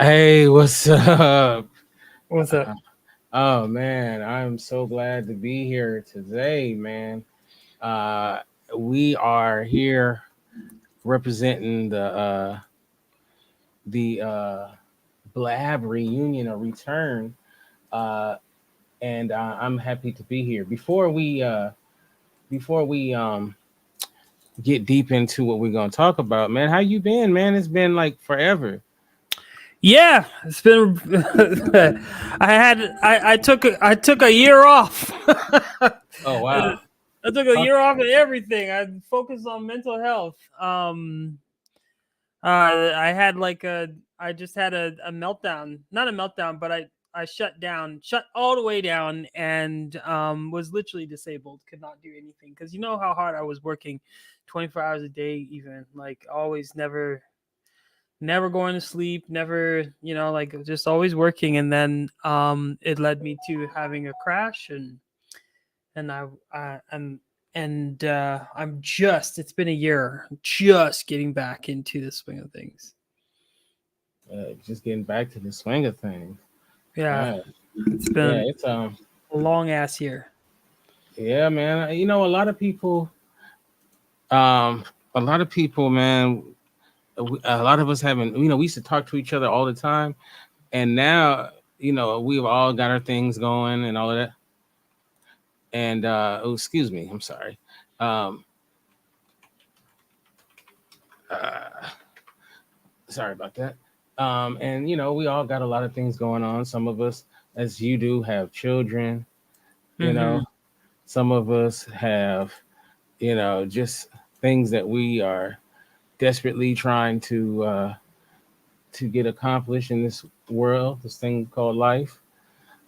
Hey, what's up? What's up? Oh man, I'm so glad to be here today, man. Uh, we are here representing the Blab reunion or return, uh, and I'm happy to be here. Before we get deep into what we're gonna talk about, man, how you been, man? It's been like forever. Yeah, it's been. I took a year off. Oh wow. I took a Huh? year off of everything. I focused on mental health. I had like a. I just had a meltdown. Not a meltdown, but I shut all the way down, and was literally disabled. Could not do anything because you know how hard I was working, 24 hours a day, even like always, never going to sleep, never, like just always working. And then it led me to having a crash, and I'm just, it's been a year, just getting back into the swing of things. Just getting back to the swing of things. Yeah, Yeah, it's yeah. been It's a long ass year. Yeah, man. A lot of people, um, man, a lot of us haven't, we used to talk to each other all the time. And now, we've all got our things going and all of that. And, oh, excuse me. I'm sorry. Um, uh, Sorry about that. And, we all got a lot of things going on. Some of us, as you do, have children, you Mm-hmm. know, some of us have, just things that we are desperately trying to get accomplished in this world, this thing called life.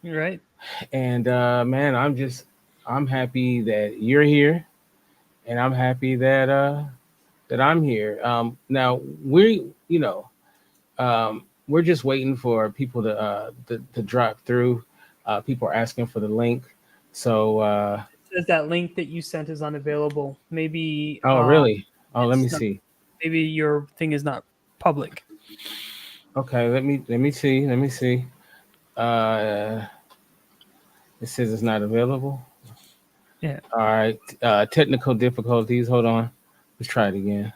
Right. And man, I'm happy that you're here, and I'm happy that I'm here. Now we're just waiting for people to drop through. People are asking for the link, so It says that link that you sent is unavailable. Maybe oh really? Oh, let me it's not. see. Maybe your thing is not public. Okay, let me see. Let me see. Uh, it says it's not available. Yeah. All right. Technical difficulties. Hold on. Let's try it again.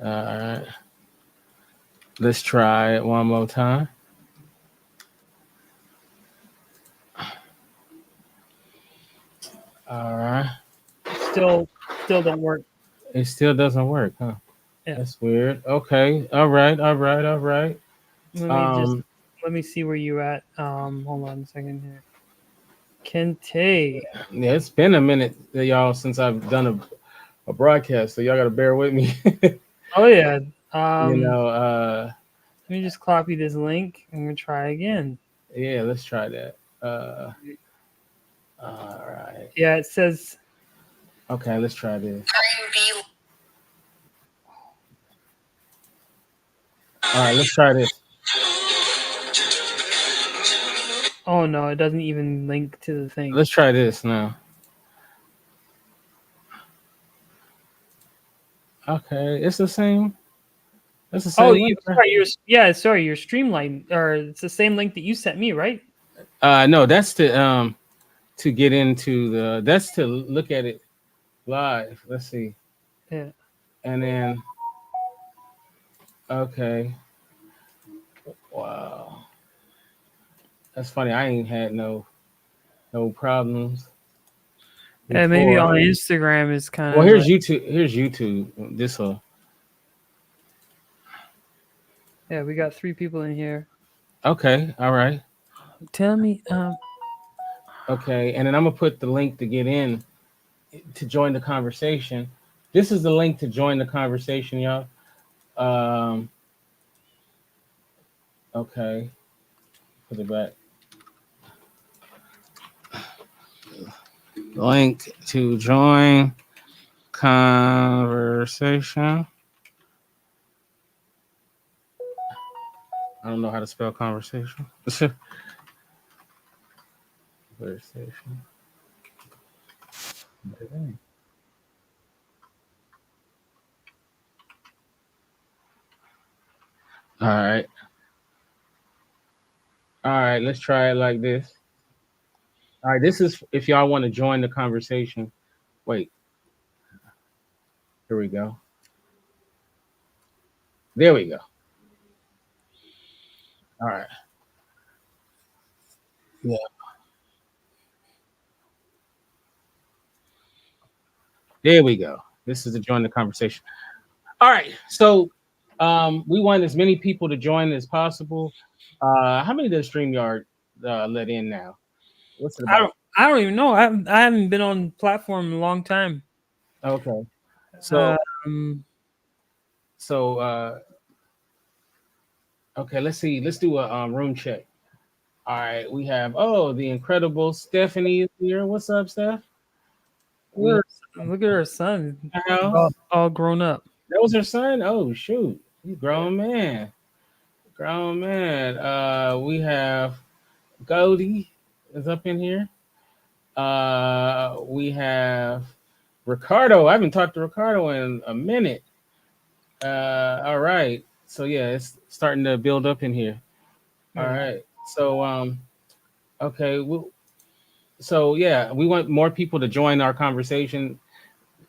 All right. Let's try it one more time. All right. Still don't work. It still doesn't work, huh? Yeah. That's weird. Okay. All right. All right. All right. Let me just Um. let me see where you at. Hold on a second here. Kente. Yeah, it's been a minute, y'all, since I've done a broadcast, so y'all got to bear with me. Oh yeah. you Um, know. Uh. Let me just copy this link. I'm gonna try again. Yeah. Let's try that. Uh. All right. Yeah, it says. Okay. Let's try this. All right. Let's try this. Oh no, it doesn't even link to the thing. Let's try this now. Okay. It's the same. It's the Oh, same link, right? sorry, your Streamline, or it's the same link that you sent me, right? No, that's to get into that's to look at it live. Let's see. Yeah. And then okay. Wow. That's funny. I ain't had no problems Yeah, maybe before. on Instagram is Well, kind of here's like, YouTube. Here's YouTube. This will yeah, we got three people in here. okay. All right. Tell me, Okay. And then I'm gonna put the link to get in to join the conversation. This is the link to join the conversation, y'all. Um. Okay. Put it back. Link to join conversation. I don't know how to spell conversation. Conversation. All right. All right. Let's try it like this. All right. This is if y'all want to join the conversation. Wait. Here we go. There we go. All right. Yeah. There we go. This is to join the conversation. All right. So we want as many people to join as possible. How many does StreamYard let in now? What's it I about? don't. I don't even know. I haven't been on platform in a long time. Okay. So Um, so okay, let's see. Let's do a room check. All right, we have the incredible Stephanie is here. What's up, Steph? We look at her son, have house. all grown up. That was her son. Oh shoot, he's a grown man. Grown man. We have Goldie is up in here. We have Ricardo. I haven't talked to Ricardo in a minute. All right. So yeah, it's starting to build up in here. All right. So okay. So yeah, we want more people to join our conversation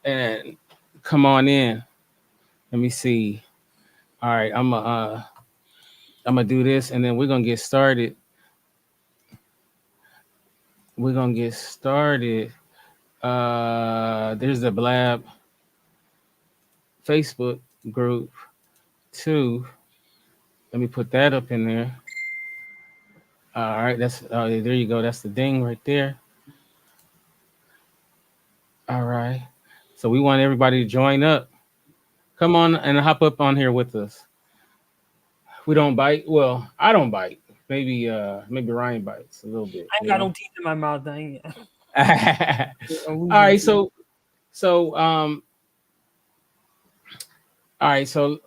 and come on in. Let me see. All right, I'm gonna do this, and then we're gonna get started. We're gonna get started. There's the Blab Facebook group too. Let me put that up in there. All right, that's there you go. That's the ding right there. All right. So we want everybody to join up. Come on and hop up on here with us. We don't bite. Well, I don't bite. Maybe Ryan bites a little bit. I ain't got no teeth in my mouth. I ain't, All right. So all right. So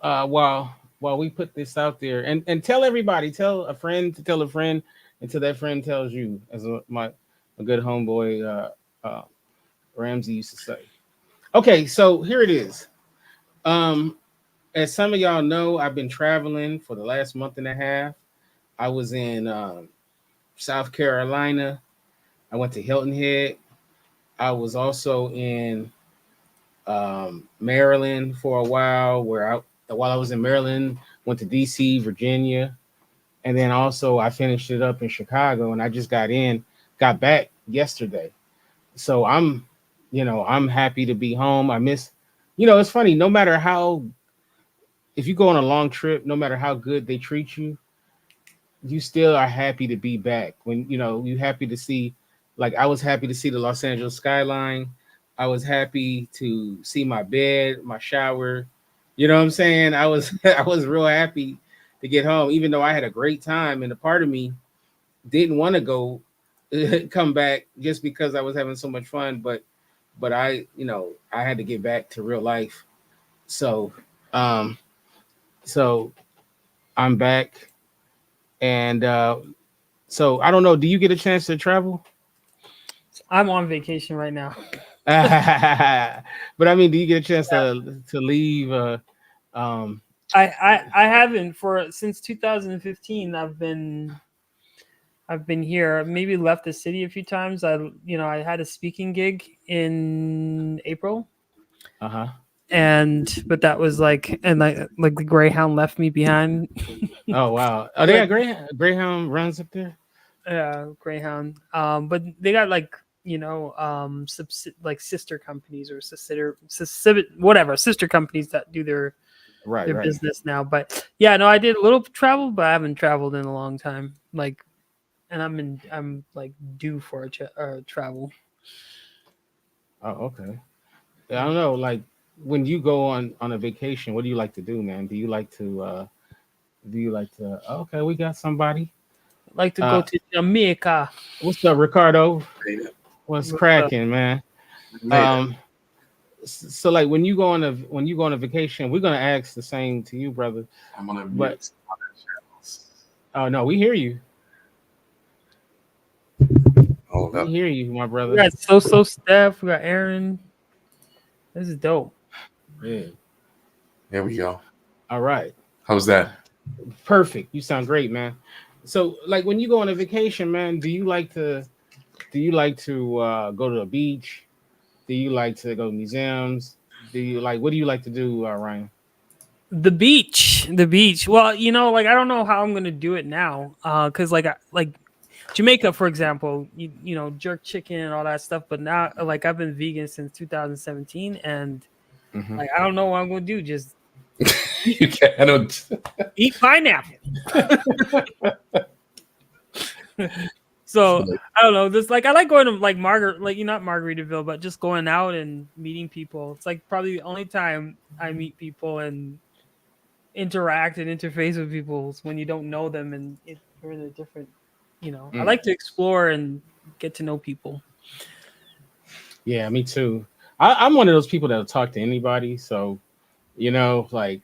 while we put this out there and tell everybody, tell a friend to tell a friend until that friend tells you, as a good homeboy Ramsey used to say. Okay, so here it is. As some of y'all know, I've been traveling for the last month and a half. I was in South Carolina. I went to Hilton Head. I was also in Maryland for a while, while I was in Maryland, went to DC, Virginia, and then also I finished it up in Chicago, and I just got back yesterday. So I'm happy to be home. I miss, it's funny. No matter how, if you go on a long trip, no matter how good they treat you, you still are happy to be back. When you happy to see, like I was happy to see the Los Angeles skyline. I was happy to see my bed, my shower. You know what I'm saying? I was I was real happy to get home, even though I had a great time. And a part of me didn't want to go come back just because I was having so much fun. But I had to get back to real life. So um so I'm back, and so I don't know. Do you get a chance to travel? I'm on vacation right now. But I mean, do you get a chance to leave? Um, I haven't since 2015. I've been here. I've maybe left the city a few times. I had a speaking gig in April, uh-huh. but that was like the Greyhound left me behind. Oh wow. Oh, they got Greyhound runs up there. Yeah, Greyhound. But they got like sister companies or whatever sister companies that do their Right. business now. But yeah, no, I did a little travel, but I haven't traveled in a long time. And I'm like due for a travel. Oh, okay. Yeah, I don't know. Like when you go on a vacation, what do you like to do, man? Do you like to? Okay, we got somebody. I'd like to go to Jamaica. What's up, Ricardo? What's cracking, man? Um, so like when you go on a vacation, we're gonna ask the same to you, brother. I'm gonna But mute. oh no, we hear you. All Hold We up. hear you, my We brother. got So Steph. We got Aaron. This is dope. Yeah. There we go. All right. How's that? Perfect. You sound great, man. So, like, when you go on a vacation, man, do you like to go to the beach? Do you like to go to museums? What do you like to do, Ryan? The beach. Well, like I don't know how I'm gonna do it now. Cause like Jamaica, for example, jerk chicken and all that stuff. But now, like I've been vegan since 2017, and Mm-hmm. like I don't know what I'm gonna do. Just You can't. I don't. eat pineapple. So I don't know. This like I like going to like not Margaritaville, but just going out and meeting people. It's like probably the only time I meet people and interact and interface with people is when you don't know them and you're in a different. I like to explore and get to know people. Yeah, me too. I'm one of those people that'll talk to anybody. So, like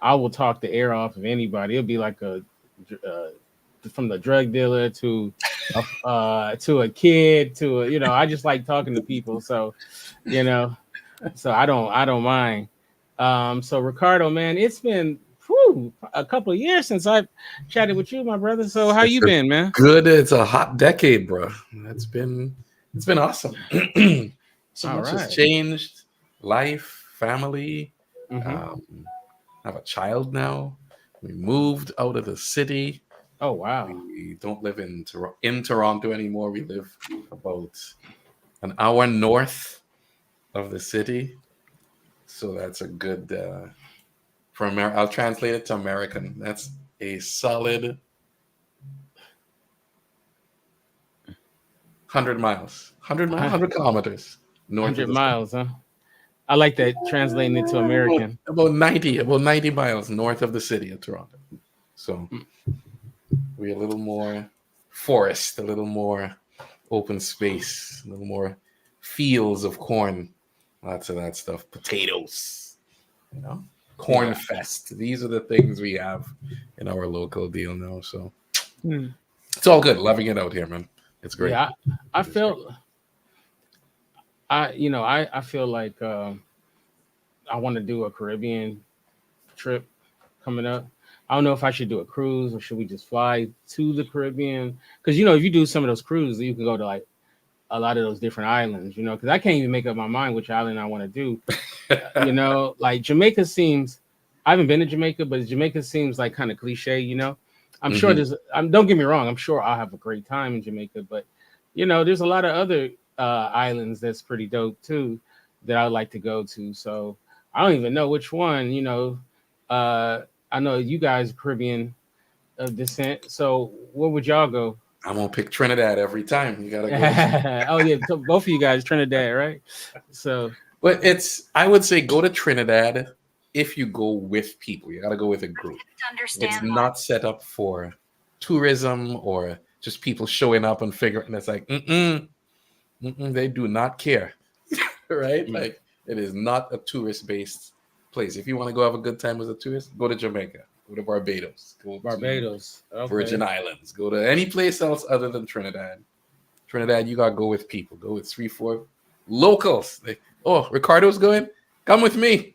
I will talk the air off of anybody. It'll be like from the drug dealer to a kid I just like talking to people. So, you know, so I don't mind. So Ricardo, man, it's been a couple of years since I've chatted with you, my brother. So how you been, man? Good. It's a hot decade, bro. It's been awesome. So All much has right. changed. Life, family. Mm-hmm. I have a child now. We moved out of the city. Oh wow. We don't live in Toronto anymore. We live about an hour north of the city. So that's a good I'll translate it to American. That's a solid 100 miles. 100 kilometers north of 100 the city. miles, huh? I like that translating it to American. About 90 miles north of the city of Toronto. So we're a little more forest, a little more open space, a little more fields of corn, lots of that stuff, potatoes, corn fest. These are the things we have in our local deal now. So it's all good. Loving it out here, man. It's great. Yeah, I feel I feel like I want to do a Caribbean trip coming up. I don't know if I should do a cruise or should we just fly to the Caribbean? Because if you do some of those cruises, you can go to like a lot of those different islands. Because I can't even make up my mind which island I want to do. Like Jamaica seems. I haven't been to Jamaica, but Jamaica seems like kind of cliche. I'm sure there's. Don't get me wrong. I'm sure I'll have a great time in Jamaica, but there's a lot of other islands that's pretty dope too that I'd like to go to. So I don't even know which one. I know you guys are Caribbean of descent. So where would y'all go? I'm gonna pick Trinidad every time. You gotta go. Oh yeah, so both of you guys Trinidad, right? So, but I would say go to Trinidad if you go with people. You gotta go with a group. It's not set up for tourism or just people showing up and figuring. It's like, they do not care, right? Like it is not a tourist-based place. If you want to go have a good time as a tourist, go to Jamaica, go to Barbados, go to Virgin Islands, go to any place else other than Trinidad. Trinidad, you gotta go with people. Go with 3-4 locals. Ricardo's going. Come with me.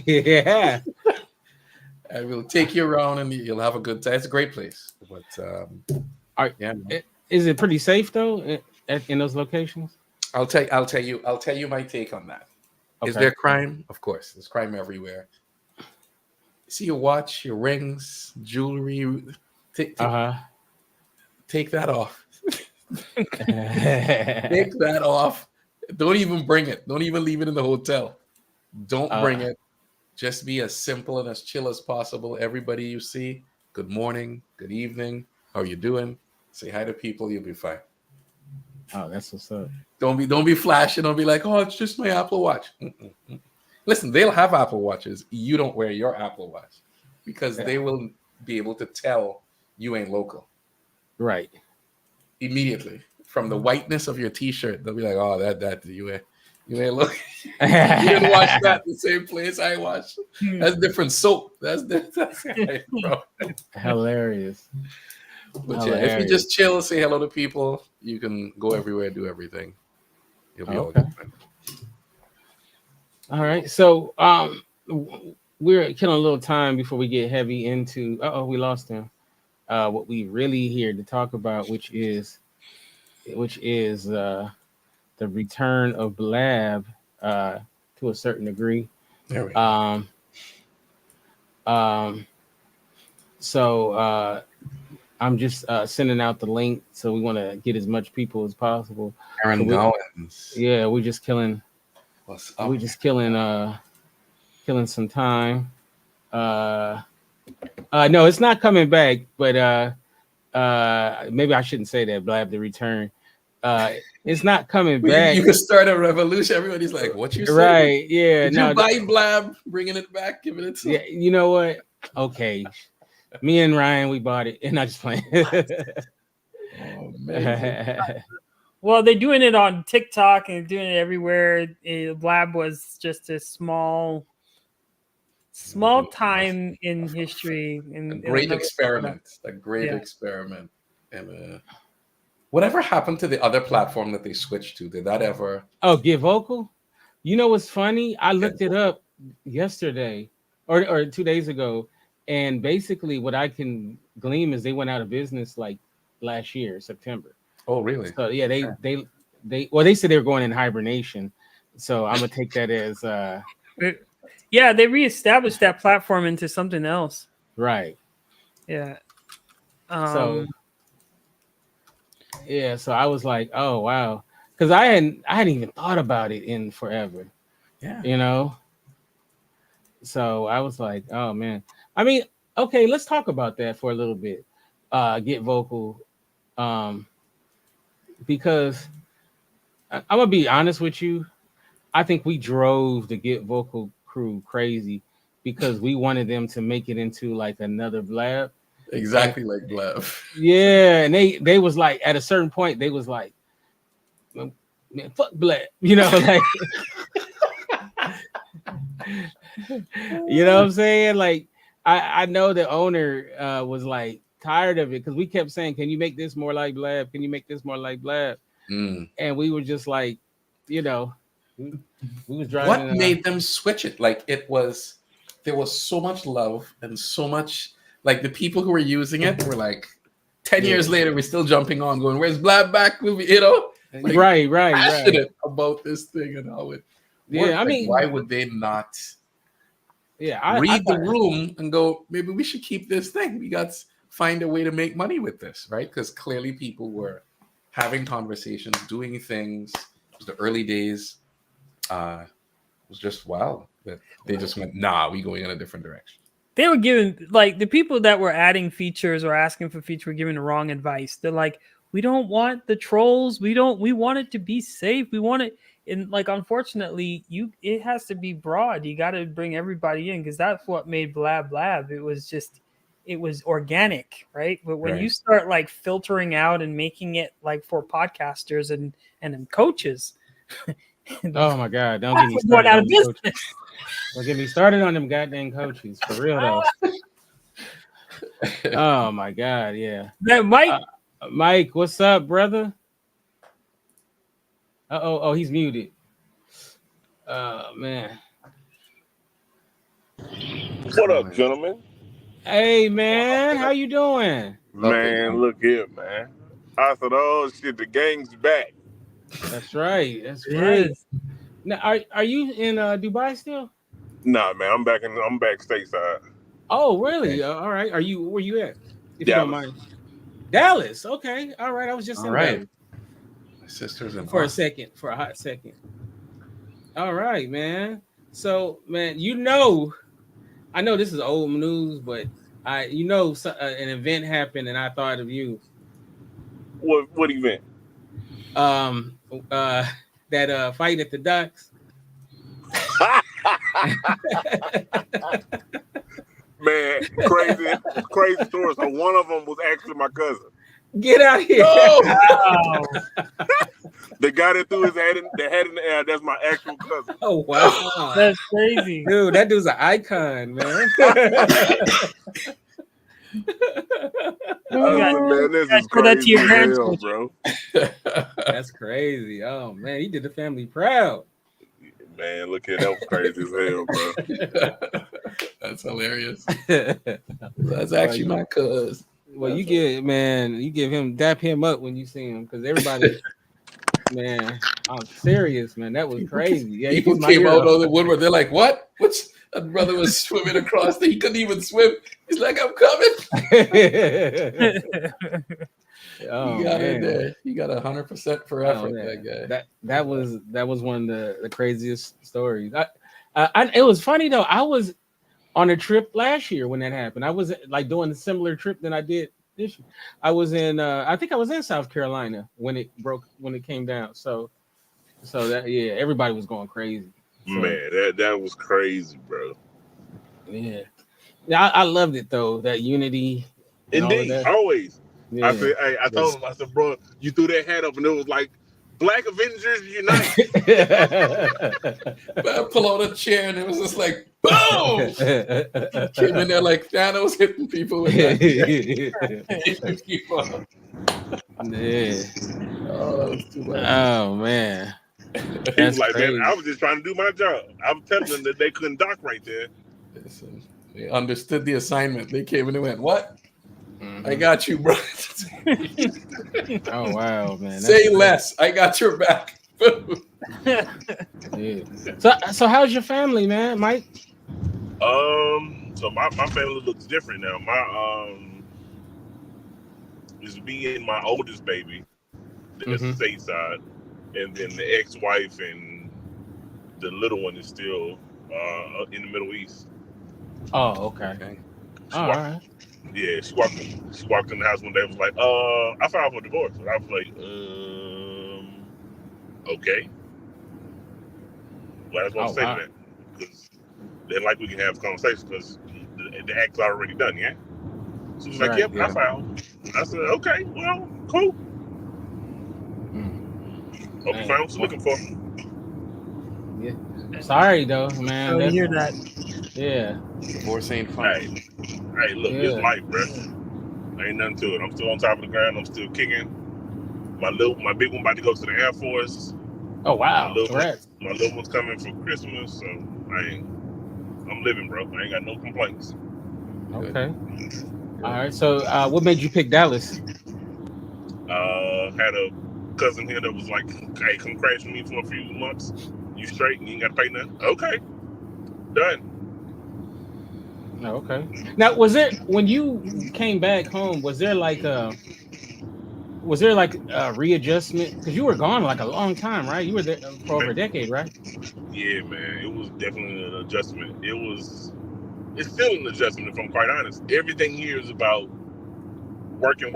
Yeah. I will take you around and you'll have a good time. It's a great place. But is it pretty safe though in those locations? I'll tell you my take on that. Okay. Is there crime? Of course, there's crime everywhere. See your watch, your rings, jewelry. Take that off. Take that off. Don't even bring it. Don't even leave it in the hotel. Don't bring it. Just be as simple and as chill as possible. Everybody you see, good morning, good evening. How are you doing? Say hi to people. You'll be fine. Oh, that's what's up. Don't be flashing. Don't be like, oh, it's just my Apple Watch. Listen, they'll have Apple Watches. You don't wear your Apple Watch because they will be able to tell you ain't local. Right. Immediately. From the whiteness of your T-shirt, they'll be like, oh, that you ain't look. You didn't wash that the same place I washed. That's different soap. That's right, bro. Hilarious. But yeah, if you just chill, say hello to people, you can go everywhere, do everything. You'll be all good. All right. So we're killing a little time before we get heavy into we lost him. What we really here to talk about, which is the return of Blab to a certain degree. There we go. So I'm just sending out the link, so we want to get as much people as possible. Aaron Goins. Yeah, we're just killing. What's up? We're just killing some time. No, it's not coming back, but maybe I shouldn't say that. Blab the Return. It's not coming back. You could start a revolution. Everybody's like, "What you saying?" Right? Yeah. Did you buy Blab? Bringing it back, giving it. Yeah. You know what? Okay. Me and Ryan, we bought it, and I just playing. Oh man. Well, they're doing it on TikTok and doing it everywhere. Blab was just a small time in history. A great experiment. And whatever happened to the other platform that they switched to? Did that ever? Oh, Get Vocal? You know what's funny? I looked it up yesterday or 2 days ago, and basically what I can glean is they went out of business like last year, September. Oh, really? So yeah, they said they were going in hibernation. So I'm gonna take that as yeah, they reestablished that platform into something else. Right. Yeah. So I was like, oh wow, because I hadn't even thought about it in forever. Yeah. You know. So I was like, oh man. I mean, okay, let's talk about that for a little bit. Get Vocal, because I'm gonna be honest with you. I think we drove the Get Vocal crew crazy because we wanted them to make it into like another Blab. Exactly like Blab. Yeah, and they was like at a certain point they was like, man, fuck Blab, you know, like you know what I'm saying? Like I know the owner was like tired of it because we kept saying, can you make this more like Blab? Can you make this more like Blab? And we were just like, you know, we was driving. What made them switch it? Like there was so much love and so much, like the people who were using it were like 10 years later, we're still jumping on going, where's Blab back? You know, like, right. Passionate about this thing and how it worked. I mean, why would they not read the room and go, maybe we should keep this thing. We got to find a way to make money with this, right? Because clearly people were having conversations, doing things. It was the early days. It was just wild that they just went, nah, we going in a different direction. They were giving, like, the people that were adding features or asking for features were giving the wrong advice. They're like, we don't want the trolls. We want it to be safe. We want it. And like, unfortunately, it has to be broad. You got to bring everybody in because that's what made Blab. It was organic, right? But when you start like filtering out and making it like for podcasters and coaches. Oh my God! Don't get me started on coaches. Don't get me started on them goddamn coaches for real though. Oh my God! Yeah. Mike, what's up, brother? Oh, he's muted. Man. What up, gentlemen? Hey, man, how you doing? Man, look here, man. I said, oh shit, the gang's back. That's right. Now, are you in Dubai still? Nah, man, I'm back stateside. Oh, really? All right. Where you at? If Dallas. you don't mind. Dallas. Okay. All right. I was just in Dallas. My sister's in for a hot second. All right, man. So, man, I know this is old news, but an event happened, and I thought of you. What event? That fight at the docks. Man, crazy story. So one of them was actually my cousin. Get out here! Oh. The guy that threw his head in the air, that's my actual cousin. Oh wow, that's crazy, dude. That dude's an icon, man. Man, this is show that to crazy your as hell, grandchildren. bro. That's crazy. Oh man, he did the family proud. Man, look here, that was crazy as hell, bro. That's hilarious. Well, That's actually my cuz. you give him dap him up when you see him because everybody, man, I'm serious, man. That was crazy. Yeah, People he's my came out hero. of the woodwork. They're like, "What? What's that brother was swimming across? He couldn't even swim. He's like, I'm coming." Oh, He got man. in there. He got 100% for effort. That guy. That was one of the craziest stories. It was funny though. I was on a trip last year when that happened. I was like doing a similar trip than I did this year. I was in I think I was in South Carolina when it came down. So that everybody was going crazy. So, Man, that was crazy, bro. yeah. I loved it though, that unity and all of Indeed, that. always. Yeah. I said, hey, I told him, I said, bro, you threw that hat up and it was like Black Avengers Unite. But I pull out a chair and it was just like, boom! Came in there like Thanos hitting people with that. Yeah. Oh, that was too much. Oh man. He was like, crazy. man, I was just trying to do my job. I was telling them that they couldn't dock right there. Listen, they understood the assignment. They came in and went, what? Mhm. I got you, bro. Oh wow, man. Say less. I got your back. Yeah. So how's your family, man, Mike? So my family looks different now. My is me and my oldest baby, that's stateside, and then the ex-wife and the little one is still in the Middle East. Oh, okay. All right. Yeah, she walked in the house one day and was like, I filed for divorce. And I was like, okay. Well, I just want to say that because then like we can have conversations because the act's already done, yeah? She was like, yep, I filed. I said, okay, well, cool. Hope you found what you're looking for. Yeah. Sorry though, man. Oh, you hear that? Yeah. Divorce ain't fun. Hey, look, it's life, bro. Ain't nothing to it. I'm still on top of the ground. I'm still kicking. My big one about to go to the Air Force. Oh wow! My little one's coming for Christmas, so I'm living, bro. I ain't got no complaints. Okay. All right. So, what made you pick Dallas? Had a cousin here that was like, "Hey, come crash with me for a few months. You straight? And you ain't got to pay nothing." Okay, done. Oh, okay. Now, was there when you came back home? Was there like a readjustment? Because you were gone like a long time, right? You were there for over a decade, right? Yeah, man. It was definitely an adjustment. It's still an adjustment, if I'm quite honest. Everything here is about working.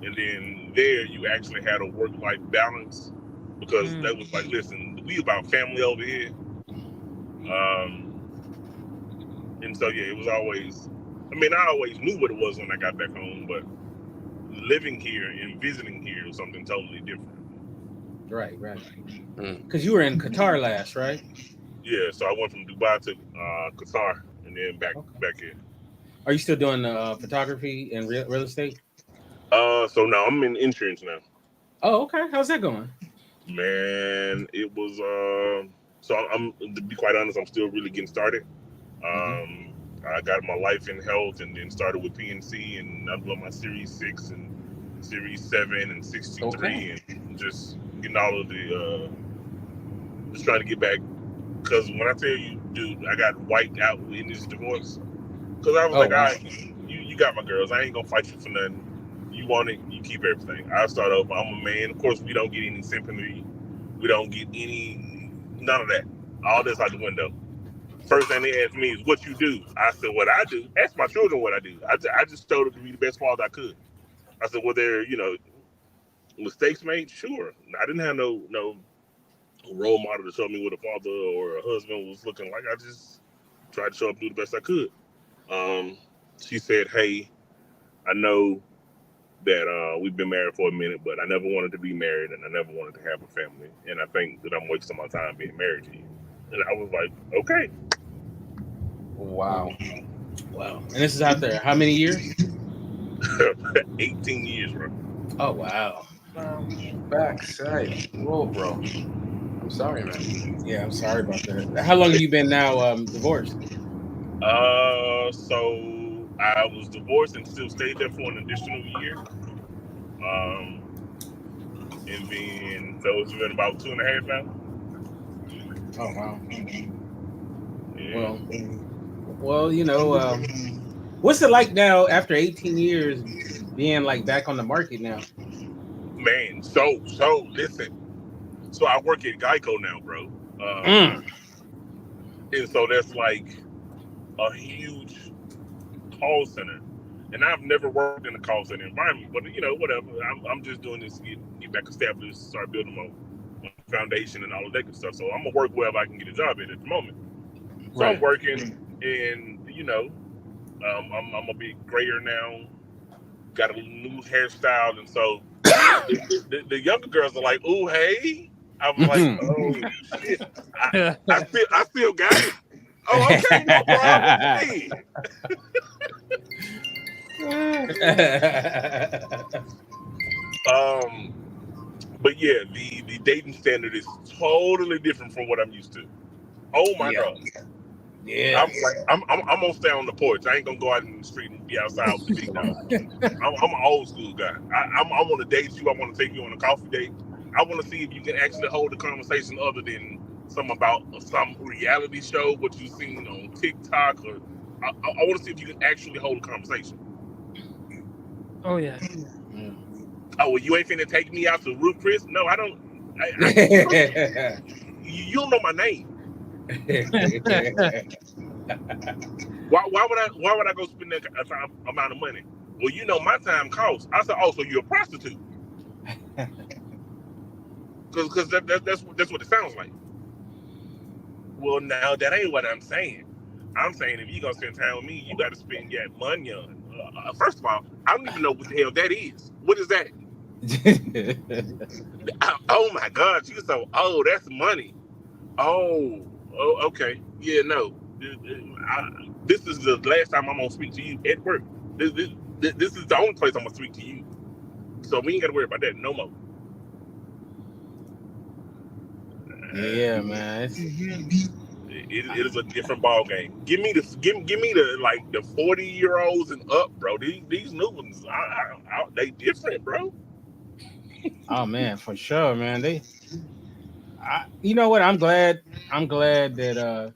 And then there you actually had a work-life balance because that was like, listen, we about family over here. And so, yeah, it was always, I always knew what it was when I got back home, but living here and visiting here was something totally different. Right. Because you were in Qatar last, right? Yeah, so I went from Dubai to Qatar and then back here. Are you still doing photography and real estate? So now I'm in insurance now. Oh, okay. How's that going? Man, it was so I'm to be quite honest, I'm still really getting started. I got my life in health and then started with PNC and I'm doing my Series 6 and Series 7 and 63 and just getting all of the just trying to get back because when I tell you, dude, I got wiped out in this divorce because I was all right, you got my girls, I ain't gonna fight you for nothing. You want it, you keep everything. I start over. I'm a man. Of course, we don't get any sympathy. We don't get none of that. All this out the window. First thing they asked me is, what you do? I said, what I do? Ask my children what I do. I just told them to be the best father I could. I said, well, there, mistakes made? Sure. I didn't have no role model to show me what a father or a husband was looking like. I just tried to show up and do the best I could. She said, hey, I know that we've been married for a minute, but I never wanted to be married and I never wanted to have a family. And I think that I'm wasting my time being married to you. And I was like, okay. Wow. Wow. And this is out there. How many years? 18 years, bro. Oh wow. Backside. Whoa, bro. I'm sorry, man. Yeah, I'm sorry about that. How long have you been now divorced? So I was divorced and still stayed there for an additional year. And then those have been about 2.5 now. Oh wow. Yeah. Well, you know, what's it like now after 18 years being like back on the market now? Man, so listen. So I work at Geico now, bro. And so that's like a huge call center. And I've never worked in a call center environment, but you know, whatever. I'm just doing this to get back established, start building my foundation and all of that good stuff. So I'm gonna work wherever I can get a job at the moment. So Right. I'm working, and you know, I'm a bit grayer now. Got a new hairstyle, and so the younger girls are like, "Ooh, hey." I was like, "Oh shit, I still got it." Oh, okay, no problem. Hey. But yeah, the dating standard is totally different from what I'm used to. Oh my god. Yeah. I'm gonna stay on the porch. I ain't gonna go out in the street and be outside with the big dog. I'm an old school guy. I want to date you. I want to take you on a coffee date. I want to see if you can actually hold a conversation other than some reality show, what you've seen on TikTok, or I want to see if you can actually hold a conversation. Oh yeah. Oh, well, you ain't finna take me out to Ruth Chris? No, I don't. You don't know my name. Why would I go spend that amount of money? Well, you know my time costs. I said, oh, so you're a prostitute? Because that's what it sounds like. Well, now that ain't what I'm saying. I'm saying if you're gonna spend time with me, you got to spend your money on. First of all, I don't even know what the hell that is. What is that? Oh my God, you so old. That's money. Oh, okay. Yeah, no. This is the last time I'm gonna speak to you at work. This is the only place I'm gonna speak to you. So we ain't gotta worry about that no more. Yeah, man. It is a different ball game. Give me the like the 40-year-olds and up, bro. These new ones, they different, bro. Oh man, for sure, man. You know what? I'm glad that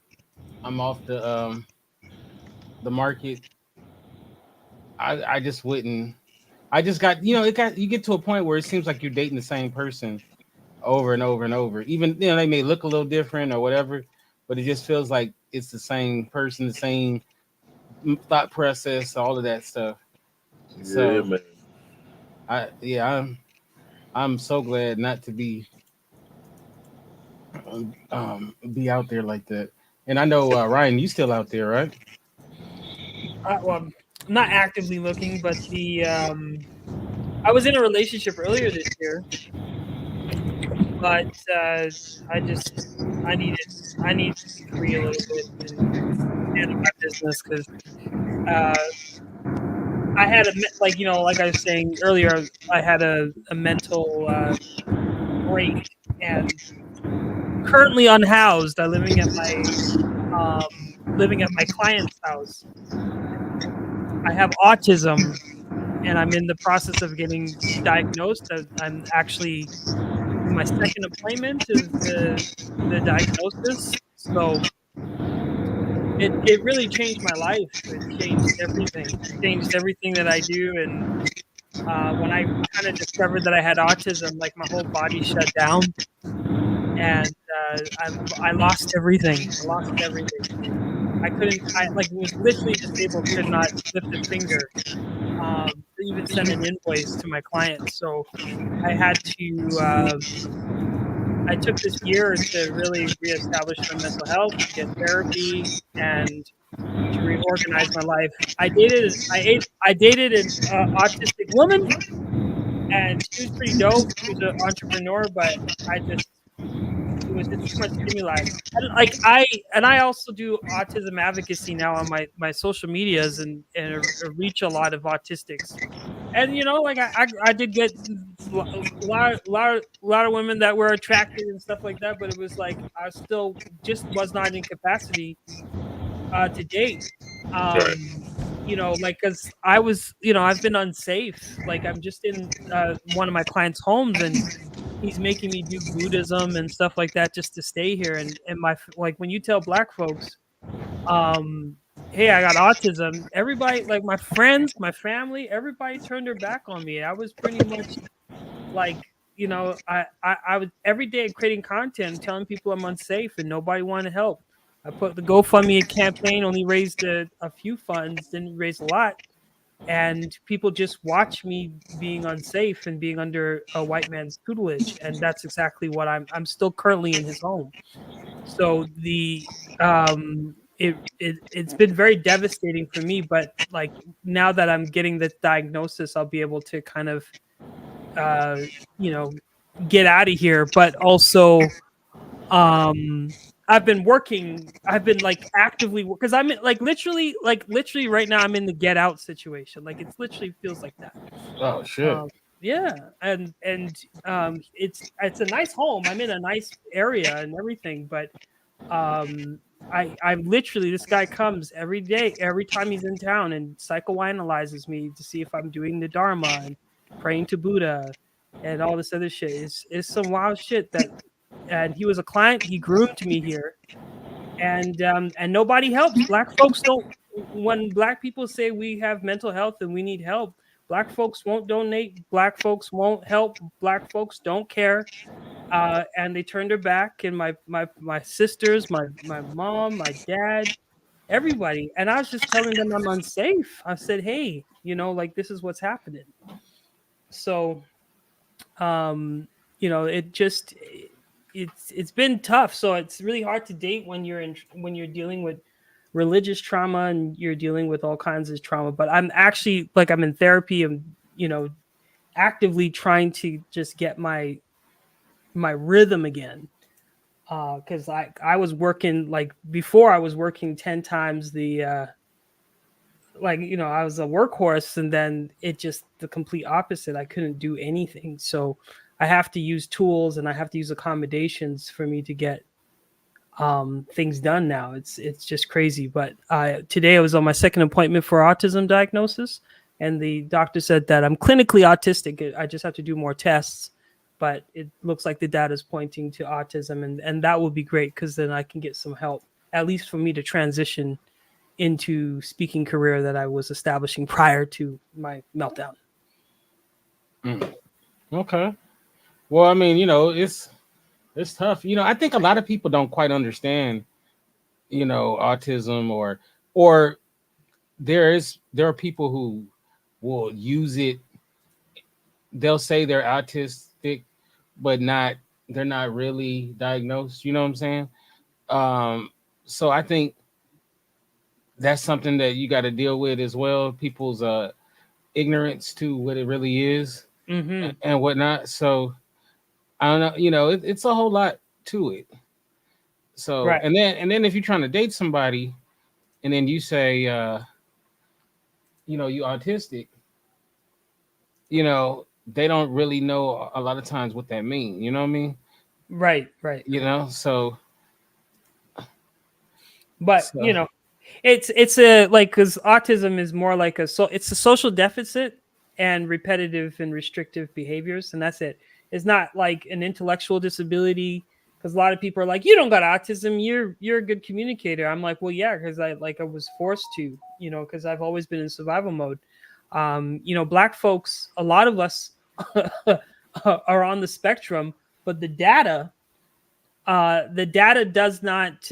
I'm off the market. I just wouldn't. I just got, you get to a point where it seems like you're dating the same person over and over and over. Even they may look a little different or whatever, but it just feels like it's the same person, the same thought process, all of that stuff. So, man. I'm so glad not to be out there like that. And I know Ryan, you still out there, right? Well, I'm not actively looking, but I was in a relationship earlier this year, but I need to be free a little bit and handle my business because I had like I was saying earlier, I had a mental break, and currently unhoused. I'm living at my client's house. I have autism, and I'm in the process of getting diagnosed. I'm actually my second appointment is the diagnosis. So it really changed my life. It changed everything. It changed everything that I do. And when I kind of discovered that I had autism, like my whole body shut down, and I lost everything. I lost everything. I was literally disabled, could not lift a finger, even send an invoice to my client. So I had to, I took this year to really reestablish my mental health, get therapy, and to reorganize my life. I dated an autistic woman, and she was pretty dope. She was an entrepreneur, but it with it's too much stimuli. And I also do autism advocacy now on my social medias and reach a lot of autistics. And like I did get a lot of women that were attracted and stuff like that, but it was like I still just was not in capacity to date. Right. Like because I was, I've been unsafe. Like I'm just in one of my clients' homes, and he's making me do Buddhism and stuff like that just to stay here. And like when you tell Black folks, hey, I got autism, everybody, like my friends, my family, everybody turned their back on me. I was pretty much like, I was every day creating content, telling people I'm unsafe, and nobody wanted to help. I put the GoFundMe campaign, only raised a few funds, didn't raise a lot. And people just watch me being unsafe and being under a white man's tutelage. And that's exactly what I'm still currently in his home. So it's been very devastating for me, but like now that I'm getting this diagnosis, I'll be able to kind of uh get out of here. But also I've been like actively, because I'm literally right now I'm in the get out situation. Like it's literally feels like that. Oh shit. Yeah, and it's a nice home. I'm in a nice area and everything, but I literally, this guy comes every day, every time he's in town, and psychoanalyzes me to see if I'm doing the Dharma and praying to Buddha and all this other shit. It's some wild shit that, and he was a client. He groomed me here, and nobody helps. Black folks don't. When Black people say we have mental health and we need help, Black folks won't donate. Black folks won't help. Black folks don't care. And they turned their back, and my sisters, my mom, my dad, everybody. And I was just telling them I'm unsafe. I said, hey, like this is what's happening. So, it's been tough. So it's really hard to date when you're dealing with religious trauma and you're dealing with all kinds of trauma. But I'm actually I'm in therapy and actively trying to just get my rhythm again, because I was working, like before I was working 10 times the I was a workhorse, and then it just the complete opposite. I couldn't do anything, so I have to use tools and I have to use accommodations for me to get things done now. It's just crazy. But today I was on my second appointment for autism diagnosis, and the doctor said that I'm clinically autistic. I just have to do more tests, but it looks like the data is pointing to autism, and that would be great, because then I can get some help, at least for me to transition into speaking career that I was establishing prior to my meltdown. Okay. Well, I mean, it's tough. I think a lot of people don't quite understand, autism, or there are people who will use it. They'll say they're autistic, but they're not really diagnosed. You know what I'm saying? So I think that's something that you got to deal with as well. People's ignorance to what it really is and whatnot. So I don't know. It's a whole lot to it. So right. and then if you're trying to date somebody, and then you say, you autistic, they don't really know a lot of times what that means. You know what I mean? Right. So. But it's a because autism is more like it's a social deficit and repetitive and restrictive behaviors, and that's it. It's not like an intellectual disability, because a lot of people are like, you don't got autism, you're a good communicator. I'm like, well, yeah, because I was forced to, because I've always been in survival mode. Black folks, a lot of us are on the spectrum, but the data does not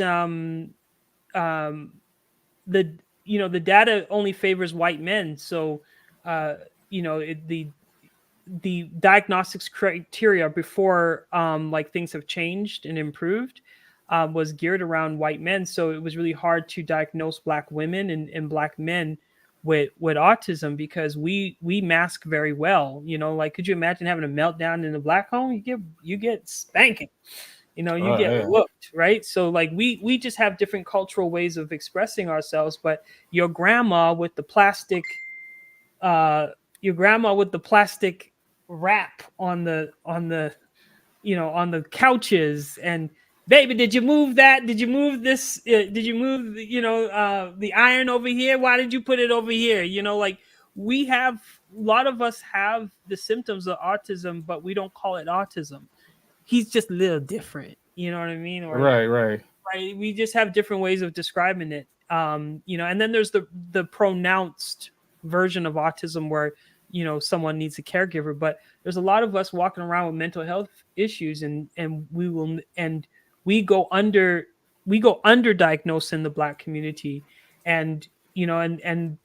the data only favors white men. So the diagnostics criteria before things have changed and improved was geared around white men. So it was really hard to diagnose Black women and Black men with autism, because we mask very well. Could you imagine having a meltdown in a Black home? You get spanking. You get whooped, right? So like we just have different cultural ways of expressing ourselves. But your grandma with the plastic wrap on the on the couches, and baby, did you move that? Did you move this? Did you move the iron over here? Why did you put it over here? Like we have, a lot of us have the symptoms of autism, but we don't call it autism. He's just a little different, you know what I mean? Or Right. we just have different ways of describing it. And then there's the pronounced version of autism where someone needs a caregiver, but there's a lot of us walking around with mental health issues, and we go under diagnosed in the Black community, and and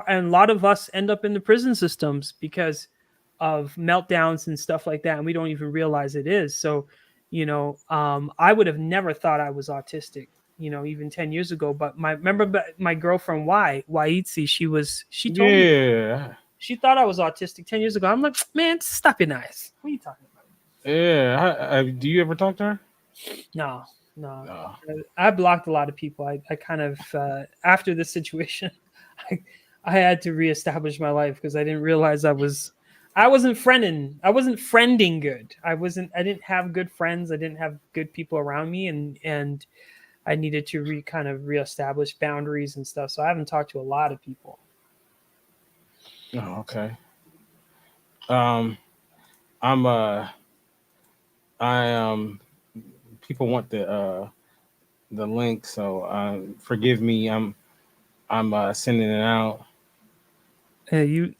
a lot of us end up in the prison systems because of meltdowns and stuff like that, and we don't even realize it is. So I would have never thought I was autistic, even 10 years ago. But remember my girlfriend Waitsi, she told me she thought I was autistic 10 years ago. I'm like, man, stop your eyes. What are you talking about? Yeah. Do you ever talk to her? No. I blocked a lot of people. I kind of after this situation, I had to reestablish my life because I didn't realize I wasn't friending good. I didn't have good friends. I didn't have good people around me, and I needed to reestablish boundaries and stuff. So I haven't talked to a lot of people. Oh, okay. People want the link, so forgive me. I'm sending it out. Hey, you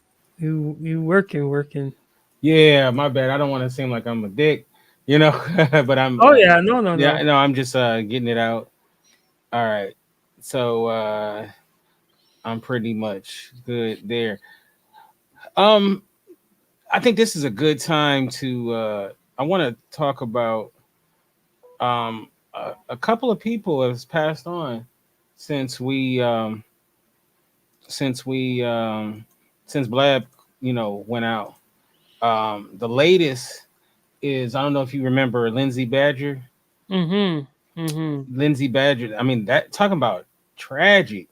working. Yeah, my bad. I don't want to seem like I'm a dick, but I'm. Oh yeah, no. I'm just getting it out. All right, so I'm pretty much good there. I think this is a good time to. I want to talk about a couple of people has passed on since Blab went out. The latest is, I don't know if you remember Lindsay Badger. Lindsay Badger. I mean, that talking about tragic.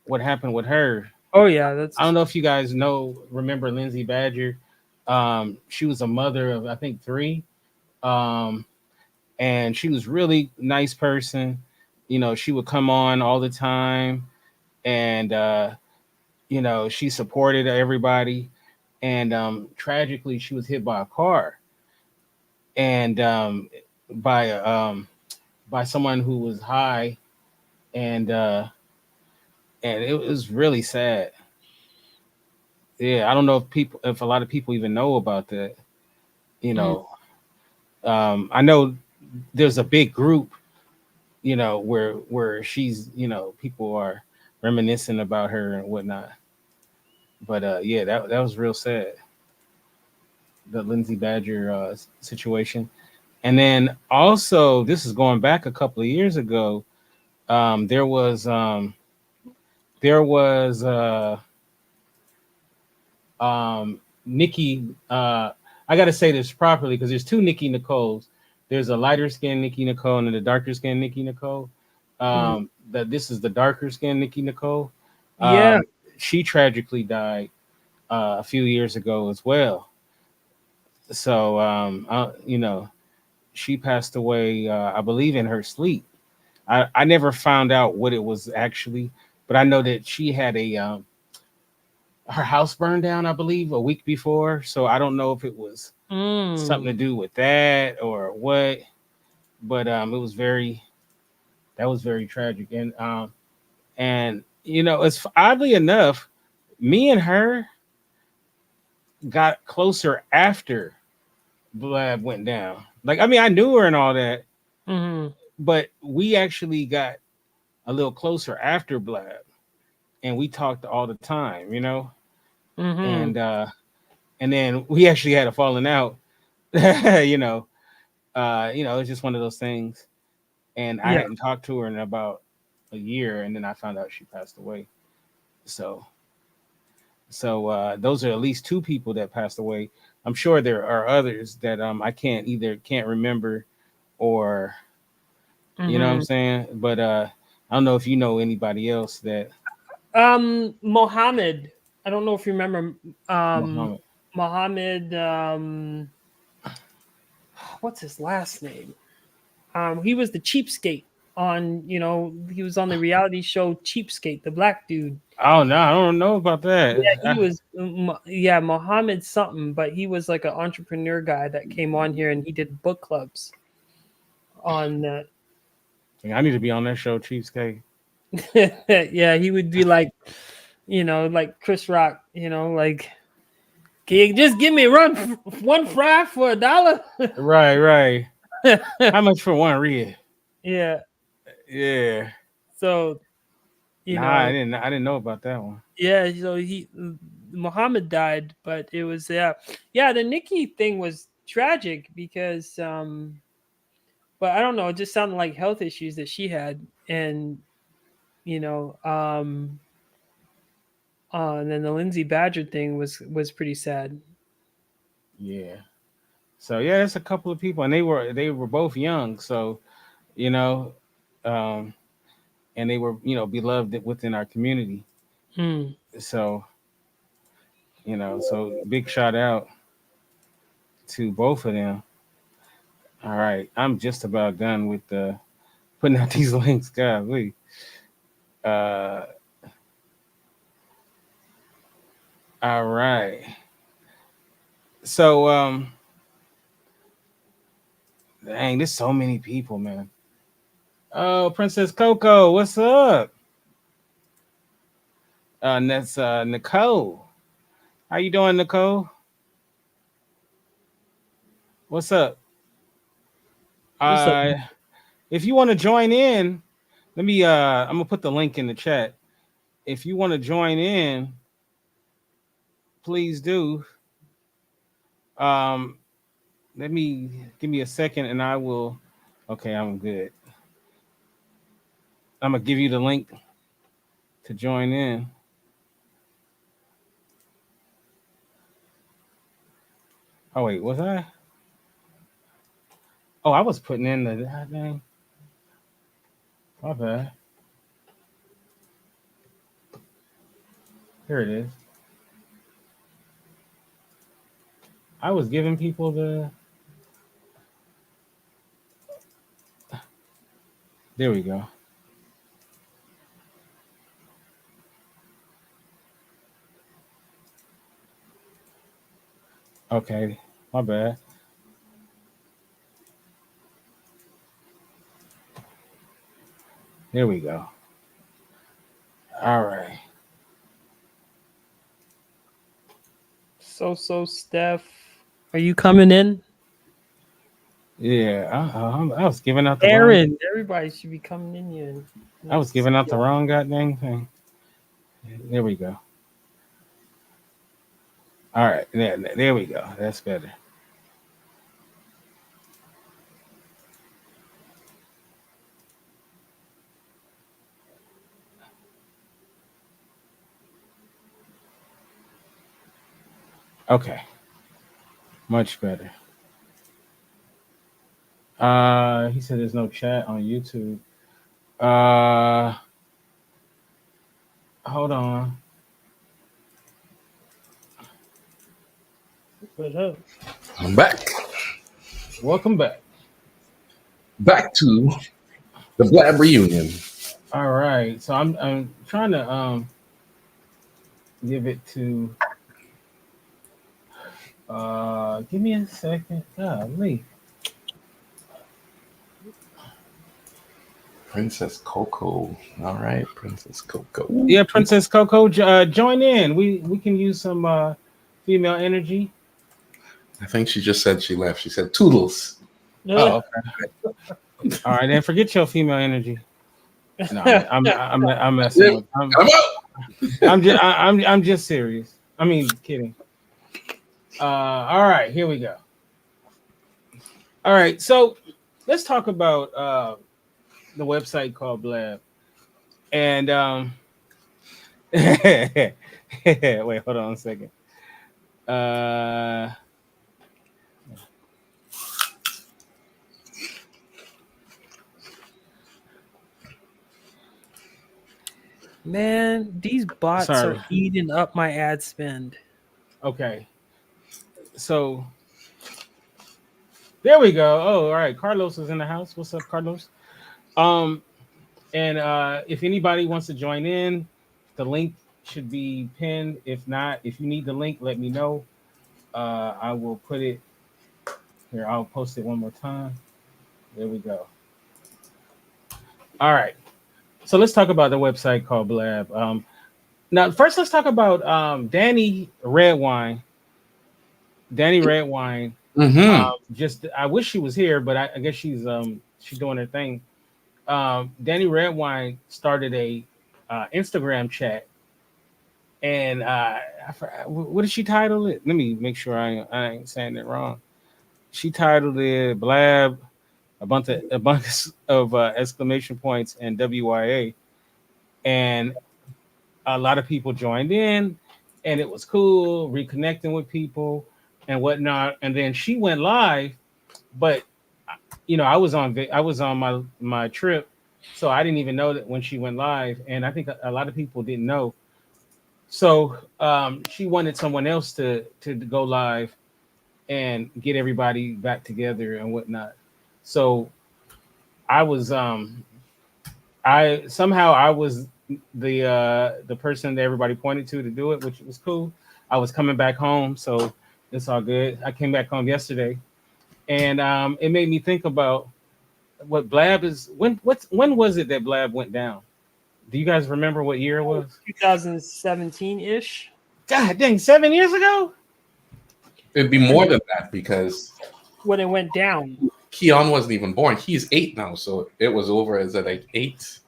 What happened with her? Oh yeah, I don't know if you guys remember Lindsay Badger. She was a mother of, I think, 3. And she was really nice person. She would come on all the time, and she supported everybody. And tragically, she was hit by a car, and by someone who was high, and it was really sad. Yeah, I don't know if a lot of people even know about that. I know there's a big group, where she's, people are reminiscing about her and whatnot. But yeah, that was real sad. The Lindsay Badger situation. And then also, this is going back a couple of years ago. There was Nikki. I got to say this properly because there's 2 Nikki Nicoles. There's a lighter skinned Nikki Nicole and a darker skinned Nikki Nicole. This is the darker skinned Nikki Nicole. Yeah, she tragically died a few years ago as well. So she passed away, I believe, in her sleep. I never found out what it was actually, but I know that she had her house burned down, I believe, a week before. So I don't know if it was something to do with that or what, but that was very tragic. And it's oddly enough, me and her got closer after Blab went down. Like, I mean, I knew her and all that, but we actually got a little closer after Blab, and we talked all the time, and then we actually had a falling out. It's just one of those things. And I hadn't talked to her in about a year, and then I found out she passed away. So those are at least 2 people that passed away. I'm sure there are others that I can't remember or you know what I'm saying. But I don't know if you know anybody else that Mohammed. I don't know if you remember Muhammad. Mohammed. What's his last name? He was the cheapskate on. He was on the reality show Cheapskate, the black dude. Oh no, I don't know about that. Yeah, he was. Yeah, Mohammed something, but he was like an entrepreneur guy that came on here and he did book clubs on that. I need to be on that show, Cheapskate. Yeah, he would be like, like Chris Rock, like, can you just give me one fry for $1? Right. How much for one rib? Yeah. Yeah. So, I didn't know about that one. Yeah. So Muhammad died, but it was the Nikki thing was tragic because, but I don't know, it just sounded like health issues that she had, and and then the Lindsay Badger thing was pretty sad. Yeah. So yeah, it's a couple of people, and they were both young. So, and they were beloved within our community. So, so big shout out to both of them. All right, I'm just about done with putting out these links, golly. All right. So, dang, there's so many people, man. Oh, Princess Coco, what's up? And that's Nicole. How you doing, Nicole? What's up? If you want to join in, let me I'm gonna put the link in the chat. If you want to join in, please do. Let me give me a second and I will. Okay, I'm good. I'm gonna give you the link to join in. Oh wait, was I? Oh, I was putting in the thing. My bad. Here it is. I was giving people the. There we go. Okay, my bad. There we go. All right. So Steph, are you coming in? Yeah, I was giving out the Aaron. wrong. Everybody should be coming in here. I was giving out the wrong goddamn thing. There we go. All right, there we go. That's better. Okay, much better. He said there's no chat on YouTube. Hold on. What up? I'm back. Welcome back. Back to the Blab reunion. All right, so I'm trying to give it to. Give me a second. Golly. Princess Coco. All right, Princess Coco. Yeah, Princess Coco, join in. We can use some female energy. I think she just said she left. She said toodles. Oh, okay. All right, then forget your female energy. No, I'm messing with. I'm just serious. I mean, kidding. All right, here we go. All right, so let's talk about the website called Blab. And wait, hold on a second. Man, these bots Sorry. are eating up my ad spend. Okay. So there we go. Oh, all right. Carlos is in the house. What's up, Carlos? Um, and if anybody wants to join in, the link should be pinned. If not, if you need the link, let me know. I will put it here. I'll post it one more time. There we go. All right. So let's talk about the website called Blab. Now, first, let's talk about Danny Redwine. Danny Redwine. Mm-hmm. Just, I wish she was here, but I guess she's doing her thing. Danny Redwine started a Instagram chat, and what did she title it? Let me make sure I ain't saying it wrong. She titled it Blab, a bunch of exclamation points and WYA, and a lot of people joined in, and it was cool reconnecting with people and whatnot. And then she went live, but I was on my trip, so I didn't even know that when she went live, and I think a lot of people didn't know. So she wanted someone else to go live and get everybody back together and whatnot. So I was I was the person that everybody pointed to do it, which was cool. I was coming back home, so it's all good. I came back home yesterday, and it made me think about what Blab is. When was it that Blab went down? Do you guys remember what year it was? 2017-ish. God dang, 7 years ago. It'd be more than that because When it went down. Keon wasn't even born. He's 8 now, so it was over as like 8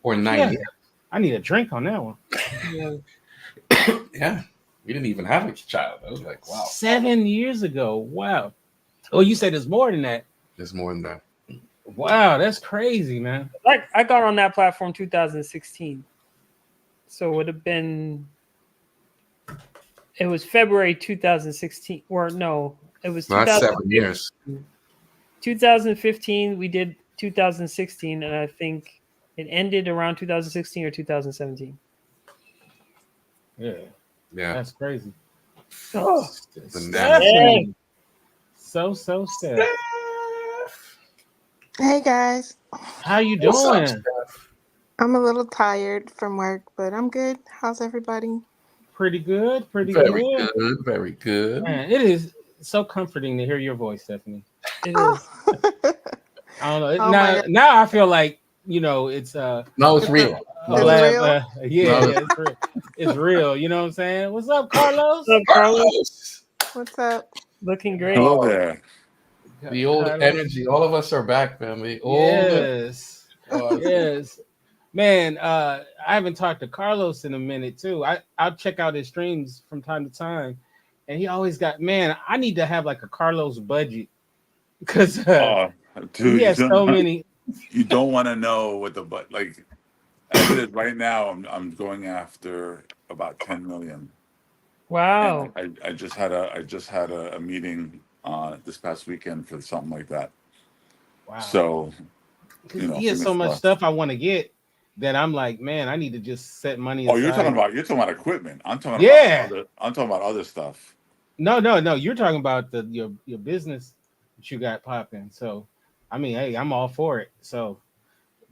or 9 Yeah. years. I need a drink on that one. Yeah. Yeah, we didn't even have a child. I was like, wow, 7 years ago. Wow. Oh, you said it's more than that. there's more than that. Wow, that's crazy, man. I got on that platform 2016. So it would have been. It was February 2016. Or no, it was That's 7 years. 2015. We did 2016, and I think it ended around 2016 or 2017. Yeah, Yeah, that's crazy. Oh, Stephanie. So sad. Hey guys, How you What's up, doing? Steph? I'm a little tired from work, but I'm good. How's everybody? Pretty good. Pretty Very good. good, very good. Man, it is so comforting to hear your voice, Stephanie. it is. Oh, I don't know. Oh my now, God. now I feel like it's No, it's real. a It's Blab. real? Yeah, it's real. It's real. You know what I'm saying? What's up, Carlos? What's up, Carlos? Carlos, What's up? Looking great. Hello there. the old Carlos. energy. All of us are back, man. The old. Yes. Oh, Yes. Man, I haven't talked to Carlos in a minute too. I'll check out his streams from time to time, and he always got, man, I need to have like a Carlos budget because Dude, he has so many. you don't want to know what like as it is right now. I'm going after about 10 million. Wow. And I just had a meeting this past weekend for something like that. Wow. So He has so much stuff I want to get that I'm like, man, I need to just set money aside. Oh, you're talking about equipment. I'm talking about other stuff. No. You're talking about your business that you got popping. So, I mean, hey, I'm all for it. So,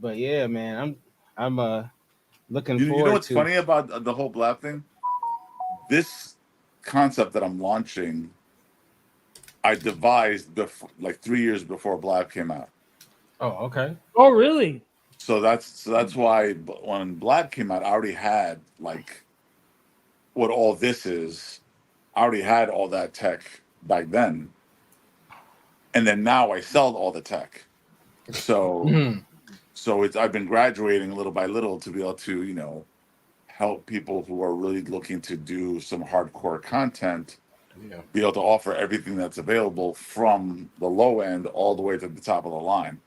but yeah, man, I'm looking forward. You know what's to funny about the whole Blab thing? This concept that I'm launching, I devised like 3 years before Blab came out. Oh, okay. Oh, really? So that's why when Blab came out, I already had like what all this is. I already had all that tech back then, and then now I sell all the tech. So I've been graduating little by little to be able to help people who are really looking to do some hardcore content. yeah. Be able to offer everything that's available from the low end all the way to the top of the line.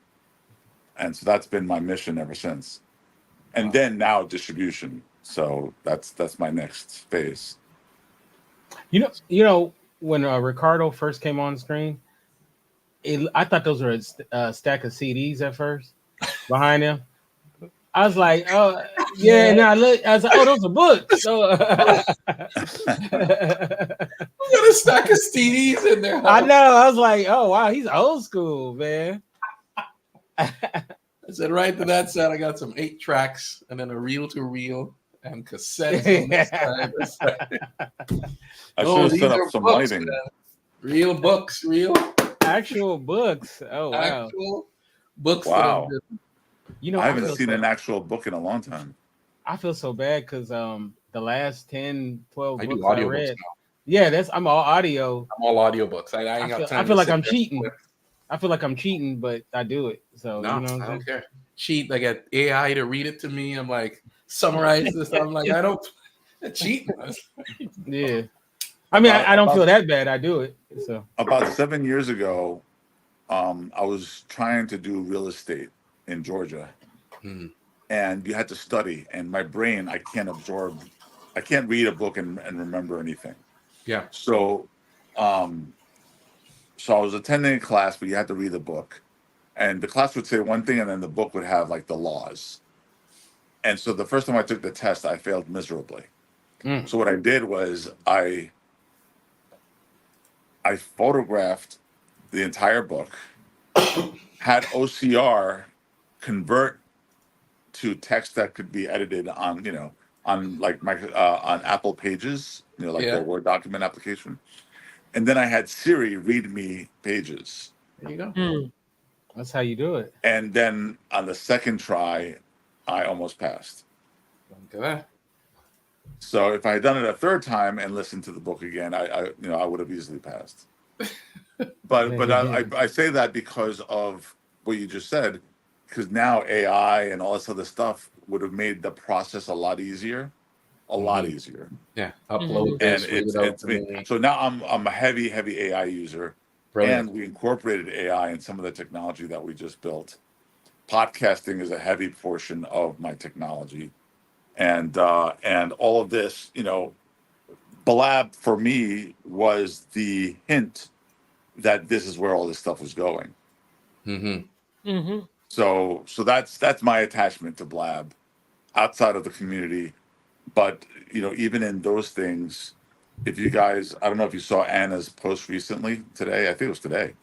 And so that's been my mission ever since. And then now distribution. So that's my next phase. You know when Ricardo first came on screen, I thought those were a stack of CDs at first behind him. I was like, oh, Yeah, and I look, I was like, oh, those are books. So, We got a stack of CDs in there. I know. I was like, oh wow, he's old school, man. I said right to that side, I got some 8 tracks and then a reel-to-reel and cassettes on this side. This side. I Oh, should have these set up are some books, lighting. man. Real books, real Actual books. Oh wow. actual books Wow. that have been. You know, I I haven't feel seen so, an actual book in a long time. I feel so bad because the last 10, 12 I do books I audiobooks read. now. Yeah, I'm all audio. I'm all audiobooks. I ain't got time I feel to like sit I'm there. cheating. I feel like I'm cheating, but I do it. So No, you know what I I'm don't care. Cheat. I get AI to read it to me. I'm like, summarize this. I'm like, I don't cheating. saying? Yeah. I mean, I don't feel that bad. I do it. So About 7 years ago, I was trying to do real estate in Georgia, Hmm. and you had to study. And my brain, I can't read a book and remember anything. Yeah. So, so I was attending a class, but you had to read the book, and the class would say one thing, and then the book would have like the laws. And so the first time I took the test, I failed miserably. Mm. So what I did was I photographed the entire book, had OCR convert to text that could be edited on, on like on Apple Pages, like Yeah. their Word document application. And then I had Siri read me pages. There you go. Hmm. that's how you do it. And then on the second try, I almost passed. Look at that. So if I had done it a third time and listened to the book again, I would have easily passed. But I say that because of what you just said, because now AI and all this other stuff would have made the process a lot easier, Mhm. easier. Yeah. Upload And this. Read it out to me. so now I'm a heavy AI user, Brilliant. and we incorporated AI in some of the technology that we just built. Podcasting is a heavy portion of my technology, and all of this, Blab for me was the hint that this is where all this stuff was going. Mm-hmm. Mm-hmm. So that's my attachment to Blab outside of the community. But even in those things, if you guys, I don't know if you saw Anna's post recently today. I think it was today,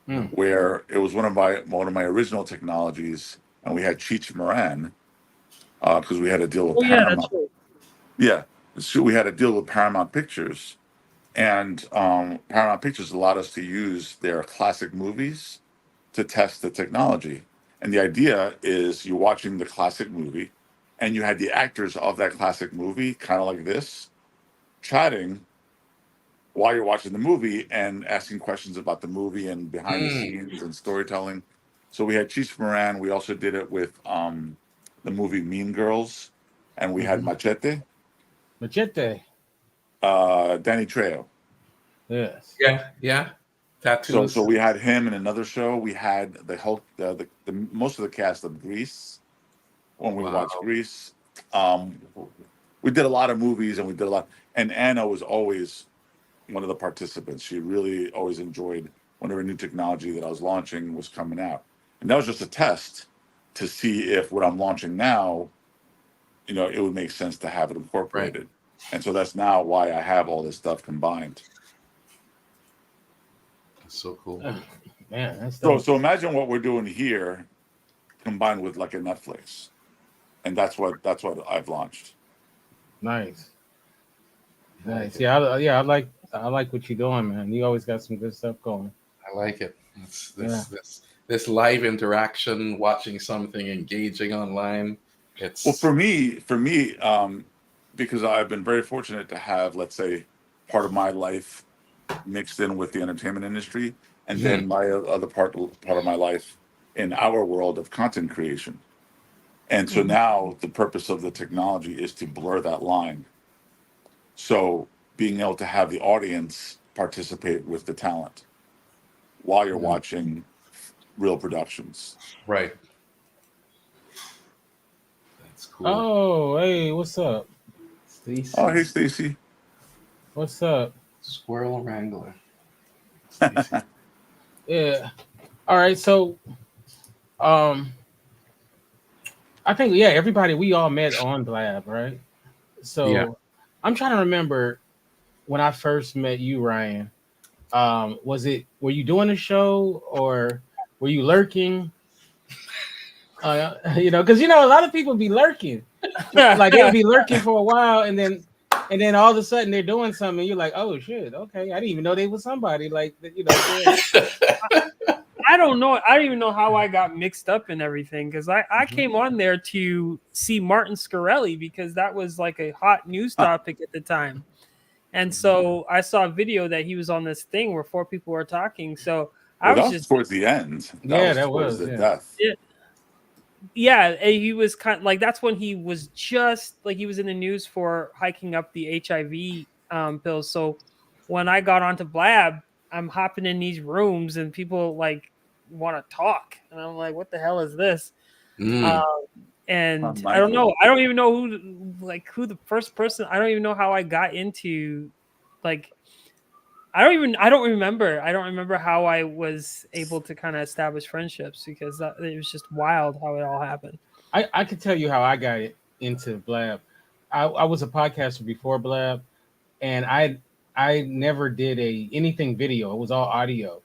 Mm. where it was one of my original technologies, and we had Cheech Moran because we had a deal with Oh yeah, that's Paramount. right. Yeah, so we had a deal with Paramount Pictures, and Paramount Pictures allowed us to use their classic movies to test the technology. And the idea is you're watching the classic movie, and you had the actors of that classic movie, kind of like this, chatting while you're watching the movie and asking questions about the movie and behind the scenes and storytelling. So we had Cheech Moran. We also did it with the movie Mean Girls, and we had Machete, Machete. Danny Trejo. Yes. Yeah. Yeah. Tattoos. So we had him in another show. We had the Hulk, the most of the cast of Grease when we watched Grease. We did a lot of movies, and we did a lot. And Anna was always one of the participants. She really always enjoyed whenever new technology that I was launching was coming out, and that was just a test to see if what I'm launching now, it would make sense to have it incorporated. And so that's now why I have all this stuff combined. That's so cool. Man, that's So imagine what we're doing here combined with like a Netflix. And that's what I've launched. nice. Nice. Yeah, I like what you're doing, man. You always got some good stuff going. I like it. This live interaction, watching something, engaging online. It's Well, for me, because I've been very fortunate to have, let's say, part of my life mixed in with the entertainment industry, and then my other part of my life in our world of content creation. And so now the purpose of the technology is to blur that line. So being able to have the audience participate with the talent while you're watching real productions. right. That's cool. Oh, hey, what's up? Stacy. Oh, hey, Stacy. What's up? Squirrel Wrangler. Yeah. All right. So, I think everybody we all met on Blab, right? So Yeah. I'm trying to remember when I first met you, Ryan. Were you doing a show or were you lurking? Because a lot of people be lurking. Like they'll be lurking for a while, and then all of a sudden they're doing something. And you're like, oh shit, okay, I didn't even know they was somebody. Like I don't know. I don't even know how I got mixed up in everything because I came on there to see Martin Scarelli because that was like a hot news topic at the time. And so I saw a video that he was on this thing where 4 people were talking. So I was that was just towards the end. that Towards was the death. yeah, and he was kind of like that's when he was just like he was in the news for hiking up the HIV pills. So when I got onto Blab, I'm hopping in these rooms and people like want to talk, and I'm like, what the hell is this? And I don't know. I don't even know who the first person. I don't even know how I got into like. I don't remember. I don't remember how I was able to kind of establish friendships because it was just wild how it all happened. I could tell you how I got into Blab. I was a podcaster before Blab, and I never did anything video. It was all audio.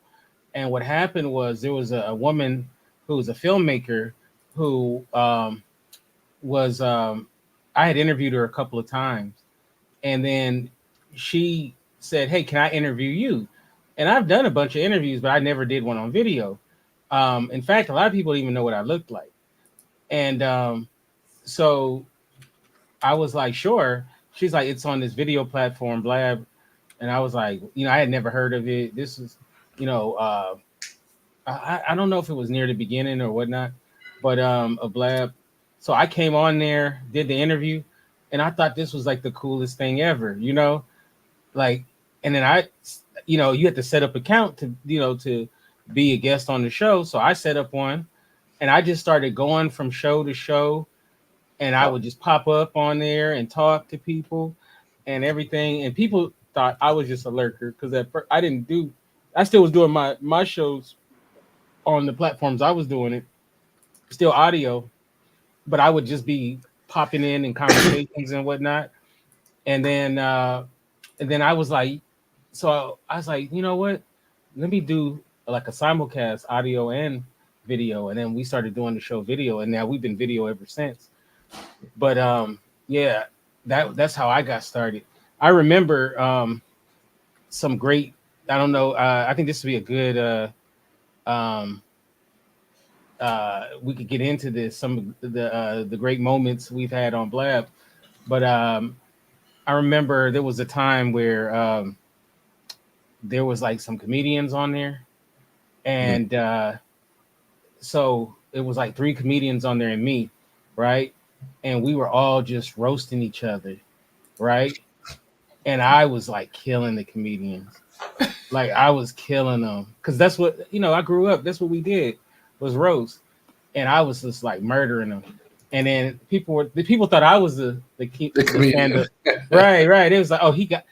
And what happened was there was a woman who was a filmmaker who was I had interviewed her a couple of times, and then she said, "Hey, can I interview you?" And I've done a bunch of interviews, but I never did one on video. In fact, a lot of people don't even know what I looked like. And so I was like, sure. She's like, it's on this video platform, Blab. And I was like, I had never heard of it. This is, I don't know if it was near the beginning or whatnot, but a Blab. So I came on there, did the interview, and I thought this was like the coolest thing ever, like, and then you had to set up account to be a guest on the show. So I set up one, and I just started going from show to show, and I would just pop up on there and talk to people and everything. And people thought I was just a lurker because at first I still was doing my shows on the platforms I was doing it, still audio, but I would just be popping in conversations and whatnot. And then I was like, you know what? Let me do like a simulcast audio and video. And then we started doing the show video, and now we've been video ever since. But yeah, that's how I got started. I remember some great, I don't know, I think this would be a good we could get into this, some of the great moments we've had on Blab. But I remember there was a time where there was like some comedians on there, and so it was like 3 comedians on there and me, right? And we were all just roasting each other, right? And I was like killing the comedians. Like I was killing them because that's what I grew up. That's what we did was roast, and I was just like murdering them. And then people thought I was the stand-up. Right. It was like, oh, he got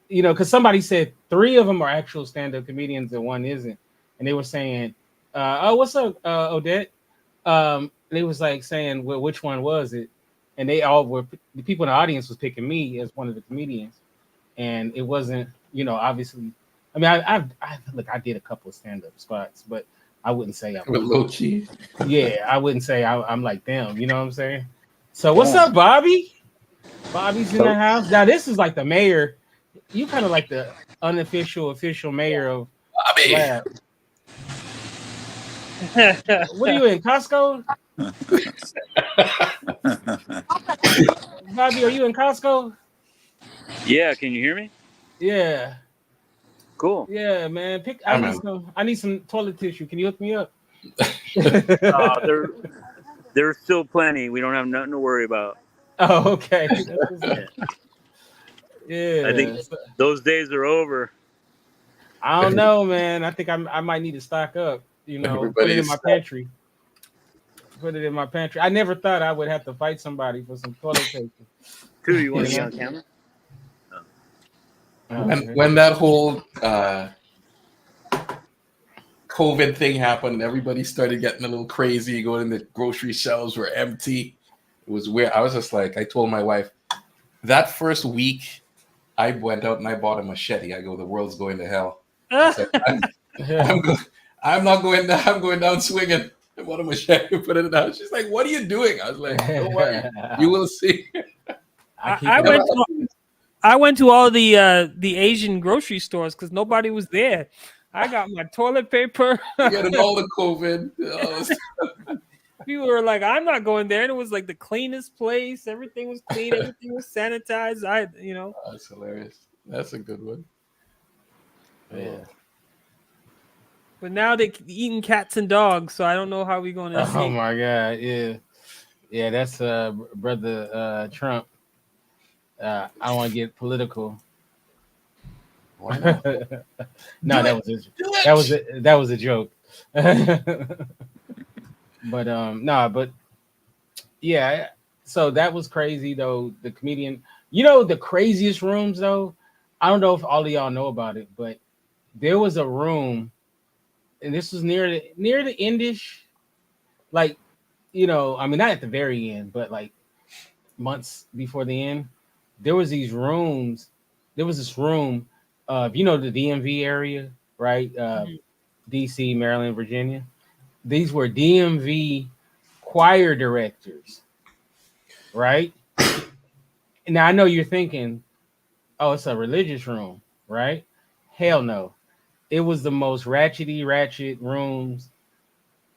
because somebody said 3 of them are actual stand-up comedians and 1 isn't, and they were saying, "Oh, what's up, Odette?" They was like saying, "Well, which one was it?" And they all were. The people in the audience was picking me as one of the comedians, and it wasn't. Obviously, I mean, I did a couple of stand-up spots, but I wouldn't say I'm low key. Yeah, I wouldn't say I'm like them. You know what I'm saying? So what's up, Bobby? Bobby's in the house. Now this is like the mayor. You kind of like the official mayor of Blab. What are you in, Costco? Bobby, are you in Costco? Yeah, can you hear me? Yeah. Cool. Yeah, man. I need some toilet tissue. Can you hook me up? There's still plenty. We don't have nothing to worry about. Oh, okay. Yeah. I think those days are over. I don't know, man. I think I might need to stock up. Put it in my pantry. I never thought I would have to fight somebody for some toilet paper. Dude, you want to be on camera? When that whole COVID thing happened and everybody started getting a little crazy, going in the grocery shelves were empty. It was weird. I was just like, I told my wife, that first week, I went out and I bought a machete. I go, the world's going to hell. I said, I'm not going down. I'm going down swinging. I bought a machete, put it in the house. She's like, what are you doing? I was like, don't worry. You will see. I went to all the Asian grocery stores because nobody was there. I got my toilet paper. Getting all the COVID. People were like, I'm not going there. And it was like the cleanest place. Everything was clean. Everything was sanitized. That's hilarious. That's a good one. Yeah. But now they're eating cats and dogs. So I don't know how we're going to see. Oh, my God. Yeah. Yeah, that's Brother Trump. I don't want to get political. Why not? No, that was a joke. But but yeah, so that was crazy though. The comedian, the craziest rooms though. I don't know if all of y'all know about it, but there was a room, and this was near the endish, like, I mean, not at the very end, but like months before the end. There was these rooms. There was this room of, the DMV area, right? DC, Maryland, Virginia. These were DMV choir directors, right? Now I know you're thinking, oh, it's a religious room, right? Hell no. It was the most ratchet rooms.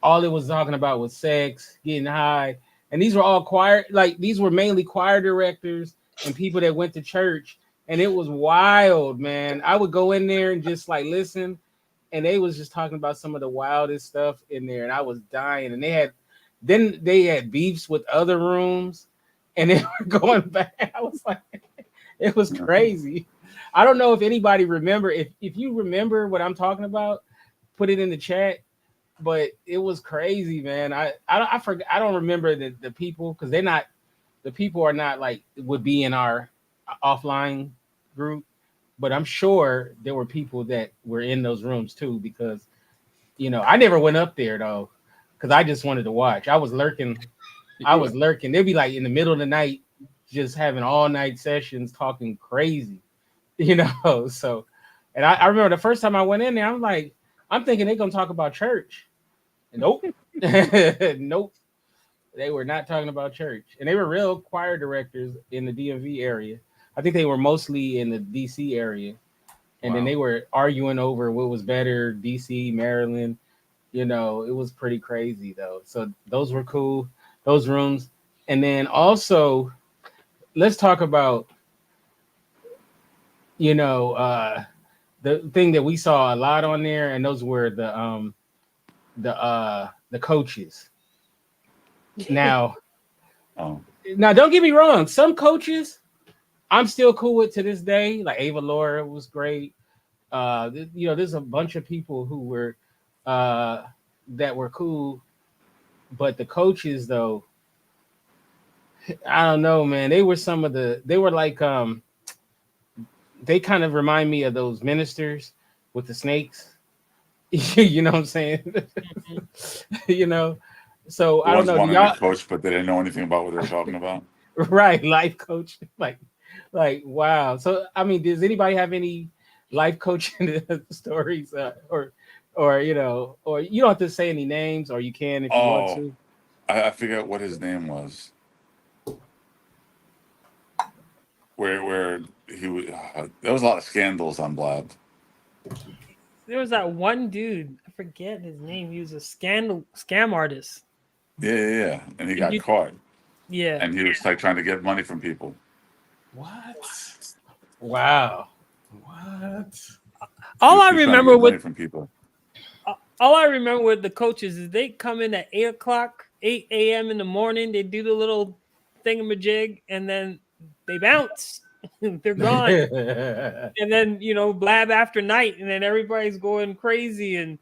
All it was talking about was sex, getting high. And these were all choir, like these were mainly choir directors and people that went to church. And it was wild, man. I would go in there and just like listen. And they was just talking about some of the wildest stuff in there, and I was dying. And they had beefs with other rooms, and they were going back. I was like, it was crazy. I don't know if anybody remember. If you remember what I'm talking about, put it in the chat. But it was crazy, man. I forgot. I don't remember the people because the people are not like would be in our offline group. But I'm sure there were people that were in those rooms too, because, I never went up there though, because I just wanted to watch. I was lurking. They'd be like in the middle of the night, just having all night sessions, talking crazy, So, and I remember the first time I went in there, I'm thinking they're gonna talk about church. Nope, nope. They were not talking about church, and they were real choir directors in the DMV area. I think they were mostly in the DC area. And then they were arguing over what was better, DC, Maryland. It was pretty crazy though. So those were cool, those rooms. And then also, let's talk about, the thing that we saw a lot on there, and those were the coaches. Now, now don't get me wrong, some coaches I'm still cool with to this day. Like Ava Laura was great. There's a bunch of people who were that were cool, but the coaches though, I don't know, man. They were like they kind of remind me of those ministers with the snakes. You know what I'm saying? So I don't know. Y'all coach, but they didn't know anything about what they were talking about. Right, life coach, like wow. So I mean, does anybody have any life coaching stories, or or you don't have to say any names, or you can if you want to. I forget what his name was. Where he was, there was a lot of scandals on Blab. There was that one dude, I forget his name. He was a scam artist. Yeah, and he got caught. Yeah, and he was like trying to get money from people. What? Wow. What? All I remember with from people. All I remember with the coaches is they come in at 8 a.m. in the morning. They do the little thingamajig, and then they bounce. They're gone. And then blab after night, and then everybody's going crazy, and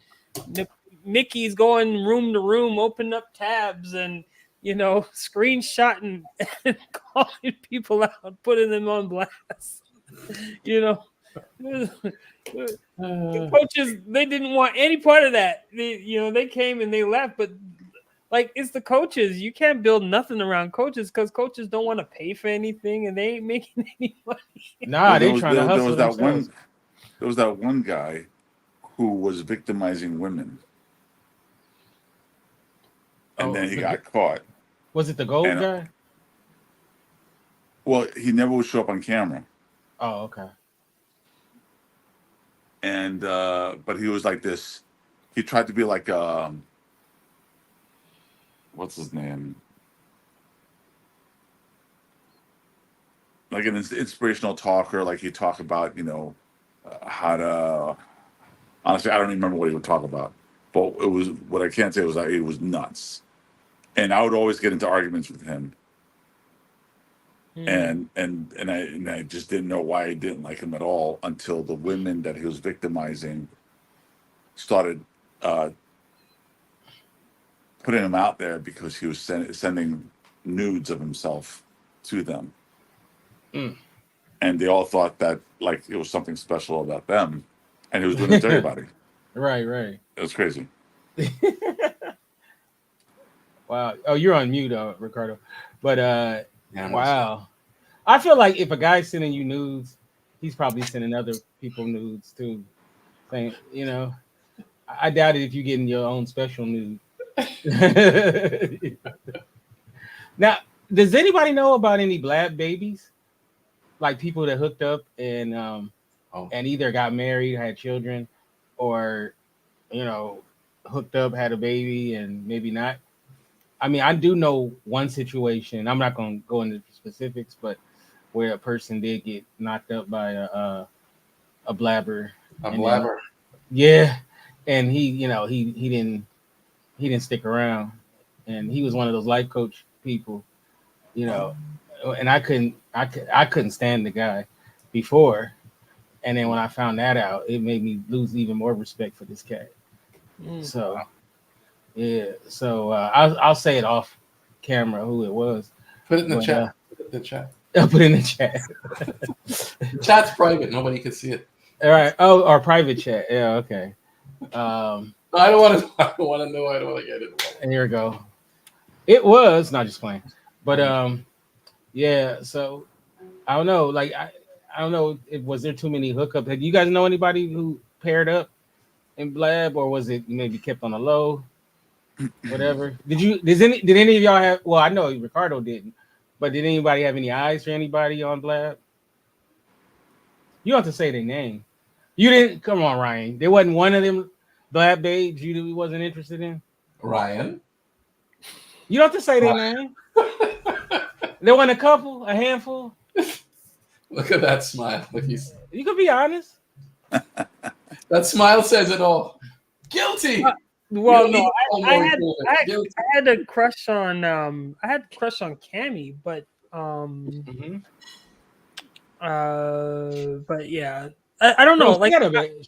Mickey's going room to room, opening up tabs, and screenshotting and calling people out, putting them on blast. The coaches, they didn't want any part of that. They came and they left, but like it's the coaches. You can't build nothing around coaches because coaches don't want to pay for anything and they ain't making any money. Nah, they trying to hustle there themselves. was that one guy who was victimizing women, and then he got caught. Was it the gold guy? Well, he never would show up on camera. Oh, okay. And but he was like this. He tried to be like what's his name? Like an inspirational talker. Like he talked about how to. Honestly, I don't even remember what he would talk about. But it was what I can't say was that it was nuts. And I would always get into arguments with him. And I just didn't know why I didn't like him at all until the women that he was victimizing started putting him out there because he was sending nudes of himself to them. And they all thought that like it was something special about them, and he was doing it to everybody. Right. It was crazy. Wow. Oh, you're on mute, Ricardo. But wow. I feel like if a guy's sending you nudes, he's probably sending other people nudes too. Saying, I doubt it if you're getting your own special nude. Now, does anybody know about any Blab babies? Like people that hooked up and either got married, had children, or hooked up, had a baby, and maybe not. I mean, I do know one situation. I'm not going to go into specifics, but where a person did get knocked up by a blabber. A blabber. Yeah, and he didn't stick around, and he was one of those life coach people, and I couldn't stand the guy before, and then when I found that out, it made me lose even more respect for this cat. So, yeah. So I'll say it off camera who it was. Put it in the chat. Put it in the chat. I'll put it in the chat. Chat's private. Nobody can see it. All right. Oh, our private chat. Yeah. Okay. I don't want to know. I don't want to get it. And here we go. It was not just playing, but yeah. So I don't know. Like I don't know. Was there too many hookups? Do you guys know anybody who paired up in Blab, or was it maybe kept on the low? Whatever. Did any of y'all have? Well, I know Ricardo didn't, but did anybody have any eyes for anybody on Blab? You don't have to say their name. You didn't. Come on, Ryan. There wasn't one of them Blab babes you wasn't interested in. Ryan. You don't have to say their name. There wasn't a couple, a handful. Look at that smile. Look, You could be honest. That smile says it all. Guilty. Well, no, I had a crush on Cammy, but but yeah, I don't know. Well, like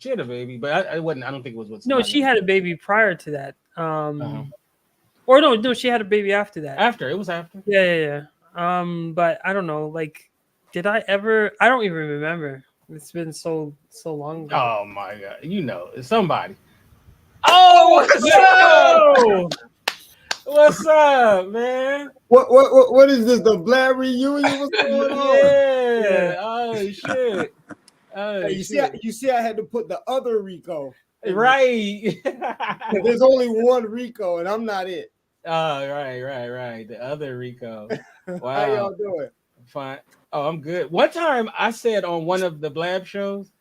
she had a baby, but I wasn't. I don't think it was what. No, she had a baby prior to that. Or no, she had a baby after that. It was after. Yeah. But I don't know. Like, did I ever? I don't even remember. It's been so long ago. Oh my god! It's somebody. Oh, what's up, man? What is this? The Blab reunion? What's going on? Yeah. Oh shit. Hey, you see, I had to put the other Rico. Right. There's only one Rico, and I'm not it. Oh, right. The other Rico. Wow. How y'all doing? Fine. Oh, I'm good. One time I said on one of the Blab shows,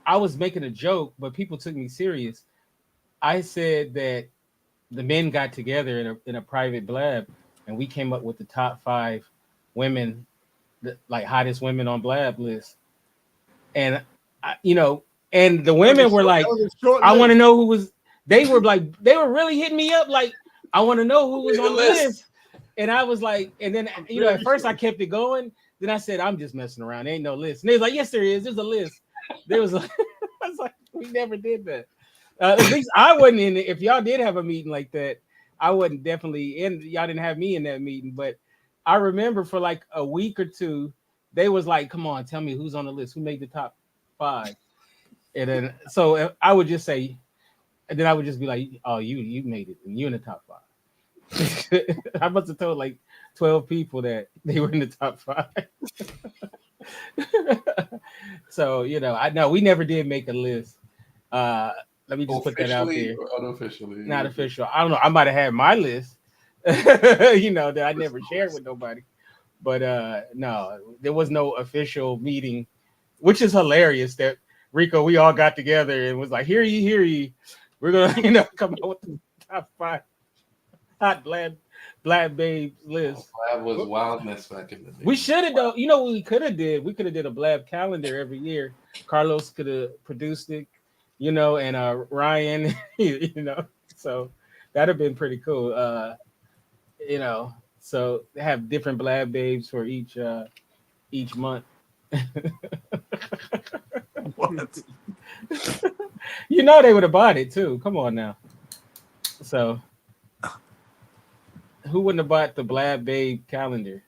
I was making a joke, but people took me serious. I said that the men got together in a private Blab, and we came up with the top 5 women, like hottest women on Blab list. And and the women were like, I want to know who was. They were really hitting me up like, I want to know who was on the list. And I was like, and then at first I kept it going. Then I said, I'm just messing around. There ain't no list. And they was like, yes, there is. There's a list. There was like, I was like, we never did that. At least I wasn't in it. If y'all did have a meeting like that, I wasn't definitely in. Y'all didn't have me in that meeting. But I remember for like a week or two, they was like, come on, tell me who's on the list, who made the top 5. And then so I would just say, and then I would just be like, "Oh, you made it, and you in the top 5." I must have told like 12 people that they were in the top 5. So I know we never did make a list. Let me just put that out Officially there. or unofficially? Not official. I don't know. I might have had my list, that I never shared with nobody. But no, there was no official meeting, which is hilarious that Rico, we all got together and was like, hear ye. We're gonna, come up with the top 5 hot black babes list. Blab was wildness back in the day. We should have though. You know what we could have did? We could have did a Blab calendar every year. Carlos could have produced it, and Ryan, so that'd have been pretty cool. So they have different Blab babes for each month. What? They would have bought it too. Come on now. So who wouldn't have bought the Blab babe calendar?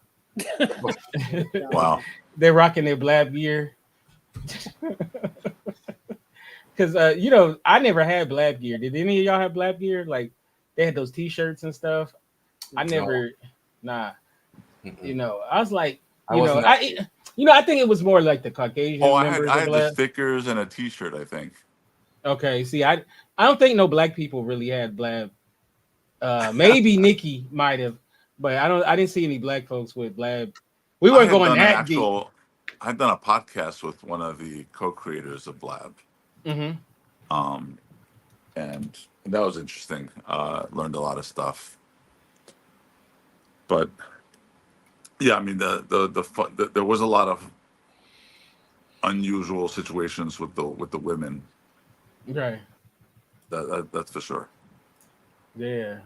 Wow. They're rocking their Blab gear. Because I never had Blab gear. Did any of y'all have Blab gear? Like they had those T-shirts and stuff. I never. Nah. I was like, I think it was more like the Caucasian members I of had the Blab. stickers and a T-shirt, I think. Okay, see, I don't think no black people really had Blab. Maybe Nikki might have, but I didn't see any black folks with Blab. We weren't going that deep. I'd done a podcast with one of the co-creators of Blab. Mm-hmm. And that was interesting. Learned a lot of stuff. But yeah, I mean there was a lot of unusual situations with the women. Right. That's for sure. Yeah.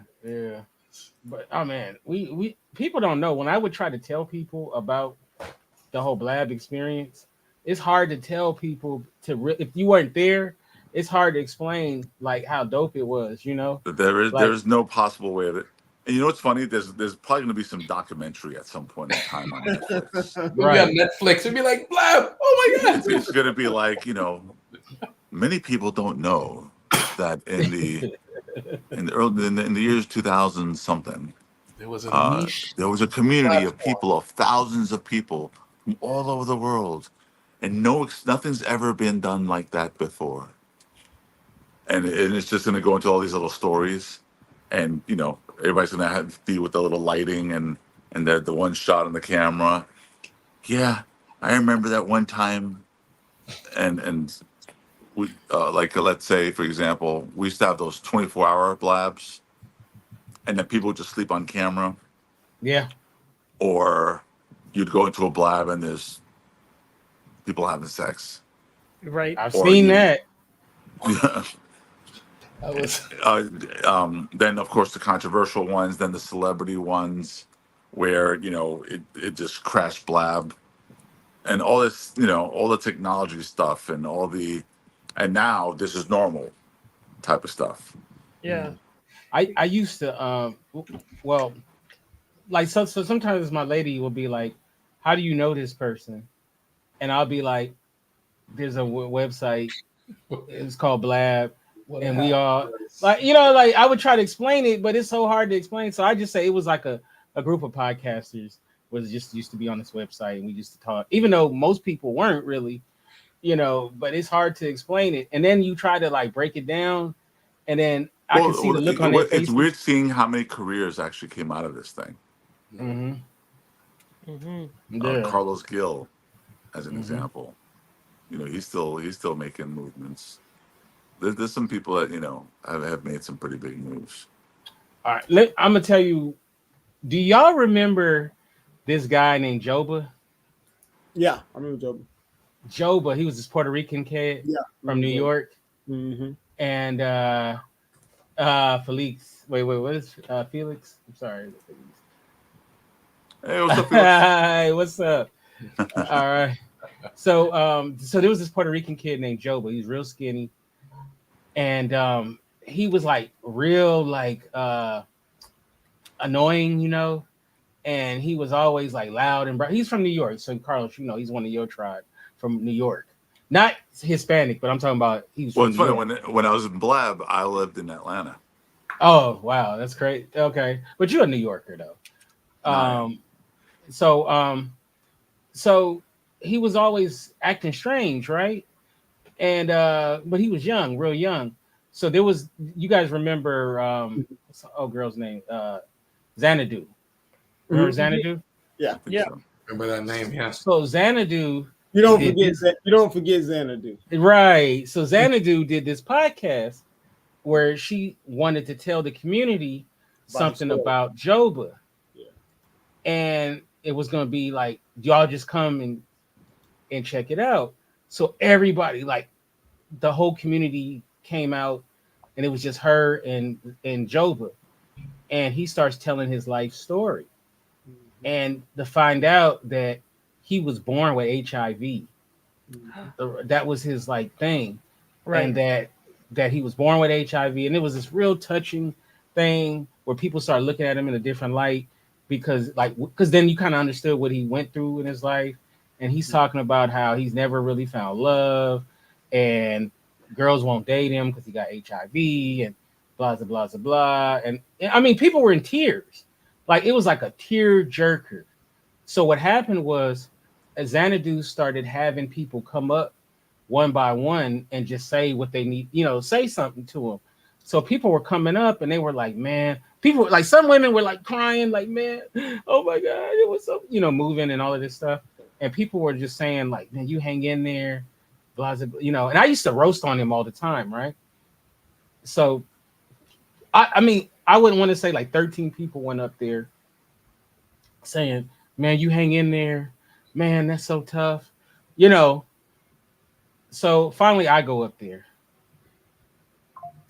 But oh man, we people don't know. When I would try to tell people about the whole Blab experience, it's hard to tell people if you weren't there. It's hard to explain like how dope it was. There's no possible way of it. And what's funny? There's probably going to be some documentary at some point in time on Netflix. Right. On Netflix, it'd be like Blab. Oh my god! It's going to be like many people don't know that in the years 2000 something, there was a niche. There was a community of people, of thousands of people from all over the world, and nothing's ever been done like that before. And it's just going to go into all these little stories, and everybody's going to have to deal with the little lighting and the one shot on the camera. Yeah, I remember that one time, and we let's say for example, we used to have those 24-hour Blabs, and then people would just sleep on camera. Yeah. Or you'd go into a Blab and there's people having sex. Right. I've seen that. Then of course the controversial ones, then the celebrity ones, where it just crashed Blab, and all this all the technology stuff and and now this is normal type of stuff. Yeah. I used to like so sometimes my lady will be like, how do you know this person? And I'll be like, there's a website, it's called Blab. And we all like I would try to explain it, but it's so hard to explain. So I just say it was like a group of podcasters was just used to be on this website, and we used to talk, even though most people weren't really, but it's hard to explain it. And then you try to like break it down, and then I can see the look on their face. It's weird seeing how many careers actually came out of this thing. Mm-hmm. Mm-hmm. Yeah. Carlos Gil, as an example, he's still making movements. There's some people that have made some pretty big moves. All right, I'm gonna tell you. Do y'all remember this guy named Joba? Yeah, I remember Joba. Joba, he was this Puerto Rican kid from New York. Mm-hmm. And Felix. Wait, what is Felix? I'm sorry. Hey, what's up, Felix? Hi, what's up? All right. So there was this Puerto Rican kid named Joba. He was real skinny. And he was like real like annoying, and he was always like loud and bright. He's from New York, so Carlos, he's one of your tribe from New York. not Hispanic, but I'm talking about he was Well, from it's New funny York. when I was in Blab, I lived in Atlanta. Oh wow, that's great. Okay, but you're a New Yorker though. Right. So so he was always acting strange, right? And but he was young, real young. So there was, you guys remember what's the old girl's name? Xanadu. Remember Xanadu? I Yeah. think so. Remember that name? Yeah. So Xanadu You don't did forget this, that. You don't forget Xanadu. right. So Xanadu did this podcast where she wanted to tell the community About his something story. about Joba. Yeah. And it was gonna be like, y'all just come and check it out. So everybody, like the whole community came out, and it was just her and Joba. And he starts telling his life story. And to find out that he was born with HIV. That was his like thing. Right. And that he was born with HIV. And it was this real touching thing where people started looking at him in a different light, because then you kind of understood what he went through in his life. And he's talking about how he's never really found love, and girls won't date him because he got HIV, and blah blah blah blah. And I mean, people were in tears. Like it was like a tear jerker. So what happened was, Xanadu started having people come up one by one and just say what they need, say something to them. So people were coming up and they were like, man, people like, some women were like crying, like, man, oh my God, it was so, moving and all of this stuff. And people were just saying like, man, you hang in there, blah, blah, blah, and I used to roast on him all the time, right? So, I mean, I wouldn't want to say like 13 people went up there saying, man, you hang in there, man, that's so tough, So finally I go up there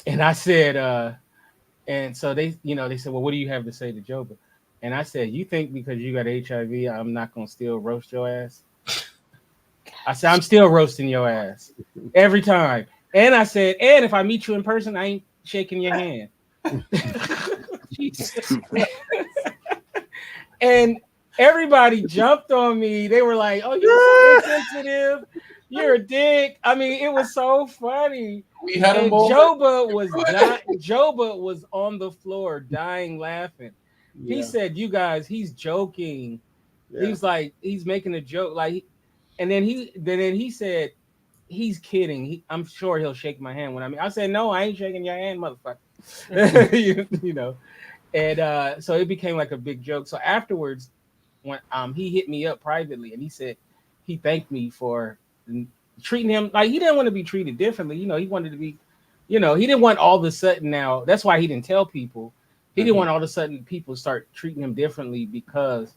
and I said, and so they said, well, what do you have to say to Joba? And I said, you think because you got HIV, I'm not going to still roast your ass? I said, I'm still roasting your ass every time. And I said, and if I meet you in person, I ain't shaking your hand. And everybody jumped on me. They were like, oh, you're so insensitive. You're a dick. I mean, it was so funny. We had him And over. Joba was on the floor dying laughing. Yeah. He said, you guys, he's joking. Yeah. He's like, he's making a joke. Like, and then he said, he's kidding. I'm sure he'll shake my hand when I said, no, I ain't shaking your hand, motherfucker. And so it became like a big joke. So afterwards, when he hit me up privately and he said he thanked me for treating him like he didn't want to be treated differently. He wanted to be, he didn't want all of a sudden now. That's why he didn't tell people. He didn't want all of a sudden people start treating him differently because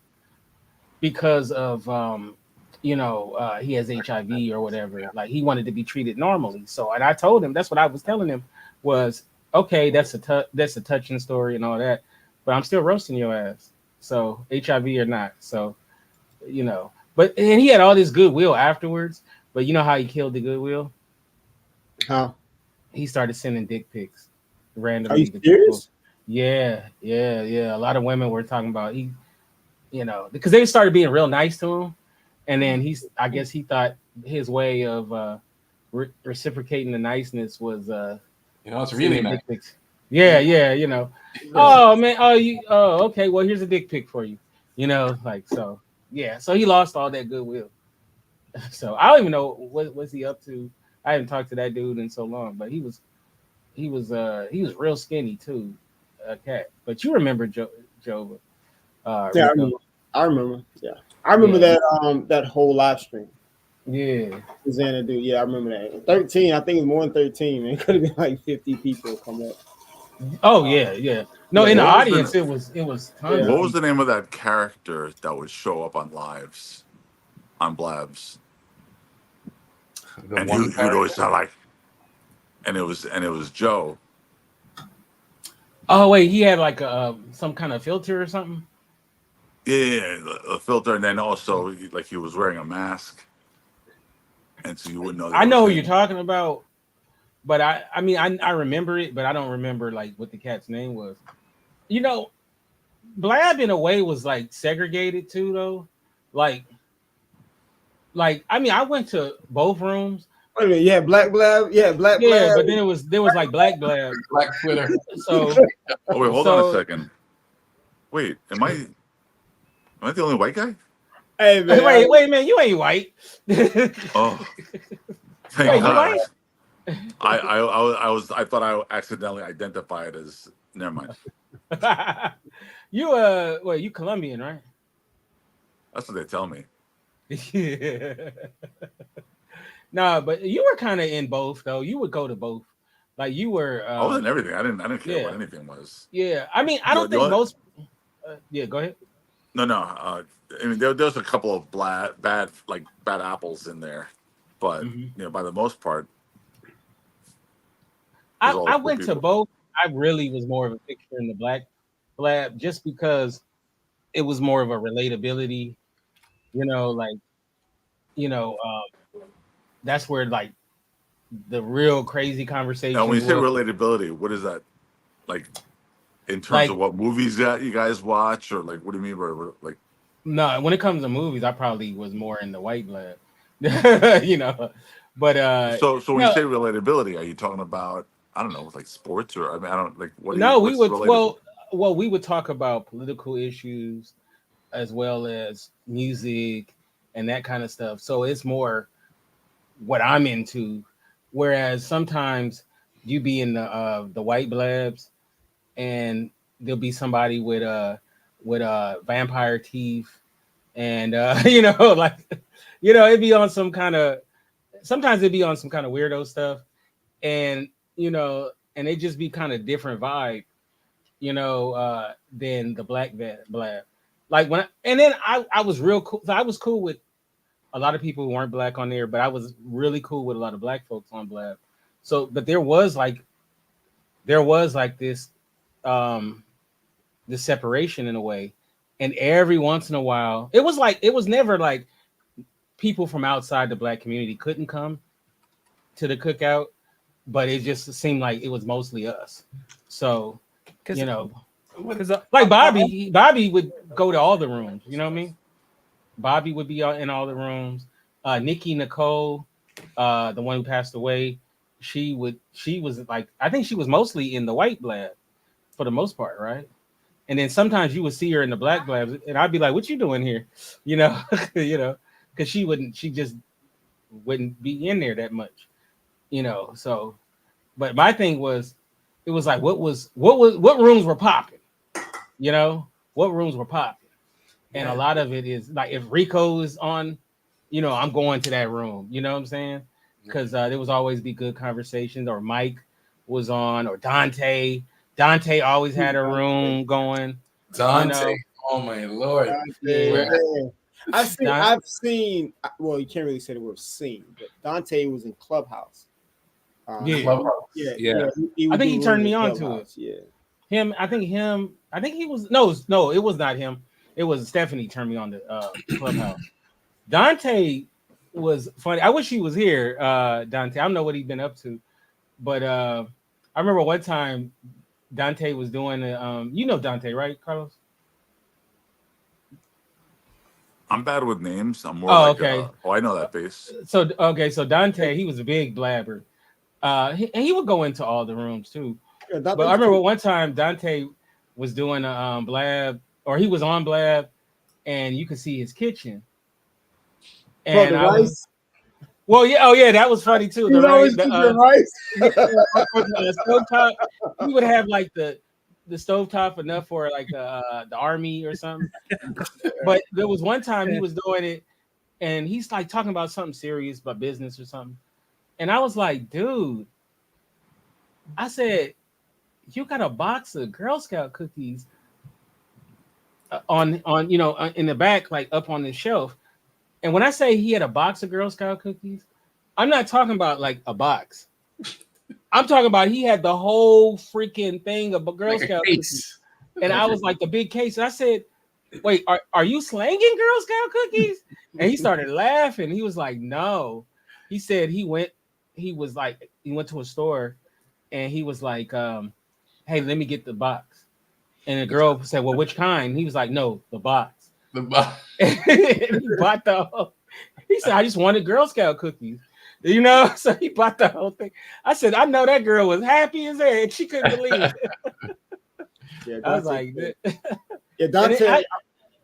of he has HIV or whatever. Like he wanted to be treated normally. So, and I told him, that's what I was telling him was, okay, that's a touching story and all that, but I'm still roasting your ass. So HIV or not. So, and he had all this goodwill afterwards, but you know how he killed the goodwill? How? He started sending dick pics randomly. Are you to serious? people. Yeah. A lot of women were talking about because they started being real nice to him. And then I guess he thought his way of reciprocating the niceness was it's really nice. dick pics. Yeah. Oh man, okay, well here's a dick pic for you. So yeah, so he lost all that goodwill. So I don't even know what was he up to. I haven't talked to that dude in so long, but he was real skinny too, cat. But you remember Joe? Yeah, I remember. Yeah, I remember that whole live stream. Yeah, Xanadu. Yeah, I remember that. 13, I think it's more than 13. Man, it could have been like 50 people come up. Oh yeah. No, in the audience it was tons. What was the name of that character that would show up on lives, on Blabs? And he would always sound like, and it was Joe. Oh wait, he had like some kind of filter or something. Yeah, a filter, and then also like he was wearing a mask, and so you wouldn't know. I know who you're talking about, but I mean I remember it, but I don't remember like what the cat's name was. Blab in a way was like segregated too, though. Like like I mean, I went to both rooms. Wait a minute, yeah, Black Blab, yeah, Black Yeah, Blab. but then there was like Black Blab. Black Twitter. So Oh wait, hold on a second. Wait, am I the only white guy? Hey man, wait, man, you ain't white. Oh, thank Wait, you God. white? I thought I accidentally identified as. Never mind. You you Colombian, right? That's what they tell me. Yeah. Nah, but you were kind of in both though. You would go to both. Like you were. I was in everything. I didn't care what anything was. Yeah, I mean, I don't think most. Yeah, go ahead. No. I mean, there's a couple of bad apples in there, but by the most part, I went to both. I really was more of a fixture in the Black Blab just because it was more of a relatability. That's where like the real crazy conversation. Now, when you say relatability, what is that? Like, in terms of what movies that you guys watch, or like, what do you mean by like? No, when it comes to movies, I probably was more in the White Blab. But so when you say relatability, are you talking about, I don't know, like sports, or I mean, I don't like what? No, we would we would talk about political issues as well as music and that kind of stuff. So it's more what I'm into. Whereas sometimes you be in the White Blabs and there'll be somebody with vampire teeth and it'd be on some kind of, sometimes it'd be on some kind of weirdo stuff, and and it just be kind of different vibe, than the Black Blab. Like I was real cool. So I was cool with a lot of people who weren't black on there, but I was really cool with a lot of black folks on Blab. So, but there was like this this separation in a way, and every once in a while, it was never like people from outside the black community couldn't come to the cookout, but it just seemed like it was mostly us. So, like Bobby would go to all the rooms. You know what I mean? Bobby would be in all the rooms. Nikki Nicole, the one who passed away, she was like, I think she was mostly in the White Blab for the most part, right? And then sometimes you would see her in the Black Blabs, and I'd be like, "What you doing here?" Because she just wouldn't be in there that much, So, but my thing was, it was like, what rooms were popping, what rooms were popping. And a lot of it is like, if Rico is on, I'm going to that room. You know what I'm saying? Because there was always be good conversations. Or Mike was on, or Dante. Dante always had a room going. Dante, oh my Lord! I've seen. Well, you can't really say the word "seen," but Dante was in Clubhouse. Clubhouse. Yeah. I think he turned me on to it. Yeah. I think he was no, it was not him. It was Stephanie turned me on to Clubhouse. Dante was funny. I wish he was here, Dante. I don't know what he's been up to, but I remember one time Dante was doing Dante, right, Carlos? I'm bad with names. I'm more okay. I know that face. So Dante, he was a big blabber. And he would go into all the rooms too. Yeah, but I remember one time Dante was doing a Blab, or he was on Blab, and you could see his kitchen. And that was funny too. The rice. Stovetop. He would have like the stovetop enough for like the army or something. But there was one time he was doing it, and he's like talking about something serious, about business or something. And I was like, dude, I said, you got a box of Girl Scout cookies on in the back, like up on the shelf. And when I say he had a box of Girl Scout cookies, I'm not talking about like a box. I'm talking about he had the whole freaking thing of Girl Scout cookies. And I was like, the big case. And I said, wait, are you slanging Girl Scout cookies? And he started laughing. He was like, no. He said he went to a store and he was like, hey, let me get the box. And the girl said, well, which kind? He was like, no, the box. The box. He bought He said, I just wanted Girl Scout cookies. You know, so he bought the whole thing. I said, I know that girl was happy as hell. And she couldn't believe it. Yeah, I was Dante. like, Yeah, Dante. I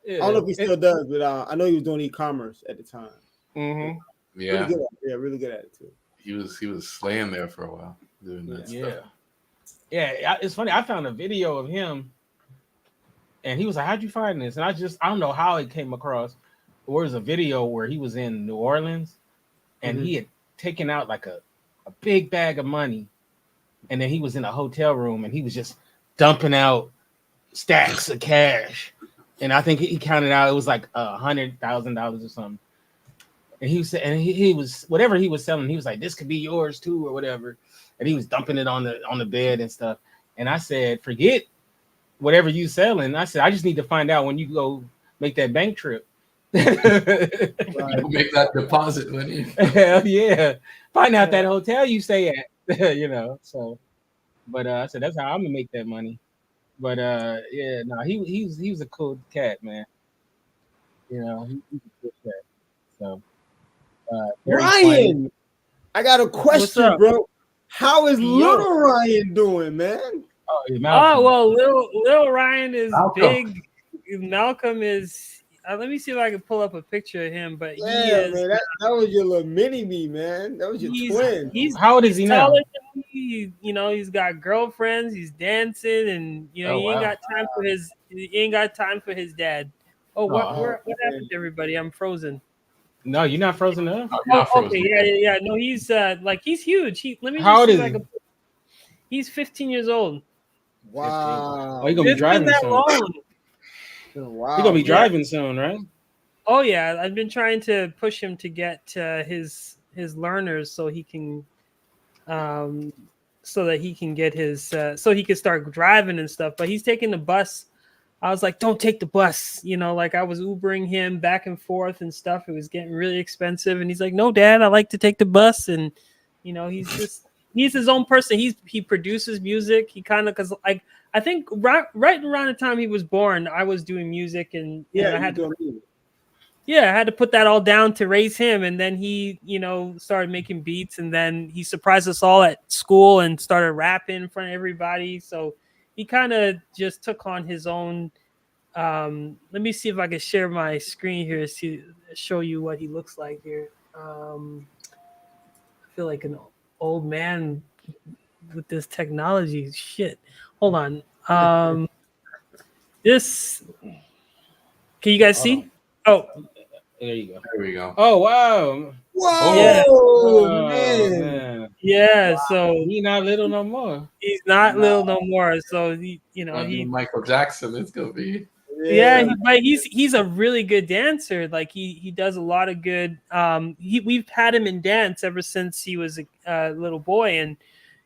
yeah. don't know if he still does, but I know he was doing e-commerce at the time. Mm-hmm. Yeah, Really good at it. Yeah, really good at it too. he was slaying there for a while doing that stuff. Yeah. It's funny. I found a video of him, and he was like, "How'd you find this?" And I don't know how it came across. There was a video where he was in New Orleans, and he had taken out like a big bag of money, and then he was in a hotel room, and he was just dumping out stacks of cash. And I think he counted out it was like $100,000 or something. And he was, and he was whatever he was selling. He was like, "This could be yours too," or whatever. And he was dumping it on the bed and stuff. And I said, "Forget whatever you selling." I said, "I just need to find out when you go make that bank trip." Make that deposit money. Hell yeah! Find out that hotel you stay at. You know. So, but I said that's how I'm gonna make that money. But yeah, no, he was a cool cat, man. You know, he's a cool cat. So, very funny. Ryan, I got a question, bro. How is little Ryan doing, man? Well, little Ryan is big. Malcolm is. Let me see if I can pull up a picture of him. But he is. Man, that was your little mini me, man. That was your twin. How old is he now? You know, he's got girlfriends. He's dancing, and you know, he ain't got time for his. He ain't got time for his dad. Oh, what happened to everybody? I'm frozen. No, you're not frozen up. Okay, yeah. No, he's he's huge. How old is he? He's 15 years old. Wow. Oh, he's gonna be driving soon. Wow. He's gonna be driving soon, right? Oh yeah, I've been trying to push him to get his learners so he can, so that he can get his, so he can start driving and stuff. But he's taking the bus. I was like, don't take the bus. You know, like I was Ubering him back and forth and stuff. It was getting really expensive. And he's like, no, Dad, I like to take the bus. And, you know, he's his own person. He produces music. He kind of, cause like, I think right around the time he was born, I was doing music and I had to put that all down to raise him. And then he, you know, started making beats and then he surprised us all at school and started rapping in front of everybody. So he kind of just took on his own. Let me see if I can share my screen here to show you what he looks like here. I feel like an old man with this technology shit. Hold on. This. Can you guys see? Oh, there you go. There we go. Oh wow. Whoa, yeah. man. Yeah, wow. So he's not little no more. He's not little no more. So he, you know, he Michael Jackson. It's gonna be. Yeah, but he's a really good dancer. Like he does a lot of good. We've had him in dance ever since he was a little boy, and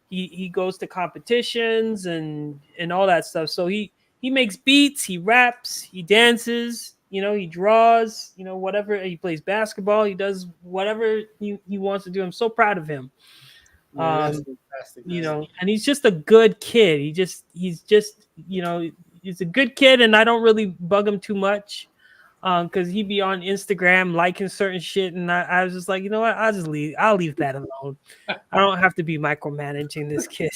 he goes to competitions and all that stuff. So he makes beats, he raps, he dances. You know, he draws. You know, whatever, he plays basketball. He does whatever he wants to do. I'm so proud of him. That's fantastic, you know, and he's just a good kid. He's just you know, he's a good kid, and I don't really bug him too much because he'd be on Instagram liking certain shit, and I was just like, you know what, I'll leave that alone. I don't have to be micromanaging this kid.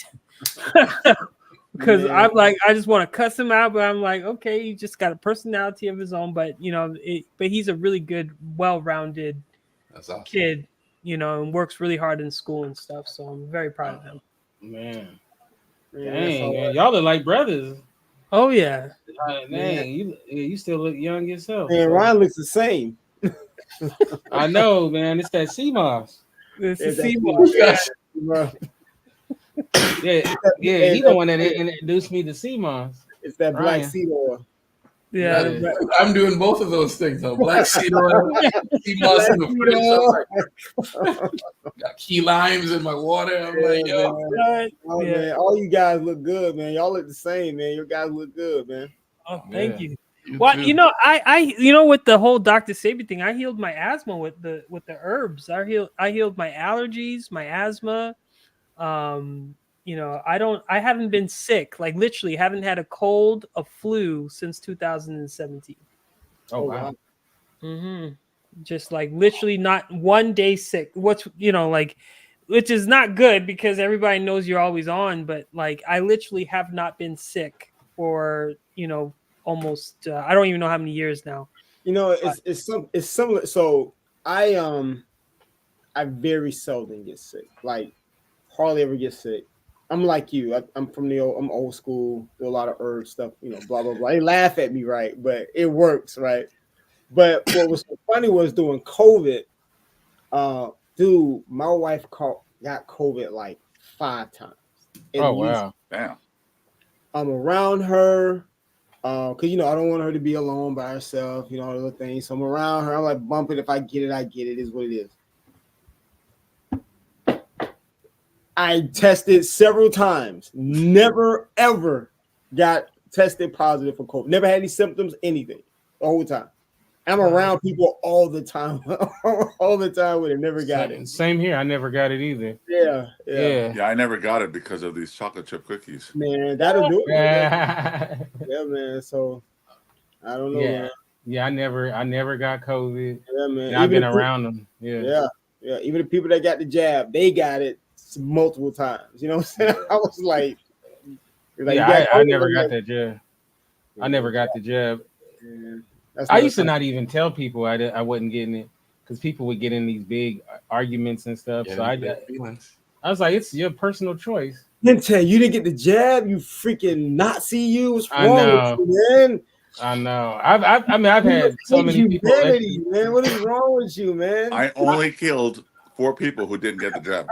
Because I'm like, I just want to cuss him out, but I'm like, okay, he just got a personality of his own, but you know, but he's a really good, well-rounded kid, you know, and works really hard in school and stuff. So I'm very proud of him. Man, dang, man, y'all look like brothers. Oh yeah, dang, you still look young yourself. Man, Ryan looks the same. I know, man. It's that CMOS. It's the CMOS. Yeah, he the one that introduced me to CMOS. It's that black seed oil. Yeah, I'm doing both of those things though. Black seed oil, CMOS in the fridge. Got key limes in my water. I'm like, yo, man, all you guys look good, man. Y'all look the same, man. Your guys look good, man. Oh, thank you. Well, you know, I you know, with the whole Dr. Sabi thing, I healed my asthma with the herbs. I healed my allergies, my asthma. You know, I haven't been sick, like literally haven't had a cold, a flu since 2017. Oh wow. Mm-hmm. just like literally not one day sick. What's like, which is not good because everybody knows you're always on. But like, I literally have not been sick for almost I don't even know how many years now. It's similar. So I very seldom get sick. Like hardly ever get sick. I'm like you. I'm I'm old school. Do a lot of herb stuff. Blah blah blah. They laugh at me, right? But it works, right? But what was so funny was during COVID. Dude, my wife got COVID like 5 times. Oh wow! Damn. I'm around her. Because I don't want her to be alone by herself, all the little things. So I'm around her. I'm like, bump it. If I get it, I get it. Is what it is. I tested several times. Never ever got tested positive for COVID. Never had any symptoms, anything, the whole time. I'm around people all the time, all the time with it. Never got it. Same here. I never got it either. Yeah. I never got it because of these chocolate chip cookies. Man, that'll do it. Yeah, Man. So I don't know. yeah, Man. yeah. I never got COVID. Yeah, man. And I've been around them. Yeah. Even the people that got the jab, they got it multiple times. You know what I'm saying? I was like I never got that jab. I never got the jab. Yeah. I used to not even tell people I wasn't getting it because people would get in these big arguments and stuff. So I was like, it's your personal choice. Nintendo, you didn't get the jab, you freaking Nazi! You what's wrong with you, man? I know. I've had so many people. Man, what is wrong with you, man? I only killed 4 people who didn't get the jab.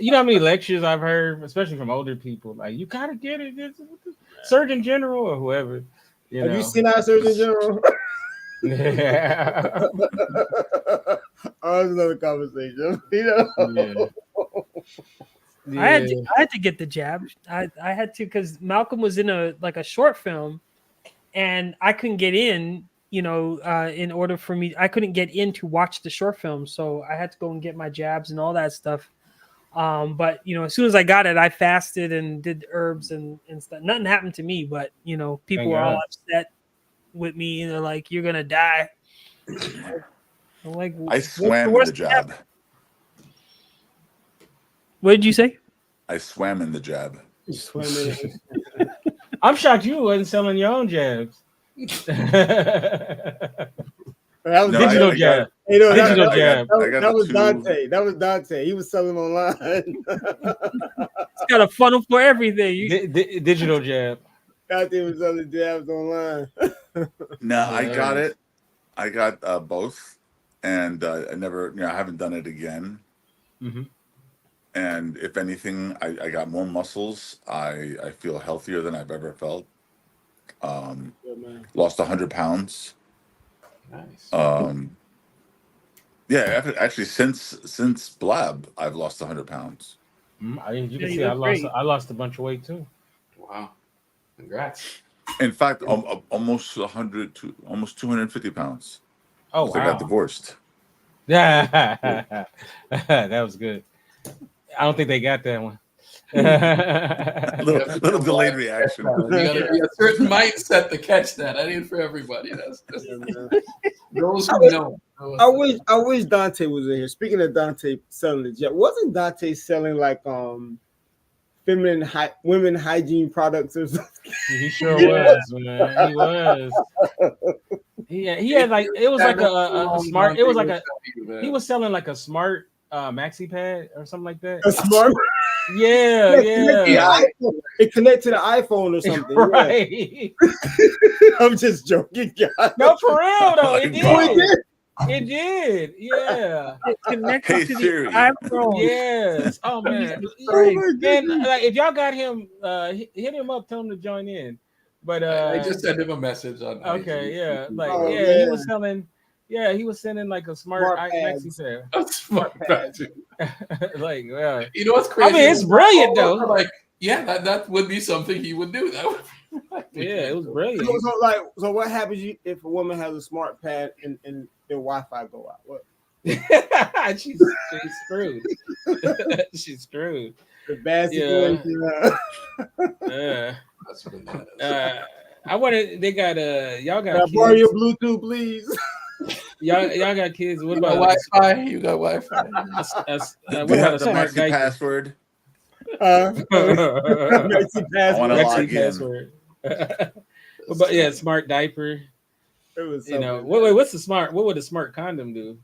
You know how many lectures I've heard, especially from older people, like you gotta get it. Surgeon General or whoever. Have you seen our Surgeon General? Yeah. Oh, that's another conversation. Yeah. I had to get the jab. I had to because Malcolm was in a short film, and I couldn't get in. In order for me, I couldn't get in to watch the short film, so I had to go and get my jabs and all that stuff. But as soon as I got it, I fasted and did herbs and stuff. Nothing happened to me, but people were all upset with me, and they're like, "You're gonna die." I'm like, I swam in the jab. What did you say? I swam in the jab. You swam in. I'm shocked you wasn't selling your own jabs. That was digital jab. Digital jab. That was Dante. That was Dante. He was selling online. It's got a funnel for everything. Digital jab. Dante was selling jabs online. No, I got it. I got both, and I never. I haven't done it again. Mm-hmm. And if anything, I got more muscles. I feel healthier than I've ever felt. Lost 100 pounds. Nice. Yeah, actually, since Blab, I've lost 100 pounds. You can see I lost a bunch of weight too. Wow, congrats! In fact, almost 100 to almost 250 pounds. Oh, wow. I got divorced. Yeah, that was good. I don't think they got that one. little delayed reaction. You gotta be a certain mindset to catch that. That ain't for everybody. That's those who know. I wish Dante was in here. Speaking of Dante selling the jet, wasn't Dante selling like women hygiene products or something? He sure was, man. He was. He had like it was like a smart. It was like he was selling like a smart maxi pad or something like that. A smart. Yeah. It connected to the iPhone or something. Right. Yeah. I'm just joking, guys. No, for real though. It did. Oh, It did. Yeah. It connected to Siri. the iPhone. Yes. Oh man. Man, like, if y'all got him, hit him up. Tell him to join in. But I just sent him a message on. Okay. IG. Yeah. Like man. he was selling. Yeah, he was sending like a smart maxi pad. A smart pad. Like, well, You know what's crazy? I mean, it's brilliant though. Like, yeah, that would be something he would do. That would. Yeah, it was brilliant. So what happens if a woman has a smart pad and their Wi-Fi go out? What? she's screwed. She's screwed. The bad situation. That's bananas. I wanted. They got y'all got. Can I borrow your Bluetooth, please? y'all got kids. What You got about Wi-Fi? You got Wi-Fi? what Do you about a have the smart Maxi diaper? password? Maxi I want to password. log in. Password. But yeah, smart diaper. It was You know, something. what's the smart? What would a smart condom do?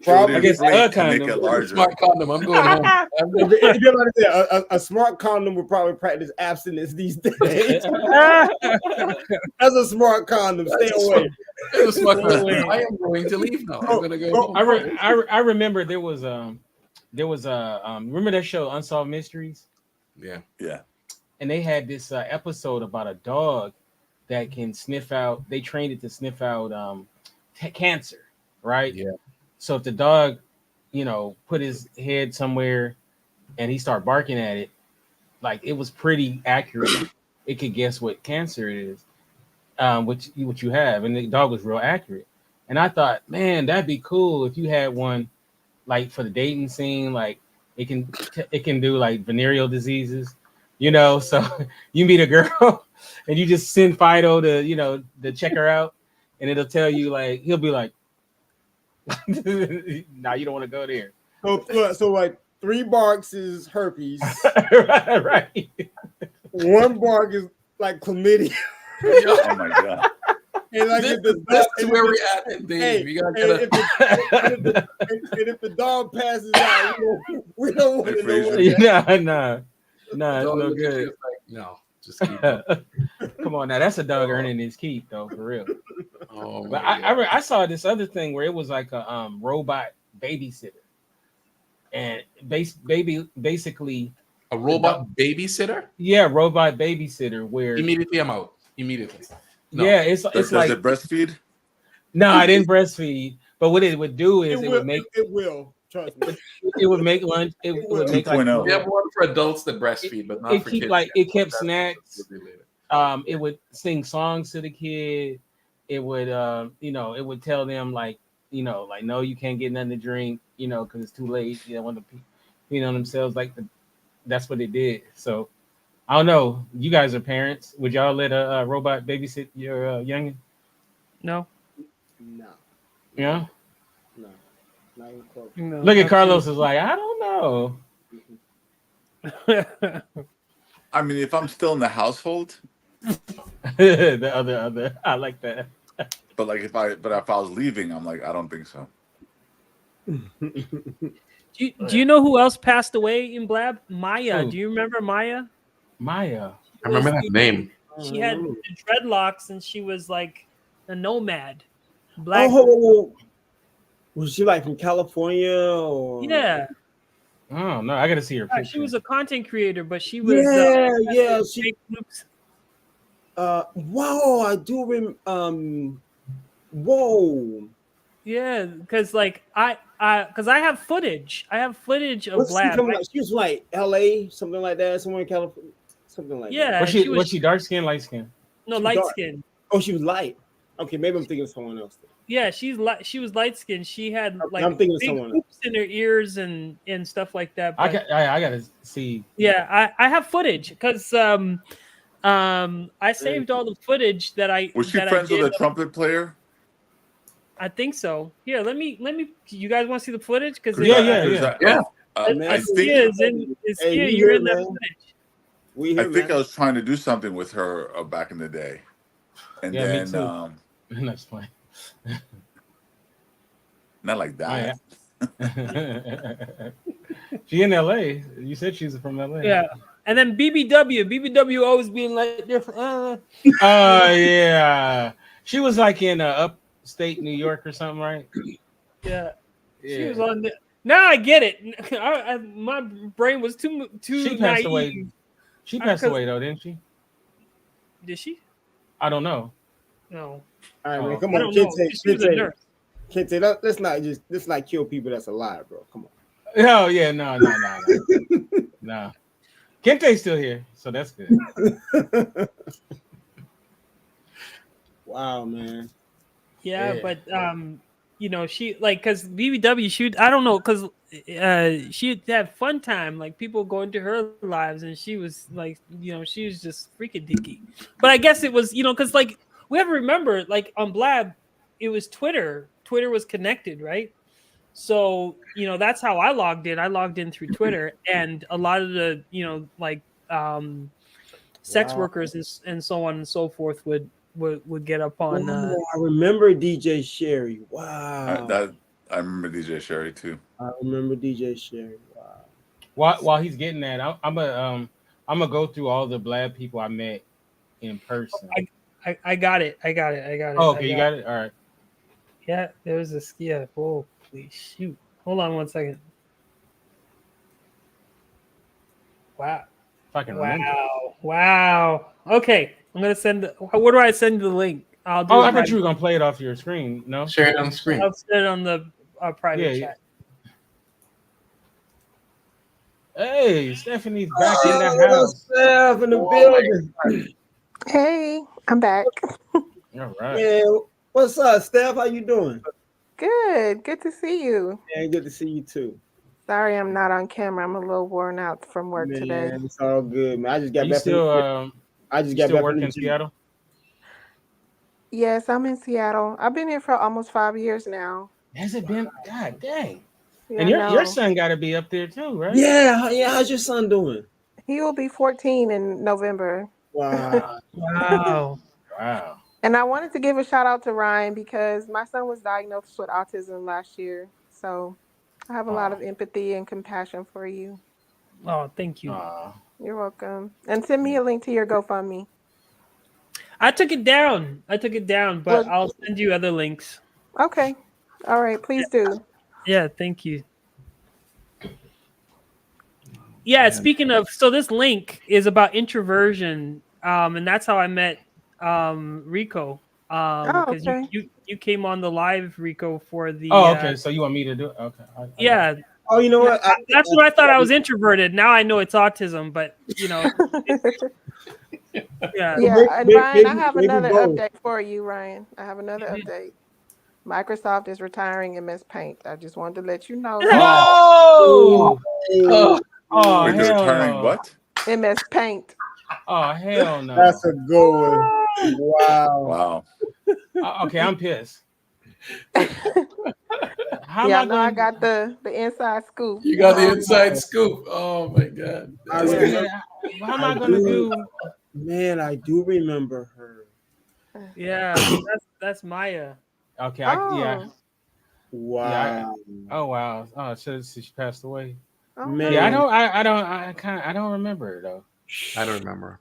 Probably- I guess Inflate a to make condom. it larger. Smart condom. I'm going home. If you like that, a smart condom would probably practice abstinence these days. That's a smart condom. Stay away. That's a smart Stay condom. away. I am going to leave now. I'm gonna go Oh, home. I remember there was remember that show Unsolved Mysteries, Yeah. Yeah. and they had this episode about a dog that can sniff out. They trained it to sniff out cancer, right? Yeah. So if the dog, put his head somewhere and he started barking at it, like it was pretty accurate. It could guess what cancer it is, which you have, and the dog was real accurate. And I thought, man, that'd be cool if you had one, like for the dating scene, like it can do like venereal diseases, So you meet a girl and you just send Fido to check her out, and it'll tell you like he'll be like, nah, you don't want to go there. So like 3 barks is herpes. Right. 1 bark is like chlamydia. Oh my god. And like This is where we're at, Dave. Hey, You gotta and if the dog passes out, we don't want to know what that. Nah, it's no good. No, just keep it. Come on now, that's a dog earning his keep though, for real. Oh, But my God. I saw this other thing where it was like a robot babysitter, and basically A robot babysitter? yeah, robot babysitter where Immediately I'm out. Immediately. No. yeah, it's Does like it breastfeed? no, I didn't breastfeed, but what it would do is It will. Trust me. it would make lunch. It would make like 2.0. We have one for adults that breastfeed, but not it for keep kids. like it kept That's snacks. later. It would sing songs to the kid. It would it would tell them like like no, you can't get nothing to drink, because it's too late. Want to pee on themselves, like that's what it did. So I don't know. You guys are parents. Would y'all let a robot babysit your youngin? No. No. Yeah. No. Not even close. No, Look at Carlos is like, I don't know. I mean, if I'm still in the household, The other. I like that. but like if I was leaving, I'm like, I don't think so. Do you know who else passed away in Blab? Maya. Who? Do you remember Maya? Maya. I remember that name. She had the dreadlocks and she was like a nomad. Black. Oh, was she like from California or? Yeah. Oh no, I gotta see her Yeah, picture. she was a content creator, but she was Yeah. She. fake groups. Wow, I do remember. Whoa. Yeah, because like I have footage. I have footage of What's she Blab. coming out? She was like L.A. something like that. Somewhere in California, something like that. Yeah, Was she dark skin, light skin? no she light dark. skin. Oh, she was light. Okay, maybe I'm thinking of someone else. Yeah, she was light skinned. She had like I'm thinking of big someone else. hoops in her ears and stuff like that. I but- gotta see. Yeah, I have footage because I saved all the footage that I Was she that friends I with did. a trumpet player? I think so. Here, let me. You guys want to see the footage? Because Yeah. I think Hey, you're we in here, that man. footage. We I here, think man. I was trying to do something with her back in the day, and Yeah, me then too. That's fine. not like that. She in LA. You said she's from LA. Yeah, and then BBW always being like different. Oh yeah. She was like in upstate New York or something, right? Yeah, she Yeah. was on. Now I get it. My brain was too She passed naive. away. She passed 'Cause- away though, didn't she? Did she? I don't know. No, All right, man. Oh. Come I on, don't know. She was a Kente. nurse. Kente, let's not kill people that's alive, bro. Come on. Oh yeah, no. No. Kente's still here, so that's good. Wow, man. Yeah, Yeah. but she like because BBW she I don't know because she had fun time like people go into her lives and she was like she was just freaking dicky. But I guess it was because like we have to remember, like on Blab, it was Twitter. Twitter was connected, right? So, that's how I logged in. I logged in through Twitter, and a lot of the, like sex Wow. workers and so on and so forth would get up on. Wow, I remember DJ Sherry. Wow. I remember DJ Sherry too. I remember DJ Sherry. Wow. While he's getting that, I'm gonna go through all the Blab people I met in person. I got it. Oh, okay, you got it. All right. Yeah, there was a skier. Oh, please shoot. Hold on 1 second. Wow. If I can remember. Wow. Okay, I'm gonna send. Where do I send the link? I'll do. Oh, I thought you were gonna play it off your screen. No, Share it on the screen. I'll send it on the private chat. Hey, Stephanie's back in the house. Steph in the building. Hey, I'm back. All right. Man, what's up, Steph? How you doing? Good to see you. Man, good to see you too. Sorry I'm not on camera. I'm a little worn out from work today. It's all good, man. I just got Are you back. still back working in Seattle? Yes, I'm in Seattle. I've been here for almost 5 years now. Has it been? God dang. Yeah, And your son got to be up there too, right? Yeah. How's your son doing? He will be 14 in November. Wow. Wow. Wow. And I wanted to give a shout out to Ryan because my son was diagnosed with autism last year. So I have a lot of empathy and compassion for you. Oh, thank you. You're welcome. And send me a link to your GoFundMe. I took it down, but I'll send you other links. Okay. All right. Please do. Yeah, thank you. Yeah, speaking of, so this link is about introversion, and that's how I met Rico. Because okay. you came on the live, Rico, for the. Oh, okay. So you want me to do it? Okay. Yeah. Oh, you know what? That's what I thought. I was introverted. Now I know it's autism, but yeah. Yeah, and Ryan, I have another update for you, Ryan. I have another update. Microsoft is retiring MS Paint. I just wanted to let you know. Oh! Wait, they're returning what? MS Paint. Oh, hell no. That's a good one. Wow. Okay, I'm pissed. How yeah, I got the inside scoop. You got the inside scoop. Oh my god. How am I gonna do? Man, I do remember her. Yeah, that's Maya. Okay. Wow. Yeah, oh wow. Oh, she passed away. Oh, man. Yeah, I don't remember her though. I don't remember.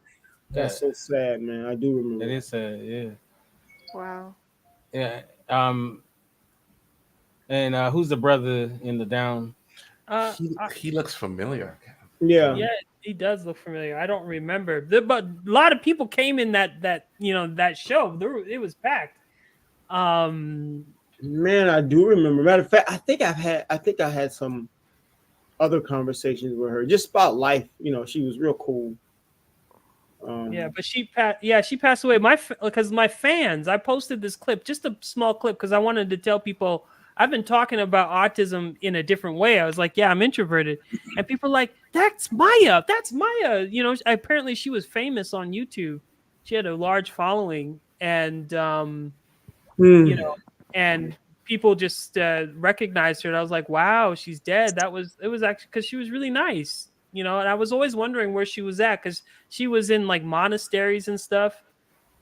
That's so sad, man. I do remember. It is sad. Yeah. Wow. Yeah. And who's the brother in the down? He looks familiar. Yeah. Yeah, he does look familiar. I don't remember. But a lot of people came in that show. It was packed. Man, I do remember. Matter of fact, I think I had some other conversations with her just about life. She was real cool. Yeah, but she passed away. Because my fans, I posted this clip, just a small clip, because I wanted to tell people I've been talking about autism in a different way. I was like, yeah, I'm introverted, and people are like, that's Maya. Apparently she was famous on YouTube. She had a large following, and and people just recognized her. And I was like, wow, she's dead. It was actually because she was really nice. And I was always wondering where she was at, because she was in like monasteries and stuff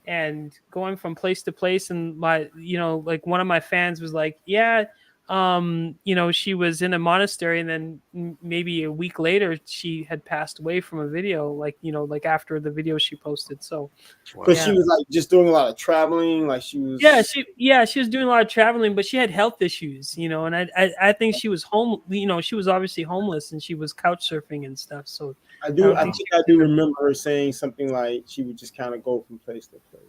and going from place to place. And like one of my fans was like, yeah, she was in a monastery, and then maybe a week later she had passed away from a video, like after the video she posted. So but she was like just doing a lot of traveling, like she was she was doing a lot of traveling, but she had health issues, and I think she was she was obviously homeless, and she was couch surfing and stuff. So I think I do remember her saying something like she would just kind of go from place to place.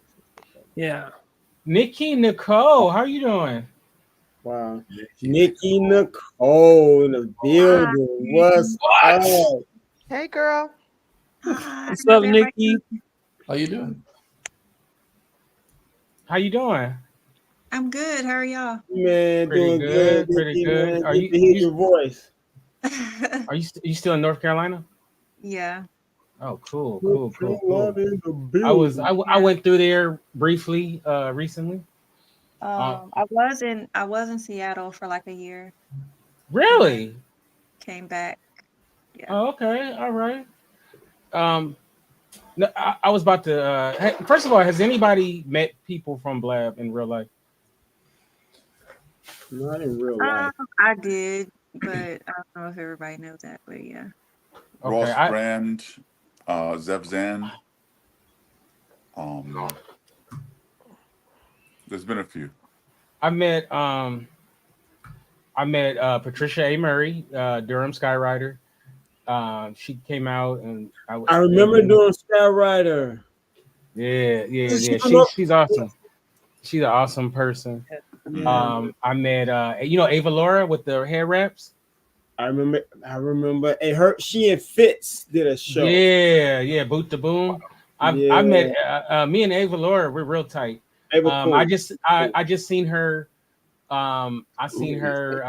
Yeah. Nikki Nicole, how are you doing? Wow. Nikki Nicole in the building. What's up? Hey, girl. What's up, Nikki? How you doing? How you doing? I'm good. How are y'all? Man, pretty doing good. Pretty Nikki, good. Man. Are you hear your voice? Are you still in North Carolina? Yeah. Oh, cool. True love in the I went through there briefly recently. I was in Seattle for like a year. Really? Came back. Yeah. Oh, okay. All right. No, I was about to. First of all, has anybody met people from Blab in real life? Not in real life. I did, but I don't know if everybody knows that. But yeah. Okay, Ross Brand, Zev Zan. There's been a few. I met Patricia A. Murray, Durham Skyrider. She came out and I remember doing Skyrider. Yeah. She's awesome. She's an awesome person. Yeah. I met Ava Laura with the hair wraps. I remember. She and Fitz did a show. Yeah, Boot the Boom. I met me and Ava Laura. We're real tight. Cool. I just seen her. I seen her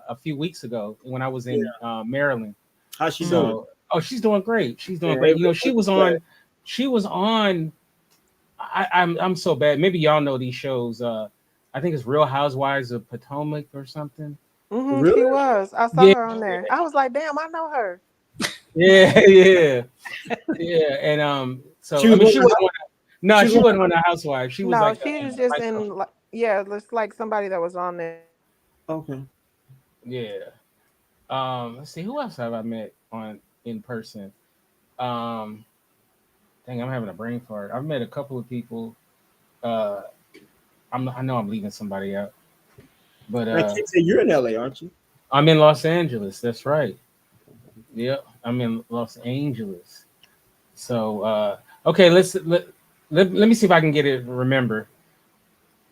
a few weeks ago when I was in Maryland. How's she doing? Oh, she's doing great. She's doing great. You know, she was on. I'm so bad. Maybe y'all know these shows. I think it's Real Housewives of Potomac or something. Mm-hmm, really? She was. I saw her on there. I was like, damn, I know her. Yeah. And so she wasn't on the Housewives. She was she was just in. It's like somebody that was on there. Okay. Yeah. Let's see. Who else have I met in person? Dang, I'm having a brain fart. I've met a couple of people. I know I'm leaving somebody out, but I can't say you're in LA, aren't you? I'm in Los Angeles. That's right. Yep, I'm in Los Angeles. So okay, let me see if I can get it. Remember,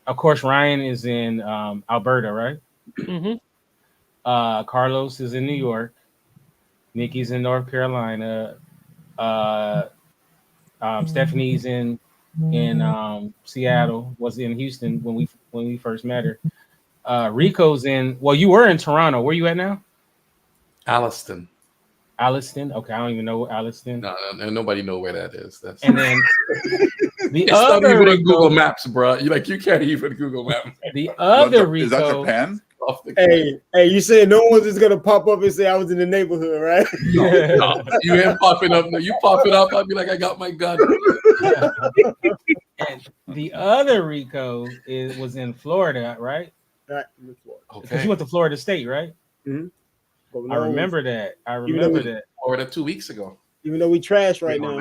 of course, Ryan is in Alberta, right? Mm-hmm. Carlos is in New York. Nikki's in North Carolina. Stephanie's in Seattle. Was in Houston when we first met her. Rico's in. Well, you were in Toronto. Where you at now? Alliston. Okay, I don't even know Alliston. No, nobody know where that is. And then it's not even on Google Maps, bro. You can't even Google Maps. The other Rico is that Japan? Hey, you say no one's just gonna pop up and say I was in the neighborhood, right? No, you ain't popping up. No, you popping up. I'll be like, I got my gun. And the other Rico was in Florida, right? Right. Because you went to Florida State, right? Mm-hmm. I remember that. Florida 2 weeks ago. Even though we trash right now.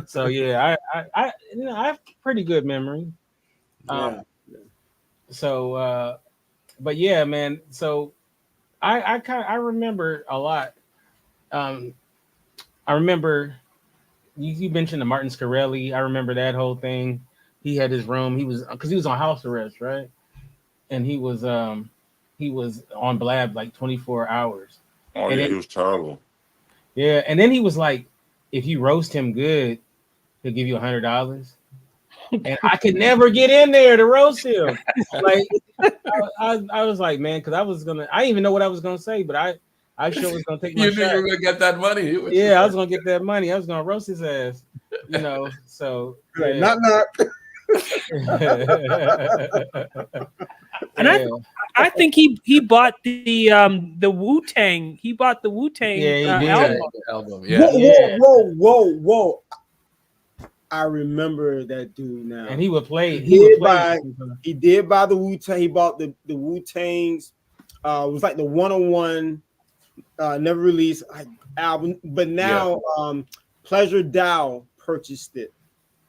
So yeah, I have pretty good memory. So but yeah, man. So I remember a lot. I remember you mentioned the Martin Scarelli. I remember that whole thing. He had his room. He was on house arrest, right? And he was on Blab like 24 hours. Oh, and yeah, he was terrible. Yeah, and then he was like, if you roast him good, he'll give you $100. And I could never get in there to roast him. Like I was like, man, because I didn't even know what I was gonna say, but I sure was gonna take my shot. You knew you were gonna get that money. Yeah, I was gonna get that money. I was gonna roast his ass. So yeah. Knock. And I think he bought the Wu-Tang. He bought the Wu-Tang album. Yeah. Whoa. I remember that dude now. And he would play. He did buy the Wu-Tang. He bought the Wu-Tangs. It was like the 101 never released album. But now Pleasure Dow purchased it.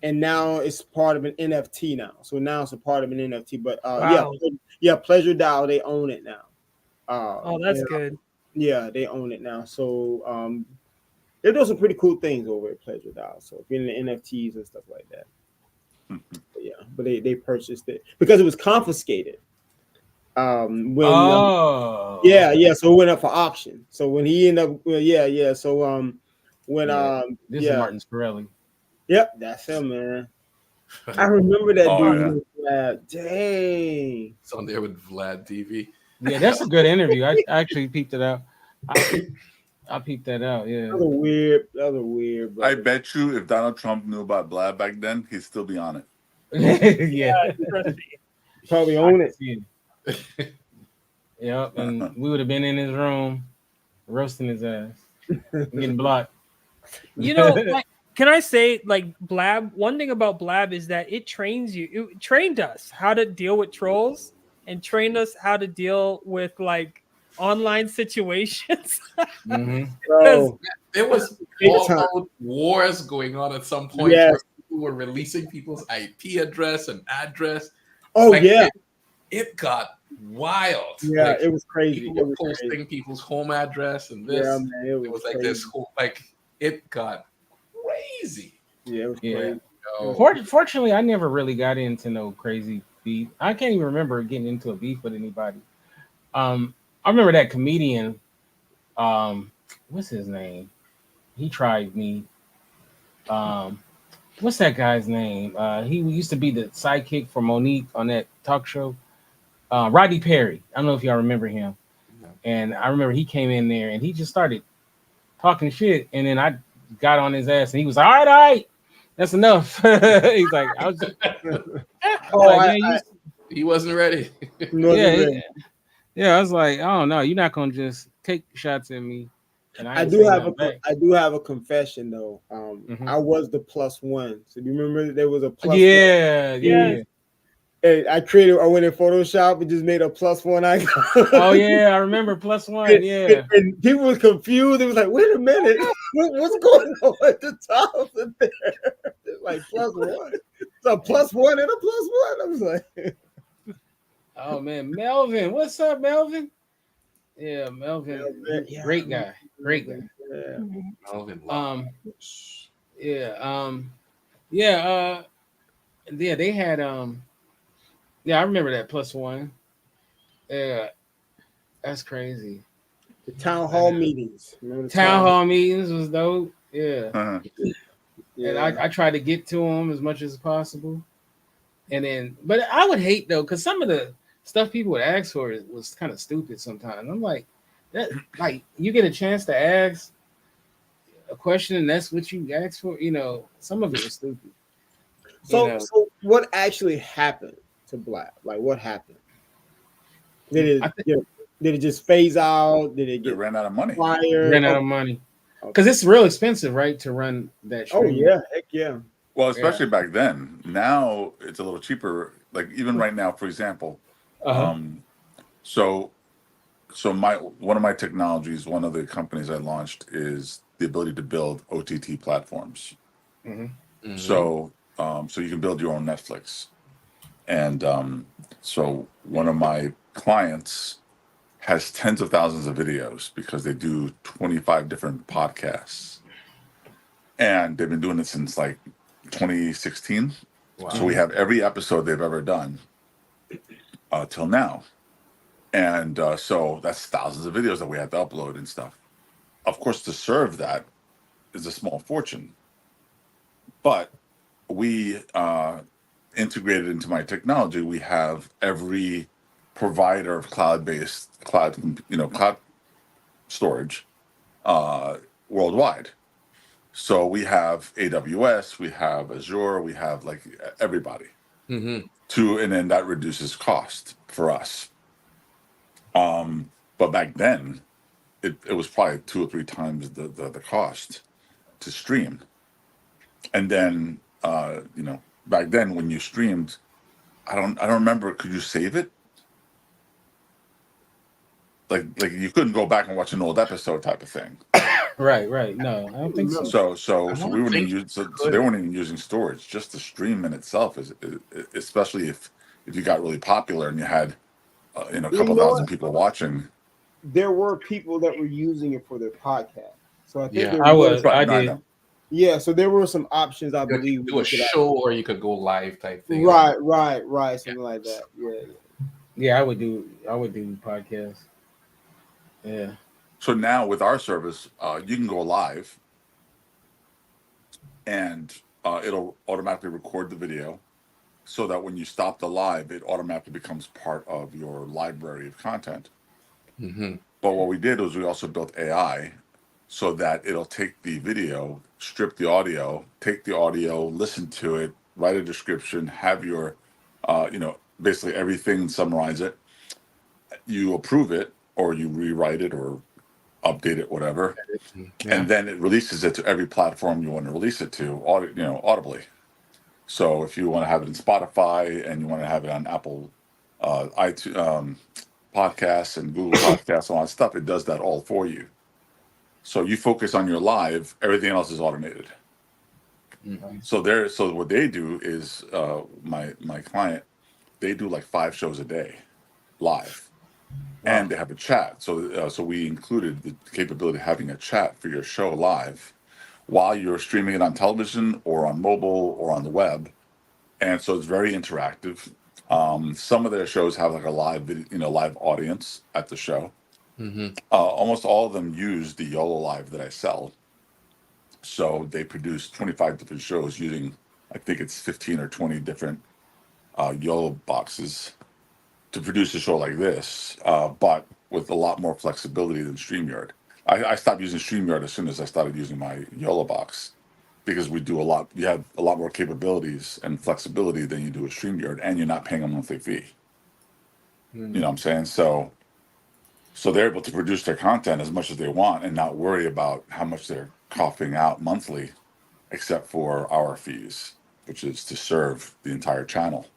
And now it's part of an NFT now. So now it's a part of an NFT. But Pleasure Dow, they own it now. That's good. Yeah, they own it now. So they're doing some pretty cool things over at Pleasure Dow. So if you're in the NFTs and stuff like that. But they purchased it because it was confiscated. So it went up for auction. So when he ended up, So this is Martin Scarelli. Yep, that's him, man. I remember that dude. Yeah. Dang. It's on there with Vlad TV. Yeah, that's a good interview. I actually peeped it out. I peeped that out. Yeah. That was weird. That was weird. I Brother. bet you if Donald Trump knew about Blab back then, he'd still be on it. Yeah. Trust me. Probably I own can it. see it. Yep. And we would have been in his room roasting his ass, getting blocked. You know, like, can I say, like, Blab? One thing about Blab is that it trains you. It trained us how to deal with trolls and trained us how to deal with like online situations. Mhm. Bro, There was Big all time. out wars going on at some point Yes. where people were releasing people's IP address and address. Oh Like, yeah. it got wild. Yeah, Like, it was crazy. people It were was posting crazy. people's home address and this. Yeah, man, It was like crazy. this whole, like, it got crazy. Yeah, it was Yeah. crazy. Fortunately, I never really got into no crazy beef. I can't even remember getting into a beef with anybody. I remember that comedian. What's his name? He tried me. What's that guy's name? He used to be the sidekick for Monique on that talk show. Rodney Perry. I don't know if y'all remember him. No. And I remember he came in there and he just started talking shit. And then I got on his ass and he was like, all right, that's enough. He's like, I was just, he wasn't ready. Yeah, I was like, oh no, you're not gonna just take shots at me. And I do have a confession though. I was the +1. So do you remember there was a +1? Yeah. Hey, I went in Photoshop and just made a +1 icon. Oh yeah, I remember +1. Yeah. And people were confused. They was like, wait a minute, what's going on at the top of there? Like +1. It's a +1 and a +1. I was like, oh man, Melvin, what's up, Melvin? Yeah, Melvin, great guy. Yeah. Melvin. They had I remember that +1. Yeah, that's crazy. The town hall meetings. Town hall meetings was dope. Yeah. Yeah. And I tried to get to them as much as possible. And then, but I would hate though, because some of the stuff people would ask for was kind of stupid sometimes. I'm like, that, like, you get a chance to ask a question and that's what you asked for. You know, some of it was stupid. So what actually happened to Blab? Like, what happened? Did it just phase out? Did it ran out of money? Ran out of money. Because it's real expensive, right, to run that stream. Oh yeah, heck yeah. Well, especially back then. Now it's a little cheaper. Like even right now, for example. So one of my technologies, one of the companies I launched is the ability to build OTT platforms. Mm-hmm. So you can build your own Netflix. And so one of my clients has tens of thousands of videos because they do 25 different podcasts. And they've been doing it since like 2016. Wow. So we have every episode they've ever done till now. And so that's thousands of videos that we had to upload and stuff. Of course, to serve that is a small fortune. But we integrated into my technology. We have every provider of cloud storage worldwide. So we have AWS, we have Azure, we have like everybody. And then that reduces cost for us. But back then, it was probably 2 or 3 times the cost to stream. And then back then when you streamed, I don't remember. Could you save it? Like you couldn't go back and watch an old episode type of thing. Right. No, I don't think so. So we weren't even so they weren't even using storage. Just the stream in itself is especially if you got really popular and you had a couple thousand people watching. There were people that were using it for their podcast. So I think I did. Yeah, so there were some options. I believe you could do a show or you could go live type thing. Right, something like that. Yeah, I would do podcasts. Yeah. So now with our service, you can go live, and it'll automatically record the video, so that when you stop the live, it automatically becomes part of your library of content. But what we did was we also built AI so that it'll take the video, strip the audio, take the audio, listen to it, write a description, have your, basically everything, summarize it. You approve it, or you rewrite it, or update it, whatever, and then it releases it to every platform you want to release it to, audibly. So if you want to have it in Spotify and you want to have it on Apple, iTunes, podcasts and Google Podcasts, all that stuff, it does that all for you. So you focus on your live, everything else is automated. Mm-hmm. So what they do is, my client, they do like 5 shows a day live. Wow. And they have a chat. So we included the capability of having a chat for your show live while you're streaming it on television or on mobile or on the web. And so it's very interactive. Some of their shows have like a live video, live audience at the show. Mm-hmm. Almost all of them use the YOLO Live that I sell. So they produce 25 different shows using, I think it's 15 or 20 different YOLO boxes to produce a show like this, but with a lot more flexibility than StreamYard. I stopped using StreamYard as soon as I started using my YOLO box, because you have a lot more capabilities and flexibility than you do with StreamYard, and you're not paying a monthly fee. Mm-hmm. You know what I'm saying? So they're able to produce their content as much as they want and not worry about how much they're coughing out monthly, except for our fees, which is to serve the entire channel.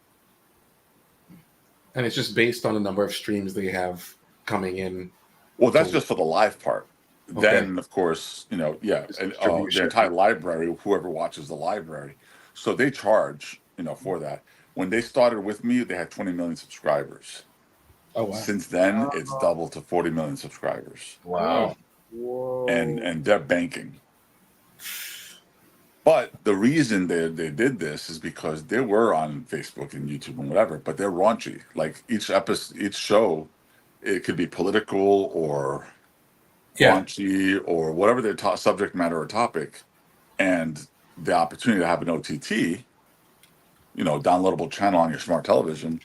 And it's just based on the number of streams they have coming in. Well, that's just for the live part. Okay. Then, of course, their entire library, whoever watches the library. So they charge, for that. When they started with me, they had 20 million subscribers. Oh, wow. Since then, it's doubled to 40 million subscribers. Wow. Whoa. And they're banking. But the reason they did this is because they were on Facebook and YouTube and whatever, but they're raunchy. Like each show, it could be political or raunchy or whatever their subject matter or topic. And the opportunity to have an OTT, downloadable channel on your smart television,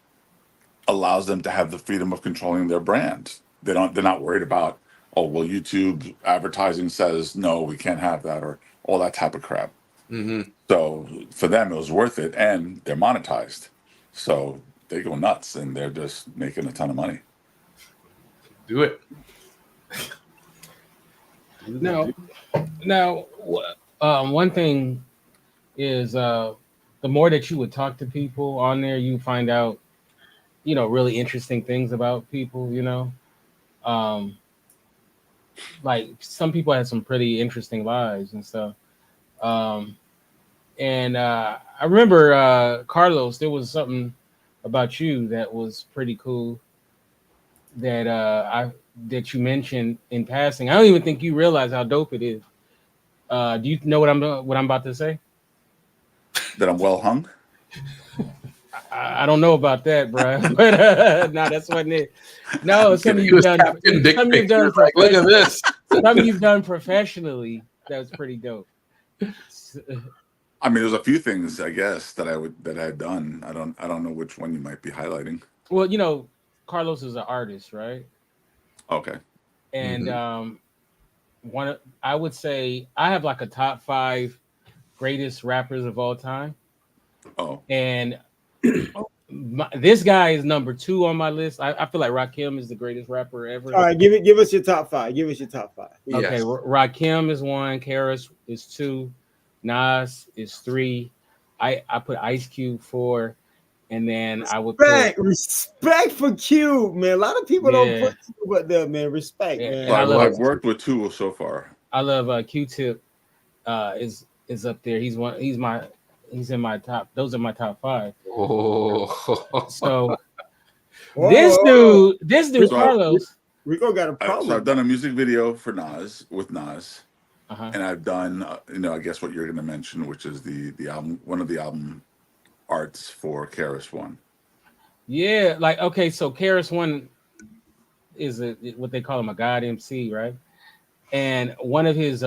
allows them to have the freedom of controlling their brand. They're not worried about, YouTube advertising says no, we can't have that, or all that type of crap. Mm-hmm. So for them, it was worth it, and they're monetized. So they go nuts, and they're just making a ton of money. Do it. Now, one thing is the more that you would talk to people on there, you find out, really interesting things about people, like some people had some pretty interesting lives and stuff. And I remember, Carlos, there was something about you that was pretty cool that you mentioned in passing. I don't even think you realize how dope it is. Do you know what I'm about to say? That I'm well hung? I don't know about that, bro. But no, that's what it. No, something you've done. Look at this. Something you've done professionally. That's pretty dope. I mean, there's a few things, I guess, that I had done. I don't know which one you might be highlighting. Well, Carlos is an artist, right? Okay. And I would say I have like a top 5 greatest rappers of all time. Oh. And this guy is number 2 on my list. I feel like Rakim is the greatest rapper ever. All right, give us your top 5. Give us your top 5. Yes. Okay, Rakim is 1, Karis is 2, Nas is 3. I put Ice Cube 4, and then I would put respect for Cube, man. A lot of people don't put Cube up there, man. Respect, man. I've worked with 2 so far. I love Q-Tip. Is up there. He's in my top. Those are my top 5. Oh. So this dude, Carlos. Rico got a problem. So I've done a music video for Nas with Nas, and I've done, I guess what you're going to mention, which is the album, one of the album arts for Karis One. Yeah, like okay, so Karis One is what they call him a god MC, right? And one of his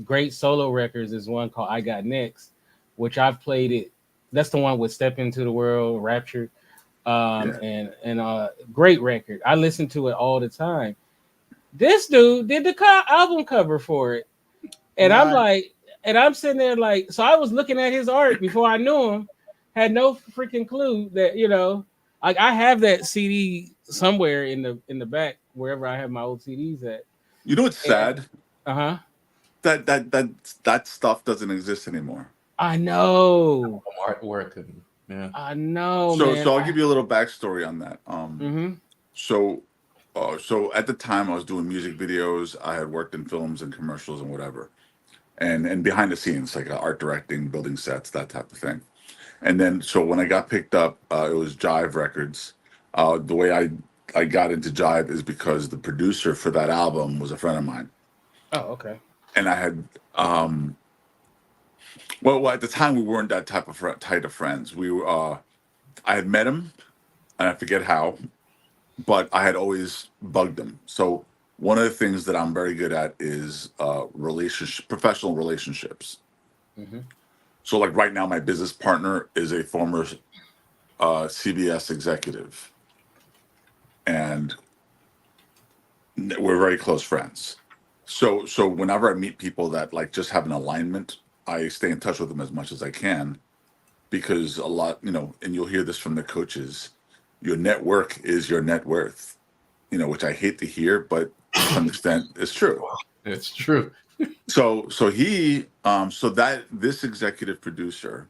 great solo records is one called I Got Next, which I've played it. That's the one with Step Into the World, Rapture, and great record. I listen to it all the time. This dude did the album cover for it, and I'm like, and I'm sitting there like, so I was looking at his art before I knew him, had no freaking clue that like I have that CD somewhere in the back wherever I have my old CDs at. You know what's sad? Uh-huh. That stuff doesn't exist anymore. I know. Artwork and yeah. I know, So man. so I'll give you a little backstory on that. Mm-hmm. So so at the time I was doing music videos. I had worked in films and commercials and whatever, and behind the scenes like art directing, building sets, that type of thing. And then so when I got picked up, it was Jive Records. The way I got into Jive is because the producer for that album was a friend of mine. Oh, okay. And I had well, at the time we weren't that type of tight of friends. We were I had met him, and I forget how, but I had always bugged him. So one of the things that I'm very good at is professional relationships. Mm-hmm. So like right now, my business partner is a former CBS executive, and we're very close friends. So whenever I meet people that like just have an alignment, I stay in touch with them as much as I can, because a lot, and you'll hear this from the coaches, your network is your net worth, which I hate to hear, but to some extent it's true. It's true. So that this executive producer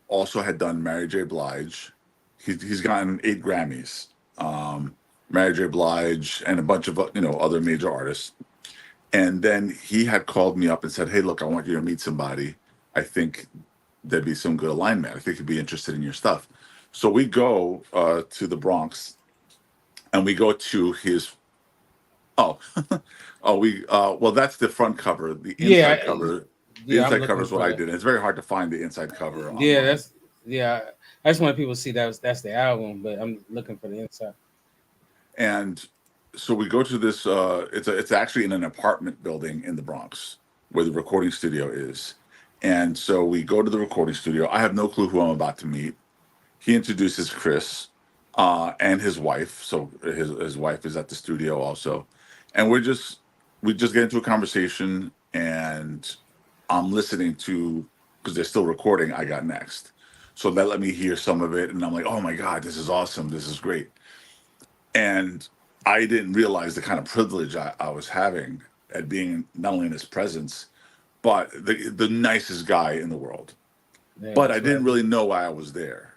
also had done Mary J. Blige. He's gotten 8 Grammys. Mary J. Blige and a bunch of other major artists. And then he had called me up and said, "Hey, look, I want you to meet somebody. I think there'd be some good alignment. I think he'd be interested in your stuff." So we go to the Bronx, and we go to his. Oh, well, that's the front cover. The inside cover. The inside cover is what I did. And it's very hard to find the inside cover. Online. That's when people see that's the album, but I'm looking for the inside. And so we go to this. It's actually in an apartment building in the Bronx where the recording studio is. And so we go to the recording studio. I have no clue who I'm about to meet. He introduces Chris and his wife. So his wife is at the studio also, and we just get into a conversation, and I'm listening to, because they're still recording, I Got Next. So that let me hear some of it, and I'm like, oh my God, this is awesome. This is great. And I didn't realize the kind of privilege I was having at being not only in his presence, but the nicest guy in the world. Yeah, but I didn't really know why I was there.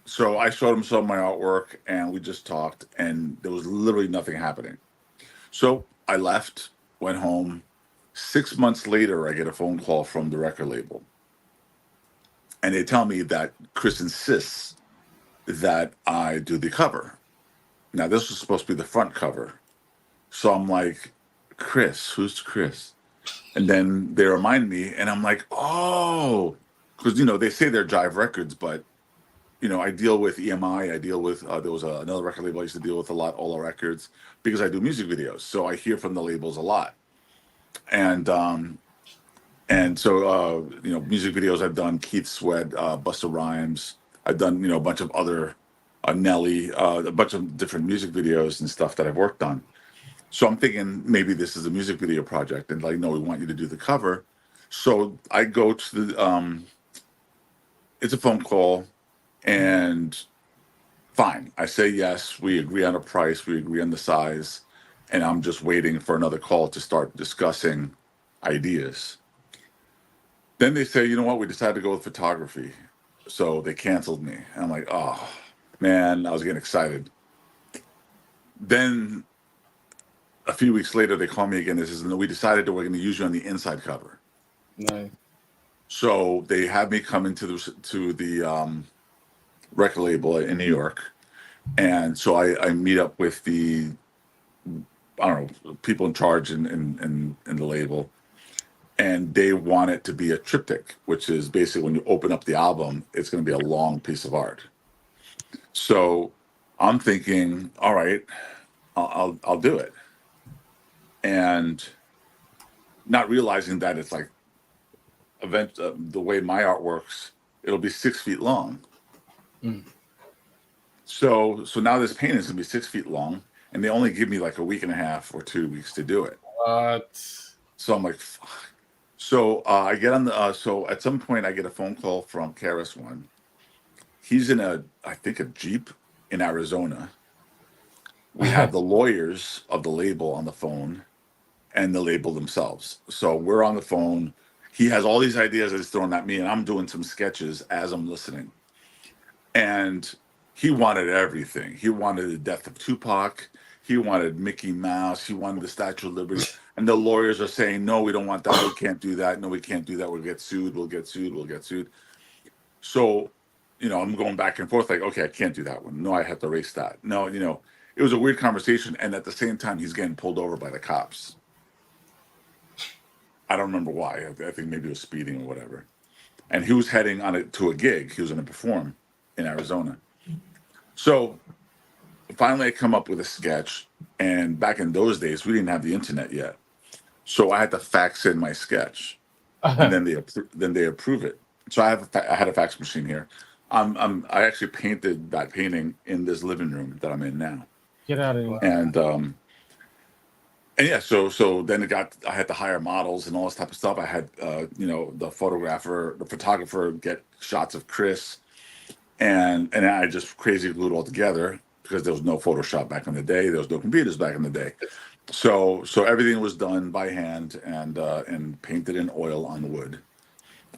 So I showed him some of my artwork, and we just talked, and there was literally nothing happening. So I left, went home. 6 months later, I get a phone call from the record label. And they tell me that Chris insists that I do the cover. Now, this was supposed to be the front cover. So I'm like, Chris, who's Chris? And then they remind me, and I'm like, oh, because, they say they're Jive Records, but, I deal with EMI. I deal with, there was another record label I used to deal with a lot, Ola Records, because I do music videos. So I hear from the labels a lot. And so, music videos I've done, Keith Sweat, Busta Rhymes. I've done, a bunch of other, Nelly, a bunch of different music videos and stuff that I've worked on. So I'm thinking maybe this is a music video project, and like, no, we want you to do the cover. So I go to the, it's a phone call, and fine. I say yes. We agree on a price. We agree on the size, and I'm just waiting for another call to start discussing ideas. Then they say, you know what? We decided to go with photography. So they canceled me. And I'm like, oh, man, I was getting excited. Then a few weeks later, they call me again. They says, no, we decided that we're going to use you on the inside cover. Nice. So they have me come into the record label in New York. And so I meet up with the, I don't know, people in charge in the label. And they want it to be a triptych, which is basically when you open up the album, it's going to be a long piece of art. So I'm thinking, all right, I'll do it. And not realizing that it's like the way my art works, it'll be 6 feet long. Mm. So now this painting is going to be 6 feet long. and they only give me like a week and a half or 2 weeks to do it. What? So I'm like, fuck. So I get on the. So at some point, I get a phone call from KRS-One. He's in I think a Jeep in Arizona. We have the lawyers of the label on the phone, and the label themselves. So we're on the phone. He has all these ideas that he's throwing at me, and I'm doing some sketches as I'm listening. And he wanted everything. He wanted the death of Tupac. He wanted Mickey Mouse. He wanted the Statue of Liberty. And the lawyers are saying, no, we don't want that. We can't do that. No, we can't do that. We'll get sued. We'll get sued. We'll get sued. So, I'm going back and forth like, okay, I can't do that one. No, I have to erase that. No, it was a weird conversation. And at the same time, he's getting pulled over by the cops. I don't remember why. I think maybe it was speeding or whatever. And he was heading to a gig. He was going to perform in Arizona. So finally I come up with a sketch. And back in those days, we didn't have the internet yet. So I had to fax in my sketch. And then they approve it. So I had a fax machine here. I actually painted that painting in this living room that I'm in now. Get out of here. And yeah, so then I had to hire models and all this type of stuff. I had, the photographer get shots of Chris, and I just crazy glued it all together because there was no Photoshop back in the day. There was no computers back in the day. So everything was done by hand and painted in oil on wood.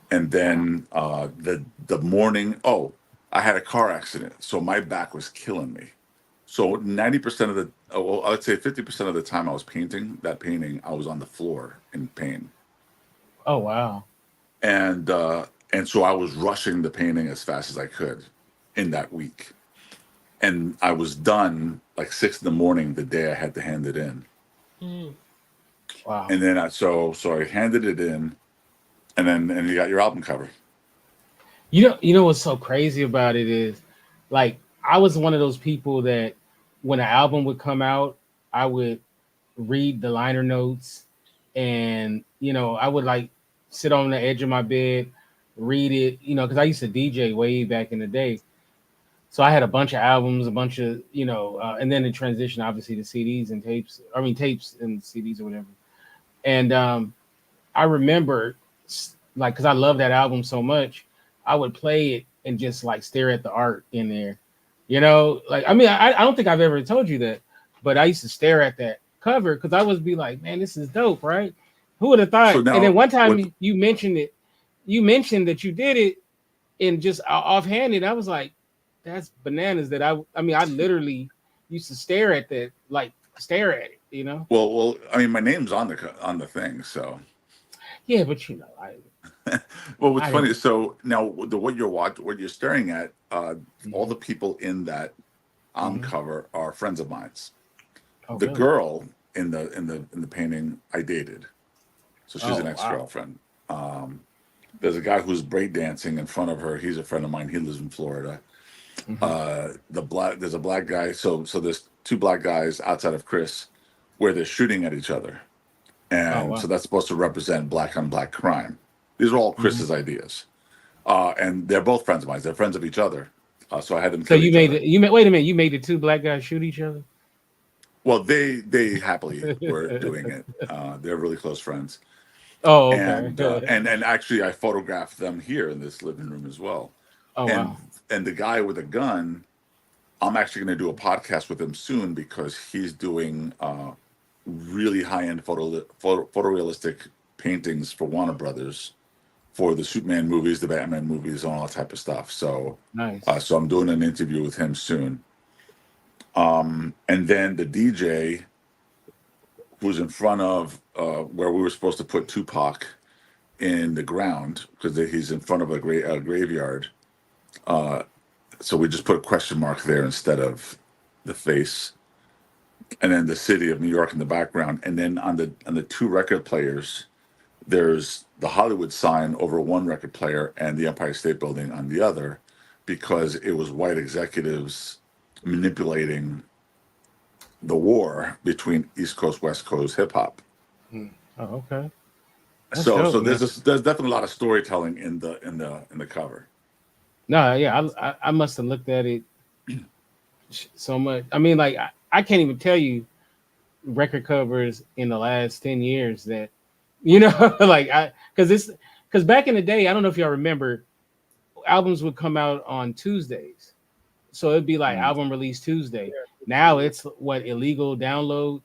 And then the morning, I had a car accident. So my back was killing me. So 90% of I'd say 50% of the time I was painting that painting, I was on the floor in pain. Oh, wow. And so I was rushing the painting as fast as I could in that week. And I was done like 6 a.m. the day I had to hand it in. Wow. And then I handed it in, and you got your album cover. You know what's so crazy about it is, like, I was one of those people that when an album would come out, I would read the liner notes, and I would like sit on the edge of my bed, read it, because I used to DJ way back in the day. So I had a bunch of albums, a bunch of, and then the transition obviously to CDs and tapes. I mean tapes and CDs or whatever. And I remember, like, because I love that album so much, I would play it and just like stare at the art in there. Like, I mean, I don't think I've ever told you that, but I used to stare at that cover because I would be like, man, this is dope, right? Who would have thought? And then one time you mentioned it, that you did it, and just offhanded, I was like, that's bananas. That I literally used to stare at that, like stare at it, Well, I mean, my name's on the thing, so. Yeah, but well, what's funny? So now, what you're staring at, all the people in that cover are friends of mine. Oh, the really? girl in the painting I dated, so she's an ex-girlfriend. Wow. There's a guy who's breakdancing in front of her. He's a friend of mine. He lives in Florida. There's a black guy. So there's 2 black guys outside of Chris, where they're shooting at each other, and so that's supposed to represent black on black crime. These are all Chris's ideas, and they're both friends of mine. They're friends of each other. So I had them. So you made it. Wait a minute. You made the 2 black guys shoot each other? Well, they happily were doing it. They're really close friends. Oh, okay. And actually, I photographed them here in this living room as well. Oh, wow. And the guy with a gun, I'm actually going to do a podcast with him soon because he's doing really high-end photorealistic paintings for Warner Brothers for the Superman movies, the Batman movies, and all that type of stuff. So nice. So I'm doing an interview with him soon. And then the DJ who's in front of where we were supposed to put Tupac in the ground because he's in front of a graveyard. So we just put a question mark there instead of the face. And then the city of New York in the background. And then on the 2 record players, there's the Hollywood sign over one record player and the Empire State Building on the other, because it was white executives manipulating the war between East Coast, West Coast hip hop. Oh, okay. That's So dope, there's definitely a lot of storytelling in the cover. No, yeah, I must have looked at it so much. I mean, like I can't even tell you record covers in the last 10 years that, you know, like because back in the day, I don't know if y'all remember, albums would come out on Tuesdays. So it'd be like album release Tuesday. Now it's what, illegal download,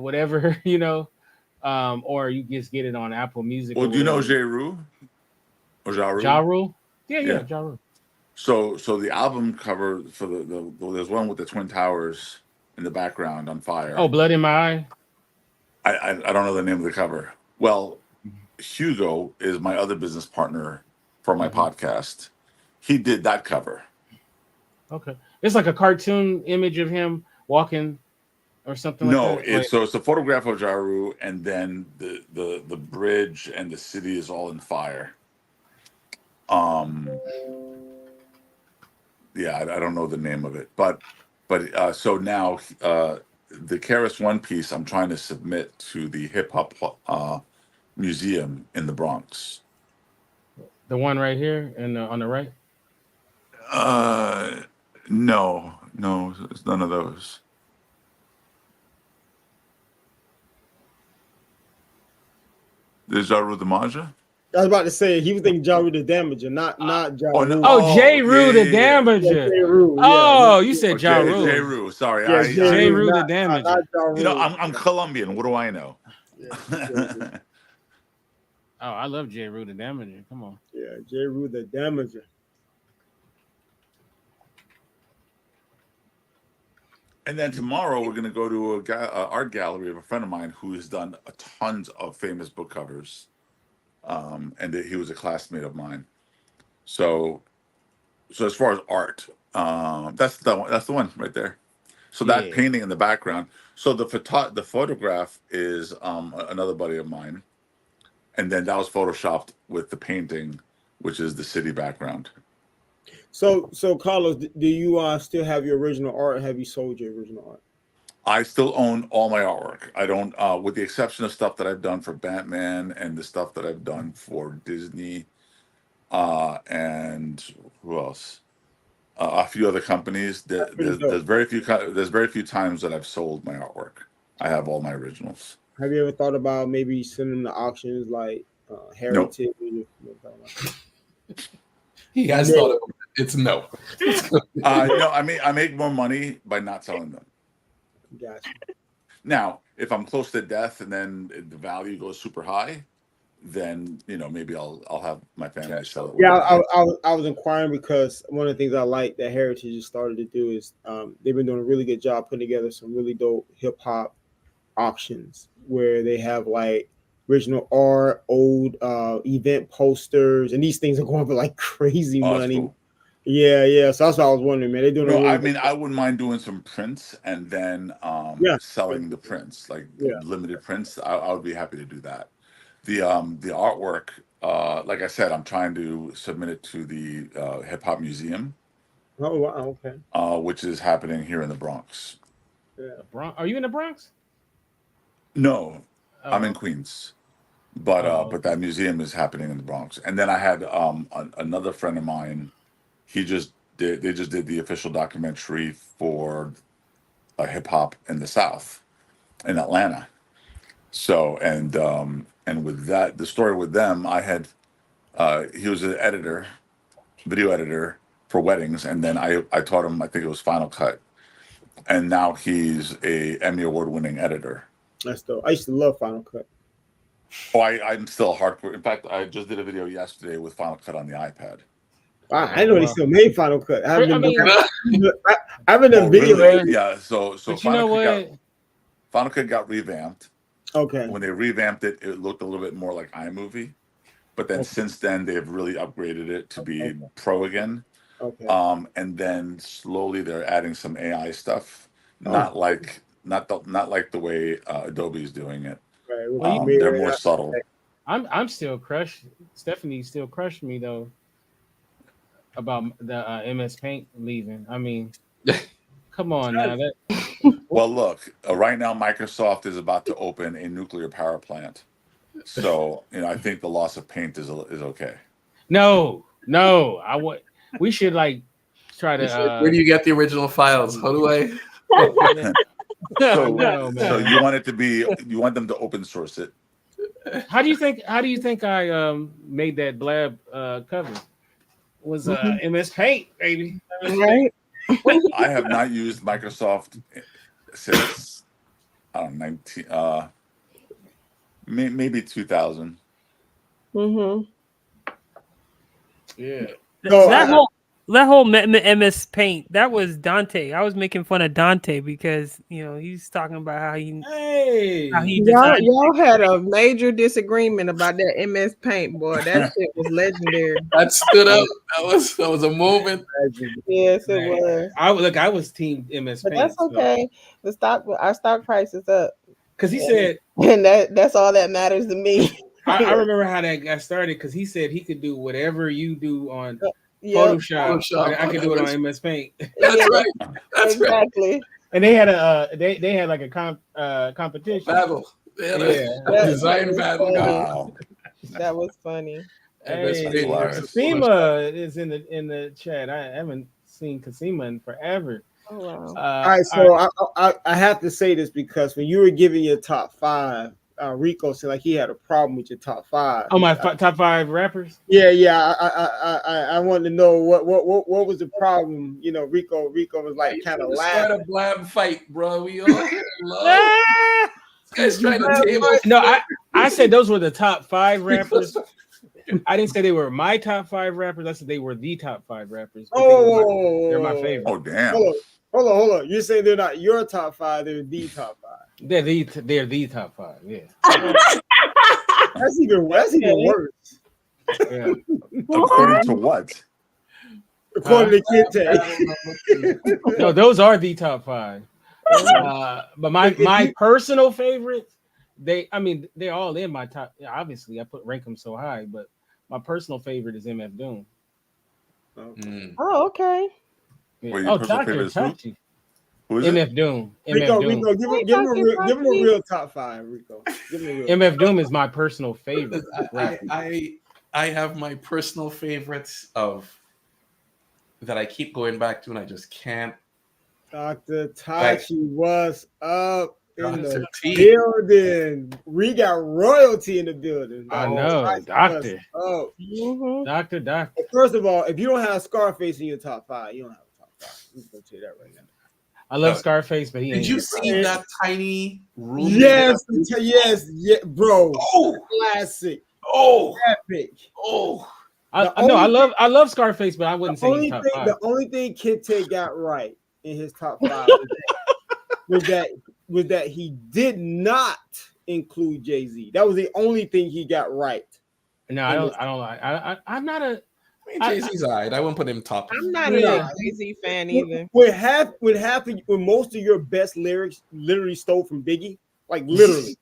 whatever, you know, or you just get it on Apple Music. Well, or do you know whatever. Ja Rule? Or Ja Rule? Ja Rule? Yeah, Ja Rule. So the album cover for there's one with the Twin Towers in the background on fire. Oh, Blood in My Eye. I don't know the name of the cover. Well, Hugo is my other business partner for my podcast. He did that cover. Okay, it's like a cartoon image of him walking or something like that. No, it's a photograph of Ja Rule, and then the bridge and the city is all in fire. Yeah, I don't know the name of it, but so now the Keras One piece I'm trying to submit to the hip hop museum in the Bronx. The one right here and on the right. No, it's none of those. There's Ja Rule the Maja. I was about to say he was thinking Ja Rule the Damager, not Ja Rule. Ja Rule the Damager. Ja Rule, oh, you said Ja Rule. Ja Rule. Sorry, Ja Rule the Damager. You know, I'm Colombian. What do I know? Oh, I love Ja Rule the Damager. Come on. Yeah, Ja Rule the Damager. And then tomorrow we're going to go to a art gallery of a friend of mine who has done tons of famous book covers, and he was a classmate of mine. So as far as art, that's the one right there. So that painting in the background. So the photograph is another buddy of mine, and then that was photoshopped with the painting, which is the city background. So Carlos, do you still have your original art? Have you sold your original art? I still own all my artwork. I don't, with the exception of stuff that I've done for Batman and the stuff that I've done for Disney, and who else? A few other companies. There's very few times that I've sold my artwork. I have all my originals. Have you ever thought about maybe sending them to auctions like Heritage? Nope. He has thought of it. It's no. No, I make more money by not selling them. Gotcha. Now, if I'm close to death and then the value goes super high, then maybe I'll have my family sell it. Yeah, I was inquiring because one of the things I like that Heritage has started to do is they've been doing a really good job putting together some really dope hip hop auctions where they have like original art, old event posters, and these things are going for like crazy money. Cool. Yeah. So that's what I was wondering, man. They're doing. I wouldn't mind doing some prints and then selling the prints, like limited prints. I would be happy to do that. The artwork, like I said, I'm trying to submit it to the Hip Hop Museum. Oh wow, okay. Which is happening here in the Bronx. Yeah. Are you in the Bronx? No, I'm in Queens. But that museum is happening in the Bronx. And then I had another friend of mine. They just did the official documentary for hip hop in the South, in Atlanta. So and with that, the story with them, I had he was an editor, video editor for weddings, and then I taught him, I think it was Final Cut, and now he's a Emmy Award winning editor. That's dope. I used to love Final Cut. Oh, I'm still hardcore. In fact, I just did a video yesterday with Final Cut on the iPad. I know they still made Final Cut. I haven't done video. Really? Yeah. So Final Cut got revamped. Okay. When they revamped it, it looked a little bit more like iMovie. But then since then, they've really upgraded it to be pro again. Okay. And then slowly they're adding some AI stuff. Not like the way Adobe is doing it. Right. They're more subtle. I'm still crushed. Stephanie still crushed me though about the MS Paint leaving. I mean, come on now. Well, look, right now Microsoft is about to open a nuclear power plant, so I think the loss of Paint is okay. No, we should like try to. Where do you get the original files? How do I? So, No, so man. you want it to be, you want them to open source it. How do you think I made that Blab cover? Was MS Paint, baby. MS Paint. Right. I have not used Microsoft since I don't know, 19 maybe 2000. Mm-hmm. Yeah. No, that whole MS Paint, that was Dante. I was making fun of Dante because he's talking about how he Hey. designed. Y'all had a major disagreement about that MS Paint, boy. That shit was legendary. That stood up. That was a moment. Yes, it Man. was. I was team MS But Paint. that's okay. Our stock price is up. Because he said, And that's all that matters to me. I remember how that got started because he said he could do whatever you do on Yep. Photoshop. I could do it on MS Paint. That's right. That's right. Exactly. And they had they had like a competition. Battle. They had a That design was battle. funny. Wow. That was funny. Hey, That's hilarious. Kasima is in the chat. I haven't seen Kasima in forever. Oh wow. all right, so I have to say this because when you were giving your top 5, Rico said like he had a problem with your top 5. Oh, my top 5 rappers. Yeah. I wanted to know what was the problem. Rico was like kind of Start laughing. a Blab fight, bro. We all love. This guy's trying to table. No, I said those were the top 5 rappers. I didn't say they were my top 5 rappers. I said they were the top 5 rappers. They're my favorite. Oh damn. Hold on. You're saying they're not your top 5, they're the top 5. They're the top 5. Yeah. That's even worse. Yeah. According to what? According to Kid. No, those are the top 5. But my personal favorites, they're all in my top. Obviously, I rank them so high, but my personal favorite is MF Doom. Oh, okay. Yeah. Well, your personal favorite is who? Who is MF Doom. Rico, MF Doom. give him a real top 5, Rico. Give him a real. MF Doom is my personal favorite. I have my personal favorites that I keep going back to, and I just can't. Dr. Tachi was up in Dr. the T. building. We got royalty in the building. I know, Doctor. Oh, Doctor. First of all, if you don't have Scarface in your top 5, you don't have a top 5. I'm gonna tell you that right now. I love Scarface, but he ain't. Did you see that tiny room? Yes, bro. Oh, classic. Oh, epic. Oh, I love Scarface, but I wouldn't say he's top 5. The only thing Kid Tay got right in his top 5 was that he did not include Jay-Z. That was the only thing he got right. No, I don't like. I'm not a. Jay-Z's alright. I wouldn't put him top. I'm not a Jay-Z fan either. When most of your best lyrics literally stole from Biggie, like literally,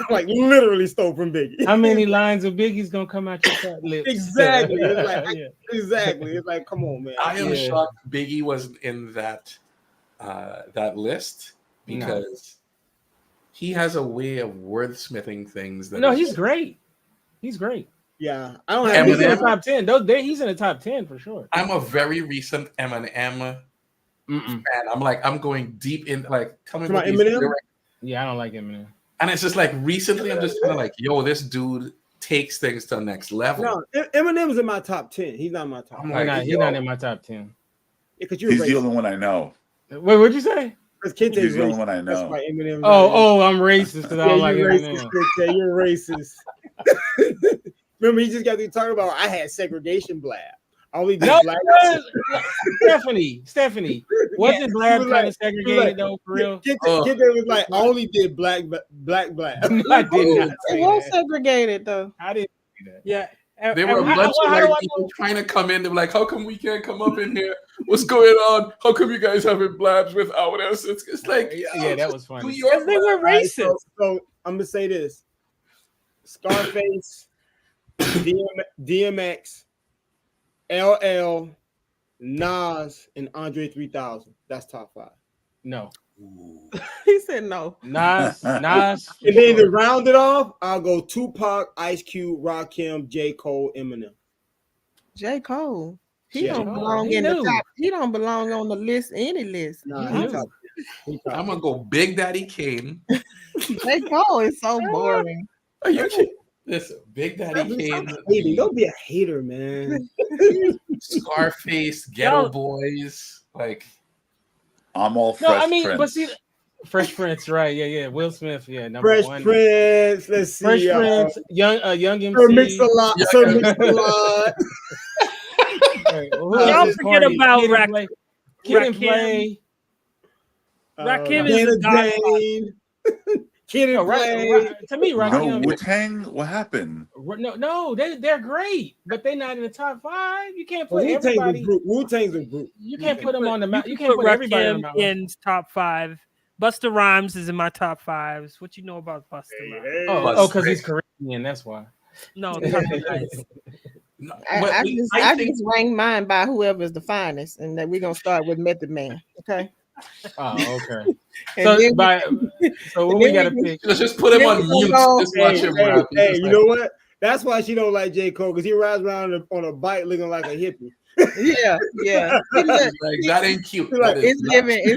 like literally stole from Biggie. How many lines of Biggie's gonna come out your fat lips? Exactly. It's like, exactly. It's like, come on, man. I am shocked Biggie wasn't in that list because he has a way of wordsmithing things. He's great. He's great. Yeah, I don't have. He's in the top 10. He's in the top 10 for sure. I'm a very recent Eminem fan. I'm going deep in. Like, tell me about Eminem. Yeah, I don't like Eminem. And it's just like recently, I'm just kind of like, yo, this dude takes things to the next level. No, Eminem's in my top 10. He's not in my top 10. He's not in my top 10. Yeah, he's the only one I know. Wait, what'd you say? He's the only one I know. That's why Eminem. I'm racist because I don't like Eminem. Eminem. You're racist. Remember, he just got to talk about I had segregation Blab. I only did black. Stephanie, wasn't Blab kind of segregated though for real? Kid was like, I only did black Blab. I did not. It was segregated though. I didn't do that. Yeah. There were a bunch of white people trying to come in. They were like, how come we can't come up in here? What's going on? How come you guys having Blabs without us? It's like, yeah, that was funny. They were racist. So I'm going to say this. Scarface, DMX, LL, Nas, and Andre 3000. That's top 5. No. He said no. Nas. And then to round it off, I'll go Tupac, Ice Cube, Rakim, J. Cole, Eminem. J. Cole. He don't belong in the top. He don't belong on the list, any list. Nah, I'm gonna go Big Daddy Kane. J. Cole is so boring. Are you kidding? Listen, Big Daddy Kane. Don't be a hater, man. Scarface, Ghetto Boys, like. I'm all No, Fresh I mean, Prince. but see, Fresh Prince, right? Yeah. Will Smith, yeah, number Fresh one. Prince. Let's see. Fresh Prince, young MC. Sir Mix-a-Lot. Sir Mix-a-Lot. Don't forget about Kid and Play. Rakim is the godfather. Kid and Play. To me, Rakim. No, Wu-Tang, what happened? No, they're great, but they're not in the top 5. You can't put everybody. Wu-Tang's a group. You can't put them on the map. You can can't put everybody on the map. in top 5. Busta Rhymes is in my top 5s. What you know about Busta Rhymes? Oh, because he's Caribbean. That's why. No, I just rank mine by whoever's the finest, and then we're gonna start with Method Man. Okay. Oh, okay. So what we gotta pick? Let's just put him on mute. Just watch him rap. Hey, you know what? That's why she don't like J. Cole, because he rides around on a bike looking like a hippie. Yeah. Like, that ain't cute. It's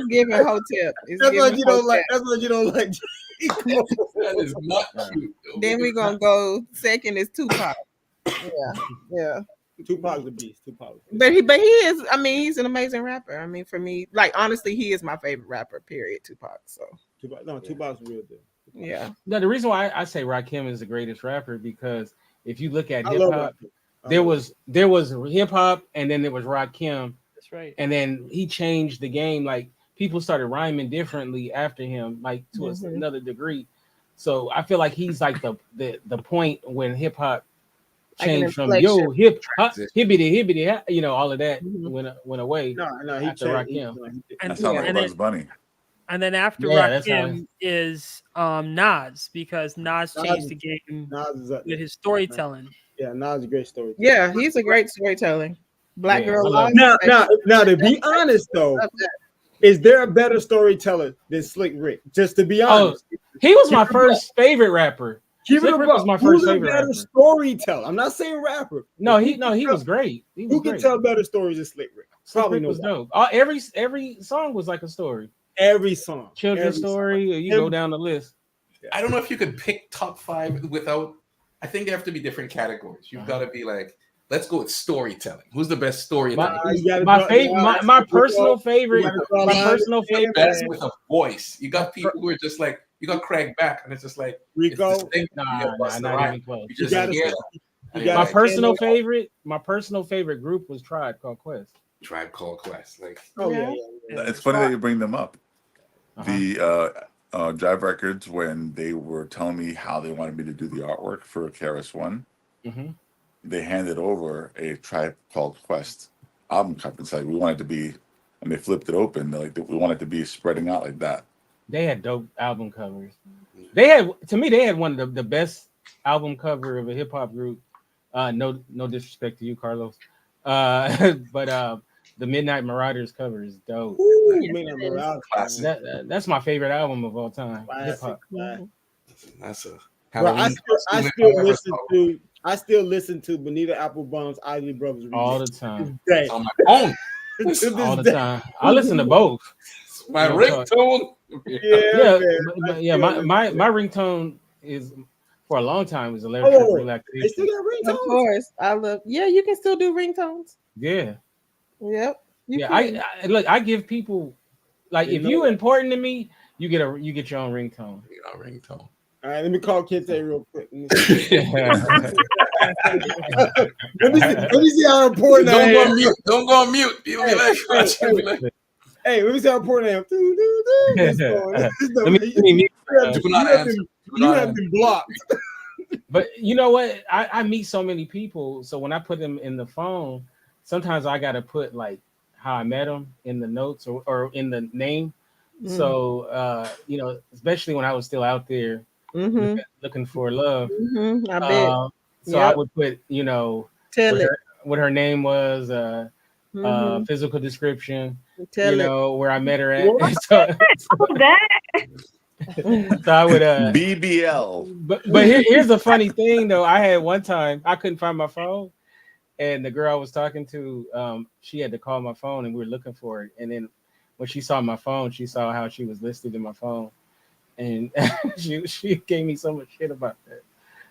giving hotel. That's what you don't like. That's what you don't like. That is not cute. Then we're gonna go second is Tupac. Yeah. Tupac's a beast. But he is. I mean, he's an amazing rapper. I mean, for me, like honestly, he is my favorite rapper. Period. Tupac. So Tupac's real good. Yeah. No, the reason why I say Rakim is the greatest rapper because if you look at hip hop, there was hip hop and then there was Rakim. That's right. And then he changed the game. Like people started rhyming differently after him, like to another degree. So I feel like he's like the point when hip hop changed from hip hop hibbity, you know, all of that went away. No, he after Rakim. That sounds like Bugs Bunny. And then after Rakim is Nas, because Nas changed the game with his storytelling. Yeah, Nas is a great storyteller. Yeah, he's a great storyteller. Black Girl. Now, to be honest though, is there a better storyteller than Slick Rick? Just to be honest, he was my first favorite rapper. Slick Rick was my first favorite better rapper. Storyteller. I'm not saying rapper. He was great. Who can tell better stories than Slick Rick? Probably was dope. Every song was like a story. Every song, children's story. You go down the list. I don't know if you could pick top 5 without. I think there have to be different categories. You've got to be like, let's go with storytelling. Who's the best storyteller? My personal favorite. Best with a voice. You got people who are just like, you got Craig Back, and it's just like Rico. Not even close. My personal favorite group was Tribe Called Quest. Tribe Called Quest, like it's funny that you bring them up. The Jive Records, when they were telling me how they wanted me to do the artwork for KRS-One, they handed over a Tribe Called Quest album cover. It's like we wanted to be, and they flipped it open. They're like, we wanted to be spreading out like that. They had dope album covers. They had one of the best album cover of a hip hop group. No disrespect to you, Carlos. But the Midnight Marauders cover is dope. Midnight Marauders. That's my favorite album of all time. Hip hop. That's a. I still listen to Bonita Applebum's Isley Brothers all the time. On my phone. All the time. I listen to both. My ringtone. My ringtone is for a long time was electric relaxation. They still got ringtones? Of course, I love. Yeah, you can still do ringtones. Yeah. Yep. I look. I give people like if you important to me, you get your own ringtone. Ringtone. All right, let me call Kente real quick. let me see how important I am. Don't go on mute. You'll be like, hey, let me see how important I am. You have been blocked. But you know what? I meet so many people. So when I put them in the phone, sometimes I got to put like how I met them in the notes or in the name. So, especially when I was still out there looking for love. I bet. So I would put, what her name was, physical description, where I met her at. So I would BBL. But here's the funny thing though. I had one time I couldn't find my phone, and the girl I was talking to, she had to call my phone, and we were looking for it. And then when she saw my phone, she saw how she was listed in my phone, and she gave me so much shit about that.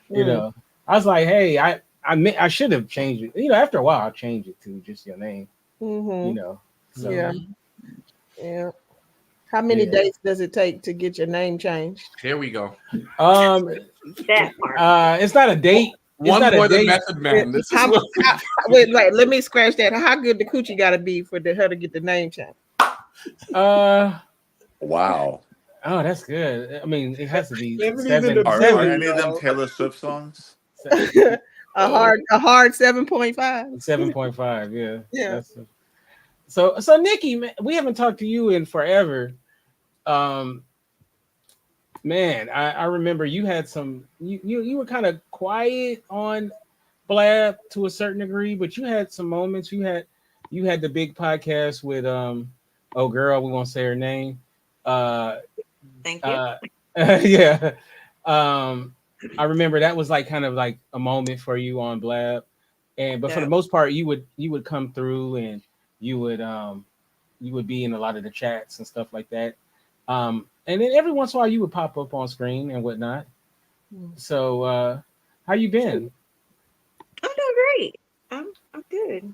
You know, I was like, hey, I should have changed it. You know, after a while, I'll change it to just your name. You know, so yeah. How many days does it take to get your name changed? Here we go. That part. It's not a date. One not more a than date. Method Man. This is what wait, let me scratch that. How good the coochie got to be for her to get the name changed? Wow. Oh, that's good. I mean, it has to be Are any of them Taylor Swift songs? a hard 7.5. 7.5. Yeah. Yeah. So Nikki, man, we haven't talked to you in forever. Man, I remember you had some. You were kind of quiet on Blab to a certain degree, but you had some moments. You had the big podcast with oh girl, we won't say her name. Thank you. Yeah. I remember that was like kind of like a moment for you on Blab, but for the most part, you would come through and you would be in a lot of the chats and stuff like that. And then every once in a while you would pop up on screen and whatnot. So how you been? I'm doing great. I'm good.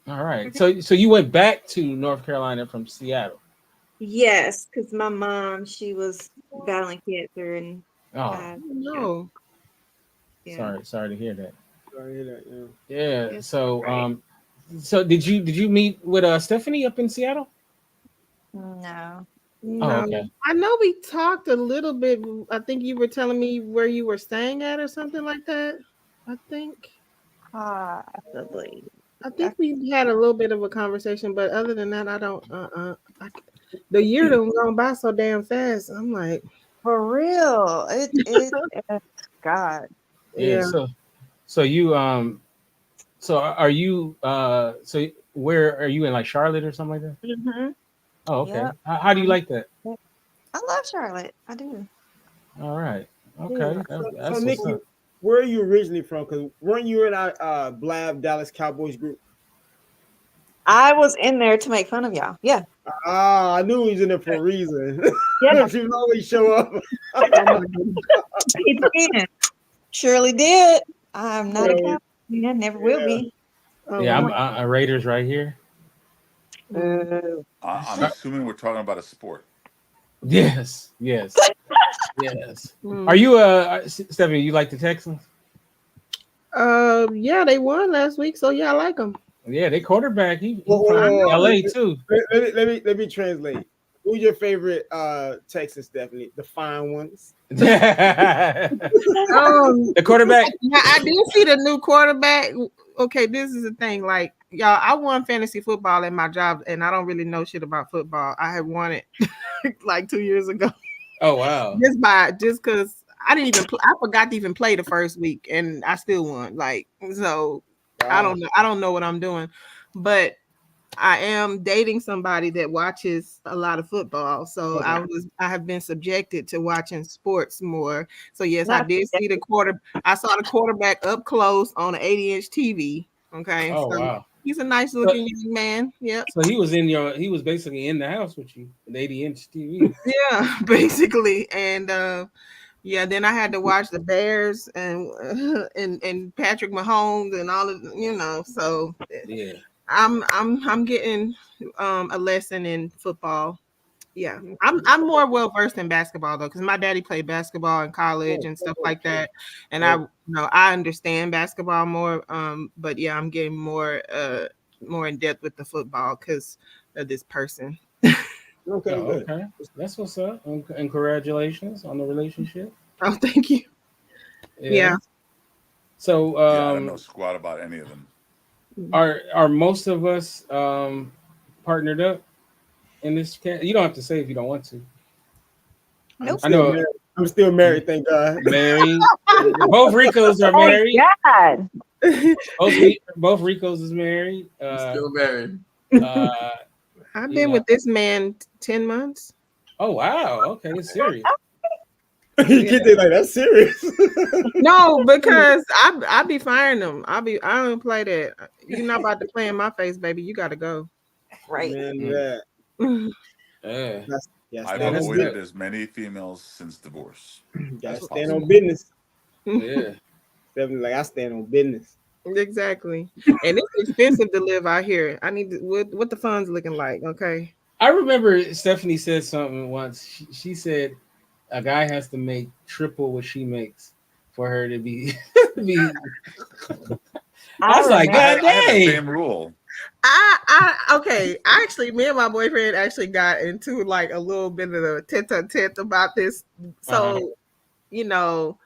All right. So you went back to North Carolina from Seattle. Yes, because my mom, she was battling cancer and no. Yeah. Sorry to hear that. Sorry to hear that, Yeah. So so did you meet with Stephanie up in Seattle? No. Oh, okay. I know we talked a little bit. I think you were telling me where you were staying at or something like that. I think. Possibly. I think we had a little bit of a conversation, but other than that, I don't. The year done gone by so damn fast. I'm like, for real. God. Yeah. So you so are you so where are you in, like Charlotte or something like that? Mm-hmm. Oh, okay. Yep. How do you like that? I love Charlotte. I do. All right. Okay. That's so Nikki, where are you originally from? Because weren't you in our Blab Dallas Cowboys group? I was in there to make fun of y'all. Yeah. I knew he was in there for a reason. Yeah. She would always show up. He did. Surely did. I'm not a Cowboy. I never will be. Yeah, I'm a Raiders right here. I'm assuming we're talking about a sport. Yes. Are you Stephanie? You like the Texans? Yeah, they won last week, so yeah, I like them. Yeah, they quarterback. He from LA too. Let me translate. Who's your favorite Texans, Stephanie? The fine ones. The quarterback. I did see the new quarterback. Okay, this is the thing. Like, y'all, I won fantasy football at my job, and I don't really know shit about football. I had won it like 2 years ago. Oh wow! Just because I didn't even I forgot to even play the first week, and I still won. Like, so I don't know what I'm doing, but I am dating somebody that watches a lot of football. So I have been subjected to watching sports more. So yes, I did see I saw the quarterback up close on an 80-inch TV. Okay. Oh wow. He's a nice looking young man. Yeah. So he was basically in the house with you, an 80-inch TV. Yeah, basically. And yeah, then I had to watch the Bears and Patrick Mahomes and all of so yeah. I'm getting a lesson in football. Yeah, I'm more well versed in basketball though, because my daddy played basketball in college and stuff like that, and I understand basketball more. But yeah, I'm getting more in depth with the football because of this person. Okay, good. Okay, that's what's up. And congratulations on the relationship. Oh, thank you. Yeah. So I don't know squat about any of them. Are most of us partnered up in this case? You don't have to say if you don't want to. Nope. I'm still married, thank God. Married. Both Ricos are married. God. Both Ricos is married. Still married. I've been with this man 10 months. Oh wow. Okay, it's serious. You get there like that's serious. No, because I be firing them. I don't play that. You're not about to play in my face, baby. You got to go. Right. Man, Yeah. I've that's avoided good. as many females since divorce. Gotta That's stand awesome. on business. Yeah. Definitely, like I stand on business. Exactly. And it's expensive to live out here. I need to, what the funds looking like, okay? I remember Stephanie said something once. She said a guy has to make triple what she makes for her to be be. I was like, God I had the dang. same rule. Okay. Actually, me and my boyfriend actually got into like a little bit of a tete-a-tete about this. So, you know,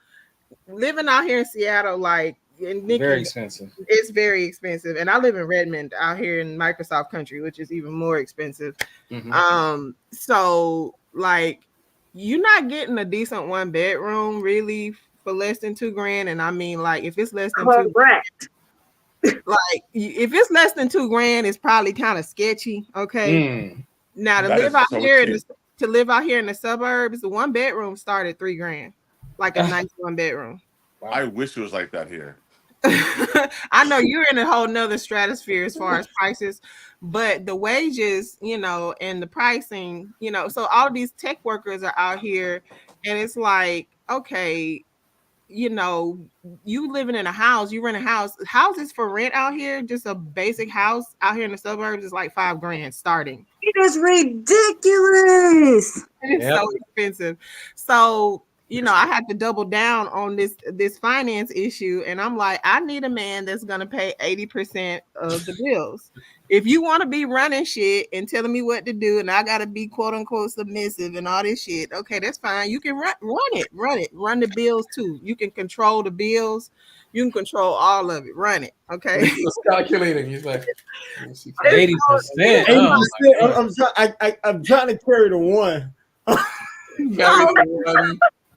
living out here in Seattle, like, and Nikki, Very expensive. it's very expensive. And I live in Redmond out here in Microsoft country, which is even more expensive. So like you're not getting a decent 1 bedroom really for less than $2,000. And I mean, like, if it's less than Correct. like if it's less than $2,000, it's probably kind of sketchy. Okay. Now to That live is out so here cheap. to live out here in the suburbs, the 1 bedroom started $3,000, like a nice 1 bedroom. I wish it was like that here. I know you're in a whole nother stratosphere as far as prices, but the wages, you know, and the pricing, you know, so all these tech workers are out here, and it's like, okay, you know, you living in a house, you rent a house. Houses for rent out here, just a basic house out here in the suburbs is like $5,000 starting. It is ridiculous. It's so expensive. So, you know, I had to double down on this finance issue. And I'm like, I need a man that's gonna pay 80% of the bills. If you want to be running shit and telling me what to do, and I gotta be quote unquote submissive and all this shit, okay, that's fine. You can run the bills too. You can control the bills, you can control all of it, run it. Okay. He was calculating. He's like 80%. I'm trying to carry the one.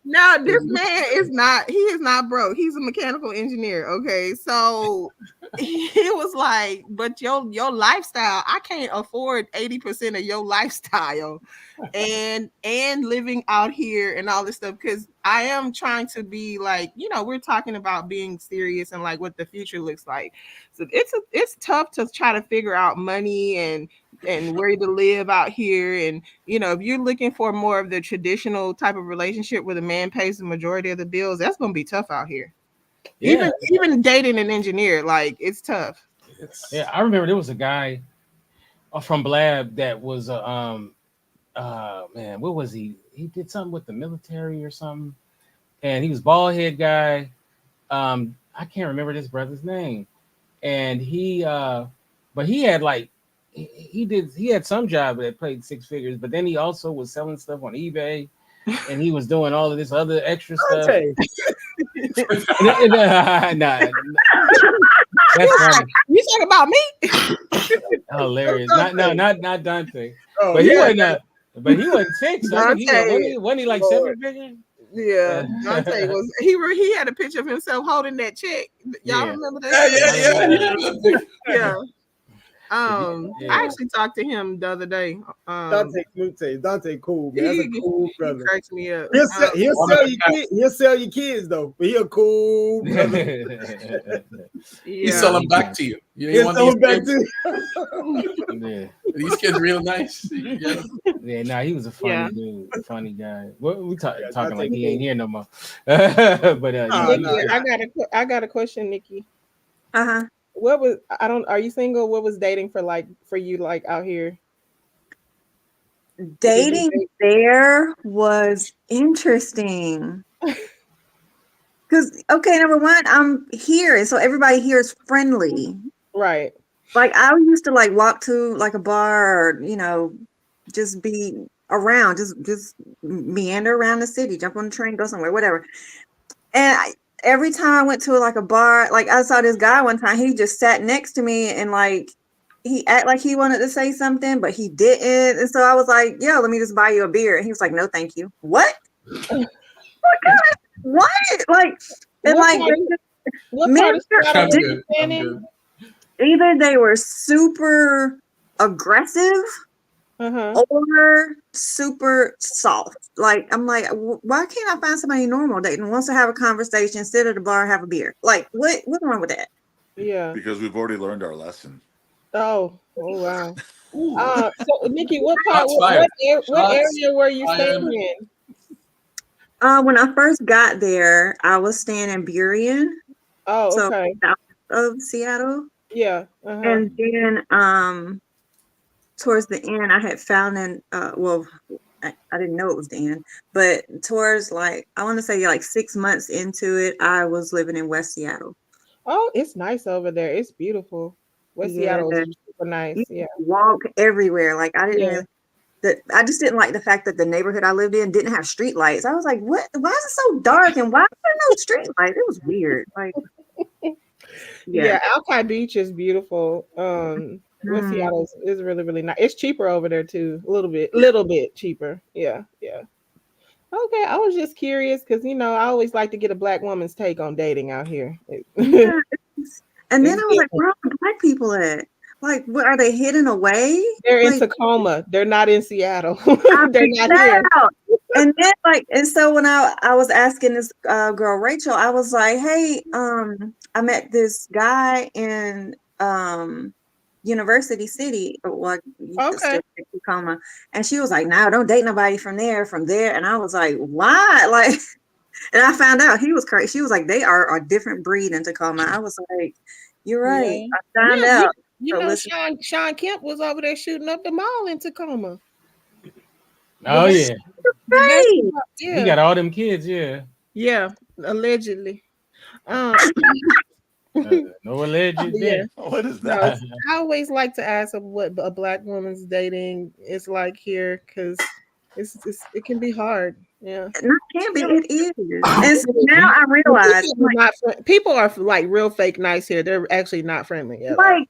No, this man is not, he is not broke. He's a mechanical engineer. Okay. So he was like, but your lifestyle, I can't afford 80% of your lifestyle and living out here and all this stuff. Cause I am trying to be like, you know, we're talking about being serious and like what the future looks like. So it's tough to try to figure out money and where to live out here. And, you know, if you're looking for more of the traditional type of relationship where the man pays the majority of the bills, that's going to be tough out here. Yeah. Even dating an engineer, like, it's tough. Yeah, I remember there was a guy from Blab that was man, what was he? He did something with the military or something, and he was bald head guy. I can't remember this brother's name, and he but he had like he had some job that paid 6 figures, but then he also was selling stuff on eBay, and he was doing all of this other extra stuff. Nah, that's funny. You talking about me? Hilarious. Not Dante. Oh, but he wasn't. But he wasn't 6. I think wasn't he like 7 figures? Yeah, Dante was. He had a picture of himself holding that check. Y'all remember that? Yeah. I actually talked to him the other day. Dante cool, man. That's a cool brother. He cracks me up. He'll sell your kids though, but he a cool brother. He sell them back to you. You want these back to you? These kids real nice. Yeah, he was a funny dude, a funny guy. We talking like he ain't here no more. But Nikki, I got a question, Nikki. Are you single? What was dating for you like out here? Dating there was interesting. Because, okay, number one, I'm here, so everybody here is friendly. Right. Like, I used to, like, walk to, like, a bar or, you know, just be around, just meander around the city, jump on the train, go somewhere, whatever. And every time I went to, like, a bar, like, I saw this guy one time, he just sat next to me and, like, he acted like he wanted to say something, but he didn't. And so I was like, yeah, let me just buy you a beer. And he was like, no, thank you. What? What? Like, and either they were super aggressive or super soft. Like, I'm like, why can't I find somebody normal that wants to have a conversation, sit at a bar, have a beer? Like, what's wrong with that? Yeah, because we've already learned our lesson. Oh wow. Ooh. So Nikki, what part? Shots fired. What Shots area were you fired. staying in? When I first got there, I was staying in Burien, Oh, so okay. south of Seattle. Yeah. And then towards the end, I had found well, I didn't know it was the end, but towards like I want to say like 6 months into it, I was living in West Seattle. Oh, it's nice over there. It's beautiful. West Yeah, Seattle is super you nice. Yeah. could walk everywhere. Like I didn't Yeah. really. I just didn't like the fact that the neighborhood I lived in didn't have street lights. I was like, what? Why is it so dark? And why are there no street lights? It was weird. Like, Yeah, yeah. Alki Beach is beautiful. West Seattle is really, really nice. It's cheaper over there too. A little bit cheaper. Yeah, yeah. Okay, I was just curious because I always like to get a black woman's take on dating out here. Yeah. And then It's I was like, different. where are the black people at? Like, what are they hidden away? They're in Like, Tacoma. They're not in Seattle. I They're figured not here. out. And then and so when I was asking this girl Rachel, I was like, hey, I met this guy in University City, like Okay. Tacoma, and she was like, no, don't date nobody from there, and I was like, why? Like, and I found out he was crazy. She was like, they are a different breed in Tacoma. I was like, you're right. Yeah. I found Yeah, out. you So know, listen, Sean Kemp was over there shooting up the mall in Tacoma. Oh yeah, The right. basketball- he yeah. got all them kids. Yeah, Yeah, allegedly. no alleged Yeah. there. What is No, that? I always like to ask what a black woman's dating is like here because it can be hard. Yeah. no, it can't be. It is. And so now I Well, realize, people are like real fake nice here. They're actually not friendly at all. like,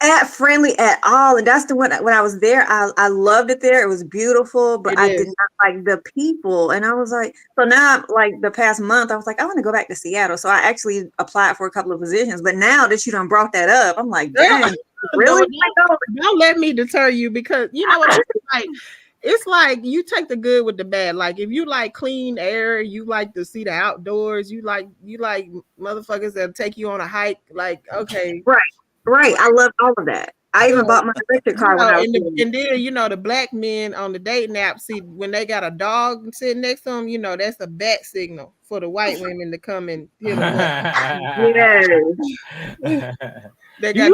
at friendly at all. And that's the one when I was there, I loved it there. It was beautiful, but It I is. did not like the people. And I was like, so now like the past month, I was like, I want to go back to Seattle. So I actually applied for a couple of positions. But now that you done brought that up, I'm like, dang, really? Don't let me deter you because you know what it's like you take the good with the bad. Like if you like clean air, you like to see the outdoors, you like motherfuckers that take you on a hike, like okay. Right. I love all of that. I even bought my electric car when I was and then the black men on the dating app, see when they got a dog sitting next to them, that's a bat signal for the white women to come and hit them up. They got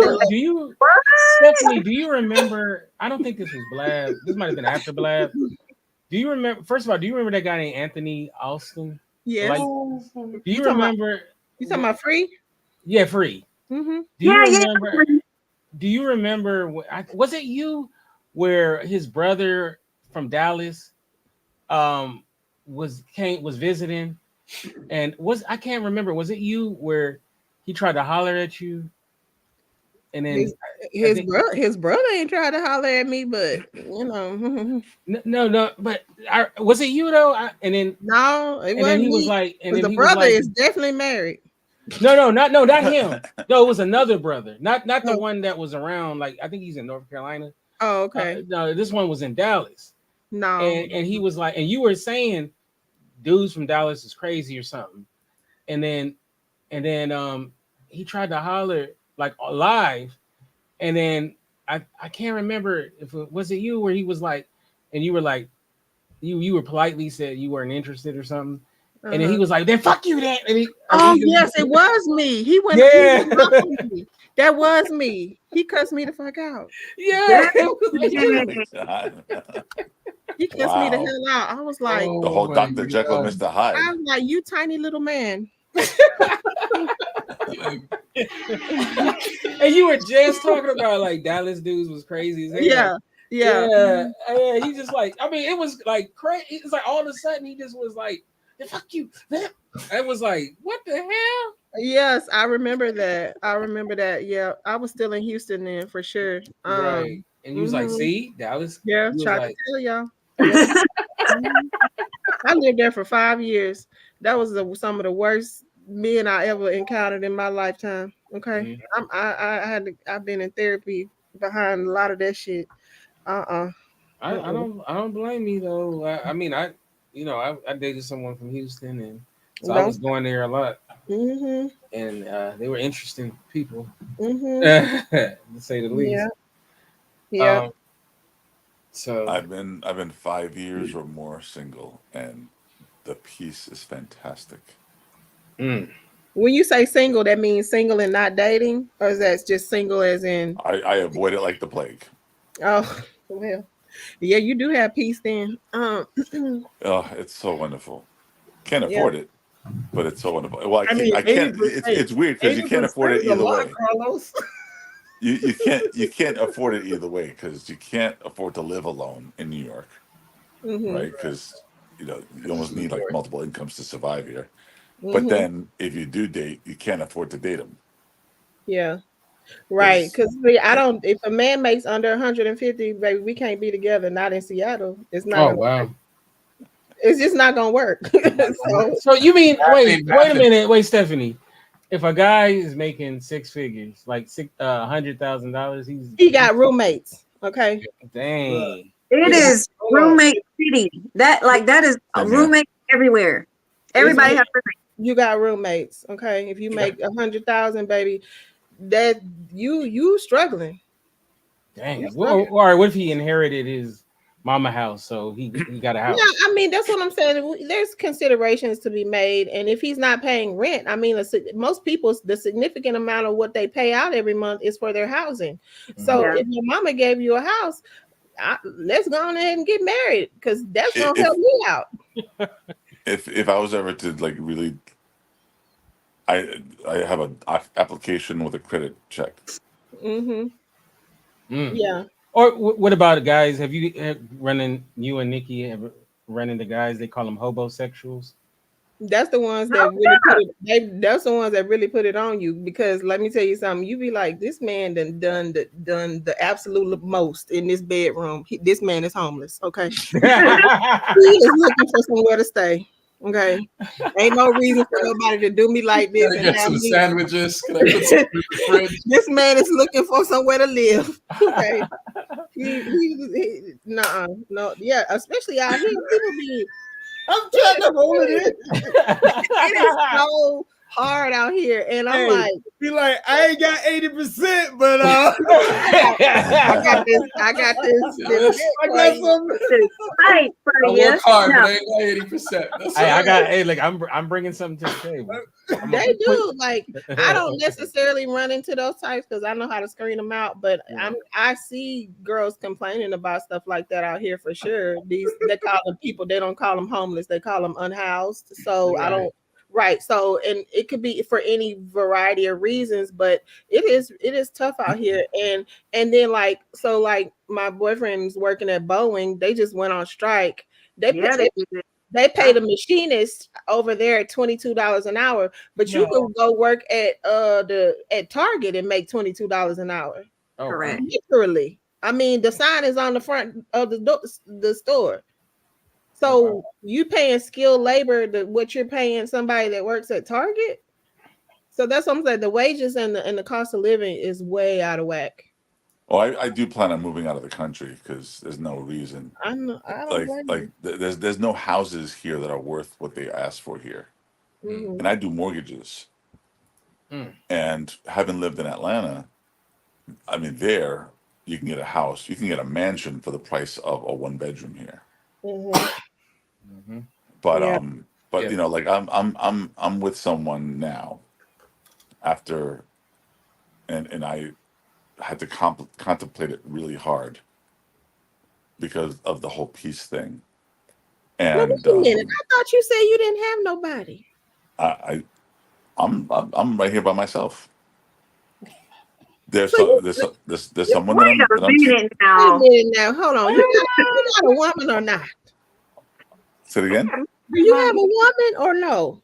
Stephanie, do you remember? I don't think this was Blab. This might have been after Blab. Do you remember? First of all, do you remember that guy named Anthony Alston? Yes. Do you remember? You talking about Free? Yeah, Free. Mm-hmm. Do you remember? Do you remember? Was it you where his brother from Dallas was visiting, and I can't remember. Was it you where he tried to holler at you? And then his brother ain't tried to holler at me, but no, but was it you though? No, it wasn't. Then he me. was like, and then the he brother was like, is definitely married. No, not him. No, it was another brother, not the one that was around. Like I think he's in North Carolina. Oh, okay. No, this one was in Dallas. No, and he was like, and you were saying, dudes from Dallas is crazy or something, and then he tried to holler like live, and then I can't remember if it was you where he was like, and you were like, you were politely said you weren't interested or something. And then he was like, "Then fuck you, then." Yes, it was me. He went. Yeah, that was me. He cussed me the fuck out. Yeah, he cussed me the hell out. I was like, the whole Dr. Jekyll, Mr. Hyde. I was like, you tiny little man. And you were just talking about like Dallas dudes was crazy as hell. Yeah. He just like, I mean, it was like crazy. It's like all of a sudden he just was like, "Fuck you." It was like, what the hell? Yes, I remember that. Yeah, I was still in Houston then for sure. Right. And you was like, "See, Dallas." Yeah, tried to tell y'all. I lived there for 5 years. That was some of the worst men I ever encountered in my lifetime. Okay, I've been in therapy behind a lot of that shit. I don't blame you though. I mean, I dated someone from Houston, and So I was going there a lot. Mm-hmm. And they were interesting people, Mm-hmm. to say the least. Yeah. So I've been 5 years or more single, and the peace is fantastic. When you say single, that means single and not dating, or is that just single as in? I avoid it like the plague. Oh, well, yeah, you do have peace then. Oh, it's so wonderful. Can't Yeah. afford it, but it's so wonderful. Well, I mean, I can't. It's weird because you can't afford it is a either lot, way. Carlos. You can't afford it either way because you can't afford to live alone in New York, right? Because you almost need like multiple incomes to survive here. But then if you do date, you can't afford to date them. Yeah. Right, because I don't. If a man makes under 150, baby, we can't be together. Not in Seattle. It's not. Oh wow. It's just not gonna work. So you mean wait a minute, wait, Stephanie. If a guy is making six figures, like $100,000, he got roommates. Okay. Dang. It is roommate city. That is a roommate everywhere. Everybody has roommates. You got roommates. Okay. If you make 100,000, baby, that you struggling. Dang. Well, all right. What if he inherited his mama house, so he got a house? Yeah, I mean that's what I'm saying. There's considerations to be made, and if he's not paying rent, I mean, most people, the significant amount of what they pay out every month is for their housing. So if your mama gave you a house, let's go on ahead and get married because that's gonna help me out. If I was ever to like really, I have an application with a credit check. Yeah. Or what about guys? Have you you and Nikki ever run into guys? They call them hobosexuals. That's the ones that really that's the ones that really put it on you, because let me tell you something. You be like, this man done the absolute most in this bedroom. This man is homeless. Okay. He is looking for somewhere to stay. Okay. Ain't no reason for nobody to do me like this. Can I get some sandwiches? Can I put some in the fridge? This man is looking for somewhere to live. Okay. No, yeah, especially out here, people be. I'm trying to hold it in. It is so hard out here, and I'm like, be like, I ain't got 80%, but I got this. I got some. Right, I work hard, but I ain't got 80%. I'm bringing something to the table. They do. Like, I don't necessarily run into those types because I know how to screen them out, but I see girls complaining about stuff like that out here for sure. They call them people. They don't call them homeless. They call them unhoused. So I don't. Right. So, and it could be for any variety of reasons, but it is tough out here. And then like my boyfriend's working at Boeing. They just went on strike. They pay the machinists over there at $22 an hour, but you can go work at Target and make $22 an hour. Correct. Literally. I mean, the sign is on the front of the store. So you paying skilled labor what you're paying somebody that works at Target. So that's what I'm saying. The wages and the cost of living is way out of whack. Well, I do plan on moving out of the country because there's no reason. I don't There's no houses here that are worth what they ask for here, and I do mortgages. And having lived in Atlanta, I mean, there you can get a house, you can get a mansion for the price of a one bedroom here. But like I'm with someone now after, and I had to contemplate it really hard because of the whole peace thing. And wait a minute, I thought you said you didn't have nobody. I'm right here by myself. There's someone that I'm. Wait a minute now. Hold on. You got a woman or not? Say it again. Do you have a woman or no?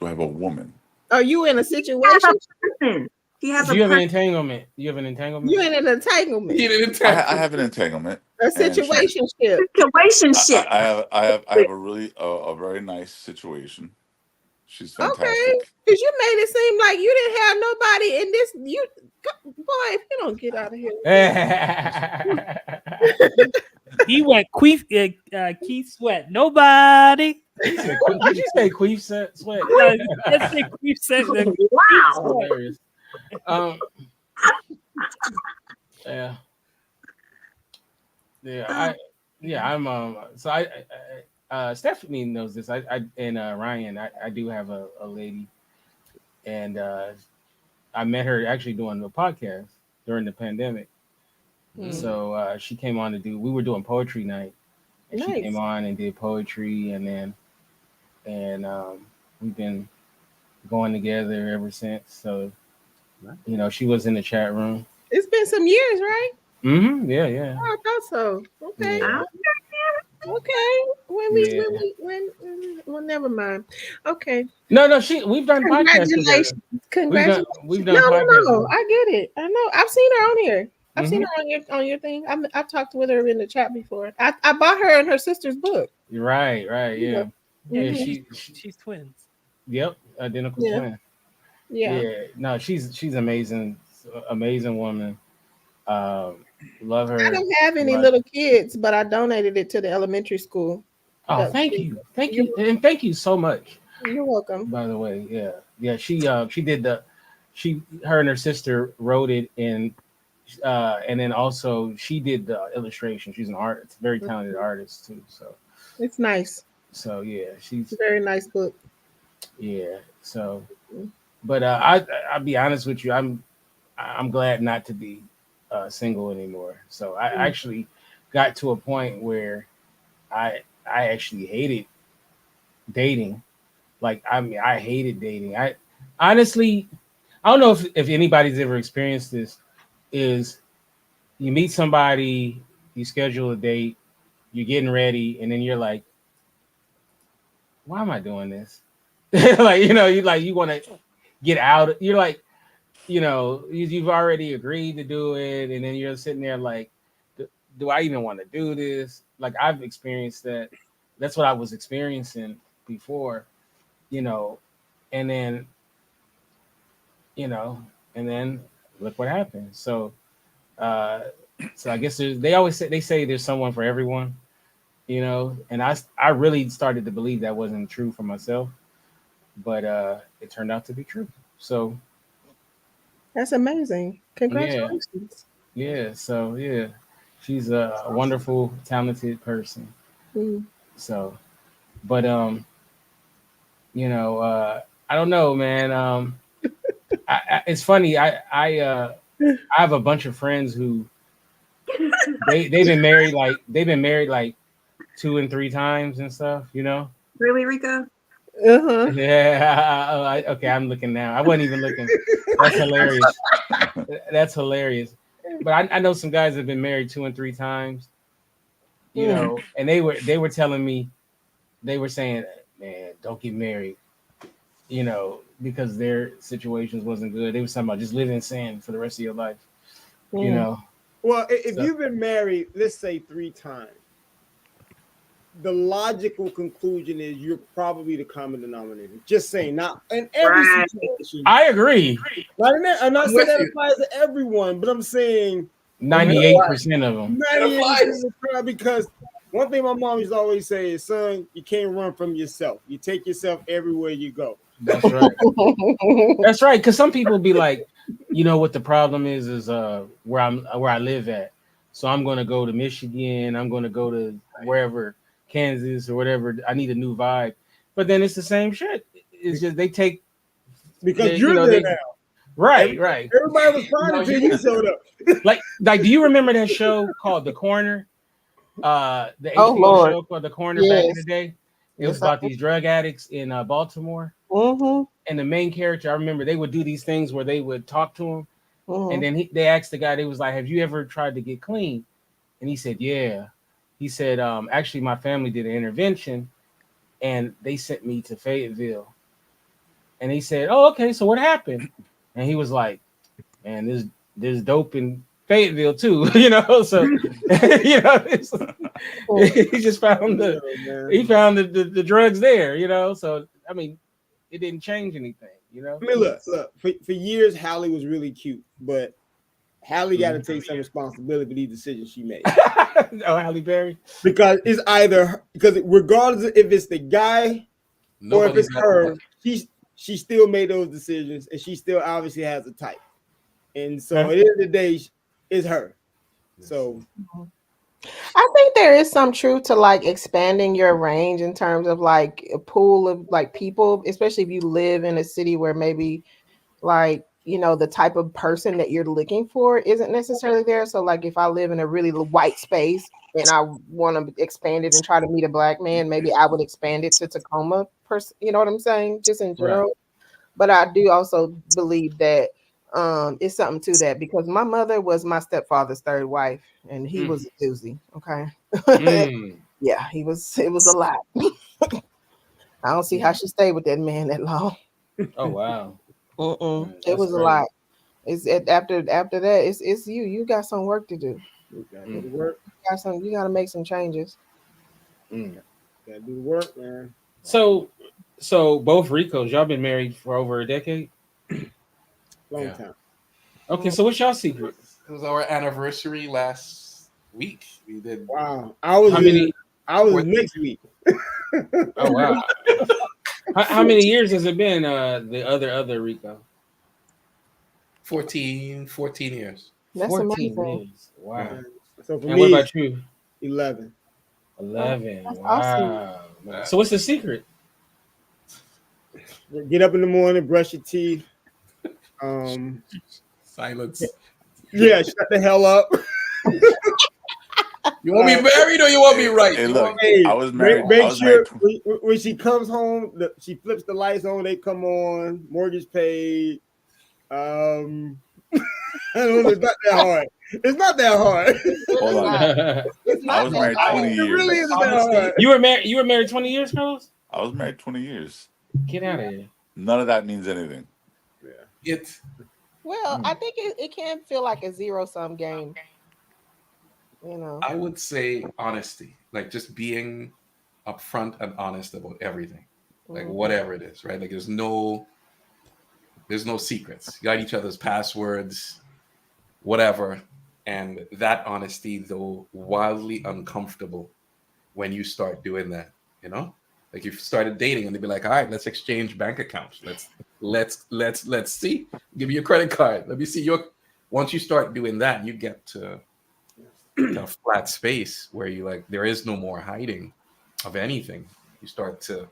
Do I have a woman? Are you in a situation? He has you have an entanglement. You have an entanglement. You're in an entanglement. I have an entanglement. A situationship. Situationship. I have a really a very nice situation. She's fantastic. Okay, because you made it seem like you didn't have nobody in this. Boy, if you don't get out of here. He went Keith Sweat. Nobody. Did you say Queef Sweat? Let's say Queef Sweat. Wow. Hilarious. Yeah. I'm so I Stephanie knows this. I and Ryan, I do have a lady, and I met her actually doing the podcast during the pandemic. So she came on to we were doing poetry night, and she came on and did poetry, and we've been going together ever since. So she was in the chat room. It's been some years, right? Mm-hmm. Yeah. Oh, I thought so. Okay. Yeah. Okay. Well, never mind. Okay. No, we've done podcasts together. Congratulations. We've done No, podcasts. I get it. I know. I've seen her on here. I've seen her on your thing. I've talked with her in the chat before. I bought her and her sister's book. Right, yeah. Yeah, she's twins. Yep, identical twin. Yeah. No, she's amazing woman. Love her. I don't have any little kids, but I donated it to the elementary school. Oh, thank you, and thank you so much. You're welcome. By the way, yeah. She did her and her sister wrote it and then also she did the illustration. She's an artist, very talented artist too. So it's nice. So yeah, she's a very nice book. Yeah. So, but I'll be honest with you. I'm glad not to be single anymore. So I actually got to a point where I actually hated dating. Like, I mean, I hated dating. I honestly, I don't know if anybody's ever experienced this. Is you meet somebody, you schedule a date, you're getting ready, and then you're like, why am I doing this? Like, you want to get out. You're like, you've already agreed to do it, and then you're sitting there like, do I even want to do this? Like, I've experienced that. That's what I was experiencing before, and then, and then look what happened. So I guess they say there's someone for everyone, and I really started to believe that wasn't true for myself, but it turned out to be true. So that's amazing. Congratulations. Yeah. So yeah, she's a wonderful, talented person. So, but I don't know, man. It's funny. I have a bunch of friends who they've been married like 2 and 3 times and stuff. Really, Rico? Yeah. Okay, I'm looking now. I wasn't even looking. That's hilarious. That's hilarious. But I know some guys that have been married 2 and 3 times. And they were telling me, they were saying, man, don't get married. Because their situations wasn't good. They were talking about just live in sin for the rest of your life. Well, if you've been married, let's say 3 times, the logical conclusion is you're probably the common denominator. Just saying, not in every situation. I agree. I'm not saying that applies to everyone, but I'm saying 98% of them. 98% of the time, because one thing my mom used to always say is, son, you can't run from yourself. You take yourself everywhere you go. That's right. That's right. Because some people be like, what the problem is where I live at. So I'm going to go to Michigan. I'm going to go to wherever, Kansas or whatever. I need a new vibe. But then it's the same shit. It's just they take because you're there now. Right. Everybody was fine until you showed up. like, do you remember that show called The Corner? The HBO show called The Corner back in the day. It was about these drug addicts in Baltimore. And the main character, I remember they would do these things where they would talk to him. And then they asked the guy, they was like, have you ever tried to get clean? And he said, yeah. He said, actually, my family did an intervention and they sent me to Fayetteville. And he said, oh, okay, so what happened? And he was like, man, there's dope in Fayetteville too, so he just found the drugs there, so I mean, it didn't change anything, I mean, look, for years Hallie was really cute, but Halle got to take some responsibility for these decisions she made. Oh, Halle Berry. Because it's either regardless of if it's the guy or if it's her, she still made those decisions, and she still obviously has a type. And so at the end of the day, it's her. So I think there is some truth to like expanding your range in terms of like a pool of like people, especially if you live in a city where maybe like, you know, the type of person that you're looking for isn't necessarily there. So like if I live in a really white space and I want to expand it and try to meet a black man, maybe I would expand it to Tacoma person. You know what I'm saying? Just in general. Right. But I do also believe that it's something to that, because my mother was my stepfather's third wife and he was a doozy. Okay. Yeah, it was a lot. I don't see how she stayed with that man that long. Oh wow. Man, it was a lot. It's after that, it's you got some work to do. You gotta do the work. You gotta make some changes. Gotta do the work, man. So both Ricos, y'all been married for over a decade? Long time. Okay, so what's y'all secret? It was our anniversary last week. We did. Wow. I was next week. Oh wow. How many years has it been, the other Rico? 14 years. That's 14 amazing. years. Wow. So for and me, what about you? 11. 11. That's wow. awesome. So what's the secret? Get up in the morning, brush your teeth. Silence. Yeah, shut the hell up. You want me married or you want me right? Hey, look, I was married. Make sure when she comes home, she flips the lights on, they come on, mortgage paid. I don't know, it's not that hard. It's not that hard. Hold on. I was married 20 years. It really isn't that hard. You were married 20 years, Carlos? I was married 20 years. Get out of here. None of that means anything. Yeah. Well, I think it can feel like a zero-sum game. You know, I would say honesty, like just being upfront and honest about everything, like whatever it is, right? Like there's no secrets. You got each other's passwords, whatever. And that honesty, though wildly uncomfortable when you start doing that, you know? Like you started dating and they'd be like, all right, let's exchange bank accounts. Let's see. Give me your credit card. Let me see your. Once you start doing that, you get to a flat space where you like there is no more hiding of anything. You start to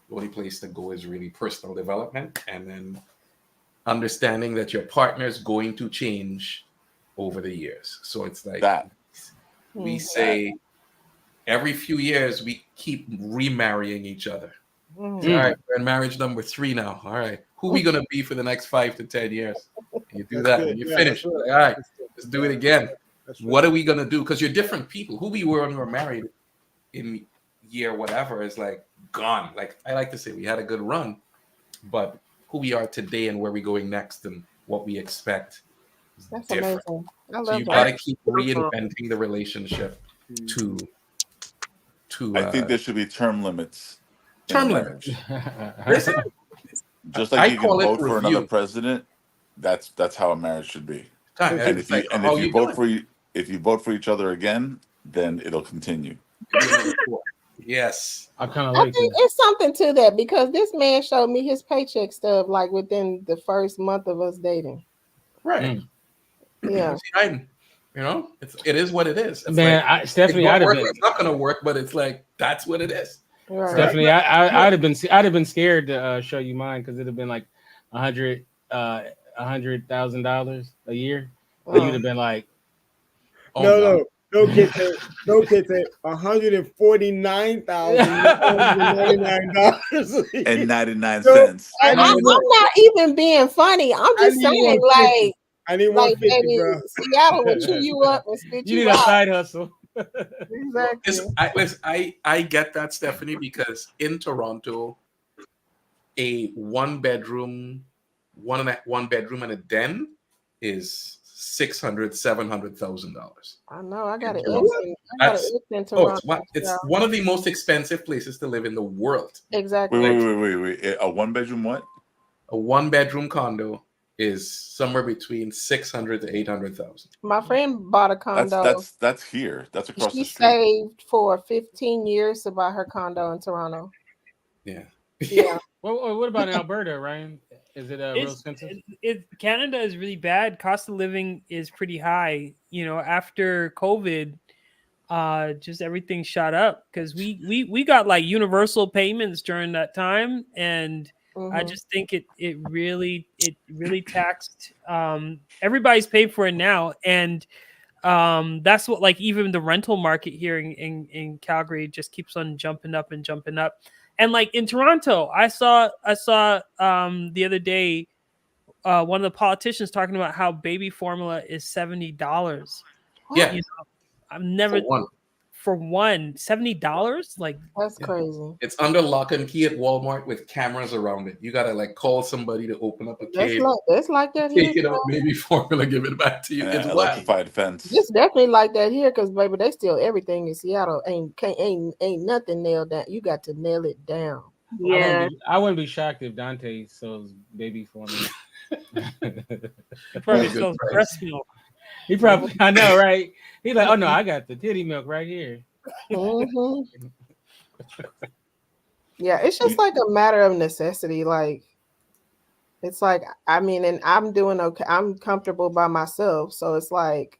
the only place to go is really personal development, and then understanding that your partner is going to change over the years. So it's like that we say every few years we keep remarrying each other. All right, we're in marriage number 3 now. All right, who are we gonna be for the next 5 to 10 years? And you do that and you finish. Like, all right, let's do it again. What are we gonna do? Because you're different people. Who we were when we were married in year whatever is like gone. Like I like to say, we had a good run, but who we are today and where we're going next and what we expect is different. Amazing. I love so you gotta keep reinventing the relationship to I think there should be term limits. Term limits. Just like you can vote for another president, that's how a marriage should be. And if you vote for each other again, then it'll continue. Yes. I think it's something to that, because this man showed me his paycheck stuff like within the first month of us dating. Right. Yeah. You know, it is what it is. It's man, like, Stephanie, it's not gonna work, but it's like that's what it is. Right. Stephanie, I'd have been scared to show you mine because it'd have been like $100,000 a year. And you'd have been like, no kids, $149,099. I'm not even being funny. I'm just saying, like, I need 150, bro. Seattle will chew you up and spit you you need out. a side hustle. Exactly. I get that, Stephanie, because in Toronto, a one bedroom and a den is $600,000-$700,000. I know. I got an It's Toronto. it's one of the most expensive places to live in the world. Exactly. Wait. A 1-bedroom what? A 1-bedroom condo is somewhere between 600 to 800,000. My friend bought a condo. That's here. That's across She the street. saved for 15 years to buy her condo in Toronto. Yeah. Yeah. What about in Alberta, Ryan? Is it real expensive? Canada is really bad. Cost of living is pretty high. You know, after COVID, just everything shot up because we got like universal payments during that time, and I just think it really taxed. Everybody's paid for it now, and that's what, like, even the rental market here in Calgary just keeps on jumping up and jumping up. And like in Toronto, I saw the other day one of the politicians talking about how baby formula is $70. Yeah. You know, I've never for one $70. Like, that's crazy. It's under lock and key at Walmart with cameras around it. You gotta like call somebody to open up a cage. That's like that Take here. it out, baby formula, give it back to you. Yeah, It's electrified fence. It's definitely like that here because baby, they steal everything in Seattle. Ain't nothing nailed down. You got to nail it down. Yeah. I wouldn't be shocked if Dante sells baby formula. he probably sells breast milk. He probably, I know, right? He's like, oh no, I got the titty milk right here. Yeah, it's just like a matter of necessity. Like, it's like, I mean, and I'm doing okay. I'm comfortable by myself. So it's like,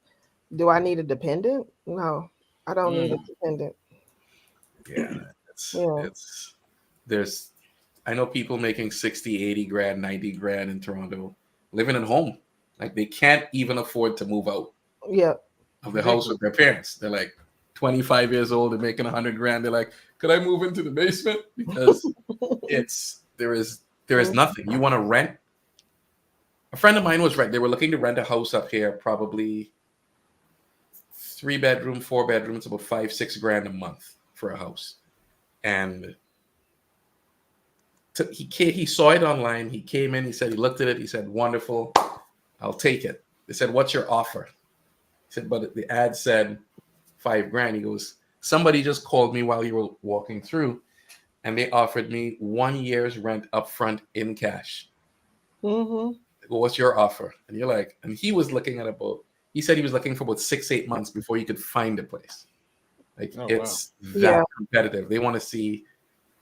do I need a dependent? No, I don't need a dependent. Yeah, there's, I know people making 60, 80 grand, 90 grand in Toronto living at home. Like they can't even afford to move out of the house with their parents. They're like 25 years old and making 100 grand. They're like, could I move into the basement? Because there is nothing. You want to rent? A friend of mine was they were looking to rent a house up here, probably 3 bedroom, 4 bedrooms, about 5-6 grand a month for a house. And he saw it online. He came in, he said, he looked at it. He said, wonderful, I'll take it. They said, what's your offer? He said, but the ad said 5 grand. He goes, somebody just called me while you were walking through and they offered me 1 year's rent upfront in cash. Go, what's your offer? And you're like, and he was looking at he said he was looking for about 6-8 months before he could find a place. Like it's that competitive. They want to see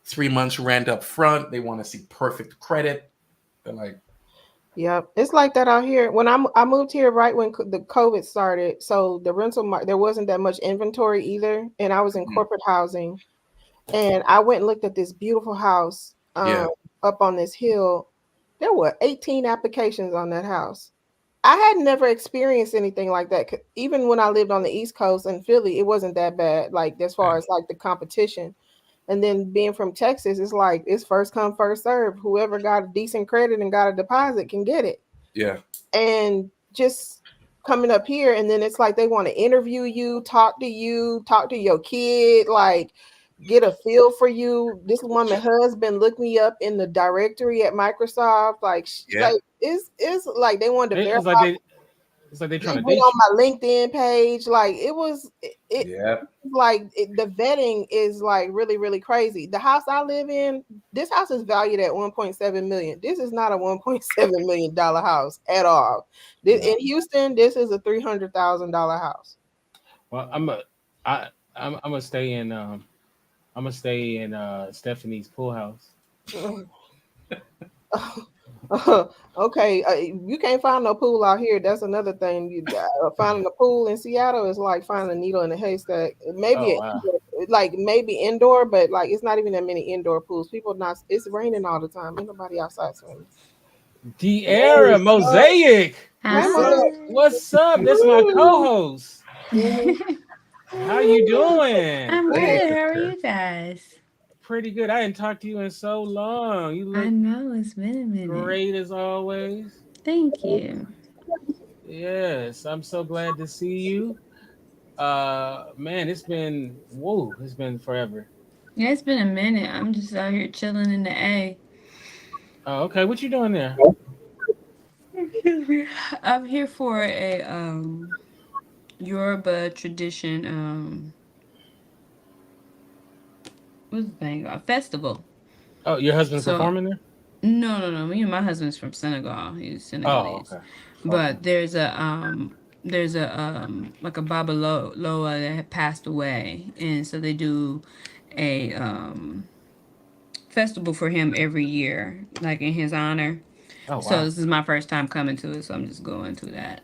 3 months rent up front. They want to see perfect credit. They're like, yep, it's like that out here. When I moved here right when the COVID started, so the rental market, there wasn't that much inventory either, and I was in corporate housing, and I went and looked at this beautiful house up on this hill. There were 18 applications on that house. I had never experienced anything like that. Even when I lived on the East Coast in Philly, it wasn't that bad. Like as far as like the competition. And then being from Texas, it's like it's first come, first serve. Whoever got a decent credit and got a deposit can get it. Yeah. And just coming up here, and then it's like they want to interview you, talk to your kid, like get a feel for you. This woman husband looked me up in the directory at Microsoft. Like, like it's like they wanted to verify. It's like they're trying to put date on my LinkedIn page. Like it was, like the vetting is like really, really crazy. The house I live in, this house is valued at 1.7 million. This is not a 1.7 million dollar house at all. In Houston, this is a $300,000 house. Well, I'm gonna stay in Stephanie's pool house. Okay, you can't find no pool out here. That's another thing. Finding a pool in Seattle is like finding a needle in a haystack. Maybe maybe indoor, but like it's not even that many indoor pools. It's raining all the time. Ain't nobody outside swimming. De'Ara Mosaic. What's up? That's my co-host. How you doing? I'm good. How are you guys? Pretty good. I didn't talk to you in so long. You look, I know, it's been a minute. Great as always. Thank you. Yes, I'm so glad to see you. Man, it's been forever. Yeah, it's been a minute. I'm just out here chilling in the A. Oh, okay. What you doing there? I'm here for a Yoruba tradition what's the thing? A festival. Oh, your husband's performing there? No. Me and my husband's from Senegal. He's Oh, Senegalese. okay. But there's a like a Baba Loa that had passed away, and so they do a festival for him every year, like in his honor. Oh So wow. this is my first time coming to it, so I'm just going to that.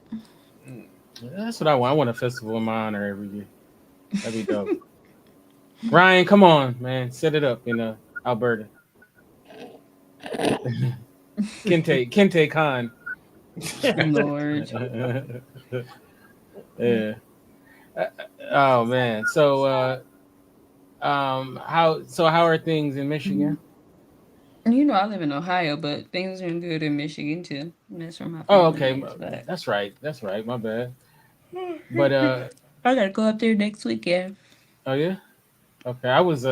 That's what I want. I want a festival in my honor every year. That'd be dope. Ryan, come on, man. Set it up in Alberta. Kente Khan. Lord. Yeah. Oh man. So how are things in Michigan? You know, I live in Ohio, but things are good in Michigan too. That's where my Oh, family okay. is. But That's right. That's right. My bad. But I gotta go up there next weekend. oh yeah. Okay. I was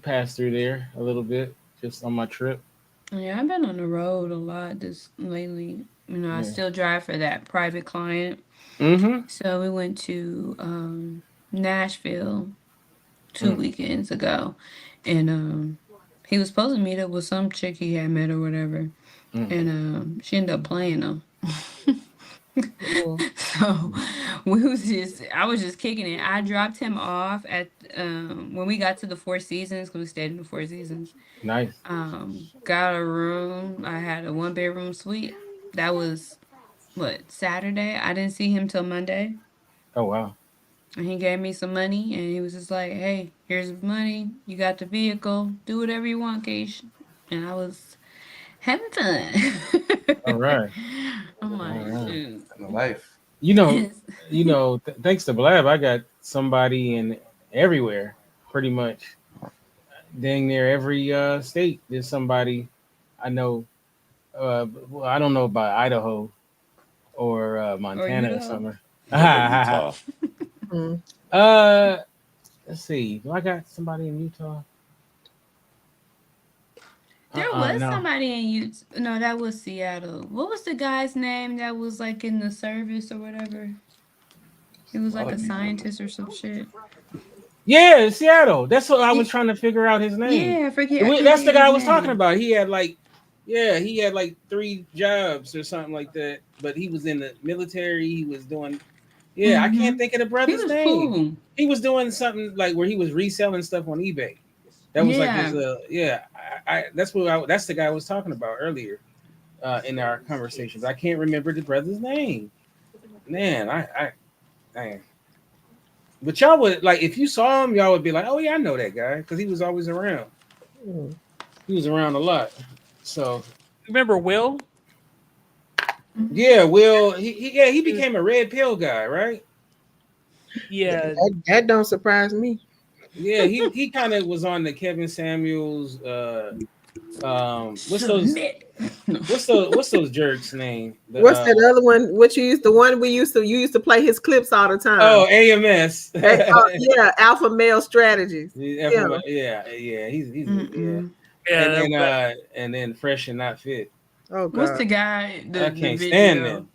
passed through there a little bit just on my trip. Yeah, I've been on the road a lot this lately. You know, I Yeah. still drive for that private client. Mm-hmm. So we went to Nashville two Mm, weekends ago, and he was supposed to meet up with some chick he had met or whatever, mm. and she ended up playing him. Oh, So I was just kicking it. I dropped him off at when we got to the Four Seasons because we stayed in the Four Seasons. Nice. Got a room. I had a 1 bedroom suite. That was what, Saturday. I didn't see him till Monday, Oh wow. and he gave me some money, and he was just like, "Hey, here's the money. You got the vehicle. Do whatever you want, Keish." And I was having fun. All right. I'm All like, right. shoot. Life. You know, It's- thanks to Blab, I got somebody in everywhere, pretty much. Dang near every state. There's somebody I know. Well, I don't know about Idaho or or Montana or Utah. somewhere. What about Utah? mm. uh, let's see. Do I got somebody in Utah? There was No. somebody in Utah. No, that was Seattle. What was the guy's name that was like in the service or whatever? He was A lot like a of people. scientist or some shit. Yeah, Seattle. That's what I was Ye- trying to figure out his name. Yeah, I forget. I can't That's think the of guy I his was talking name. about. He had like 3 jobs or something like that. But he was in the military. He was doing. Yeah, I can't Mm-hmm. think of the He brother's was name. cool. He was doing something like where he was reselling stuff on eBay. That was like his. Yeah. Yeah. That's the guy I was talking about earlier in our conversation. But I can't remember the brother's name. Man, man. But y'all would like if you saw him, y'all would be like, "Oh yeah, I know that guy," because he was always around. Mm. He was around a lot. So Remember Will? yeah, Will he became a red pill guy, right? Yeah. That don't surprise me. Yeah, he kind of was on the Kevin Samuels. Submit. What's those jerks name? What's that other one? What you used the one you used to play his clips all the time. AMS. Yeah, alpha male strategies. Yeah, he's yeah. Yeah. And then fresh and not fit. Oh What's god. the guy? I The can't stand video. them.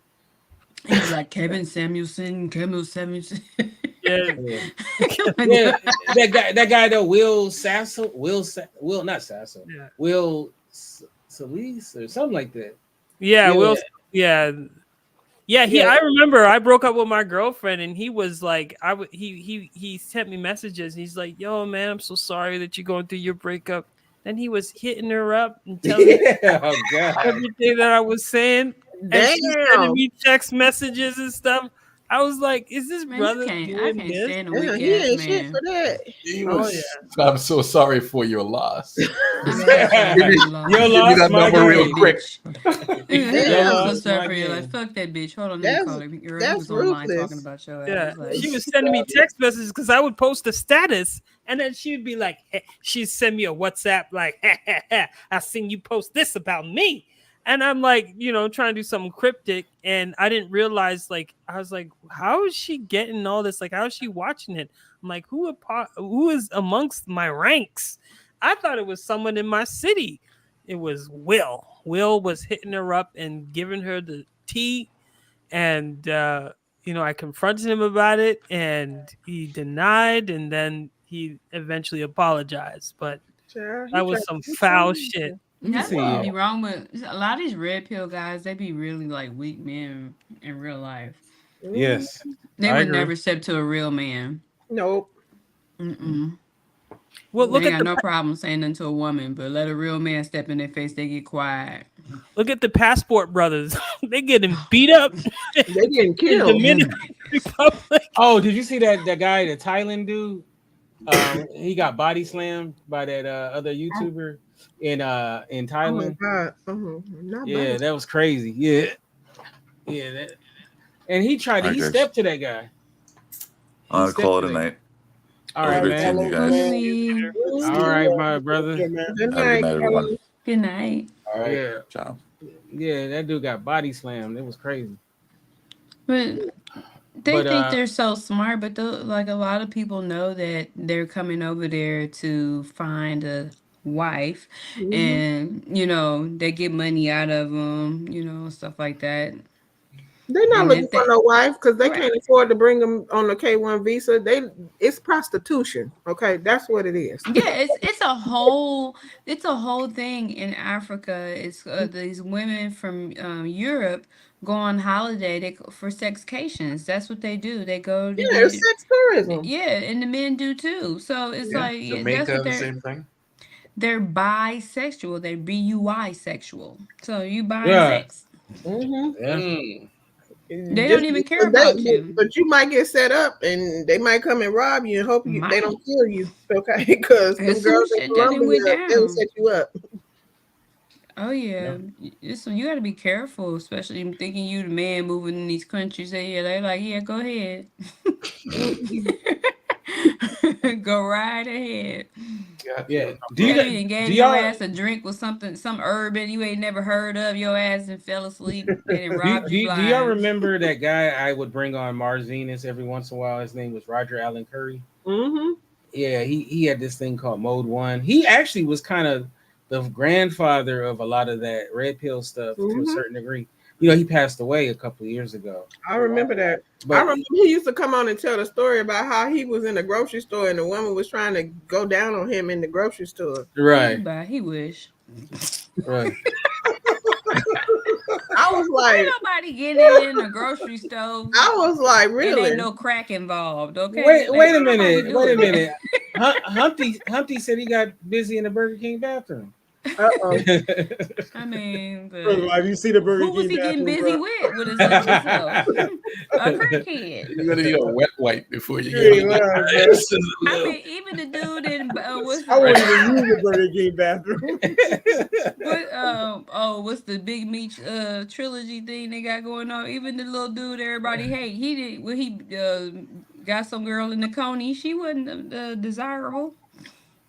He was like Kevin Samuelson. Yeah. Yeah. Like, Yeah, that guy though, Will Sasso, Will not Sasso, Yeah. Will Solis or something like that. Yeah. Yeah. Will. Yeah. Yeah, Yeah. I remember I broke up with my girlfriend and he was like he sent me messages and he's like, "Yo, man, I'm so sorry that you're going through your breakup." Then he was hitting her up and telling her Oh god. everything that I was saying. And she sending Damn. me text messages and stuff. I was like, "Is this man, brother I doing can't this?" stand a Yeah, weak he ass ain't shit for man. that. He Oh, was, I'm so sorry for your loss. I'm so sorry for your Your loss. Give me loss, that my number real game. quick. Your I'm so loss, sorry my for your life. game. Fuck that bitch. Hold on, let me call him. Girl, he That's was online ruthless. talking about your Yeah, ass. Like, she was sending me text messages because I would post a status and then she'd be like, she'd send me a WhatsApp like, I seen you post this about me. And I'm like, trying to do something cryptic. And I didn't realize, like, I was like, how is she getting all this? Like, how is she watching it? I'm like, who is amongst my ranks? I thought it was someone in my city. It was Will. Will was hitting her up and giving her the tea. And I confronted him about it and he denied and then he eventually apologized, but Child, that was some foul shit. Let me That's see. what be wrong with a lot of these red pill guys. They be really like weak men in real life. Yes, They I would agree. never step to a real man. Nope. Mm-mm. Well, They look ain't at got no problem saying nothing to a woman, but let a real man step in their face, they get quiet. look at the Passport brothers. They getting beat up They getting in killed. Dominican Republic. Oh, did you see that guy, the Thailand dude? He got body slammed by that other YouTuber in Oh my Thailand. God. Not Yeah, bad. that was crazy. Yeah, yeah. And he tried to. All right, He guys. stepped to that guy. He I'll stepped call it to a that. night. All It was right, great man. seeing you Hello, guys. man. Bye. All right, my brother. Good Have a night, good night, everyone. Carlos. Good night. All right. Yeah, Ciao. yeah. That dude got body slammed. It was crazy. But they But think they're so smart, but like a lot of people know that they're coming over there to find a wife, Mhm. and they get money out of them, stuff like that. They're not And looking if for they no wife because they right, can't afford to bring them on the K-1 visa. It's prostitution. Okay, that's what it is. yeah, it's a whole thing in Africa. It's these women from Europe go on holiday for sexcations. That's what they do. They go to Yeah, it's get sex tourism. yeah, and the men do too. So it's Yeah, like that's Jamaica, what the they're. same thing. They're bisexual. They're BUI sexual. So you buying yeah, sex. Mm-hmm. yeah, They don't Just even care they, about you. but you might get set up, and they might come and rob you, and hope they don't Might. kill you. Okay, because them There's some girls in shit that didn't went Colombia, they'll down. set you up. Oh yeah. yeah. So you gotta be careful, especially thinking you the man moving in these countries. They're like, yeah, go ahead. Go right ahead. Yeah. You gotta be Do gave your y'all ass a drink with something, some urban you ain't never heard of. Your ass and fell asleep. They done robbed you do y'all blind. remember that guy I would bring on Mars Venus every once in a while? His name was Roger Allen Curry. Mm-hmm. Yeah, he had this thing called Mode One. He actually was kind of the grandfather of a lot of that red pill stuff to a Mm-hmm. certain degree. You know, he passed away a couple of years ago. I remember that. I But remember he used to come on and tell the story about how he was in the grocery store and the woman was trying to go down on him in the grocery store. right, He wish. right. I was Ain't like, nobody getting in a grocery store. I was like, It really? ain't no crack involved, okay? Wait, Like, wait a ain't nobody minute. Wait a doing that. minute. Humpty said he got busy in the Burger King bathroom. Uh-oh. I mean, First of all, but have you seen the Burger who was King he getting bathroom, busy bro? with his liquid self? A crackhead. You're gonna need a wet wipe before you Yeah, get in well, there. bro. I mean, even the dude in what's I wouldn't even the use the Burger King bathroom. what's the Big Meat trilogy thing they got going on? Even the little dude everybody hate. He did when he got some girl in the Coney. She wasn't desirable.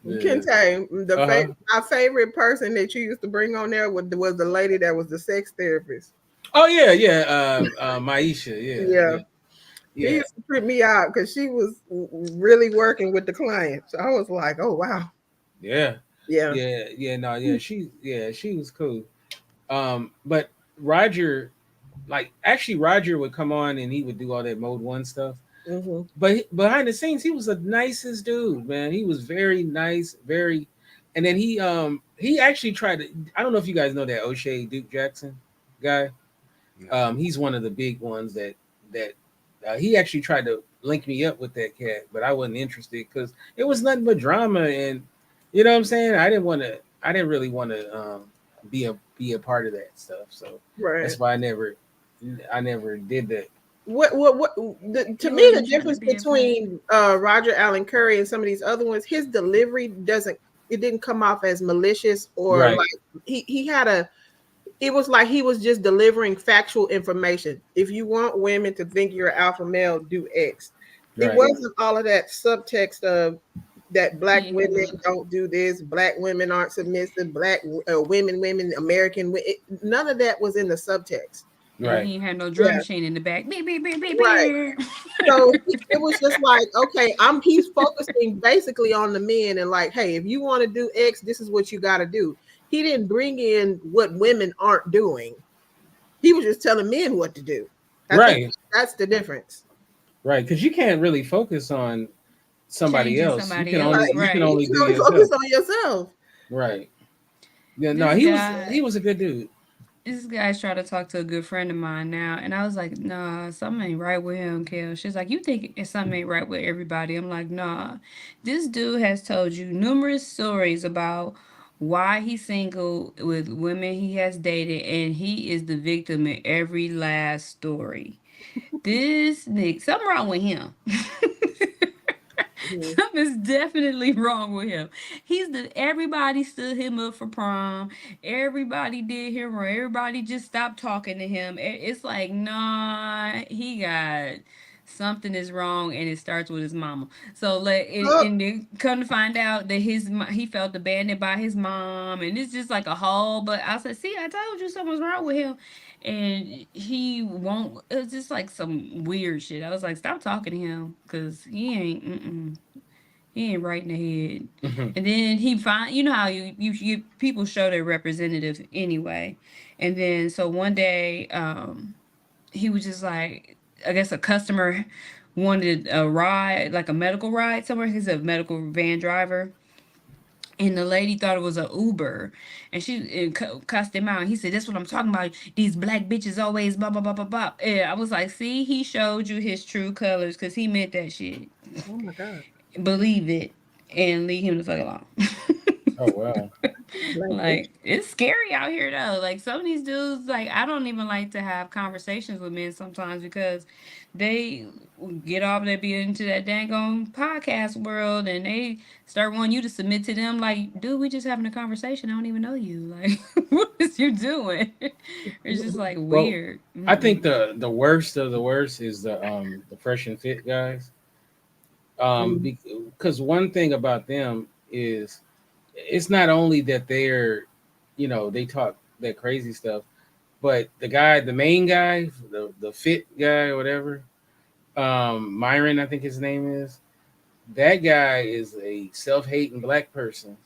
Kente, Uh-huh. my favorite person that you used to bring on there was the lady that was the sex therapist. Oh yeah, yeah. Maisha, Yeah. He yeah. used to trip me out because she was really working with the clients. I was like, oh wow. Yeah. Yeah. No, yeah, she was cool. But Roger, like actually Roger would come on and he would do all that Mode One stuff. Mm-hmm. But behind the scenes, he was the nicest dude, man. He was very nice, very. And then he actually tried to. I don't know if you guys know that O'Shea Duke Jackson guy. He's one of the big ones that he actually tried to link me up with that cat, but I wasn't interested because it was nothing but drama, and you know what I'm saying. I didn't really want to be a part of that stuff, so Right. that's why I never did that. To me the difference between Roger Allen Curry and some of these other ones, his delivery didn't come off as malicious or Right. like it was like he was just delivering factual information. If you want women to think you're alpha male, do X. It Right. wasn't all of that subtext of that black women don't do this, black women aren't submissive, black women, American. None of that was in the subtext. He ain't had no drum machine in the back. Beep, beep, beep, beep, Right. beep. So it was just like, okay, he's focusing basically on the men and like, hey, if you want to do X, this is what you got to do. He didn't bring in what women aren't doing. He was just telling men what to do. I think that's the difference. Right, because you can't really focus on somebody Changing else. somebody You can else, only right. you can only You do can only yourself. focus on yourself. Right. Yeah, no, he was a good dude. This guy's trying to talk to a good friend of mine now, and I was like, nah, something ain't right with him, Kel. She's like, you think something ain't right with everybody? I'm like, nah. This dude has told you numerous stories about why he's single with women he has dated, and he is the victim in every last story. This nigga, something wrong with him. Something's definitely wrong with him. Everybody stood him up for prom. Everybody did him wrong. Everybody just stopped talking to him. It's like, nah, he got something is wrong, and it starts with his mama. So like, and then come to find out that he felt abandoned by his mom, and it's just like a whole. But I said, see, I told you something's wrong with him, and he won't. It's just like some weird shit. I was like, stop talking to him, cause he ain't. He ain't right in the head. And then you know how you people show their representatives anyway. And then so one day, he was just like, I guess a customer wanted a ride, like a medical ride somewhere. He's a medical van driver. And the lady thought it was a Uber, and cussed him out. He said, "That's what I'm talking about. These black bitches always blah blah blah blah blah." And I was like, "See, he showed you his true colors, cause he meant that shit. Oh my god. Believe it, and leave him the fuck alone." Oh wow. Like, it's scary out here though. Like, some of these dudes, like, I don't even like to have conversations with men sometimes because they get off, they be into that dang on podcast world, and they start wanting you to submit to them. Like, dude, we just having a conversation. I don't even know you. Like, what is you doing? It's just like weird. I think the worst of the worst is the fresh and fit guys. Because one thing about them is it's not only that they're, they talk that crazy stuff, but the main guy, the fit guy or whatever, Myron, I think his name is, that guy is a self-hating black person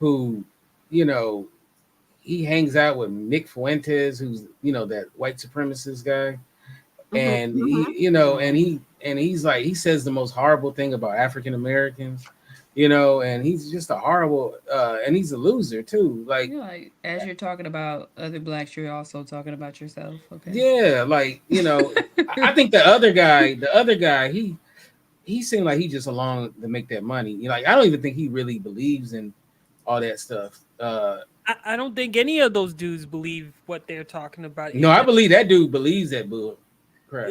who, he hangs out with Nick Fuentes, who's, that white supremacist guy. And he's like, he says the most horrible thing about African Americans, and he's just a horrible and he's a loser too. Like, as you're talking about other blacks, you're also talking about yourself. Okay. Yeah, like, I think the other guy, he seemed like he just along to make that money. Like, I don't even think he really believes in all that stuff. I don't think any of those dudes believe what they're talking about. No, I believe that dude believes that bull crap.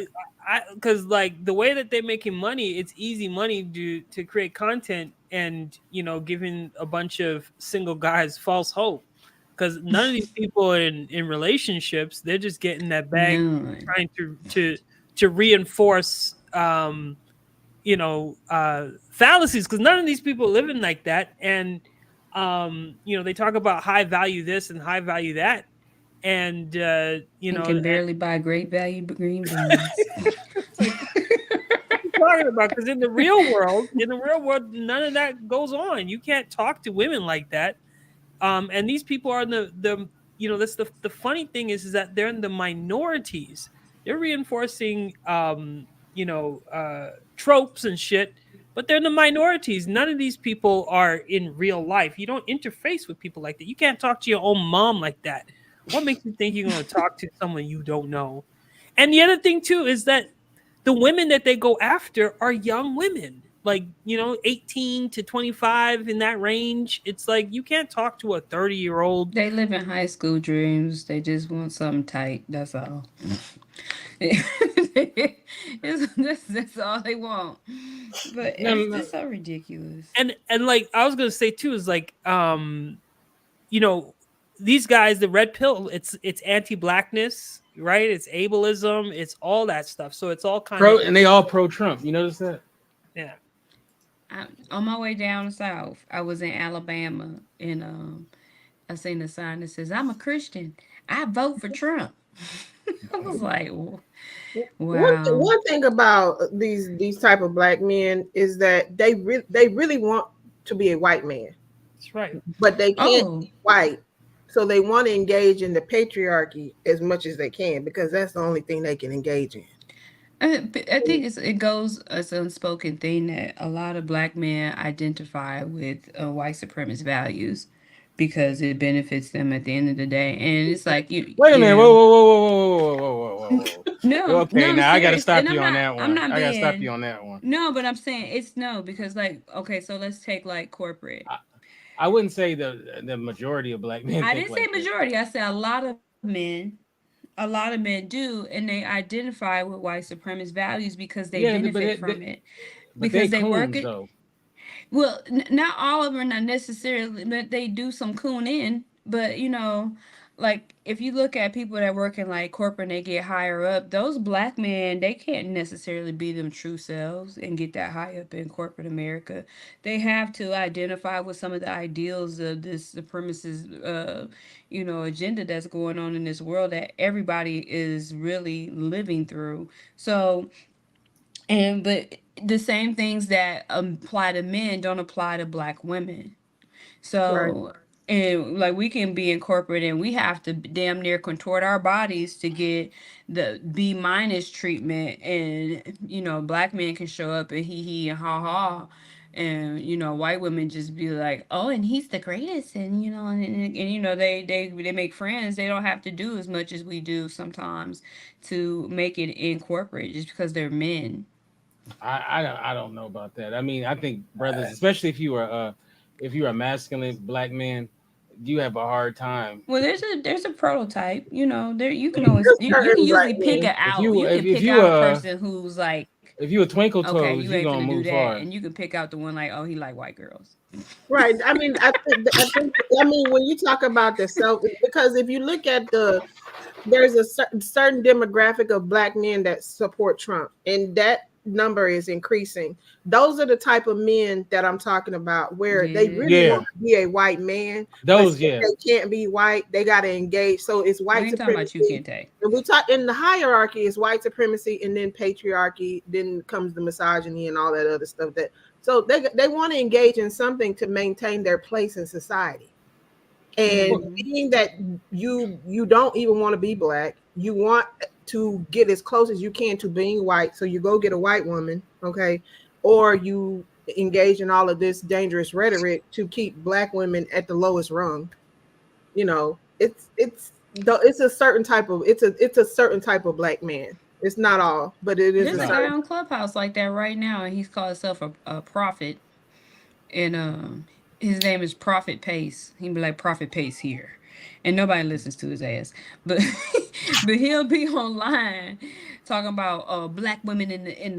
Because like the way that they're making money, it's easy money to create content and giving a bunch of single guys false hope. Because none of these people are in relationships, they're just getting that bag, trying to reinforce fallacies. Because none of these people are living like that, and they talk about high value this and high value that. And can barely buy great value green beans. Talking about, because in the real world, none of that goes on. You can't talk to women like that. And these people are the that's the funny thing is that they're in the minorities. They're reinforcing tropes and shit, but they're in the minorities. None of these people are in real life. You don't interface with people like that. You can't talk to your own mom like that. What makes you think you're going to talk to someone you don't know? And the other thing too is that the women that they go after are young women, like 18 to 25, in that range. It's like you can't talk to a 30-year-old. They live in high school dreams. They just want something tight. That's all. That's all they want. But it's so ridiculous. And like I was gonna say too is like these guys, the red pill, it's anti-blackness, right? It's ableism, it's all that stuff. So it's all kind of, and they all pro-Trump. You notice that? Yeah. On my way down south, I was in Alabama, and I seen a sign that says, "I'm a Christian. I vote for Trump." I was like, wow. One thing about these type of black men is that they really want to be a white man. That's right. But they can't be white. So they want to engage in the patriarchy as much as they can because that's the only thing they can engage in. I think it goes as an unspoken thing that a lot of black men identify with white supremacist values, because it benefits them at the end of the day. And it's like you Wait a minute. know, Whoa. no, Okay, I'm now I gotta serious, stop and you on that I'm one. not I gotta stop you being on that one. no, but I'm saying it's no because like okay, so let's take like corporate. I wouldn't say the majority of black men I think didn't say like that. majority. I said a lot of men do, and they identify with white supremacist values because they Yeah, benefit from it, but they because they work coons it. though. Well, not all of them are not necessarily, but they do some coon in. But you know, like if you look at people that work in like corporate and they get higher up, those black men they can't necessarily be them true selves and get that high up in corporate America. They have to identify with some of the ideals of this supremacist, agenda that's going on in this world that everybody is really living through. So but the same things that apply to men don't apply to black women. Right. So, and like we can be in corporate and we have to damn near contort our bodies to get the B minus treatment. And, black men can show up and he and ha ha. And, white women just be like, oh, and he's the greatest. And, they make friends. They don't have to do as much as we do sometimes to make it in corporate just because they're men. I don't know about that. I mean, I think brothers, especially if you're a masculine black man, you have a hard time. Well, there's a prototype. There you can always There's you can certain black usually pick men. it out. You can If pick you out a person who's like, if you a twinkle okay, toes, you you ain't gonna gonna do move that, far. and you can pick out the one like, oh, he like white girls. Right. I mean, I mean, when you talk about the self, because if you look at there's a certain demographic of black men that support Trump, and that number is increasing. Those are the type of men that I'm talking about, where they really Yeah. want to be a white man, Those, but yeah. they can't be white. They got to engage. So it's We white ain't talking about you, supremacy. Kente. And we talk in the hierarchy is white supremacy, and then patriarchy, then comes the misogyny and all that other stuff. So they want to engage in something to maintain their place in society. And being that you don't even want to be black, you want to get as close as you can to being white, so you go get a white woman, okay, or you engage in all of this dangerous rhetoric to keep black women at the lowest rung. It's a certain type of it's a certain type of black man. It's not all, but it is There's a a guy certain. on Clubhouse like that right now, and he's called himself a prophet, and his name is Prophet Pace. He be like Prophet Pace here, and nobody listens to his ass, but but he'll be online talking about black women in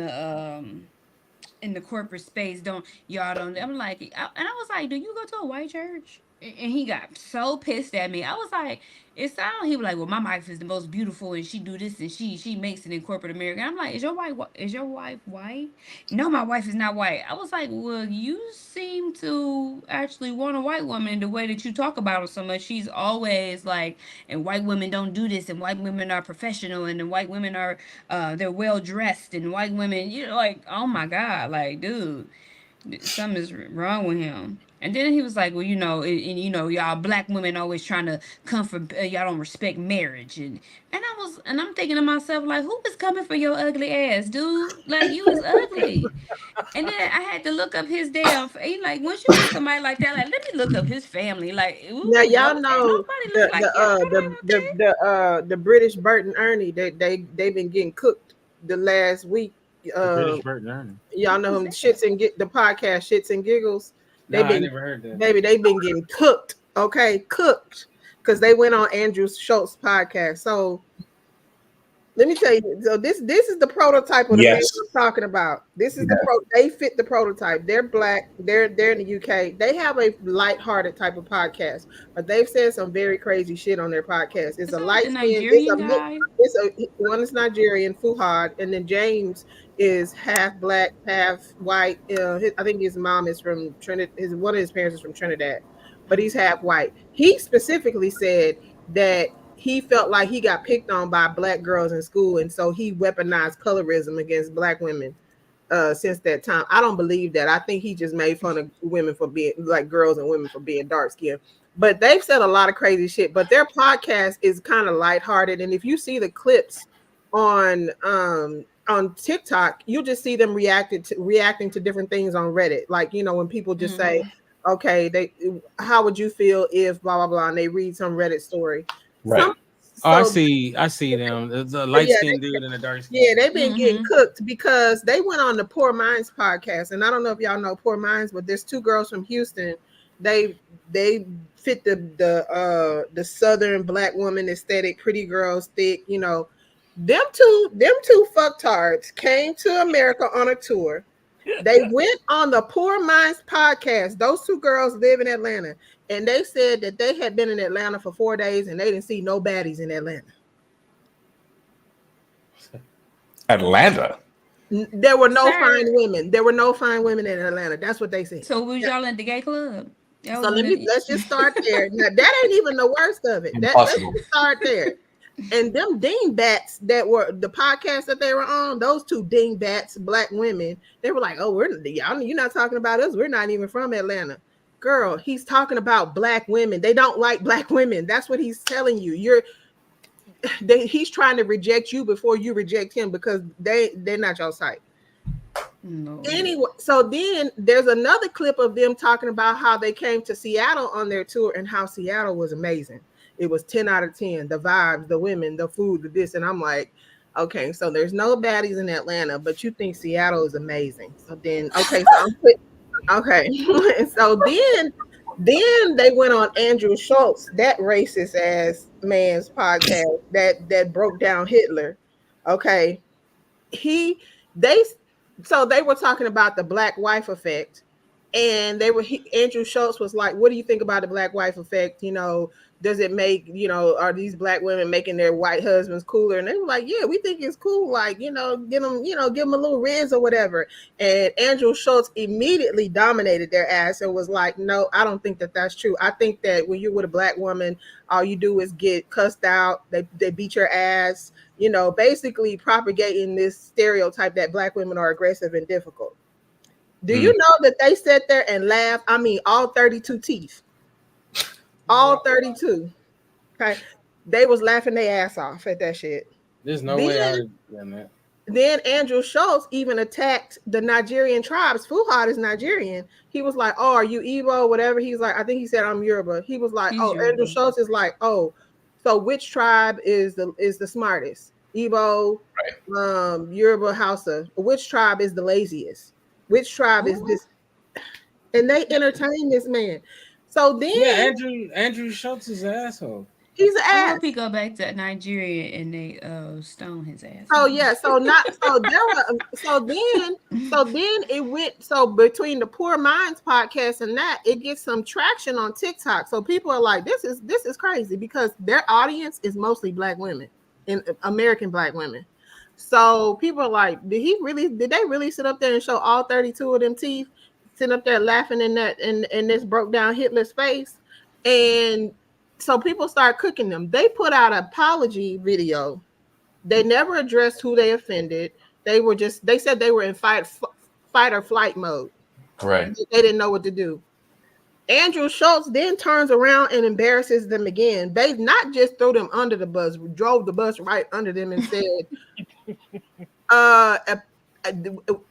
the corporate space y'all don't. I'm like, and I was like, do you go to a white church? And he got so pissed at me. I was like, it sounded. He was like, well, my wife is the most beautiful, and she do this, and she makes it in corporate America. I'm like, is your wife white? No, my wife is not white. I was like, well, you seem to actually want a white woman the way that you talk about her so much. She's always like, and white women don't do this, and white women are professional, and the white women are they're well dressed, and white women, like, oh my god, like, dude, something is wrong with him. And then he was like, well, y'all black women always trying to come for y'all don't respect marriage, and I'm thinking to myself like, who is coming for your ugly ass, dude? Like, you is ugly. And then I had to look up his damn. He like, once you meet somebody like that, like, let me look up his family. Like, ooh, Now y'all okay, know nobody look like the British Bert and Ernie. They've been getting cooked the last week. The British Bert and Ernie. Y'all know him, the podcast Shits and Giggles. Nah, I never heard that. Baby, they've been getting cooked. Okay, cooked, because they went on Andrew Schultz podcast. So let me tell you. So this is the prototype of the man we're talking about. This is they fit the prototype. They're black. They're in the UK. They have a lighthearted type of podcast, but they've said some very crazy shit on their podcast. It's a light Nigerian guy. One is Nigerian, Fuhad, and then James is half black, half white. I think his mom is from Trinidad. One of his parents is from Trinidad, but he's half white. He specifically said that he felt like he got picked on by black girls in school, and so he weaponized colorism against black women since that time. I don't believe that. I think he just made fun of women for being like girls and women for being dark skinned. But they've said a lot of crazy shit. But their podcast is kind of lighthearted, and if you see the clips on TikTok, you'll just see them reacting to different things on Reddit. Like, when people just say, okay, how would you feel if blah blah blah, and they read some Reddit story. Right. Oh, I So see them. The light yeah, skinned dude and the dark skin. yeah, they've been getting cooked because they went on the Poor Minds podcast, and I don't know if y'all know Poor Minds, but there's two girls from Houston. They fit the Southern black woman aesthetic, pretty girls, thick, you know. Them two fucktards came to America on a tour. They went on the Poor Minds podcast. Those two girls live in Atlanta, and they said that they had been in Atlanta for 4 days and they didn't see no baddies in Atlanta. Atlanta. There were no fine women. There were no fine women in Atlanta. That's what they said. So was y'all in the gay club? So let's just start there. Now that ain't even the worst of it. Let's just start there. And them dingbats that were the podcast that they were on, those two dingbats, black women, they were like, "Oh, you're not talking about us. We're not even from Atlanta." Girl, he's talking about black women. They don't like black women. That's what he's telling you. He's trying to reject you before you reject him because they're not your type. No. Anyway, so then there's another clip of them talking about how they came to Seattle on their tour and how Seattle was amazing. It was 10 out of 10. The vibes, the women, the food, the this. And I'm like, okay, so there's no baddies in Atlanta, but you think Seattle is amazing. So then, okay, and so then they went on Andrew Schultz, that racist ass man's podcast that broke down Hitler. Okay. So they were talking about the black wife effect, and Andrew Schultz was like, what do you think about the black wife effect? You know, does it make, are these black women making their white husbands cooler? And they were like, yeah, we think it's cool. Like, give them a little riz or whatever. And Andrew Schultz immediately dominated their ass and was like, no, I don't think that that's true. I think that when you're with a black woman, all you do is get cussed out. They beat your ass, basically propagating this stereotype that black women are aggressive and difficult. Do you know that they sat there and laughed? I mean, all 32 teeth. All 32. Okay. They was laughing their ass off at that shit. There's no way I would have done that. Then Andrew Schultz even attacked the Nigerian tribes. Fuhad is Nigerian. He was like, oh, are you Igbo? Whatever. He's like, I think he said I'm Yoruba. He was like, Yoruba. Andrew Schultz is like, oh, so which tribe is the smartest? Igbo, right. Yoruba, Hausa. Which tribe is the laziest? Which tribe is this? And they entertain this man. So then Andrew Schultz is an asshole. He's an ass. I hope he go back to Nigeria and they stone his ass. Oh yeah, so then it went, so between the Poor Minds podcast and that, it gets some traction on TikTok. So people are like, this is crazy because their audience is mostly black women, in American black women. So people are like, did they really sit up there and show all 32 of them teeth, sitting up there laughing in this broke down Hitler's face? And so people start cooking them. They put out an apology video. They never addressed who they offended. They said they were in fight or flight mode. Right. They didn't know what to do. Andrew Schultz then turns around and embarrasses them again. They not just threw them under the bus, drove the bus right under them and said,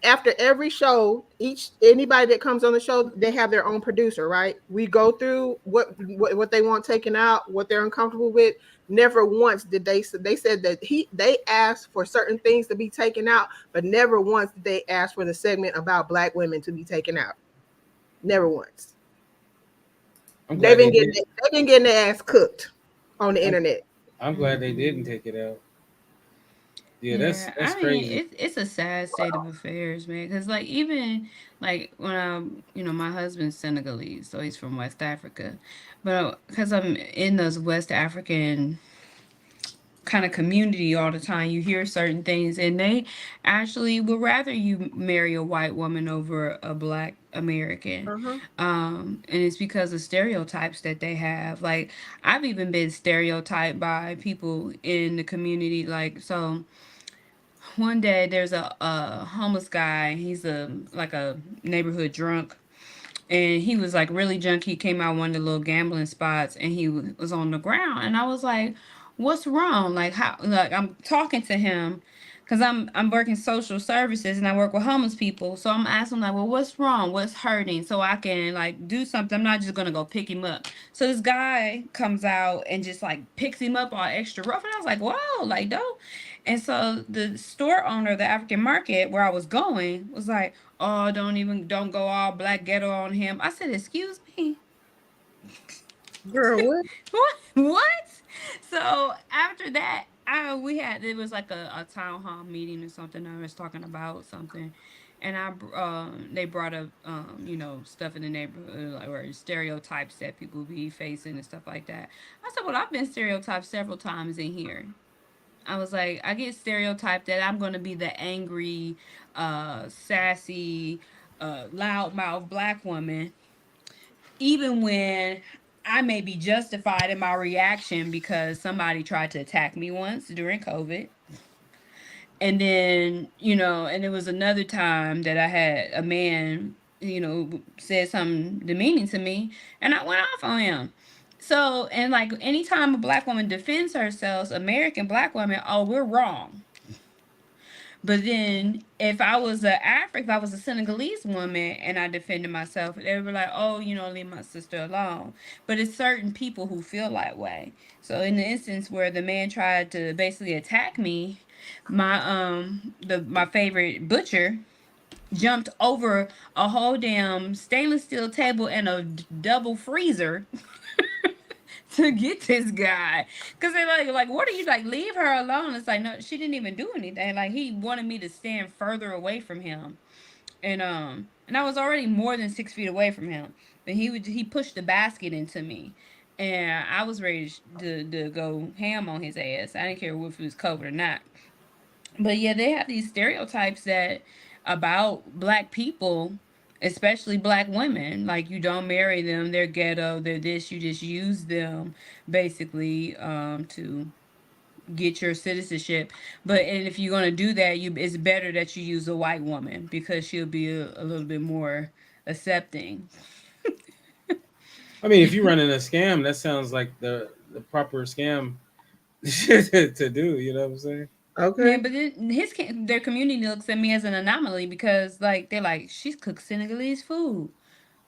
after every show, anybody that comes on the show, they have their own producer, right? We go through what they want taken out, what they're uncomfortable with. Never once did they said that they asked for certain things to be taken out, but never once did they ask for the segment about black women to be taken out. Never once. They've been getting their ass cooked on the internet. I'm glad they didn't take it out. Yeah, that's crazy. It's a sad state of affairs, man. Because even when my husband's Senegalese, so he's from West Africa, but because I'm in those West African kind of community all the time, you hear certain things, and they actually would rather you marry a white woman over a black American. And it's because of stereotypes that they have. Like, I've even been stereotyped by people in the community. Like, so one day there's a homeless guy. He's a neighborhood drunk. And he was like really drunk. He came out one of the little gambling spots and he was on the ground. And I was like, what's wrong? Like, how, like, I'm talking to him because I'm working social services and I work with homeless people. So I'm asking like, well, what's wrong? What's hurting? So I can like do something. I'm not just gonna go pick him up. So this guy comes out and just like picks him up all extra rough, and I was like, whoa, like dope. And so the store owner, the African market where I was going, was like, oh, don't go all black ghetto on him. I said, excuse me. Girl, what? What? So after that, we had it was like a town hall meeting or something. I was talking about something, and they brought up stuff in the neighborhood like or stereotypes that people be facing and stuff like that. I said, well, I've been stereotyped several times in here. I was like, I get stereotyped that I'm gonna be the angry, sassy, loudmouth black woman even when I may be justified in my reaction because somebody tried to attack me once during COVID. And then, and there was another time that I had a man, said something demeaning to me and I went off on him. So, and like anytime a black woman defends herself, American black women, oh, we're wrong. But then if I was a Senegalese woman and I defended myself, they would be like, oh, leave my sister alone. But it's certain people who feel that way. So in the instance where the man tried to basically attack me, my favorite butcher jumped over a whole damn stainless steel table and a double freezer to get this guy because they're like what are you like leave her alone. It's like no, she didn't even do anything. Like he wanted me to stand further away from him, and I was already more than 6 feet away from him, but he pushed the basket into me and I was ready to go ham on his ass. I didn't care if it was COVID or not. But yeah, they have these stereotypes that about black people, especially black women. Like you don't marry them, they're ghetto, they're this, you just use them basically to get your citizenship. But and if you're gonna do that, it's better that you use a white woman because she'll be a little bit more accepting. I mean, if you're running a scam, that sounds like the proper scam to do. You know what I'm saying? Yeah, Okay. but their community looks at me as an anomaly because like they're like she's cooked Senegalese food.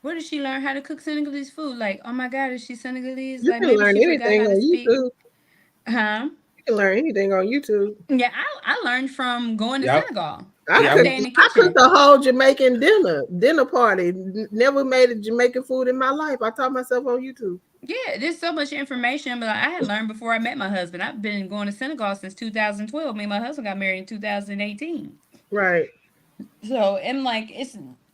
Where did she learn how to cook Senegalese food? Like, oh my God, is she Senegalese? You Like, can maybe learn she forgot anything how to on speak. YouTube. Huh? You can learn anything on YouTube. Yeah, I learned from going to Yeah, Senegal. I I yeah. cooked stay in the I kitchen. cooked a whole Jamaican dinner party. Never made a Jamaican food in my life. I taught myself on YouTube. Yeah, there's so much information, but I had learned before I met my husband. I've been going to Senegal since 2012. Me and my husband got married in 2018. Right. So, and like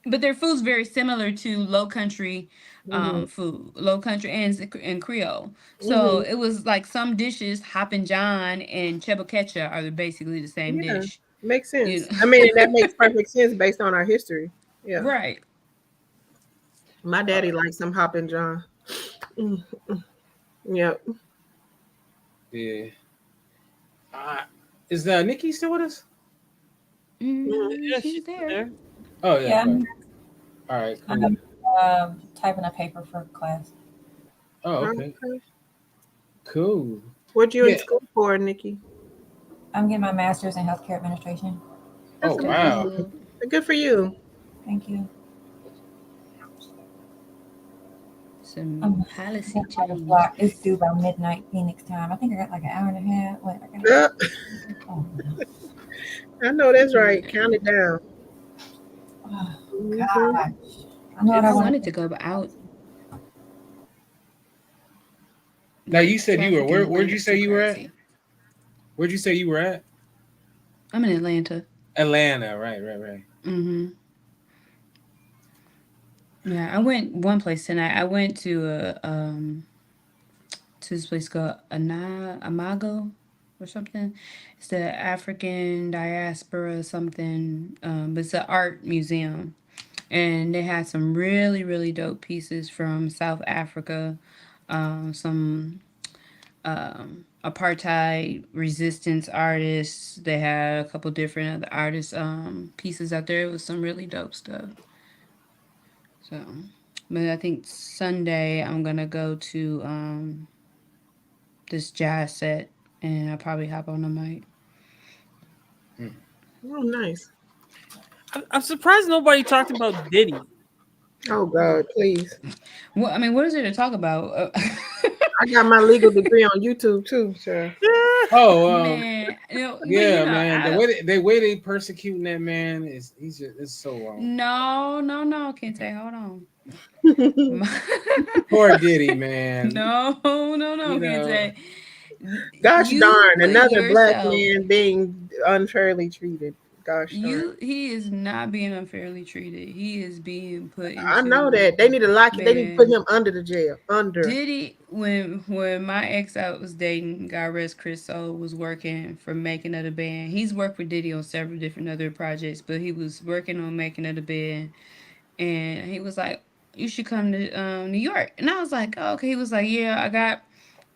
but their food's very similar to low country Hmm. food, low country and Creole. So Hmm. it was like some dishes, Hoppin' John and Chebukecha are basically the same Yeah. dish. Makes You sense. I know? mean, that makes perfect sense based on our history. Yeah. Right. My Uh, daddy likes some hopping John. Mm. Yep. yeah. Is Nikki still with us? Mhm. Yeah, She's she's there. there. Oh yeah. Yeah, All right. Cool. I'm typing a paper for class. Oh, okay. Okay. Cool. What you in Yeah. school for, Nikki? I'm getting my master's in healthcare administration. Oh That's wow. amazing. Good for you. Thank you. Some I'm policy getting on the change. block. It's due by midnight Phoenix time. I think I got like an hour and a half. Wait, I got. Yeah, Oh, I know that's right. Yeah. Count it down. oh Hmm. gosh. I know what I I It's want wanted to to do. go out, Now but you said you were traffic in where? Where'd Atlanta you is say too you were at? crazy. Where'd you say you were at? I'm in Atlanta. Atlanta. Right. Mm-hmm. Yeah, I went one place tonight. I went to this place called Amago or something. It's the African diaspora something. But it's an art museum, and they had some really really dope pieces from South Africa. Some apartheid resistance artists. They had a couple different other artists pieces out there. It was some really dope stuff. So, but I think Sunday I'm gonna go to this jazz set, and I'll probably hop on the mic. Oh, nice. I'm surprised nobody talked about Diddy. Oh God, please. Well, I mean, what is there to talk about? I got my legal degree on YouTube too, sir. Oh, Man, but yeah, man. The way they persecuting that man it's so wrong. No, Kente, hold on. Poor Diddy, man. No, Kente. Gosh You darn, put another black yourself. man being unfairly treated. Gosh darn. He is not being unfairly treated. He is being put into. I know that they need to lock. They need to put Man. him under the jail. Under. Diddy, when my ex I was dating, God rest Chris Soul, was working for Making of the Band. He's worked with Diddy on several different other projects, but he was working on Making of the Band, and he was like, "You should come to New York." And I was like, oh, "Okay." He was like, "Yeah, I got,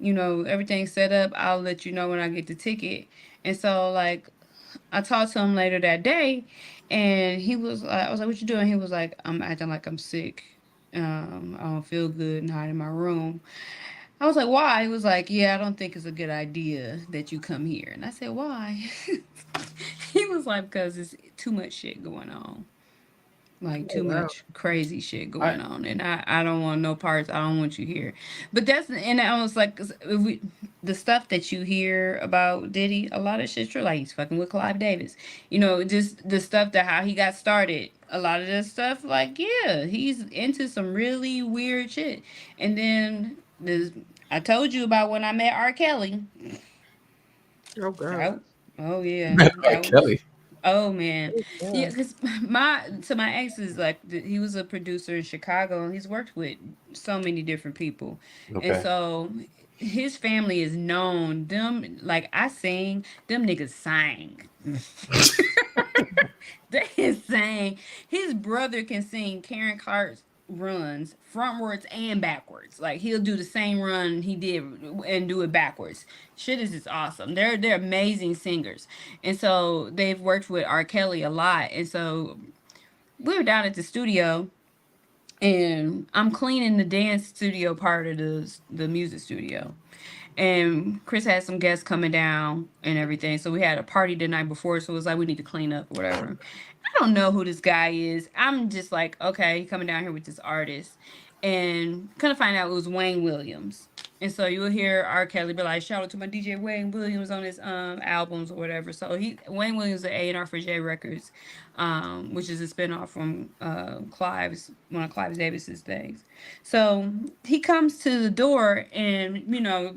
everything set up. I'll let you know when I get the ticket." And so like, I talked to him later that day, and he was like, I was like, "What you doing?" He was like, "I'm acting like I'm sick. I don't feel good and hide in my room." I was like, "Why?" He was like, "Yeah, I don't think it's a good idea that you come here." And I said, "Why?" He was like, "Because it's too much shit going on. Like too much crazy shit going on, and I don't want no parts. I don't want you here." But and I was like, 'cause the stuff that you hear about Diddy, a lot of shit's true. Like he's fucking with Clive Davis, just the stuff that how he got started. A lot of this stuff, like he's into some really weird shit. And then I told you about when I met R. Kelly. Oh God. Oh yeah. R. Kelly. Oh man, Oh, yeah. Because my ex is like he was a producer in Chicago, and he's worked with so many different people, and Okay. so his family is known. Them like I sing, them niggas sang. They sang. His brother can sing Karen Clark's runs frontwards and backwards. Like he'll do the same run he did and do it backwards. Shit is just awesome. They're amazing singers. And so they've worked with R. Kelly a lot. And so we were down at the studio, and I'm cleaning the dance studio part of the music studio. And Chris had some guests coming down and everything. So we had a party the night before. So it was like, we need to clean up, whatever. I don't know who this guy is. I'm just like, okay, he coming down here with this artist. And kind of find out it was Wayne Williams. And so you'll hear R. Kelly be like, "Shout out to my DJ Wayne Williams on his albums or whatever." So Wayne Williams is A&R for J Records, which is a spinoff from one of Clive Davis's things. So he comes to the door, and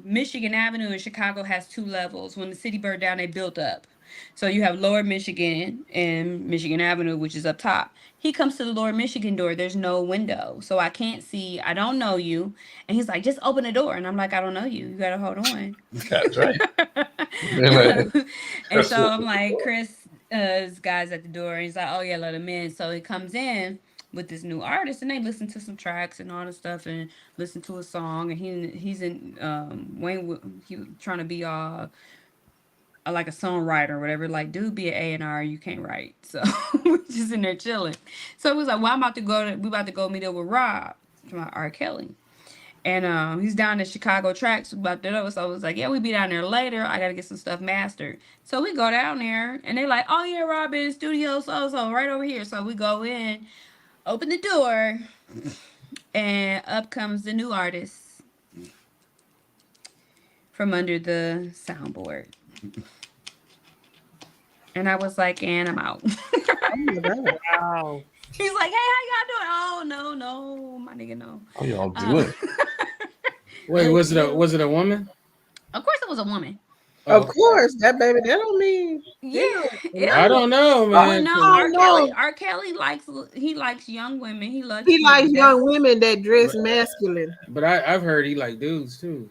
Michigan Avenue in Chicago has two levels. When the city burned down, they built up. So you have Lower Michigan and Michigan Avenue, which is up top. He comes to the Lower Michigan door. There's no window, so I can't see. I don't know you. And he's like, "Just open the door." And I'm like, "I don't know you. You gotta hold on." That's right. And so I'm like, Chris, this guy's at the door. And he's like, "Oh yeah, let him in." So he comes in with this new artist, and they listen to some tracks and all this stuff, and listen to a song. And he's in Wayne. He was trying to be like a songwriter or whatever. Like, dude, be an A&R, you can't write. So we're just in there chilling. So it was like, well, we about to go meet up with Rob, my R. Kelly. And he's down in Chicago tracks about to know. So I was like, yeah, we be down there later. I gotta get some stuff mastered. So we go down there, and they like, "Oh yeah, Rob in the studio, so right over here." So we go in, open the door, and up comes the new artist from under the soundboard. And I was like, "And I'm out." Oh my God. Wow. He's like, "Hey, how y'all doing?" "Oh, no, my nigga, no." How y'all doing? Wait, was it a woman? Of course, it was a woman. Of course, that baby. That don't mean. I don't know, man. R. Kelly likes young women. He likes young women that dress masculine. But I've heard he like dudes too.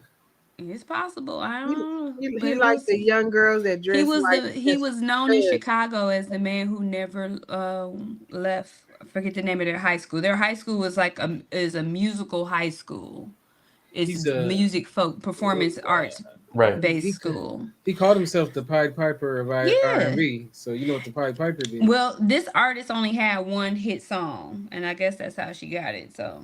It's possible. I don't know. He likes the young girls that dress. He was known in Chicago as the man who never left. I forget the name of their high school. Their high school was like is a musical high school. It's music folk performance arts based school. He called himself the Pied Piper of R&B. So you know what the Pied Piper did. Well, this artist only had one hit song, and I guess that's how she got it. So.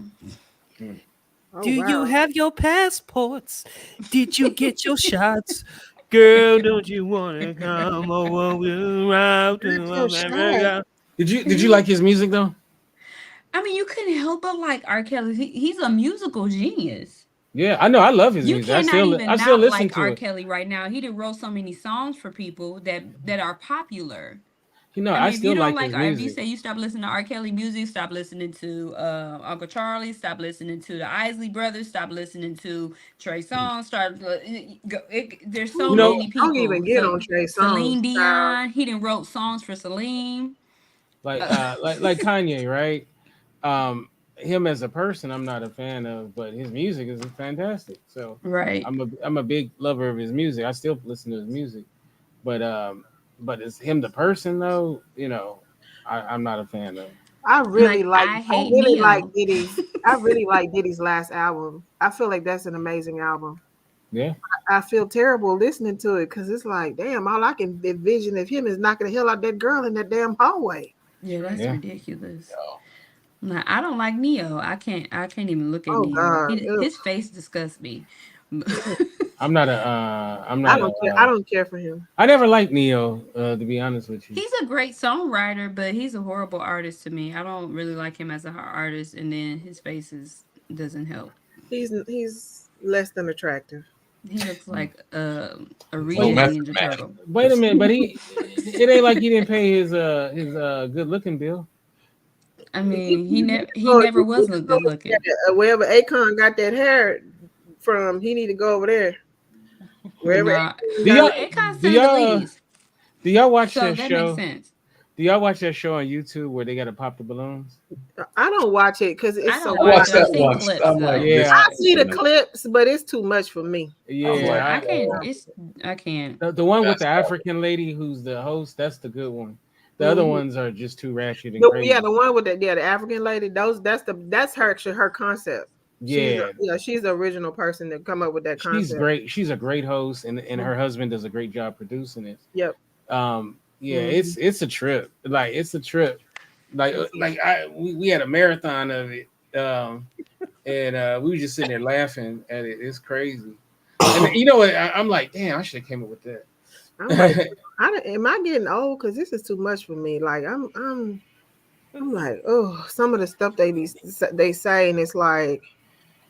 Do you have your passports? Did you get your shots? Girl, don't you wanna come over? We'll ride to America. Did you like his music though? I mean, you couldn't help but like R. Kelly. He's a musical genius. Yeah, I know. I love his You music. cannot even I still not listen like to R. it. Kelly right now. He done wrote so many songs for people that are popular. You know, I I mean, if you still don't like like, his if you music. say you stop listening to R. Kelly music, stop listening to Uncle Charlie, stop listening to the Isley Brothers, stop listening to Trey Songz, there's so You know, many Don't even people. get on Trey Celine Songz, child. Dion, he done wrote songs for Celine. like Kanye, right? Him as a person, I'm not a fan of, but his music is fantastic. So Right. I'm a big lover of his music. I still listen to his music, but it's him the person though. You know, I'm not a fan of. I really Like, I hate like Neo. Diddy. I really like Diddy's last album. I feel like that's an amazing album. Yeah. I feel terrible listening to it because it's like, damn, all I can envision of him is knocking the hell out that girl in that damn hallway. Yeah, that's Yeah. ridiculous. Like, I don't like Neo. I can't even look at Oh Neo. God, His face disgusts me. I'm not a. I'm not. I don't care for him. I never liked Neo, to be honest with you. He's a great songwriter, but he's a horrible artist to me. I don't really like him as a artist, and then his face doesn't help. He's less than attractive. He looks like a real Ninja Turtle. Wait a minute, but it ain't like he didn't pay his good looking bill. I mean, he never was good looking. Wherever Akon got that hair from, he need to go over there. Wherever. Do y'all watch that show? Makes sense. Do y'all watch that show on YouTube where they got to pop the balloons? I don't watch it because it's so. I watched that once. I'm like, I see the clips, but it's too much for me. Yeah, I can't. The one with the African lady who's the host, that's the good one. The other ones are just too ratchet and crazy. Yeah, the one with the African lady. That's her concept. Yeah, she's the original person that come up with that concept. She's great. She's a great host, and her husband does a great job producing it. Yep. Yeah, it's a trip. Like it's a trip. We had a marathon of it, and we were just sitting there laughing at it. It's crazy. And you know what? I'm like, damn, I should have came up with that. I'm like, am I getting old? Because this is too much for me. Like I'm like, oh, some of the stuff they say, and it's like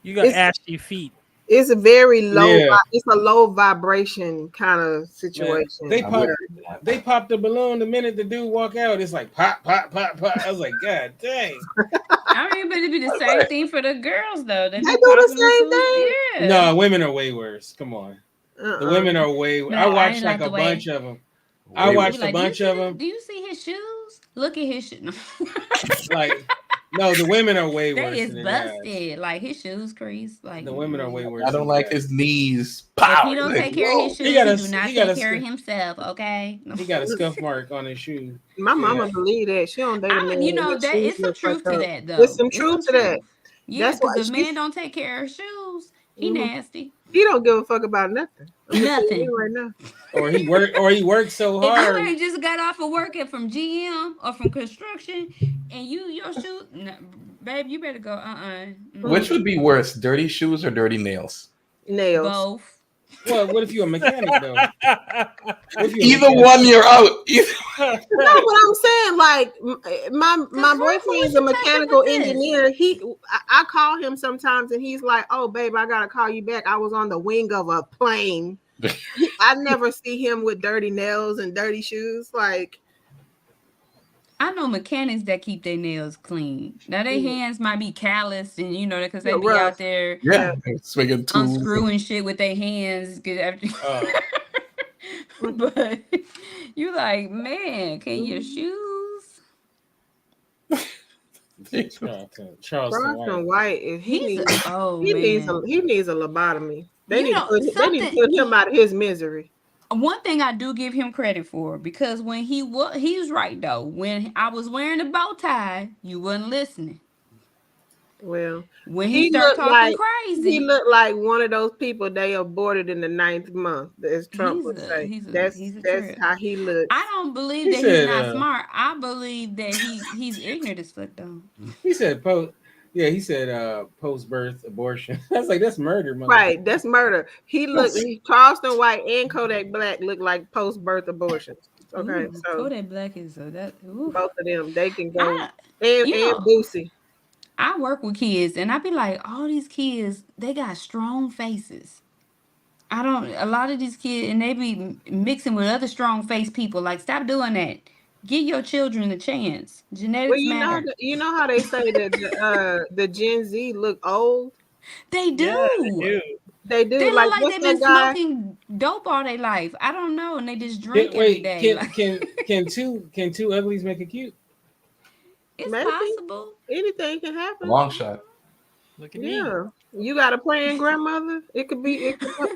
you got ashy feet. It's a very low. It's a low vibration kind of situation. Man, they popped the balloon the minute the dude walk out. It's like pop, pop, pop, pop. I was like, God dang. I mean, but it'd be the same thing for the girls though. They do the same thing. Yeah. No, women are way worse. Come on. The women are way. No, I watched like a bunch of them. I watched a bunch of them. Do you see his shoes? Look at his shoes. No, the women are way worse. They is busted. Like his shoes crease. Like the women are way worse. I don't like his knees. If he don't take care of his shoes, he do not take care of himself. Okay. He got a scuff mark on his shoe. My mama believe that. She don't date a man. You know that is some truth to that though. There's some truth to that. Yeah, because if man don't take care of shoes, he nasty. He don't give a fuck about nothing. Nothing right now. Or he worked so hard. If you just got off of working from GM or from construction, and your shoes, babe, you better go. Which would be worse, dirty shoes or dirty nails? Nails. Both. Well, what if you're a mechanic though? Either one, you're out. No, what I'm saying, like my boyfriend is a mechanical engineer. I call him sometimes, and he's like, "Oh, babe, I gotta call you back. I was on the wing of a plane." I never see him with dirty nails and dirty shoes. Like, I know mechanics that keep their nails clean. Now their hands might be calloused, and you know because they be out there, swinging tools, unscrewing shit with their hands. But you like, man, can your shoes? Charleston White, if he needs a lobotomy. They need to put him out of his misery. One thing I do give him credit for, because when he was right though. When I was wearing the bow tie, you wasn't listening. Well, when he started talking crazy, he looked like one of those people they aborted in the 9th month, as Trump would say. That's how he looks. I don't believe that he's not smart. I believe that he's ignorant as fuck though. He said, Yeah, he said post-birth abortion. That's like that's murder, mother. Right, that's murder. Charleston White and Kodak Black look like post-birth abortions. Okay, Ooh, so Kodak Black is that. Ooh. both of them they can go. I, And you know, Boosie. I work with kids, and I be like, all these kids, they got strong faces. I don't. A lot of these kids, and they be mixing with other strong face people. Like, stop doing that. Give your children a chance. Well, Genetics matter. you know how they say that the Gen Z look old. They do. Yeah, they do. They do. They Like look like what's they've that been guy? smoking dope all their life. I don't know, and they just drink every Wait, day. can two uglies make it cute? It's Maybe possible. anything can happen. Long shot. Look at me. Yeah, you got a praying grandmother. It could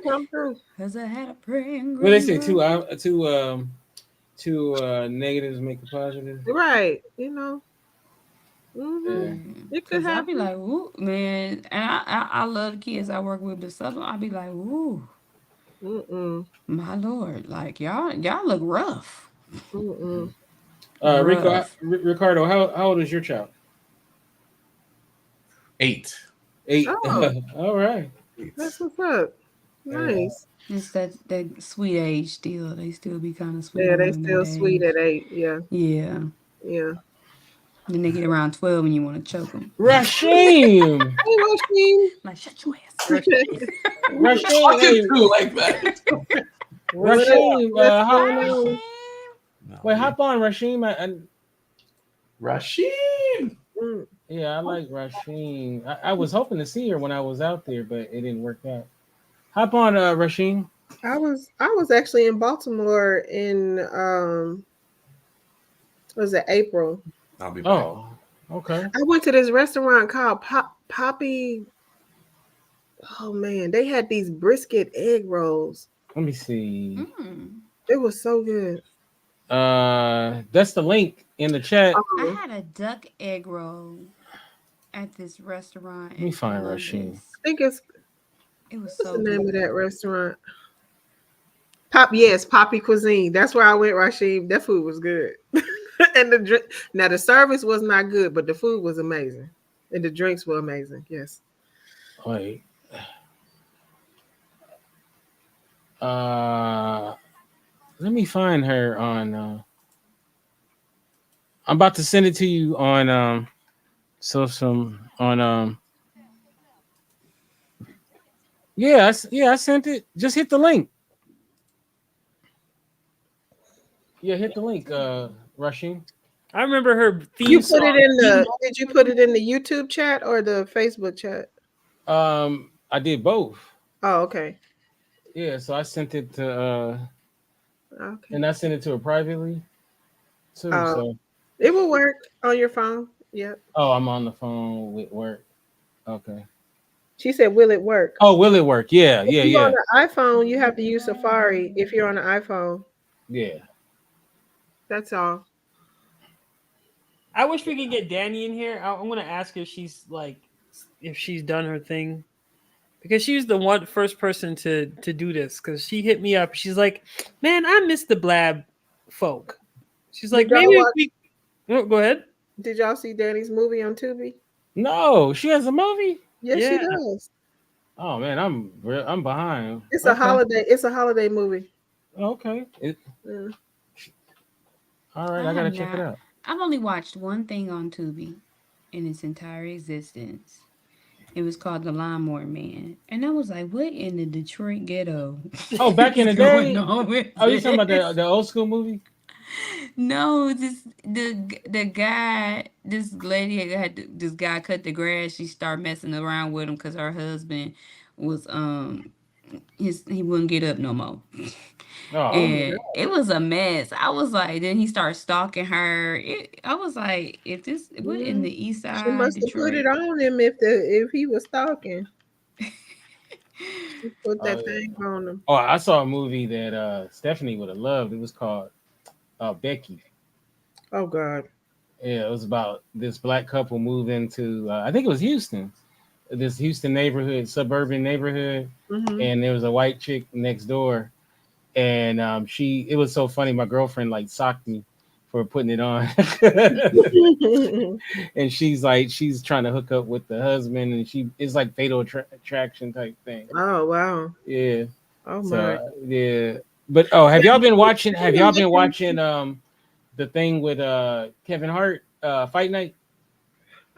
come through. Cause I had a praying Well, they say grandmother. two negatives make a positive. Right, you know. Yeah. It could Cause I be happen. like, ooh, man, and I love the kids I work with, but some I be like, ooh, my lord, like y'all look rough. Ricardo, how old is your child? 8. 8. Oh, All right. that's what's up. Nice. It's that sweet age still. They still be kind of sweet Yeah, they around still that sweet age. at 8. Yeah. Yeah. Yeah. Then they get around 12 and you want to choke them. Rashim. Hey, Rashim. Like, shut your ass. Rashim, hey, like that. Rashim, Rashim. wait, hop on, Rashim. Rashim. Yeah, I like Rashim. I was hoping to see her when I was out there, but it didn't work out. Hop on, Rashim. I was actually in Baltimore in was it April? I'll be back. Oh, okay. I went to this restaurant called Poppy. Oh man, they had these brisket egg rolls. Let me see. It was so good. That's the link in the chat. I had a duck egg roll at this restaurant. Let me find Rashim. I think it was so the name good. of that restaurant. Poppy Cuisine. That's where I went, Rashim. That food was good. And the service was not good, but the food was amazing. And the drinks were amazing. Yes. Wait. Let me find her on I'm about to send it to you on I sent it. Just hit the link. Yeah, hit the link, Rashim. I remember her theme You song. put it in the did you put it in the YouTube chat or the Facebook chat? I did both. Oh, okay. Yeah, so I sent it to Okay. and I sent it to her privately too. So it will work on your phone. Yep. oh, I'm on the phone with work. Okay. She said, "Will it work?" Oh, will it work? Yeah, If yeah, you're yeah. on the iPhone, you have to use Safari. If you're on the iPhone, Yeah. that's all. I wish we could get Danny in here. I'm gonna ask her if she's done her thing, because she was the first person to do this. Because she hit me up. She's like, "Man, I miss the Blab folk." She's like, "Maybe if we." Oh, go ahead. Did y'all see Danny's movie on Tubi? No, she has a movie. Yes, she does. Oh man, I'm behind. It's a holiday. It's a holiday movie. Okay. All right, I gotta check it out. I've only watched one thing on Tubi in its entire existence. It was called The Lawnmower Man, and I was like, "What in the Detroit ghetto?" Oh, back in the day. Oh, you talking about this? the old school movie? No, the guy, this lady had this guy cut the grass. She started messing around with him because her husband was he wouldn't get up no more. And it was a mess. I was like, then he started stalking her. I was like, what in the East Side? She must have put it on him if he was stalking. She put that thing on him. Oh, I saw a movie that Stephanie would have loved. It was called Becky. Oh God. Yeah, it was about this black couple moved into I think it was Houston, this Houston neighborhood, suburban neighborhood, and there was a white chick next door, and it was so funny. My girlfriend like socked me for putting it on. And she's trying to hook up with the husband, and it's like fatal attraction type thing. Oh wow. Yeah. Oh So my. yeah. But have y'all been watching? Have y'all been watching the thing with Kevin Hart Fight Night?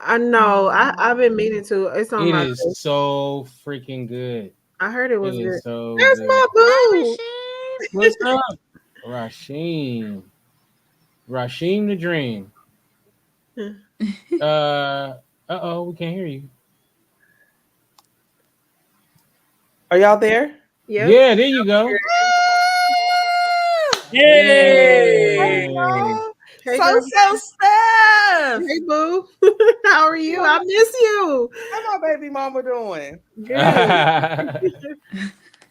I know. I've been meaning to. It's on It my is list. so freaking good. I heard it It was good. is so There's good. my boo. What's up, Rasheen? Rasheen the Dream. Oh, we can't hear you. Are y'all there? Yep. Yeah, there you go. Yay! Hey, So girl. Steph. Hey boo. How are you? I miss you. How my baby mama doing? Good.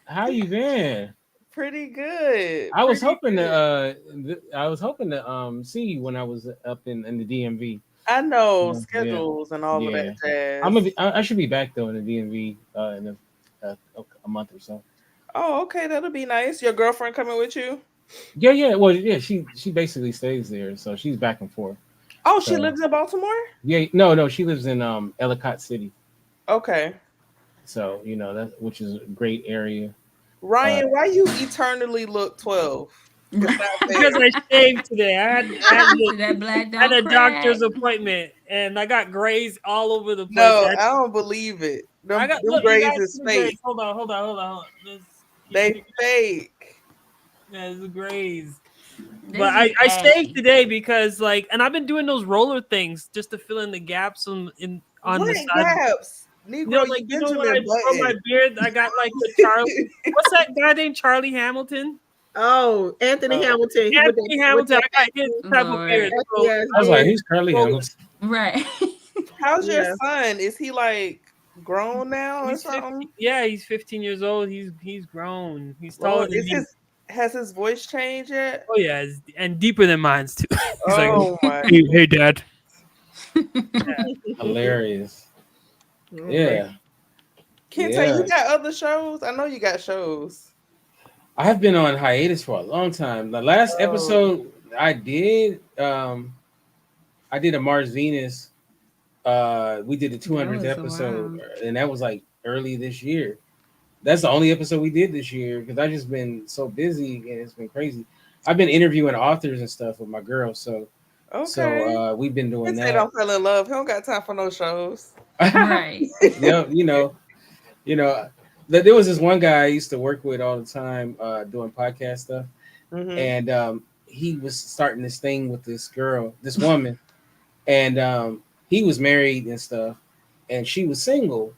How you been? Pretty good. I was Pretty hoping good. to see you when I was up in the DMV. I know Yeah. schedules and all of that jazz. I should be back though in the DMV in a month or so. Oh, okay, that'll be nice. Your girlfriend coming with you? Yeah. Well, yeah, she basically stays there, so she's back and forth. Oh, So, she lives in Baltimore? Yeah, no, she lives in Ellicott City. Okay. So which is a great area. Ryan, why you eternally look 12? Because I shaved today. I had that black I had a don't doctor's crack. appointment, and I got grays all over the place. No, I don't believe it. I got them look, you grays guys is see the grays. fake. Hold on. They fake. Yeah, the grays. This But is I ashy. shaved today because and I've been doing those roller things just to fill in the gaps on the What side. gaps? Negro, When I Benjamin grow my Button. beard, I got like the Charlie. What's that guy named Charlie Hamilton? Oh, Anthony Hamilton. Anthony Hamilton. I got his type of beard. So, Yes, I was like, who's Curly Hamilton? Right. How's your Yeah. son? Is he like grown now or he's something? 15, yeah, he's 15 years old. He's grown. He's taller Lord, than me. has his voice changed yet? Oh yeah, and deeper than mine's too. He's Oh like, my. hey, Dad. Hilarious. Okay. Yeah. Kenta, Yeah. you got other shows? I know you got shows. I have been on hiatus for a long time. The last episode I did a Mars Venus. We did the 200th was a episode, while. and that was like early this year. That's the only episode we did this year because I've just been so busy and it's been crazy. I've been interviewing authors and stuff with my girl, so we've been doing Kenta that. don't fell in love. He don't got time for no shows. Right. Yeah, there was this one guy I used to work with all the time doing podcast stuff, and he was starting this thing with this woman, and he was married and stuff, and she was single,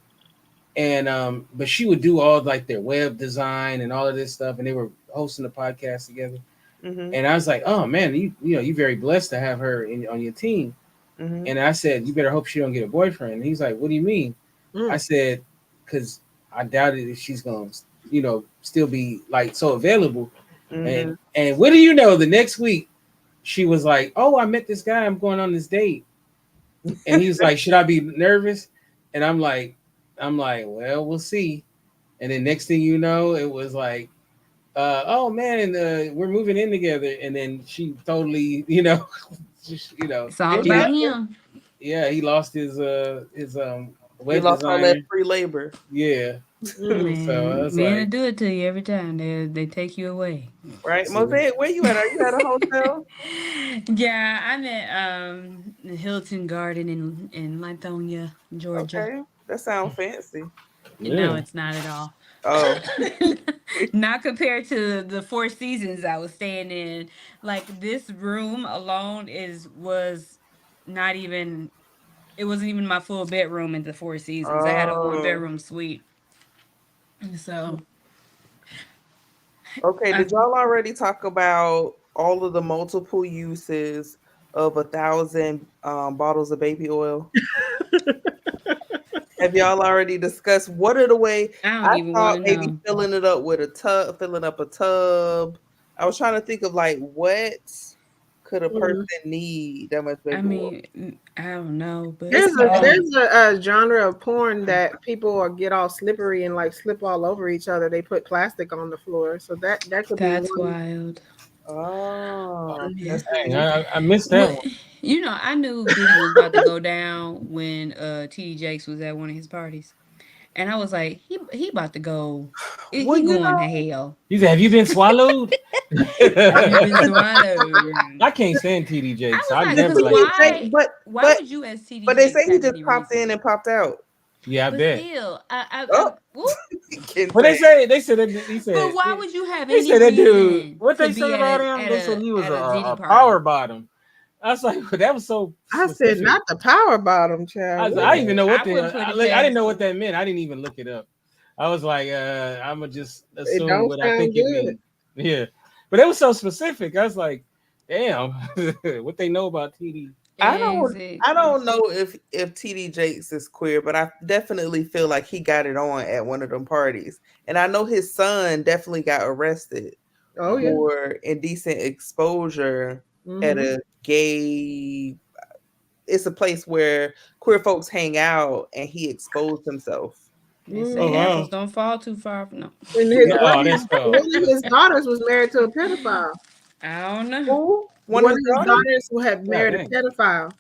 and but she would do all like their web design and all of this stuff, and they were hosting a podcast together. And I was like, oh man, you're very blessed to have her on your team. And I said, you better hope she don't get a boyfriend. And he's like, what do you mean? I said, because I doubted if she's gonna, still be like so available. And what do you know? The next week, she was like, oh, I met this guy. I'm going on this date. And he was like, should I be nervous? And I'm like, well, we'll see. And then next thing you know, it was like, oh man, we're moving in together. And then she totally, It's all about him. Yeah, he lost his web He lost designer. all that free labor. Yeah. Man, So I was men like, do it to you every time. They take you away. Right, Mosaic, where you at? Are you at a hotel? Yeah, I'm at the Hilton Garden in Lithonia, Georgia. Okay, that sounds fancy. No, it's not at all. Oh, Not compared to the Four Seasons I was staying in. Like this room alone was not even. It wasn't even my full bedroom in the Four Seasons. I had a 1-bedroom suite. So. Okay, did y'all already talk about all of the multiple uses of 1,000 bottles of baby oil? Have y'all already discussed what are the way? I thought maybe filling it up with filling up a tub. I was trying to think of like what could a person need that much baby oil? I don't know, but there's a genre of porn that people get all slippery and like slip all over each other. They put plastic on the floor, so that could that's be one. wild. Oh, that's Dang, I missed that What, one. you know, I knew Diddy was about to go down when TD Jakes was at one of his parties. And I was like, he about to go. well, He you going to know, hell. He said, "Have you been swallowed?" Have you been swallowed? I can't stand TD I Jakes. was I like, never because liked it. why? but Why but would you as TD but they Jakes say he have just any popped in reason? and popped out. Yeah, I But bet. still, Oh, whoop. But they said that he But said why would you have they any said that dude. reason What to they be say at about him? They said he was a Diddy a party? power bottom. I was like, that was so I said specific. not the power bottom, I child. was, I didn't even know what I the wouldn't put it I didn't know past what him. that meant. I didn't even look it up. I was like, I'm gonna just It assume don't what I sound think it good. means. Yeah, but it was so specific. I was like, damn, what they know about TD? I Exactly. don't know if TD Jakes is queer, but I definitely feel like he got it on at one of them parties. And I know his son definitely got arrested Oh yeah. for indecent exposure at Mhm. a gay. It's a place where queer folks hang out, and he exposed himself. They Oh say Mhm. apples wow, don't fall too far from no. And yeah, oh, that's one of his daughters was married to a pedophile. I don't know. Who? One One of of his his daughters? daughters who had God married a dang. pedophile.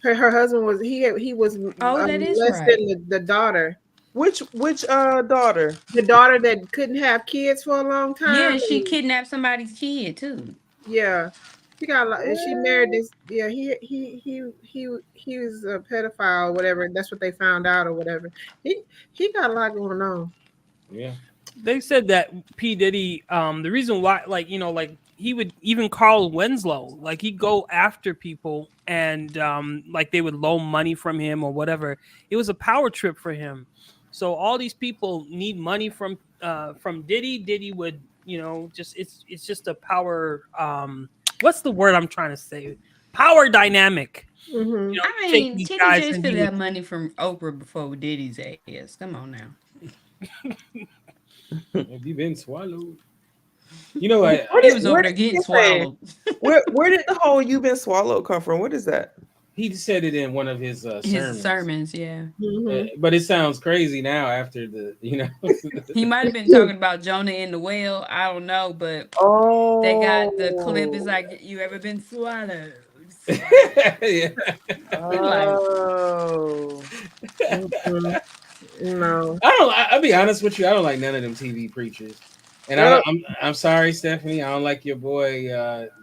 Her husband was he was Oh, that is less right. than the daughter. Which daughter? The daughter that couldn't have kids for a long time. Yeah, she And kidnapped somebody's kid too. yeah, she got and she married this. Yeah, he was a pedophile or whatever. That's what they found out or whatever. He got a lot going on. Yeah, They said that P Diddy, the reason why, like, you know, like he would even Carl Winslow, like he'd go after people and like they would loan money from him or whatever. It was a power trip for him. So all these people need money from Diddy. Diddy would, you know, just it's just a power. What's the word I'm trying to say? Power dynamic. Mm-hmm. You know, I take mean, these TD guys Jakes and could he would. have money from Oprah before Diddy's ass. Come on now. have you been swallowed? You know Where what? He was did over there he getting say? swallowed. Where did the whole "you been swallowed" come from? What is that? He said it in one of his His sermons. sermons, yeah. Mm-hmm. But it sounds crazy now after the, you know. He might have been talking about Jonah in the whale. I don't know, but they got the clip. It's Oh, like, you ever been swallowed? Yeah. We like, oh. Mm-hmm. No. I'll be honest with you. I don't like none of them TV preachers. And Yep. I'm sorry, Stephanie. I don't like your boy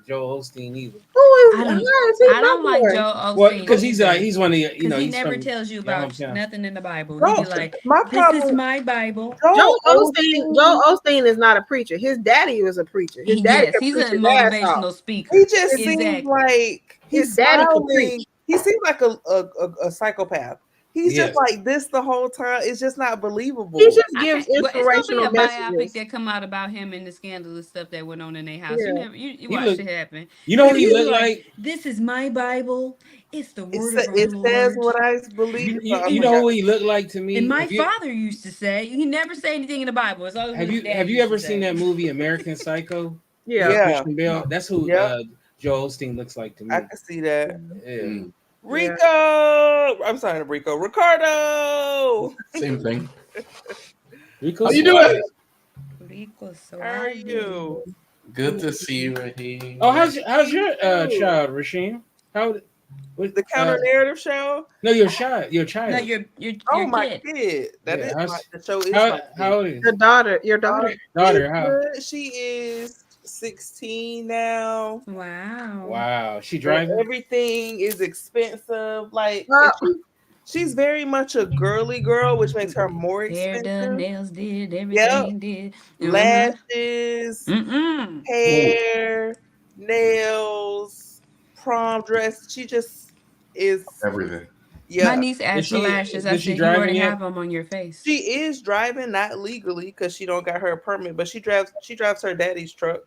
Joel Osteen either. Who is? I don't How is he I my don't like boy? Joe Well, Osteen because either. he's one of Because he he's never from tells you your about hometown. nothing in the Bible. He No, be like, my this is problem. my Bible. Joel Joel Osteen is not a preacher. His daddy was a preacher. His daddy Yes, could he's preach a his ass off. motivational speaker. He just His, seems Exactly. like his he's daddy could smiling. preach. He seems like a psychopath. He's just Yes. like this the whole time. It's just not believable. He just gives Well, it's gonna be inspirational a biopic messages. that come out about him and the scandalous stuff that went on in their house. Yeah. You He watched look. it happen. You know what he He's looked like, like? this is my Bible. It's the word of our It says Lord. what I believe. You know who he looked like to me? And my Have you, father used to say, he never say anything in the Bible. It's always what his dad have you used ever to seen say. that movie American Psycho? Yeah. With Yeah. Christian Bale. That's who Yep. Joel Osteen looks like to me. I can see that. Yeah. Rico, I'm sorry, Rico. Ricardo. Same thing. Rico, How you doing? Rico, so How are you? Good to see you, Raheem. Oh, how's your child, Rasheem? How? The counter narrative show? No, your child. Your child. No, your Oh, my kid. kid. That is the show is how, my how old is Your daughter. daughter? How? She is 16 now. Wow. Wow, she So driving. everything is expensive. Like she's very much a girly girl, which makes her more Hair expensive. done, nails did, everything did. Lashes, hair, nails, prom dress. She just is everything. Yeah. My niece asked for lashes. I said, you already have them on your face. She is driving, not legally, because she don't got her permit, but she drives her daddy's truck.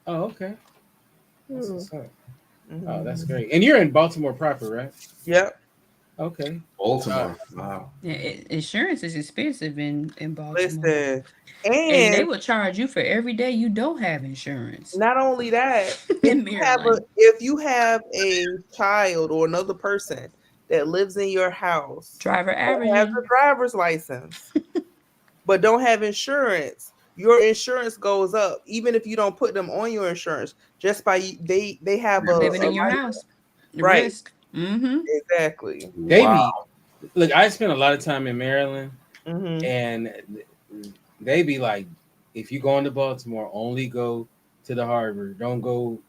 Oh, okay. That's what's up. Oh, that's great. And you're in Baltimore proper, right? Yep. Okay. Baltimore. Wow. Yeah, insurance is expensive in Baltimore. Listen, and they will charge you for every day you don't have insurance. Not only that, if you have a child or another person that lives in your house, driver has averaging, a driver's license, but don't have insurance, your insurance goes up, even if you don't put them on your insurance. Just by they have a living in your life- house. The right? risk. Mm-hmm. Exactly. They be look. I spent a lot of time in Maryland, Mhm. and they be like, if you go into Baltimore, only go to the harbor. Don't go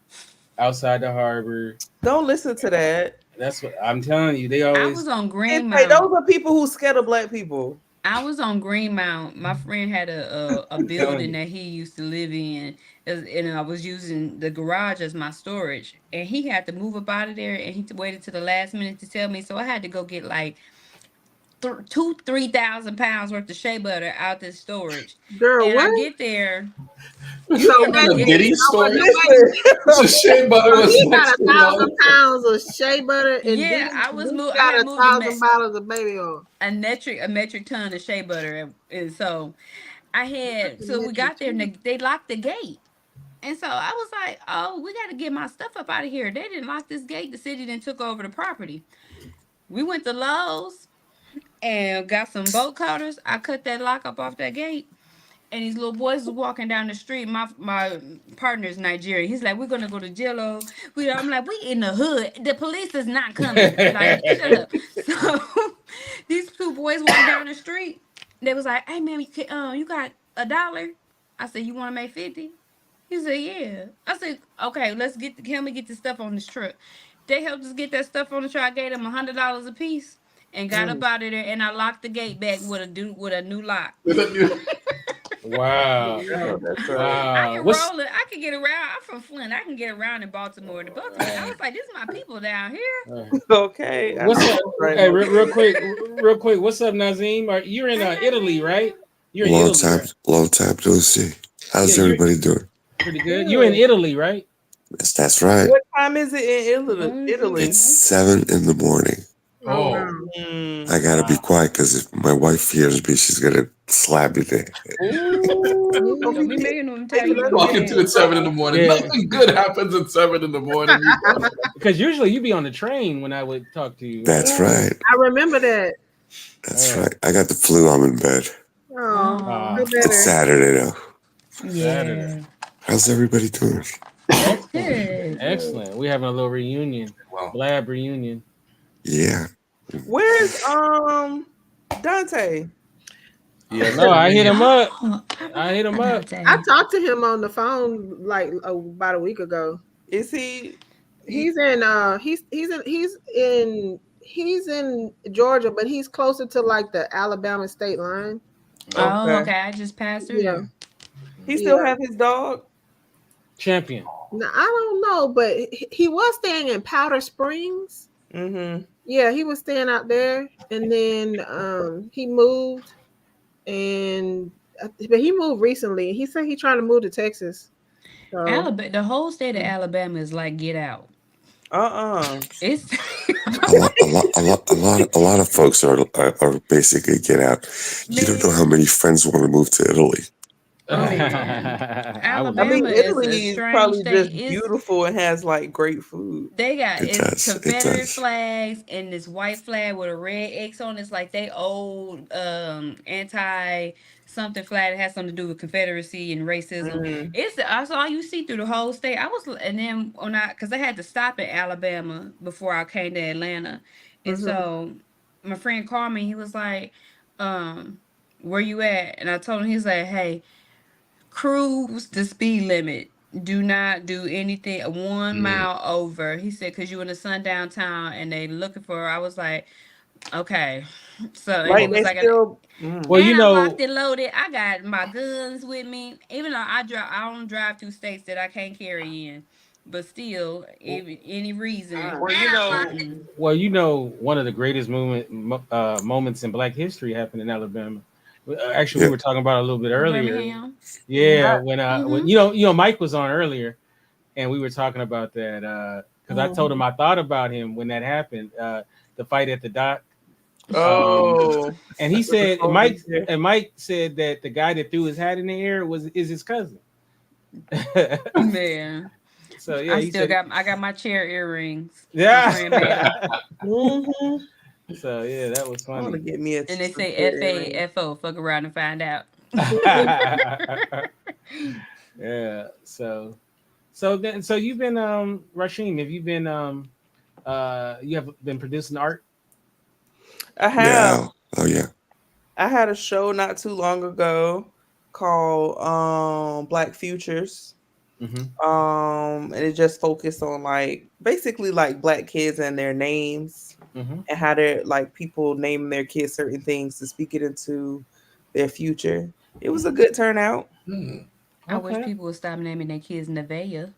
outside the harbor. Don't listen to that. That's what I'm telling you. They I always. was on It's Greenmount. like those are people who scared of black people. I was on Greenmount. My friend had a telling building you. that he used to live in, and I was using the garage as my storage. And he had to move up out of there, and he waited to the last minute to tell me. So I had to go get like 3,000 pounds worth of shea butter out this storage. Girl, And what? I get there. You What know, kind of wait, Diddy you know what? story? Wait. So shea butter So was he got next to 1,000 pounds of shea butter, and Yeah, then I was he moved. I got had moved a 1,000 bottles of baby oil. metric ton of shea butter, and so I had. So we got there, and they locked the gate. And so I was like, oh, we got to get my stuff up out of here. They didn't lock this gate. The city then took over the property. We went to Lowe's and got some bolt cutters. I cut that lock up off that gate. And these little boys was walking down the street. My partner's Nigerian. He's like, we're going to go to Jello. I'm like, we in the hood. The police is not coming. Like, shut up. So these two boys walk down the street. They was like, hey, man, you got $1? I said, you want to make 50? He said, yeah. I said, okay, help me get the stuff on this truck. They helped us get that stuff on the truck. I gave them $100 a piece and got up out of there, and I locked the gate back with a new lock. Wow. I ain't What's rolling. I can get around. I'm from Flint. I can get around in Baltimore. I was like, this is my people down here. Okay. what's up? Hey, real quick. What's up, Nazim? You're in Italy, right? You're in Italy. Right? Long time no see. How's everybody doing? Pretty good. You're in Italy, right? That's right. What time is it in Italy? It's 7 in the morning. Oh. I gotta be quiet because if my wife hears me, she's gonna slap me there. Don't be making them tell you. Walking to at 7 in the morning. Yeah. Nothing good happens at 7 in the morning. Because usually you be on the train when I would talk to you. That's right. I remember that. That's right. I got the flu. I'm in bed. Oh, It's Saturday though. Saturday. How's everybody doing? Excellent. We're having a little reunion. Blab reunion. Yeah. Where's Dante? Yeah, no, I hit him up. I talked to him on the phone like about a week ago. Is he? He's in Georgia, but he's closer to like the Alabama state line. Oh, okay. I just passed through there. He still have his dog? Champion. Now, I don't know, but he was staying in Powder Springs. Mm-hmm. Yeah, he was staying out there, and then he moved, but he moved recently. He said he's trying to move to Texas. So. Alabama, the whole state of Alabama is like get out. It's a lot of folks are basically get out. You don't know how many friends want to move to Italy. Alabama Italy is probably state. just beautiful and has like great food. They got It does. Confederate flags and this white flag with a red X on it. It's like they old anti something flag that has something to do with Confederacy and racism. It's that's all you see through the whole state. And then because I had to stop in Alabama before I came to Atlanta, and so my friend called me. He was like, "Where you at?" And I told him, he's like, "Hey, cruise the speed limit. Do not do anything 1 mile over." He said, because you in a sundown town and they looking for her. I was like, okay. So Like it was they like still. Well, you know, I'm locked and loaded. I got my guns with me. Even though I don't drive through states that I can't carry in. But still, any reason. Well, you know, one of the greatest moments in Black history happened in Alabama. Actually, we were talking about it a little bit earlier. Birmingham. Yeah, when you know, Mike was on earlier, and we were talking about that because I told him I thought about him when that happened, the fight at the dock. And he said Mike said that the guy that threw his hat in the air is his cousin. Man. So yeah, I got my chair earrings. Yeah. Mm-hmm. So yeah, that was funny. I want to get me a. And they say FAFO, fuck around and find out. Yeah. So you've been Rashim, have you been you have been producing art? I have. Yeah. Oh yeah. I had a show not too long ago called Black Futures. Mm-hmm. And it just focused on like basically like black kids and their names Mm-hmm. and how they're like people name their kids certain things to speak it into their future. It was a good turnout. I wish Okay. people would stop naming their kids Nevaeh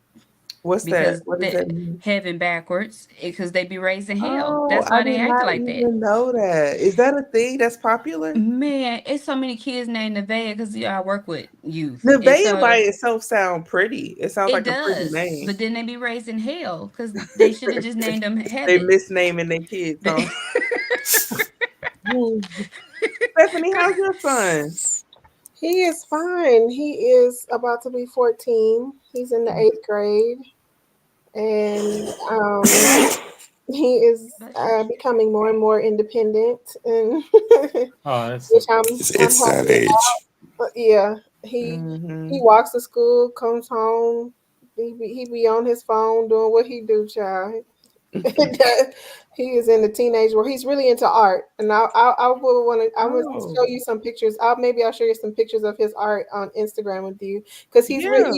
What's that? because What does the that mean? heaven backwards because they be raising hell. Oh, That's I why they did acted not like that. even know that. Is that a thing that's popular? Man, it's so many kids named Nevaeh because I work with youth, and Nevaeh by so itself sound pretty. It sounds it like a pretty does. name. But then they be raising hell because they should have just named them They heaven. misnaming their kids, huh? Stephanie, how's your son? He is fine. He is about to be 14. He's in the 8th grade. And he is becoming more and more independent, and which I'm It's that happy age. about. Yeah, he walks to school, comes home, he be on his phone doing what he do, child. He is in the teenage where he's really into art, and I will want to. I will show you some pictures. I'll show you some pictures of his art on Instagram with you because he's been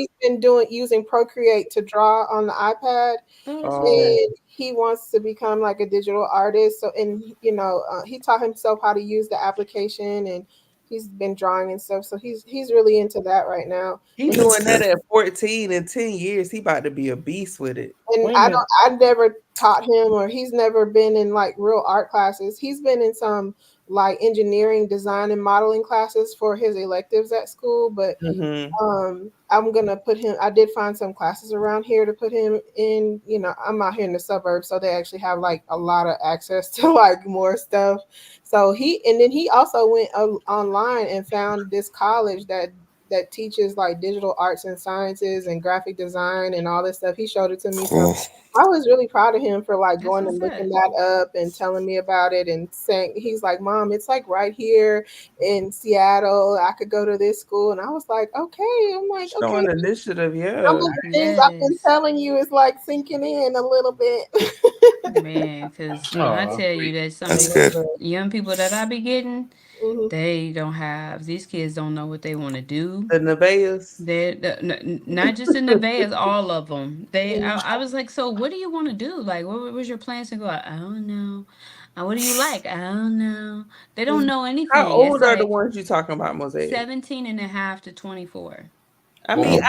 using Procreate to draw on the iPad, and he wants to become like a digital artist. So, and he taught himself how to use the application, and he's been drawing and stuff. So he's really into that right now. He's doing that at 14. In 10 years, he about to be a beast with it. And I never taught him, or he's never been in like real art classes. He's been in some like engineering, design, and modeling classes for his electives at school. But I'm gonna put him. I did find some classes around here to put him in. I'm out here in the suburbs, so they actually have like a lot of access to like more stuff. So he also went online and found this college that teaches like digital arts and sciences and graphic design and all this stuff. He showed it to me. So I was really proud of him for like going and looking that up and telling me about it and saying, he's like, Mom, it's like right here in Seattle. I could go to this school. And I was like, okay. I'm like, Showing okay. initiative, yeah. Some of the things I've been telling you is like sinking in a little bit. Man, because when I tell you that some of That's these good. young people that I be getting, they don't have, these kids don't know what they want to do. The Nevaehs? Not just the Nevaehs, all of them. I was like, so what do you want to do? Like, what was your plans to go out? I don't know. What do you like? I don't know. They don't know anything. How old it's are like the ones you talking about, Mosaic? 17 and a half to 24. I mean,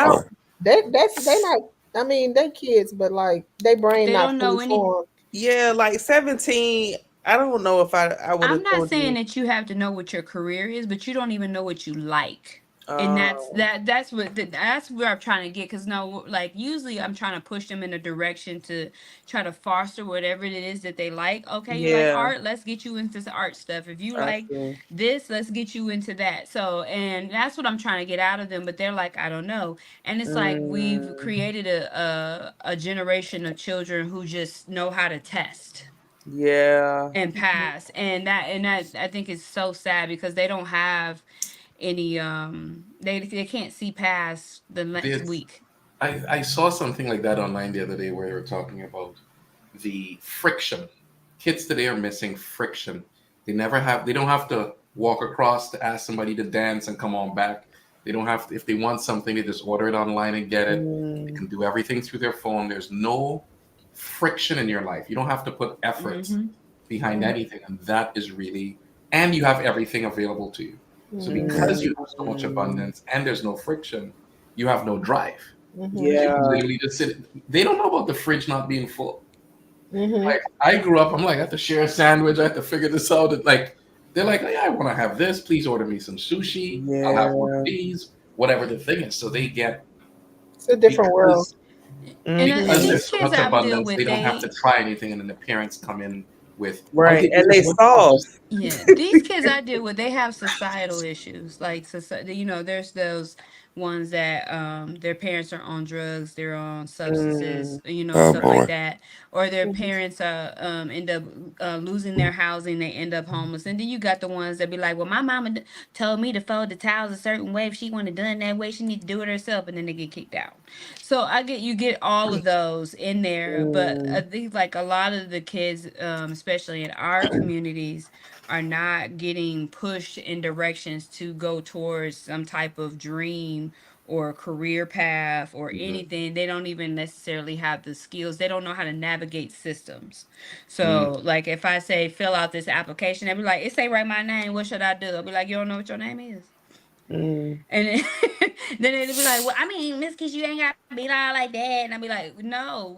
they not. I mean, they kids, but like they brain They not don't know fully any. formed. Yeah, like 17. I don't know if I would have. I'm not saying that you have to know what your career is, but you don't even know what you like. And that's where I'm trying to get, because no, like usually I'm trying to push them in a direction to try to foster whatever it is that they like. Okay, you like art, let's get you into the art stuff. If you like this, let's get you into that. So, and that's what I'm trying to get out of them, but they're like, I don't know. And it's like we've created a generation of children who just know how to test and pass, and that I think is so sad because they don't have any they can't see past the next week. I saw something like that online the other day where they were talking about the friction. Kids today are missing friction. They don't have to walk across to ask somebody to dance and come on back. They don't have to, if they want something, they just order it online and get it. They can do everything through their phone. There's no friction in your life. You don't have to put effort behind anything, and that is really, and you have everything available to you. So because you have so much abundance and there's no friction, you have no drive. You can literally just sit. They don't know about the fridge not being full. Like I grew up, I'm like, I have to share a sandwich. I have to figure this out. Like they're like, oh, yeah, I want to have this. Please order me some sushi. I'll have one of these. Whatever the thing is, so they get. It's a different world. Because there's so much abundance, they don't have to try anything, and then the parents come in with Right, and they soft. Yeah, these kids I deal with, they have societal issues. Like society, there's those ones that their parents are on drugs, they're on substances, Oh stuff like boy. that, or their parents end up losing their housing, they end up homeless. And then you got the ones that be like, well, my mama told me to fold the towels a certain way. If she wanted done that way, she need to do it herself, and then they get kicked out. So you get all of those in there, but I think like a lot of the kids, especially in our communities, are not getting pushed in directions to go towards some type of dream or career path or anything. They don't even necessarily have the skills. They don't know how to navigate systems. So, like, if I say fill out this application, they'll be like, "It say write my name. What should I do?" I'll be like, "You don't know what your name is." And then, then they'll be like, "Well, I mean, Miss Kish, you ain't got to be like that." And I'll be like, "No,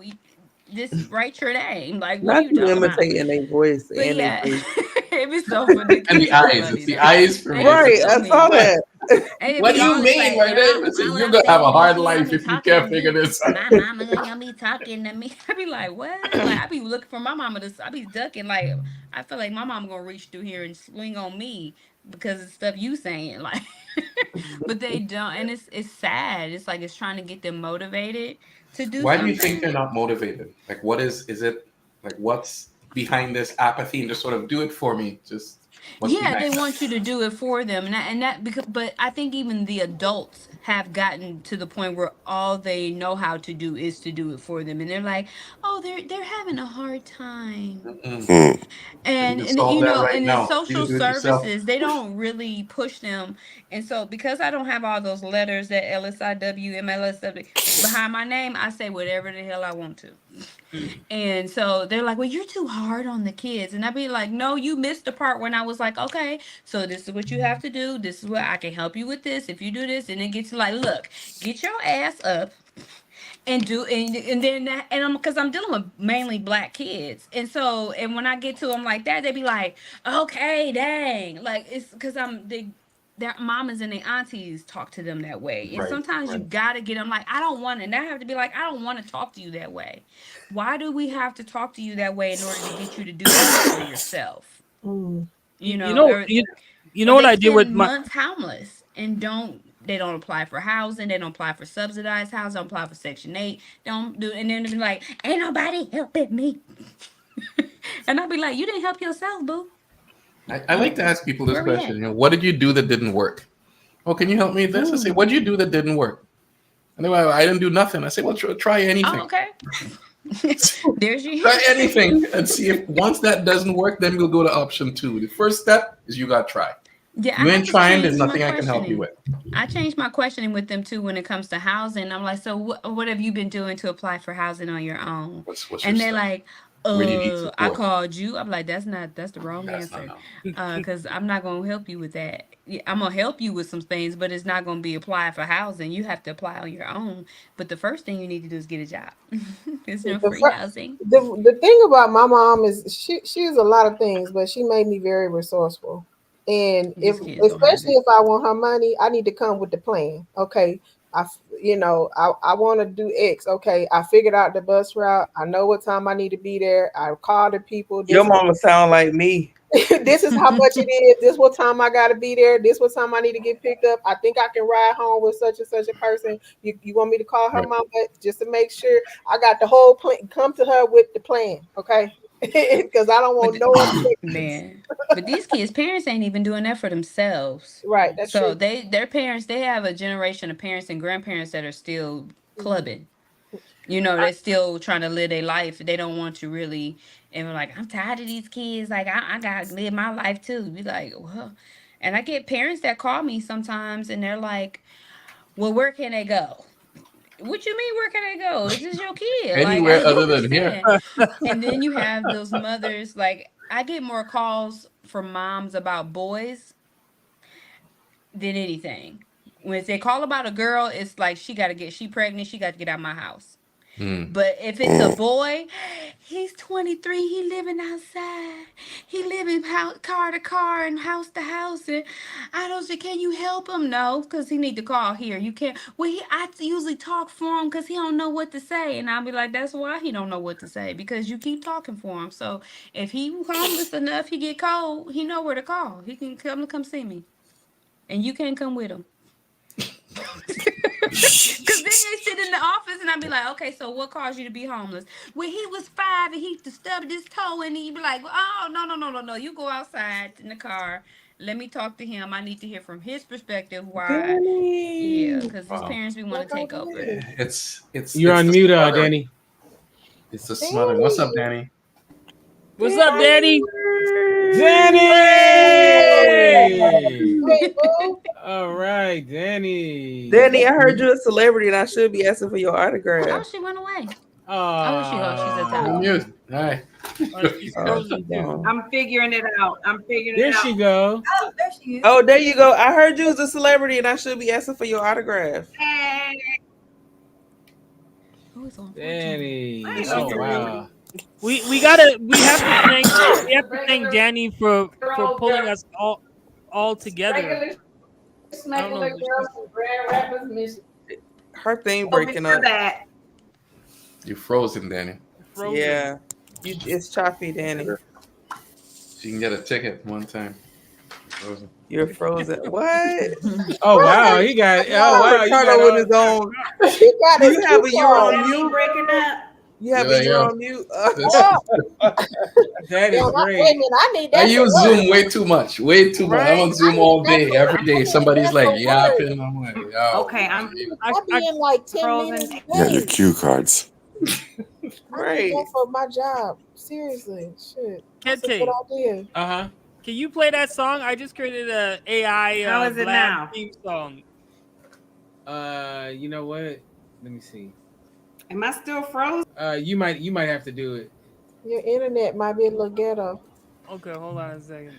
just write your name. Like, what are Not you you talking about?" imitating their voice But and their yeah, face. it be so funny. And the eyes. It's the eyes for me. Right, I saw that. What do you mean? Like, you're gonna have a hard life if you can't figure this out. My mama ain't gonna be talking to me. I be like, what? Like, I be looking for my mama to. I be ducking. Like, I feel like my mama gonna reach through here and swing on me because of stuff you saying. Like, but they don't, and it's sad. It's like it's trying to get them motivated to do Why do something. you think they're not motivated? Like, what is it? Like, what's behind this apathy and just sort of do it for me? Just Yeah, they want you to do it for them, and that because, but I think even the adults have gotten to the point where all they know how to do is to do it for them, and they're like, oh, they're having a hard time. And solve that right and the now. You social can do it yourself. services, they don't really push them. And so because I don't have all those letters, that LSIW, MLSW behind my name, I say whatever the hell I want to. And so they're like, well, you're too hard on the kids. And I'd be like, no, you missed the part when I was like, okay, so this is what you have to do. This is what I can help you with this. If you do this, and it gets like, look, get your ass up and do, and then that, and I'm, because I'm dealing with mainly black kids. And so, and when I get to them like that, they be like, okay, dang. Like, it's because their mamas and their aunties talk to them that way. And sometimes you gotta get them like, I don't want to. And I have to be like, I don't want to talk to you that way. Why do we have to talk to you that way in order to get you to do something for yourself? You know what I did with my months homeless and they don't apply for housing, they don't apply for subsidized housing, don't apply for Section 8, don't do, and then they be like, ain't nobody helping me. And I'll be like, you didn't help yourself, boo. I like to ask people this question. What did you do that didn't work? Oh, can you help me with this? I say, what did you do that didn't work? And they're like, I didn't do nothing. I say, well, try anything. Oh, okay. There's your try anything and see if once that doesn't work, then we'll go to option 2. The first step is you got to try. Yeah, you ain't trying, there's nothing I can help you with. I changed my questioning with them too when it comes to housing. I'm like, so what have you been doing to apply for housing on your own? And they're like, I called you. I'm like, that's the wrong answer. Because I'm not gonna help you with that. I'm gonna help you with some things, but it's not gonna be applied for housing. You have to apply on your own. But the first thing you need to do is get a job. There's no free housing. The thing about my mom is she is a lot of things, but she made me very resourceful. And especially if I want her money, I need to come with the plan. Okay, I want to do X. Okay, I figured out the bus route. I know what time I need to be there. I call the people. Your mama sound like me. This is how much it is. This what time I gotta be there. This what time I need to get picked up. I think I can ride home with such and such a person. You want me to call her mama just to make sure I got the whole plan? Come to her with the plan, okay? Because I don't want man. But these kids' parents ain't even doing that for themselves. Right. That's so true. Their parents, they have a generation of parents and grandparents that are still clubbing. They're still trying to live their life. They don't want to really, and we're like, I'm tired of these kids. Like, I gotta live my life too. Be like, well, and I get parents that call me sometimes and they're like, well, where can they go? What you mean, where can I go? Is this your kid? Anywhere other than here. And then you have those mothers, like, I get more calls from moms about boys than anything. When they call about a girl, it's like she pregnant, she got to get out of my house. But if it's a boy, he's 23. He living outside. He living car to car and house to house. And I don't say, can you help him? No, because he need to call here. You can't. Well, I usually talk for him because he don't know what to say. And I'll be like, that's why he don't know what to say, because you keep talking for him. So if he homeless enough, he get cold, he know where to call. He can come see me. And you can't come with him. Because then they sit in the office and I'd be like, okay, so what caused you to be homeless? When he was 5 and he stubbed his toe, and he'd be like, oh, no. You go outside in the car. Let me talk to him. I need to hear from his perspective why. Yeah, because his parents be want to take over. It's You're on mute, Danny. It's the smothering. What's up, Danny? What's up, Danny? Danny! All right, Danny. Danny, I heard you're a celebrity and I should be asking for your Oh, autograph. she went away. She's a top. Hi. I'm figuring it out. There she go. Oh, there she is. Oh, there you go. I heard you was a celebrity and I should be asking for your autograph. Danny. Oh wow. We have to thank Danny for pulling us all together. Smackling girls and grand rappers miss. Her thing breaking up. You frozen, Danny. Yeah. It's choppy, Danny. She can get a ticket one time. Frozen. You're frozen. What? Oh wow, he got. Oh wow, you Ricardo got with his own. He got Do you have a you're on mute? Breaking up. You have a you're on mute. That is great. Wait a minute, I need that. I use Zoom way too much. Way too much. I'm on Zoom all day, that every day. Somebody's like yapping. I'm like, yo. Okay, I'll be in like 10 minutes. You got your cue cards. I need that for my job. Seriously, shit. That's a Kente. good idea. Can you play that song? I just created a AI How is it Blab now? theme song. You know what? Let me see. Am I still frozen? You might have to do it. Your internet might be a little ghetto. Okay, hold on a second.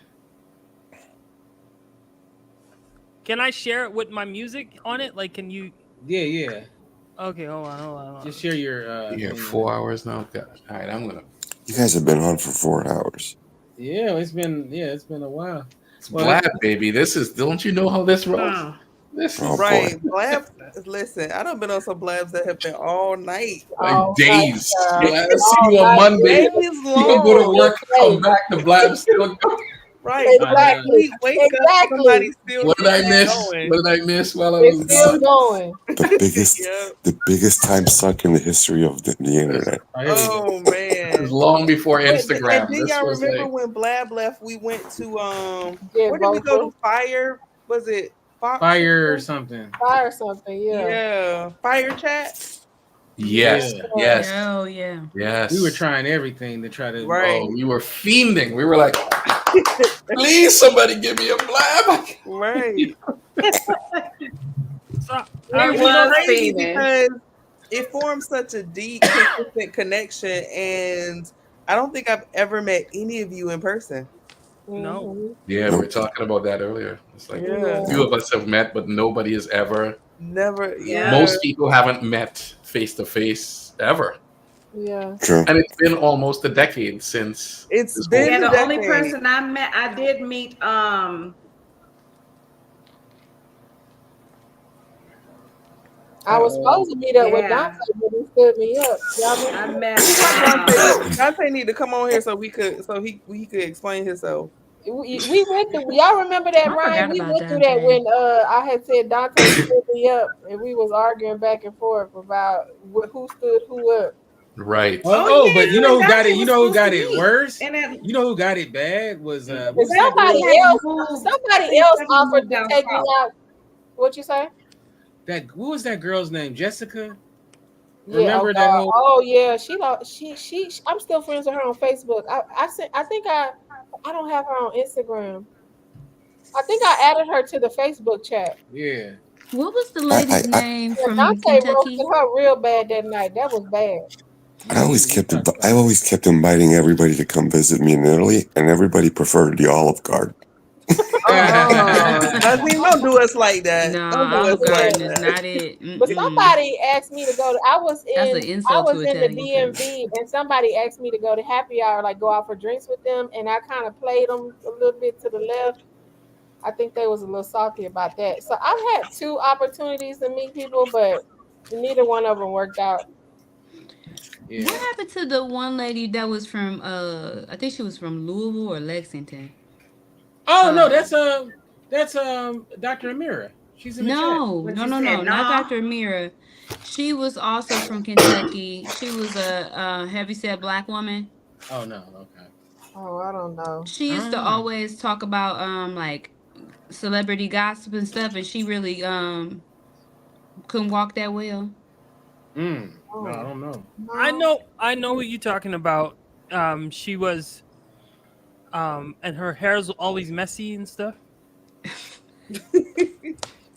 Can I share it with my music on it? Like, can you? Yeah. Okay, hold on. Just share your. Yeah, 4 hours now. All right, I'm gonna. You guys have been on for 4 hours. Yeah, it's been a while. It's Blab, baby. This is. Don't you know how this rolls? This is right. Blab. Listen, I done been on some Blabs that have been all night. Like days. I see you on Monday. You can go to work, come back to Blab, still go. Right. Exactly. Wake up, somebody still. What did I miss? What did I miss while I was still going? The biggest time sunk in the history of the internet. Oh man. It was long before Instagram. And then y'all remember when Blab left? We went to where did we go to? Fire? Was it Fire or something? Fire something, yeah. Yeah. Fire chat? Yes. Yeah. Yes. Oh yeah. Yes. We were trying everything to try to. Right. Oh, we were fiending. We were like, please, somebody give me a Blab. Right. So, It was crazy because it formed such a deep, consistent connection, and I don't think I've ever met any of you in person. No. Yeah, we were talking about that earlier. It's like a few of us have met, but nobody has ever. Never. Yeah. Most people haven't met face to face ever. Yeah. True. And it's been almost a decade since. It's been the a only decade. person I did meet I was supposed to meet up with Dante, but he stood me up. I met Dante need to come on here so he could explain himself. We went through. Y'all remember that, Ryan? We went through that when I had said Dante stood me up, and we was arguing back and forth about who stood who up. Right. But you know who got it? You know who got it worse? You know who got it bad was somebody else offered to take me out. What you say? What was that girl's name? Jessica. Yeah, Remember that whole? Oh yeah, she. I'm still friends with her on Facebook. I don't have her on Instagram. I think I added her to the Facebook chat. Yeah. What was the lady's name from Dante Kentucky? roasted her real bad that night. That was bad. I always kept inviting everybody to come visit me in Italy, and everybody preferred the Olive Garden. Oh Nothing, don't do us like that. No, Don't do us Olive like Garden is that. not it. But Mm-mm. somebody asked me to go to. That's an I insult was to in the Italian food. DMV, and somebody asked me to go to happy hour, like go out for drinks with them, and I kind of played them a little bit to the left. I think they was a little salty about that. So I've had 2 opportunities to meet people, but neither one of them worked out. Yeah. What happened to the one lady that was from I think she was from Louisville or Lexington? Oh no, Um, that's Dr. Amira. She's in the chat. no, What no, you no, said? no, not No. Dr. Amira. She was also from Kentucky. She was a heavyset black woman. Oh no, okay. Oh, I don't know. She used to always talk about like celebrity gossip and stuff, and she really couldn't walk that well. No, I Oh, don't know. I know who you're talking about. She was and her hair's always messy and stuff.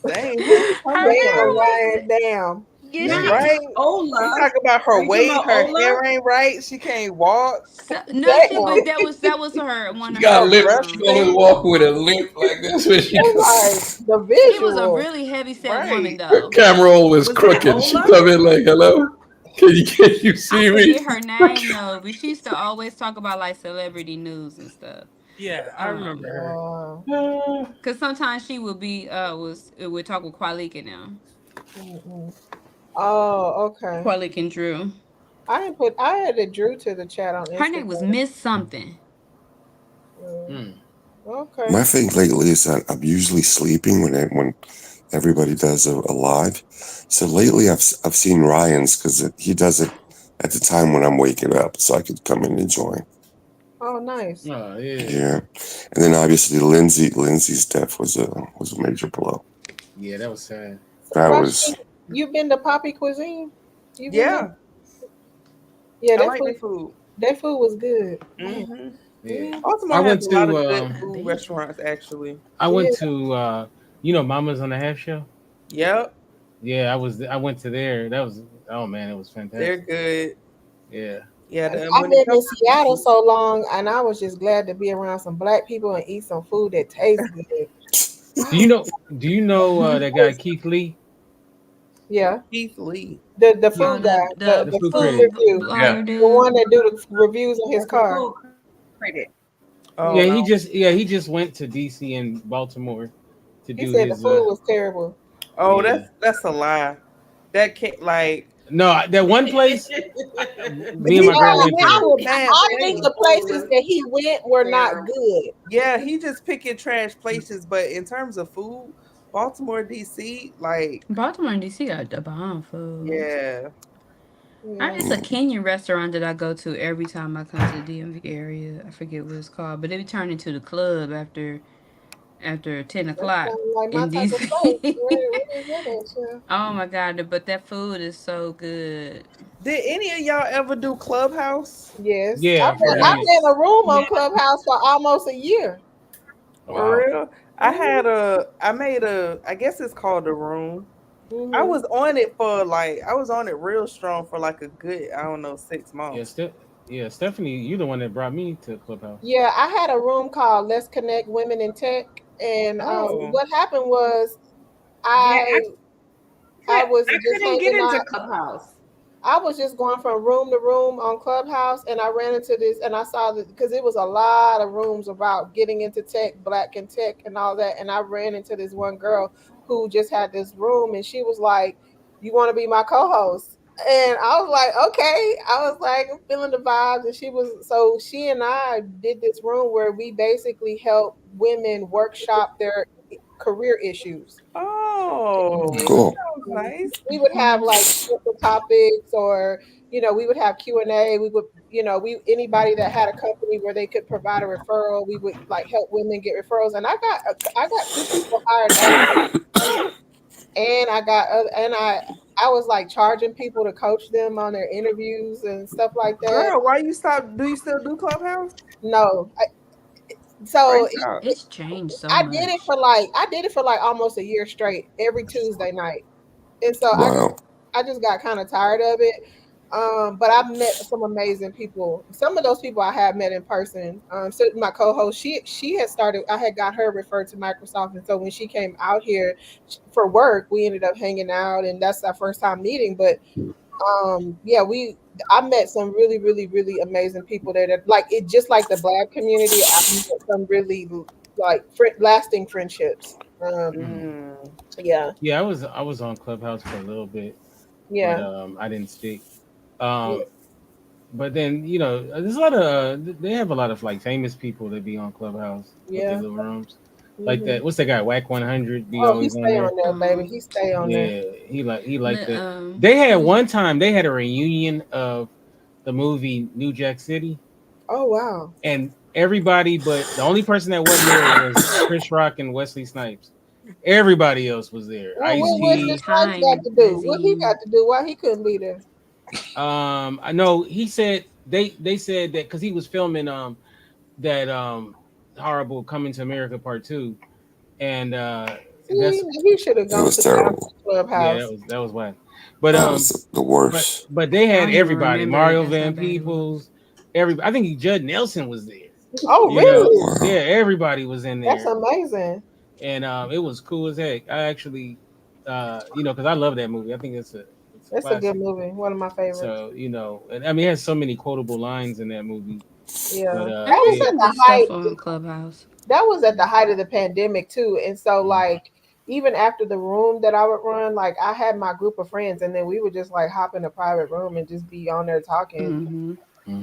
Dang, who you talking damn, about? Ryan, damn. Yeah, Right? Ola. You talk about Are her you talking weight, about her Ola? hair ain't right, she can't walk. no, she, Damn. but that was her one She of got her. lips. She only walk with a limp like this when she It's goes. like the She was a visual. really heavy set woman Right. Her though. camera always Was that crooked. She Ola? come in like, "Hello, can you I see me?" forget her name though, but she used to always talk about like celebrity news and stuff. Yeah, I remember her. Cause sometimes she would be would talk with Kwalika now. Mm-mm. Oh, okay. Kwalika and Drew. I added Drew to the chat on Her name was Instagram. Miss something. Okay. My thing lately is that I'm usually sleeping when everybody does a live. So lately I've seen Ryan's because he does it at the time when I'm waking up, so I could come in and join. Oh, nice. Oh yeah. Yeah, and then obviously Lindsay's death was a major blow. Yeah, that was sad. That Rashid, was you been to Poppy Cuisine? You been Yeah. there? Yeah, I that like food. the food. That food was good. Man. Mm-hmm. Yeah. Baltimore I has went a lot of to good food restaurants, actually. I went to Mama's on the Half Show. Yep, Yeah, I went to there. That was oh man, it was they're fantastic. good. Yeah. Yeah, I've when been it in comes to Seattle seafood, so long, and I was just glad to be around some black people and eat some food that tastes good. Do you know that guy Keith Lee? Yeah, Keith Lee. the Oh, food guy, the The food food critic. review, blogger the dude. one that do the reviews on his That's a car. full credit. Oh Yeah, no. he just went to DC and Baltimore to He do said the his food was terrible. Oh, yeah. that's a lie. That can't like No, that one place me and he my girl only went went there. to a bad I think place. the places that he went were not good. Yeah, he just picking trash places, but in terms of food, Baltimore, DC, like Baltimore and DC got the bomb food. yeah. It's a Kenyan restaurant that I go to every time I come to the DMV area. I forget what it's called, but it turned into the club after 10 o'clock Sounds like my in type of place. DC. Where is that at, Chef? Oh my god, but that food is so good. Did any of y'all ever do Clubhouse? Yes. Yeah, I've been in a room on Clubhouse for almost a year. For real? I guess it's called The Room. Mm-hmm. I was on it I was on it real strong for like a good, I don't know, 6 months. Stephanie, you the one that brought me to Clubhouse. Yeah, I had a room called Let's Connect Women in Tech. And what happened was I was I just couldn't get hanging into out. Clubhouse. I was just going from room to room on Clubhouse, and I ran into this, and I saw that because it was a lot of rooms about getting into tech, black in tech, and all that. And I ran into this one girl who just had this room, and she was like, "You want to be my co-host?" And I was like, "Okay." I was like, I'm feeling the vibes, and she and I did this room where we basically help women workshop their career issues. Oh, cool. that sounds nice. We would have like different topics, or we would have Q&A. We would, anybody that had a company where they could provide a referral, we would like help women get referrals. And I got 2 people hired that, and I was like charging people to coach them on their interviews and stuff like that. Girl, why you stop? Do you still do Clubhouse? No. It's changed so I much. did it for like almost a year straight, every Tuesday night. And so Wow. I just got kind of tired of it. But I've met some amazing people. Some of those people I have met in person. So my co-host, she had started. I had got her referred to Microsoft, and so when she came out here for work, we ended up hanging out, and that's our first time meeting. But yeah, I met some really, really, really amazing people there. That like it, just like the Black community. I met some really like lasting friendships. Yeah. Yeah, I was on Clubhouse for a little bit, but Yeah. I didn't stick. Yeah. But then there's a lot of they have a lot of like famous people that be on Clubhouse with their Yeah. little rooms, like Mhm. that. What's that guy? Whack 100 be Oh, he always on stay there. on there, baby. He stay on there. Yeah, he liked The, it. They had who's one time they had a reunion of the movie New Jack City, Oh wow. and everybody but the only person that wasn't there was Chris Rock and Wesley Snipes. Everybody else was there. Well, Ice what Wesley T. Snipes got to do? What he got to do? Why he couldn't be there? I know he said they said that because he was filming that horrible Coming to America Part 2, and that's See, he should have It gone was to the terrible. yeah, clubhouse. that was whack. But That was the worst. but they I had don't even everybody. remember it. Mario That's how Van bad it was. Peebles, everybody. I think Judd Nelson was there. Oh, You know, really? yeah, everybody was in That's there, amazing. and it was cool as heck. I actually, because I love that movie. I think it's a It's a good classic. movie. One of my favorites. So and I mean, it has so many quotable lines in that movie. Yeah, But that was There's yeah, at some the good stuff height. on Clubhouse. That was at the height of the pandemic too, and so like even after the room that I would run, like I had my group of friends, and then we would just like hop in a private room and just be on there talking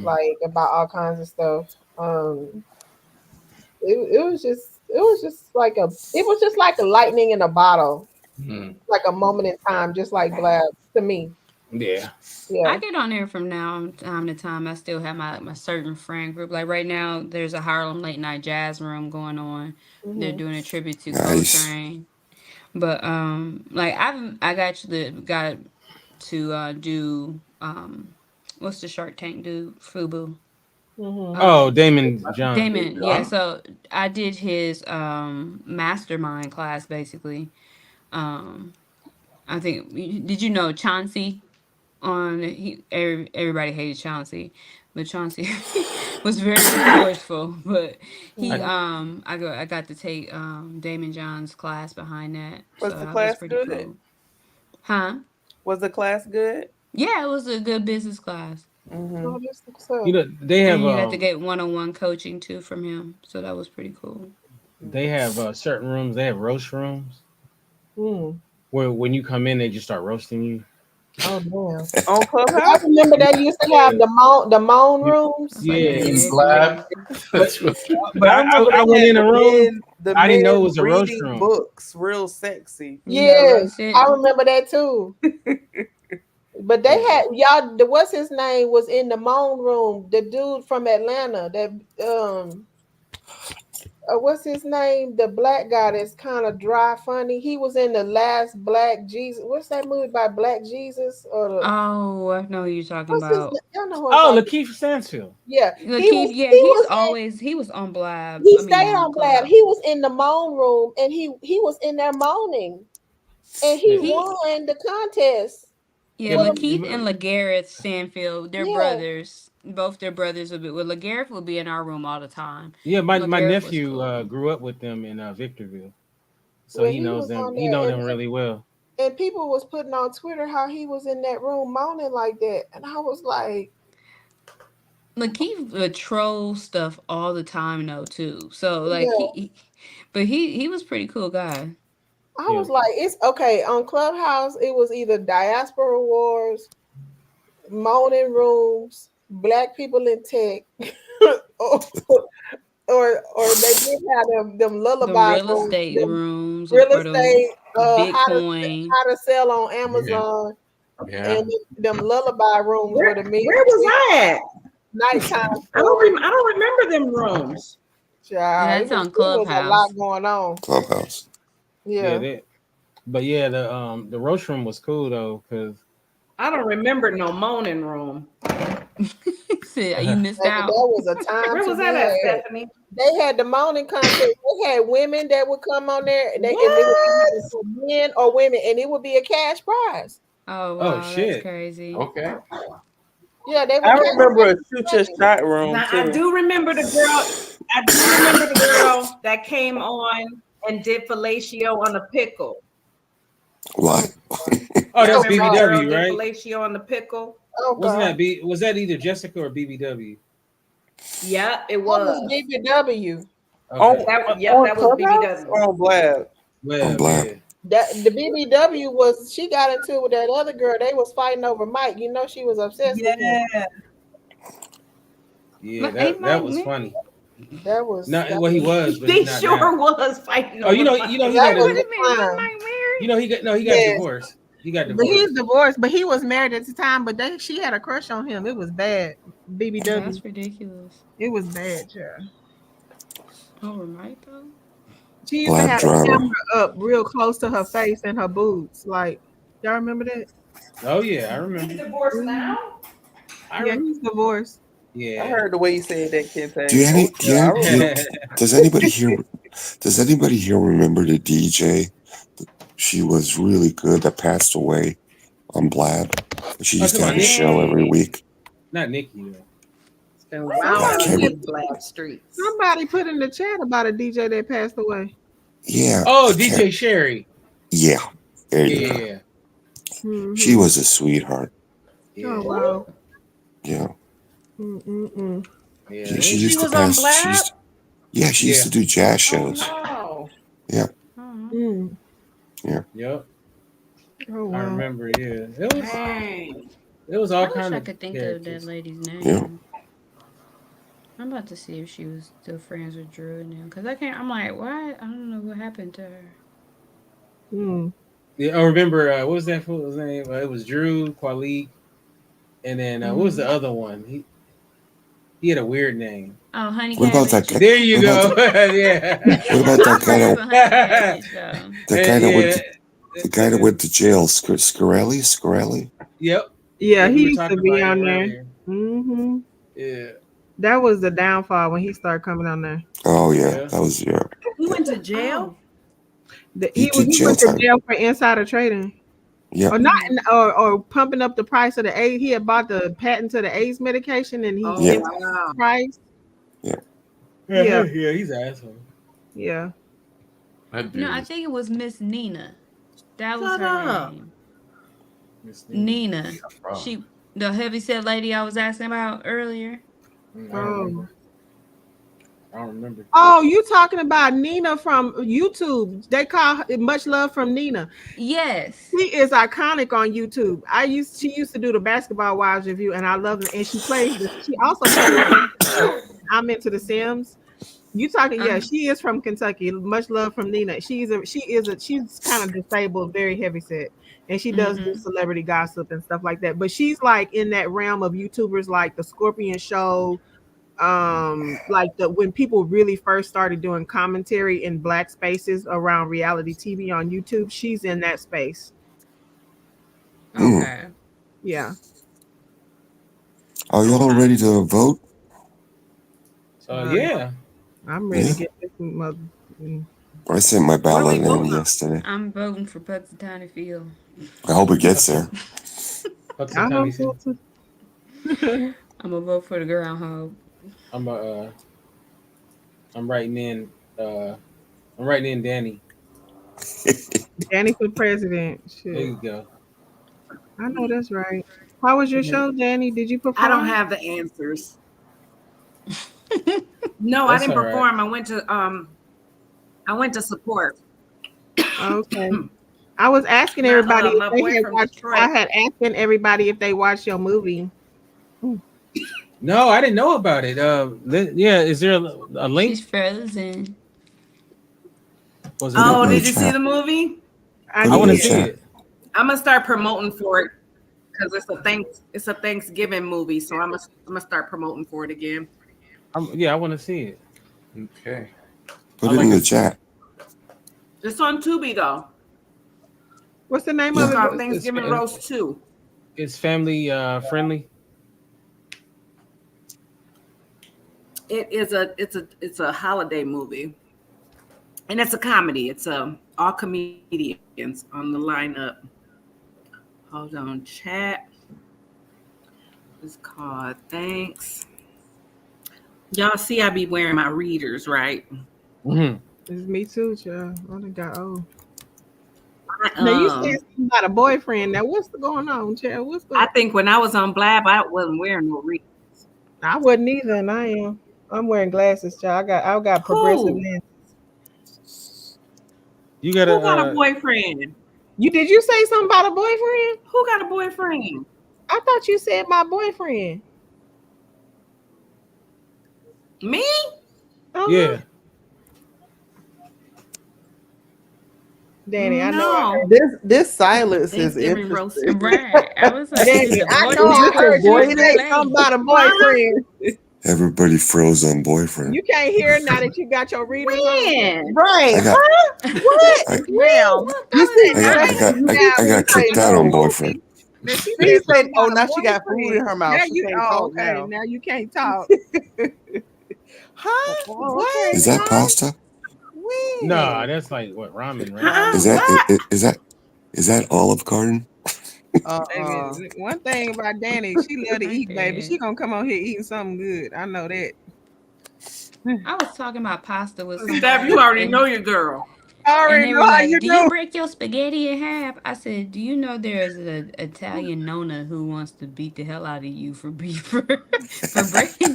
like about all kinds of stuff. It was just like a lightning in a bottle, like a moment in time, just like Blab to me. yeah. I Yeah. get on there from time to time. I still have my certain friend group. Like right now, there's a Harlem late night jazz room going on. They're Hmm. doing a tribute to Nice. Coltrane. But like I got to do what's the Shark Tank dude? Fubu. Hmm. Oh, Damon John. Damon, yeah. So I did his mastermind class basically. Um, I think did you know Chauncey? Everybody hated Chauncey, but Chauncey was very resourceful. But he I, Hmm. I got to take Damon John's class behind that, so Was the that was class pretty good? cool. Huh? Was the class good? Yeah, it was a good business class. Mm-hmm. Oh, that's what's up. they And have you got to get one-on-one coaching too from him, so that was pretty cool. certain rooms. They have roast rooms Mm. where when you come in, they just start roasting you. Oh man. On I Clubhouse? remember they used to have the moan rooms. That's like Yeah, In egg Blab, rolls. that's what. but I remember I they went had in a room. the I didn't know it men was a roast reading room. books, real sexy. You got Yes, roasted. I remember that too. But they had y'all. What's his name was in the moan room. The dude from Atlanta. That what's his name? The black guy that's kind of dry, funny. He was in the last Black Jesus. What's that movie by Black Jesus? Or the Oh, I know who you're talking what's his? about. Y'all know who I'm Oh, talking. Lakeith Stansfield. Yeah, Lakeith, yeah, he he's was in. always he was on Blab. He I mean stayed on on Blab. Clubhouse. He was in the moan room, and he was in there moaning, and he Yeah, He won the contest. Yeah, yeah, For the, Lakeith and LaGareth Stanfield, they're yeah, brothers. Both their brothers will be. Well, LaGareth will be in our room all the time. yeah. My LaGareth was nephew cool. grew up with them in Victorville, so well, he he knows was them. on He there, know them really well. and people was putting on Twitter how he was in that room moaning like that, and I was like, Lakeith would troll stuff all the time though too. So like yeah, but he was pretty cool guy. I Yeah, was like, it's okay on Clubhouse. It was either Diaspora Wars, moaning rooms, Black people in tech, or they did have them The lullaby real rooms, estate them rooms real or the estate, Bitcoin. how to sell on Yeah, Amazon, yeah. and them lullaby rooms where the Where was I at? nighttime I don't remember them rooms. child. That's on It was a lot Clubhouse. going on. Clubhouse. yeah. Yeah. But yeah, the roast room was cool though, because I don't remember no moaning room. Said you missed Baby, that out. was a time Where to was be that at, had. Stephanie? They had the moaning contest. They had women that would come on there, and it would be either What? for men or women, and it would be a cash prize. Oh oh wow, that's shit. crazy. Okay. Yeah, they I were. remember a shoot your shot room Now, too. I do remember the girl. I do remember the girl that came on and did fellatio on a pickle. What? Oh, that's Remember the girl BBW, did right? fellatio on the pickle? Oh Wasn't God. that was that either Jessica or BBW? Yeah, it That was was. BBW. Okay. That was Clubhouse BBW. or on Blab? I'm Well, black. yeah. That the BBW was she got into it with that other girl. They was fighting over Mike. You know she was obsessed with him. Yeah, Ain't that Mike was married? funny. That was No, that well, he was, was, but They he's not sure now. was fighting. Oh, you know, over he Mike. got that was Wait the a minute, was time. Mike married? you know he got Yes. divorced. He got But he's divorced. divorced, but he was married at the time. But she had a crush on him. It was bad. BBW. That's ridiculous. It was bad, yeah. Over Mike though? She used to Blab have the drama. camera up real close to her face and her boobs. Like, y'all remember that? Oh yeah, I He's remember. divorced now? Yeah, he's divorced. I Yeah. heard the way you said that, Kente. Do you any? Oh, yeah, I remember. Does anybody here? Does anybody here remember the DJ? She was really good. That passed away on Blab. She Oh, used to come have on, a show every Nikki. week. Not Nikki. Though. It's been wild I out can't. in these Blab streets. Somebody put in the chat about a DJ that passed away. Yeah. Oh, I can't. DJ Sherry. Yeah. There you Yeah, go. yeah. She was a sweetheart. Oh wow. Yeah. Mm-mm-mm. Yeah. She She used to was on pass. She Blab? used. Yeah. She used to do jazz shows. Oh. Yeah. Mm. Yeah. Yep. Oh I wow. remember. Yeah. Dang. It was all I wish kind I of could think of characters. that lady's name. Yeah. I'm about to see if she was still friends with Drew and them. Because I can't, I'm like, why? I don't know what happened to her. Mm. Yeah, I remember. What was that fool's name? It was Drew, Kwalik, and then what was the other one? He had a weird name. Oh, Honey What about that Cabbage. guy? There you What go. about that? Yeah. What about that guy Friends that? with Honey Cabbage, though. The guy that went. Yeah. The guy that went to jail. Scarelli. Scarelli. Yep. Yeah, We he were used to talking be about on him there. earlier. Mm-hmm. Yeah. That was the downfall when he started coming on there. Oh yeah. That was yeah. He went to jail? He did He jail went to time. jail for insider trading. Yep. Or not, or pumping up the price of the AIDS. He had bought the patent to the AIDS medication, and he Yeah. increased the price. Yeah. Yeah. Yeah, he's an asshole. Yeah. No, I think it was Miss Nina. That was Shut her up. name. Nina. She, the heavyset lady I was asking about earlier. Oh. I don't remember. Oh, you talking about Nina from YouTube? They call her Much Love from Nina. Yes. She is iconic on YouTube. She used to do the Basketball Wives review, and I love it. And she also plays I'm Into the Sims. You talking? Yeah, she is from Kentucky. Much Love from Nina. She's kind of disabled, very heavy set, and she does do celebrity gossip and stuff like that. But she's like in that realm of YouTubers like the Scorpion Show. Like when people really first started doing commentary in black spaces around reality TV on YouTube, she's in that space. Okay. Yeah. Are y'all ready to vote? Yeah. I'm ready Yeah. to get this mother. I sent my ballot in yesterday. I'm voting for Puxatawny Field. I hope it gets there. I hope so too. I'm gonna vote for the groundhog. I'm writing in. I'm writing in Danny. Danny for president. Shit. There you go. I know that's right. How was your show, Danny? Did you perform? I don't have the answers. No, That's I didn't all right. perform. I went to support. Okay. I was asking My everybody my if they boy had from watched. Detroit. I had asking everybody if they watched your movie. No, I didn't know about it. Yeah, is there a link? She's frozen. Was it Oh, in the did you see chat. the movie? I want to see it. I'm gonna start promoting for it because it's a Thanksgiving movie, so I'm gonna start promoting for it again. Yeah, I want to see it. Okay. Put it in the chat. It's on Tubi though. What's the name It's of it? called Thanksgiving Roast 2. It's family friendly. It's a holiday movie, and it's a comedy. It's all comedians on the lineup. Hold on, chat. It's called Thanks. Y'all see, I be wearing my readers, right? Mm-hmm. It's me too, child. I done got old. I, Now you said something about a boyfriend. Now what's going on, child? What's I think when I was on Blab, I wasn't wearing no readers. I wasn't either, and I am. I'm wearing glasses, child. I got progressive Who? lenses. You got Who got a boyfriend? Did you say something about a boyfriend? Who got a boyfriend? I thought you said my boyfriend. Me? Yeah. Danny, I know I heard This silence is Thanksgiving roast. interesting. Right. I was like, Danny, the I boy know I heard you boyfriend say play. something about a boyfriend. Everybody froze on boyfriend. You can't hear it now that you got your readers on. Right? I got- Huh? What? I- Ma'am. You see, I got kicked out on boyfriend. Now she she said said, something "Oh, about now a she got food in her mouth. Now She you, can't talk okay. now." Now you can't talk. Huh? What? Is that pasta? Nah, that's like what ramen, right? Is that Olive Garden? Baby, one thing about Danny, she love to eat, baby. She gonna come on here eating something good. I know that. I was talking about pasta with somebody. Steph, you already and- know your girl. I And already they know were how like, you "Do you do. break your spaghetti in half?" I said, "Do you know there is an Italian Nona who wants to beat the hell out of you for breaking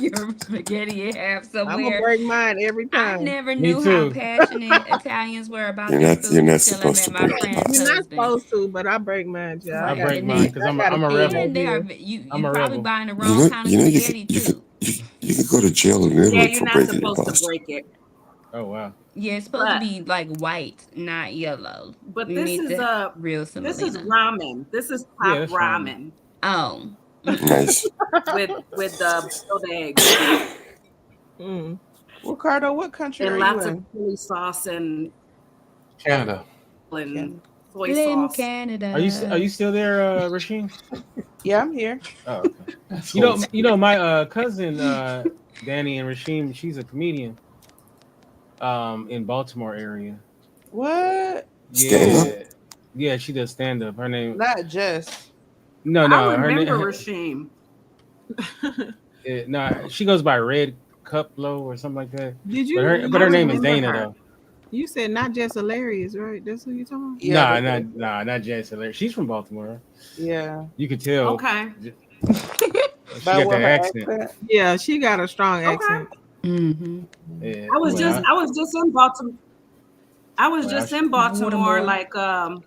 your spaghetti in half I'm somewhere?" gonna break mine every I time. never Me knew how too. passionate Italians were about You're their not food until I supposed met to my break the friend's pasta. You're not husband. supposed to, but I break mine, child. I Right. break And mine then, because I'm got a rebel. and they are here. you I'm a probably rebel. buying the wrong kind of spaghetti too. You can go to jail in Yeah, Italy you're for not breaking your supposed to pasta. break it. Oh wow. Yeah, it's supposed to But be like white, not yellow. but You this need is the real this is semolina. ramen. This is Yeah, top that's ramen. ramen Oh, Nice. with the boiled eggs Ricardo, what country and are you lots of in? chili sauce and Canada. soy blame sauce. Canada. Are you still there, Rasheen? Yeah, I'm here. Oh, okay. You know my cousin Danny and Rasheen, she's a comedian in Baltimore area. What? Stand up? Yeah. Yeah, she does stand up. Her name Not just. No, I her remember name Rashim. no, she goes by Red Cuplow or something like that. Did But you? her I name is remember Dana her. though. You said not just hilarious, right? That's who you talking about? Yeah, Not Jess Hilaire. She's from Baltimore. yeah. You could tell. Okay. She By got what, that her accent. Yeah, she got a strong Okay. accent. Mm-hmm. Yeah. I was just in Baltimore. I was Well, just in Baltimore Baltimore.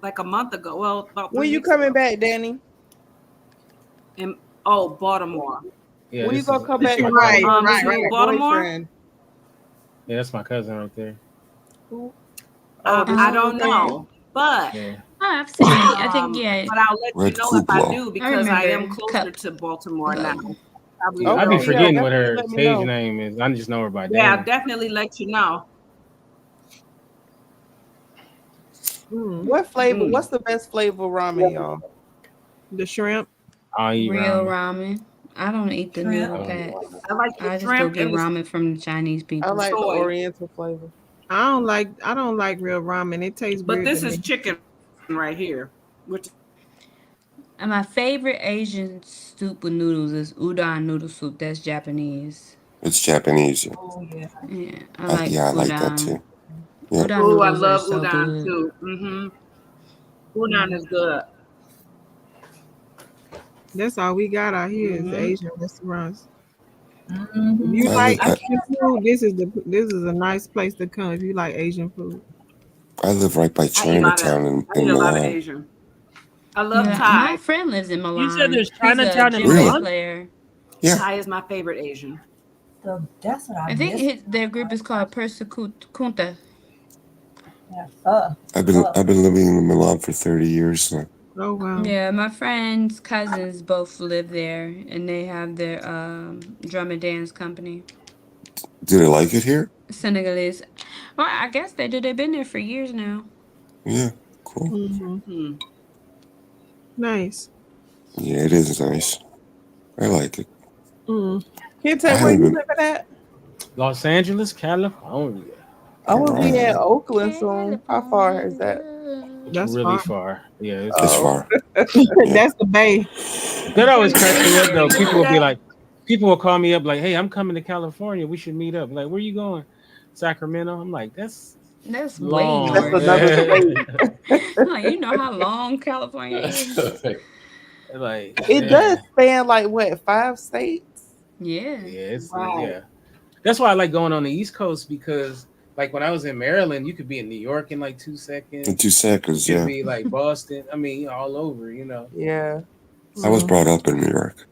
like a month ago. Well, about 3 When you weeks coming ago. back, Danny? In Baltimore. yeah, When you this gonna is come this back is my and Right, cousin. right, to right. Baltimore. boyfriend? Yeah, that's my cousin right there. Who? I don't know, but Yeah. Oh, I've seen it. I think but I'll let Red you know if I Kuplo. do I because I am remember closer to Baltimore now. Probably Yeah, I be Okay, yeah, forgetting what definitely her let me stage know. name is. I just know her by Yeah, I'll Dana. definitely let you know. What flavor? Mm. What's the best flavor ramen, y'all? The shrimp. I eat real ramen. ramen. I don't eat the noodle packs. I like the I just go shrimp get and the ramen from the Chinese I people. like the soy. Oriental flavor. I don't like real ramen. It tastes But weird this to is me. chicken right here. Which And my favorite Asian soup with noodles is udon noodle soup. That's Japanese. It's Japanese. Oh yeah. Yeah, I like Yeah, I like that udon. too. Yeah. Udon oh, I noodles are love so udon good. too. Udon is good. That's all we got out here is the Mm-hmm. Asian restaurants. If Mm-hmm. you like I Asian food, this is a nice place to come if you like Asian food. I live right by Chinatown I eat in a lot of Milan. Asian. I love Yeah, Thai. my friend lives in You said Milan. there's He's a Chinatown in Jenga Really? player. Yeah. Thai is my favorite Asian. So that's what I I think missed. their group is called Persecuta. Yeah, pho. I've been living in Milan for 30 years now. Oh wow. Yeah, my friend's cousins both live there, and they have their drum and dance company. Do they like it here? Senegalese. Well, I guess they do. They've been there for years now. Yeah. Cool. Mm-hmm. Nice. Yeah, it is nice. I like it. Mm. Kente, I where haven't you been. living at? Los Angeles, California. I will be Alright. at Oakland soon. How far is that? It's That's really far. far. Yeah, It's far. That's the Bay. That always cracks me up Can though. we People do will be that? like, people will call me up like, "Hey, I'm coming to California. We should meet up." Like, where you going? Sacramento. I'm like, that's That's way long. That's north. another state. Like, you know how long California is? Like, It does span like what, 5 states? Yeah. Yeah, Right. yeah. That's why I like going on the East Coast because, like, when I was in Maryland, you could be in New York in like 2 seconds. In 2 seconds, You could yeah. be like Boston. I mean, all over. You know. Yeah. I was brought up in New York.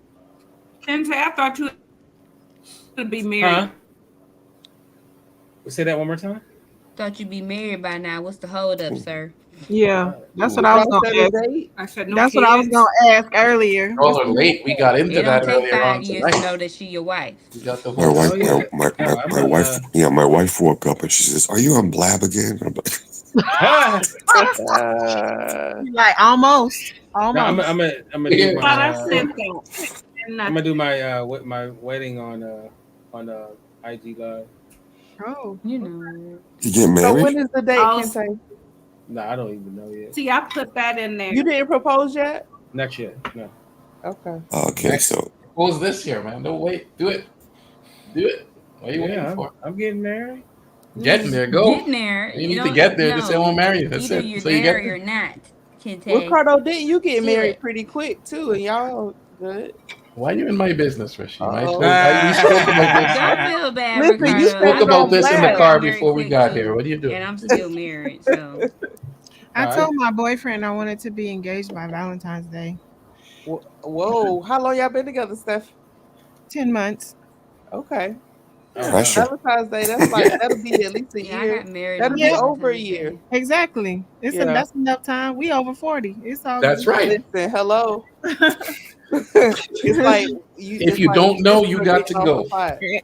Kente, I thought you would be Huh? married. Say that one more time. Thought you'd be married by now. What's the hold up, sir? Yeah, that's what I was Y'all gonna set a ask. date? I said no That's kids. what I was gonna ask earlier. Y'all are late. We got into It don't that take earlier 5 on years to tonight. know that she your wife. We got the My whole. wife, Oh, yeah. my wife, yeah, my wife woke up and she says, "Are you on Blab again?" I'm like, Like almost. No, I'm gonna do Yeah. Thought I my. said that. And I'm gonna do my wedding on IG Live. Oh, You know. "You get So married?" when is the date, Oh, Kente? No, I don't even know yet. see, I put that in there. You didn't propose yet? Not yet. No. Okay. Okay, so Propose this year, man. Don't wait. Do it. Do it. What are you waiting Yeah, for? I'm getting married. Getting there. Go. Getting there. You need to get there. Just say I want to marry you. That's Either it. you're So you there or get you're there. not, Kente. Well, Cardo, didn't you get Feel married it. pretty quick too? And y'all good? Why are you in my business, Rishi? I Uh-oh. told, we spoke about this. Don't feel bad, Listen, Ricardo. you We spoke spoke about on this in the Blab. car Married before we quick, got too. here. What are you doing? And I'm still married, so. I Alright. told my boyfriend I wanted to be engaged by Valentine's Day. Whoa. How long y'all been together, Steph? 10 months. Okay. Oh, pressure. wow. Valentine's Day, that's like, that'll be at least a Yeah, I year. got married That'll on be over a Valentine's year. Day. Exactly. Yeah. That's enough time. We over 40. It's all That's good. right. Listen, hello. It's like If you don't know, you got to go.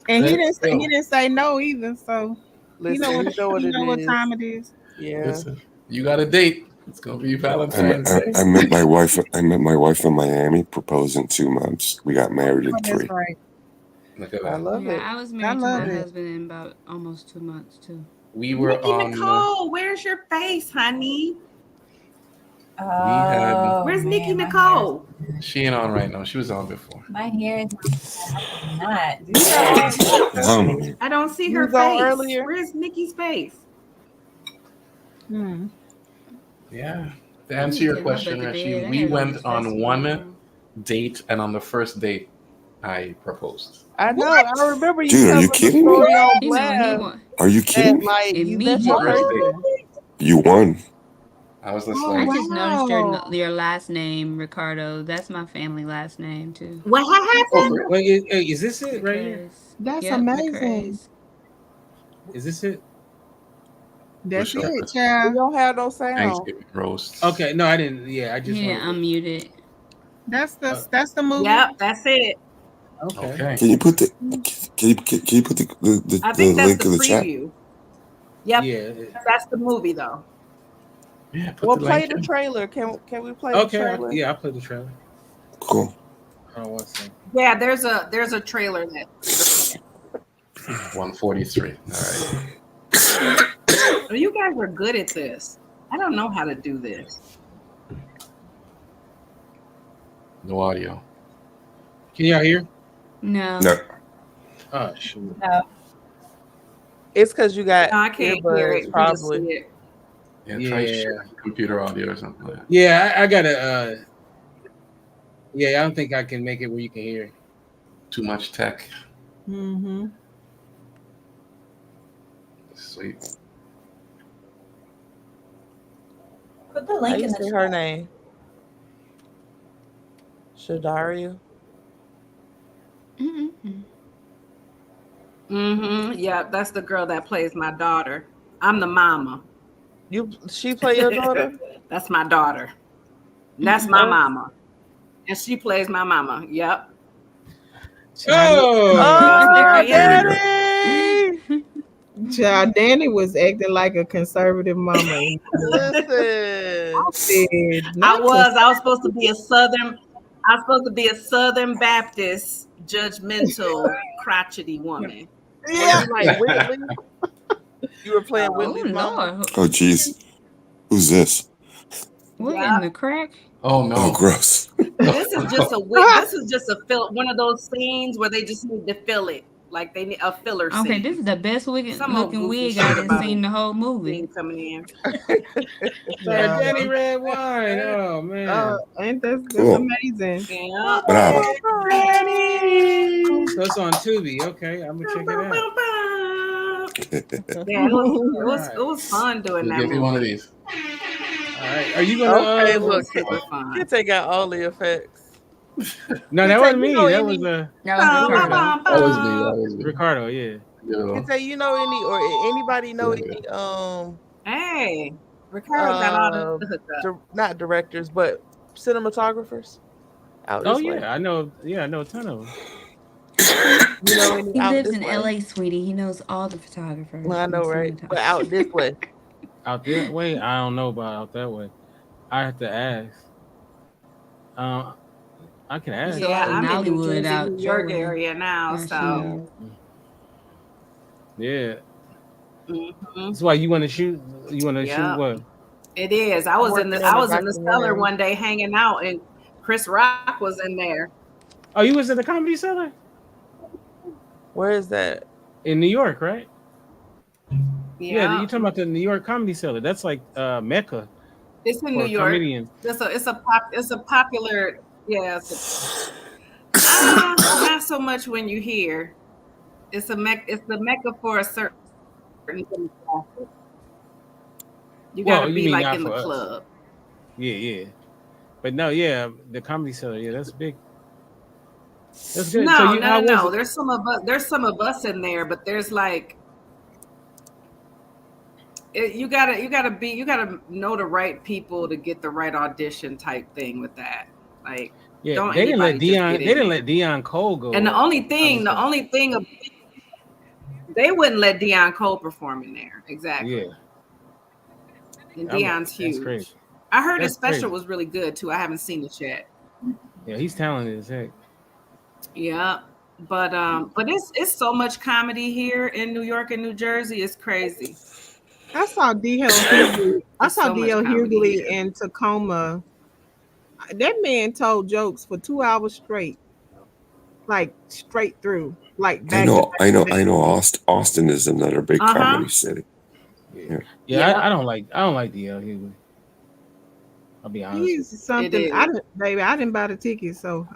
And he Let's didn't go. say no either. So Listen, you know what you it know what is. time it is. Yeah. Listen, you got a date. It's gonna be Valentine's Day. I met my wife. I met my wife in Miami. Proposed in 2 months. We got married in Oh, that's 3. right. Look at I that. love it. Yeah, I was married to love my it. husband in about almost 2 months, too. We were Nikki on. Nicole, where's your face, honey? Oh, Where's Nikki man, Nicole? She ain't on right now. She was on before. my hair is not. I don't see her You was on face. earlier? Where's Nikki's face? Yeah. To answer your Get my butt question, to Rishi, bed. I we gotta go went to on festival one tomorrow. date, and on the first date, I proposed. I know. I remember you Dude, are telling you the kidding me? story on You know, he Blab want Are you kidding that me? like and you me met your First person. date. You won. I was just Oh, I like, just noticed wow. your last name, Ricardo. That's my family last name too. What happened? oh, for real? Wait, is this it right here? Because That's yep, amazing. McCrae's. Is this it? That's sure. it, We child. don't have no sound. Thanksgiving roast. Okay, no, I didn't. Yeah, I just He wanted didn't to. unmute it. That's the movie. Yep, that's it. Okay. Okay. Can you put the can you put I the think that's link the in the chat? preview. Yep, Yeah. that's the movie though. Yeah, put Well, the play link the in. trailer. Can we play the Okay. trailer? Yeah, I'll play the trailer. Cool. Hold on one second. Yeah, there's a trailer that. 143. All right. Oh, you guys are good at this. I don't know how to do this. No audio. Can y'all hear? No. No. Oh shoot. No. It's because you got No, I can't hear it. earbuds, You just probably. see it. Yeah, try Yeah. sharing computer audio or something like that. Yeah, I gotta. Yeah, I don't think I can make it where you can hear. Too much tech. Mm-hmm. Sweet. Put the How link you in the say chat. her name? Shadaria. Yeah, that's the girl that plays my daughter. I'm the mama. She play your daughter? That's my daughter. That's my mama. And she plays my mama. Yep. Oh, Yes, there I am. Daddy! Child, Danny was acting like a conservative mama. Listen. I was supposed to be a Southern Baptist, judgmental, crotchety woman. Yeah. You like Whitley? You were playing Whitley's Oh mama? Lord. Oh jeez. Who's this? What Yeah. in the crack? Oh no! Oh, gross. This is just a this is just a one of those scenes where they just need to fill it, like they need a filler scene. Okay, this is the best Some old looking goofy wig shit I done about seen the whole movie. Dean coming in. Jenny Red Wine. Oh man. Ain't that's Cool. amazing. Yeah. Bravo. So it's on Tubi. Okay, I'm gonna check it out. Yeah, it was fun doing that. Give me one of these. All right. Are you gonna? Okay, look, super fun. you take out all the effects. No, that Kente, wasn't you me. know That any- was That was Ricardo. That was me. That was me. Ricardo. Yeah. Kente, you know any or anybody know any Hey, Ricardo got all the hookup. not directors but cinematographers out Oh this way? yeah, I know. Yeah, I know a ton of them. You know any He out lives this in way? LA, sweetie. He knows all the photographers. Well, I know, and right? cinematographers. But out this way. Out that way, I don't know about out that way. I have to ask. I can ask. Yeah, I'm in New Nollywood Jersey, out New York your way. area now, Yeah, so. Yeah. Mm-hmm. That's why you want to shoot. You want to Yeah. shoot what? It is. I was in the cellar documentary. one day hanging out, and Chris Rock was in there. Oh, you was in the Comedy Cellar Where is that? in New York, right? Yeah, Yeah, you talking about the New York Comedy Cellar? That's like Mecca it's in for New York. comedians. It's a popular. Yeah, not so much when you hear. It's the Mecca for a certain demographic. You got to be mean like not in the for us. club. Yeah. But no, yeah, the Comedy Cellar. Yeah, that's big. That's good. No, So you, no, how no, was no. it? There's some of us in there, but there's like you gotta know the right people to get the right audition type thing with that. Like, Yeah, don't they didn't let anybody just Dion. get They in didn't there. let Dion Cole go. And the only thing, Cellar. they wouldn't let Dion Cole perform in there. Exactly. Yeah, And I'm- Dion's that's huge. crazy. I heard That's his special crazy. was really good too. I haven't seen it yet. Yeah, he's talented as heck. Yeah. But it's so much comedy here in New York and New Jersey. It's crazy. I saw D.L. Hughley. I There's saw so much D.L. comedy Hughley here. in Tacoma. That man told jokes for 2 hours straight, like straight through, like I back know. to back. Austin is another big Uh-huh. comedy city. Yeah, Yeah. I don't like DL Hughley. I'll be honest. He's something. is. I didn't buy the ticket, so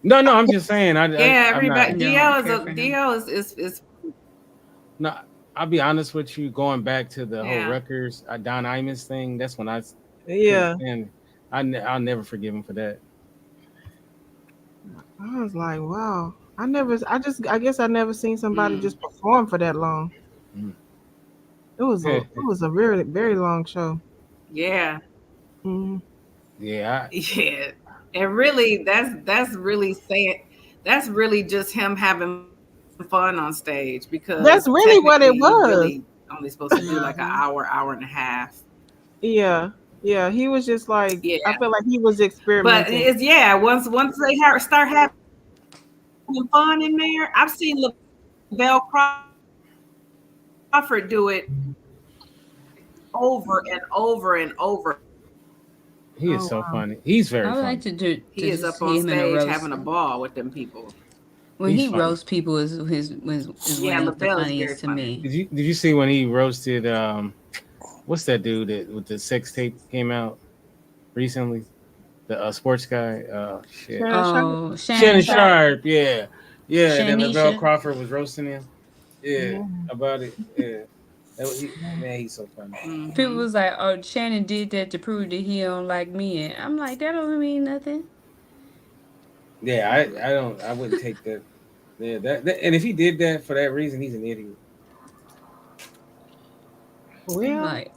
No, I'm just saying. Yeah, everybody. No, DL care for him. DL is No, I'll be honest with you. Going back to the Yeah. whole Rutgers Don Imus thing, that's when I yeah. and I'll never forgive him for that. I was like, wow. I guess I never seen somebody just perform for that long. Mm. It was a very, very long show. yeah. Mhm. Yeah, Yeah. And really that's really just him having fun on stage, because That's really what it technically he's was. really only supposed to do like an hour and a half. Yeah. He was just like, Yeah. I feel like he was But experimenting. it's once they start having fun in there. I've seen Lavelle Crawford do it over and over and over. he is so funny. He's very I would funny. like to do. He is up on stage having a ball with them people. When He's he funny. roasts people is Yeah, when he's the Lavelle is funniest to very me. Did you see when he roasted what's that dude that with the sex tape came out recently? The sports guy. Shit. Oh, Shannon Sharp. Yeah. Then Lavelle Shanisha. Crawford was roasting him. Yeah, about it. Yeah. Man, he's so funny. People was like, "Oh, Shannon did that to prove that he don't like men." I'm like, that don't mean nothing. Yeah, I wouldn't take that. Yeah, that and if he did that for that reason, he's an idiot. Well, Like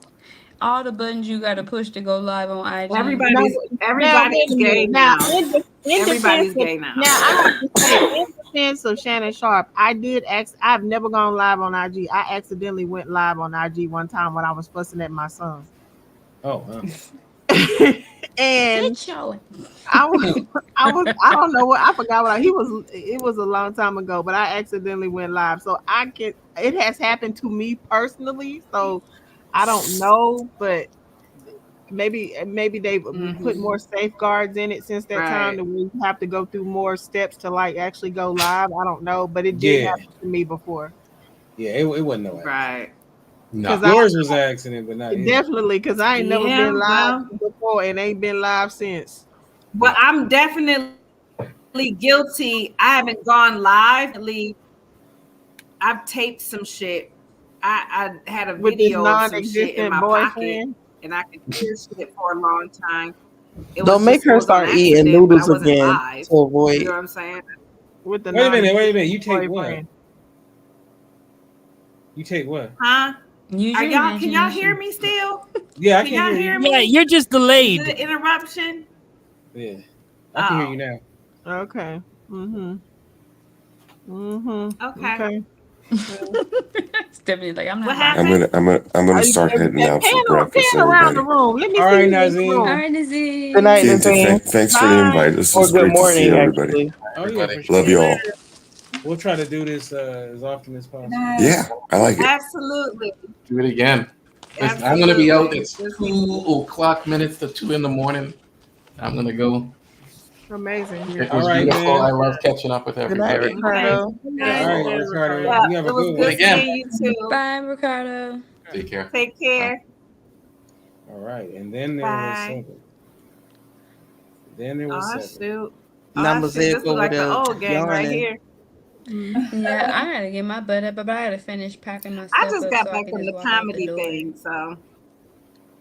all the buttons you got to push to go live on IG. Everybody's wait a gay minute. now. In Everybody's defense gay of, now. now I have to say, in defense of Shannon Sharp, I've never gone live on IG. I accidentally went live on IG one time when I was fussing at my son. Oh, wow. And showing. I don't know what, I forgot what it was a long time ago, but I accidentally went live. So it has happened to me personally. So I don't know, but maybe they put more safeguards in it since that time, that we have to go through more steps to like actually go live. I don't know, but it did happen to me before. Yeah, it wasn't no accident. Right. No, yours was an accident, but not his. Definitely, because I ain't never been live before and ain't been live since. But I'm definitely guilty. I haven't gone live. I've taped some shit. I had a With this video of some shit in non-existent my boyfriend. pocket, and I could hear shit for a long time. It Don't was make her it was on start eating accident, but I noodles wasn't again live. to avoid. You know what I'm saying? With the Wait a minute. You take boyfriend. what? You take what? Huh? Use Are your y'all? Can y'all hear imagination. me still? Yeah, I Can can y'all hear hear you. me? Yeah, you're just Is delayed. it an interruption? Yeah, I can hear you now. Okay. Okay. Stephanie, like I'm not. What I'm happened? gonna start heading out for breakfast, around the everybody. room. Let me All see right, who's in the Nazim. room. All right, Nazim. Good night, TNT, Nazim. thanks for the invite. This Or was good great to see morning, everybody. actually. Oh yeah, for sure. Love you all. We'll try to do this as often as possible. Yeah, I like it. Absolutely. Do it again. Listen, I'm gonna be out. It's Absolutely. 2:00 to 2 in the morning. I'm gonna go. Amazing. It All was right, beautiful. man. I love catching up with Good night, everybody. Ricardo. All right, Ricardo. Yeah, You have it a was good good one. Again. seeing you too. Bye, Ricardo. Take care. Take care. All right, and then there was Bye. 7. Then there was Oh 7. shoot. Number Oh shoot. This is over like the there old gang right yawning. here. Yeah, I gotta get my butt up, but I gotta finish packing my I stuff just up got so I back can from just the walk out the comedy door. thing, so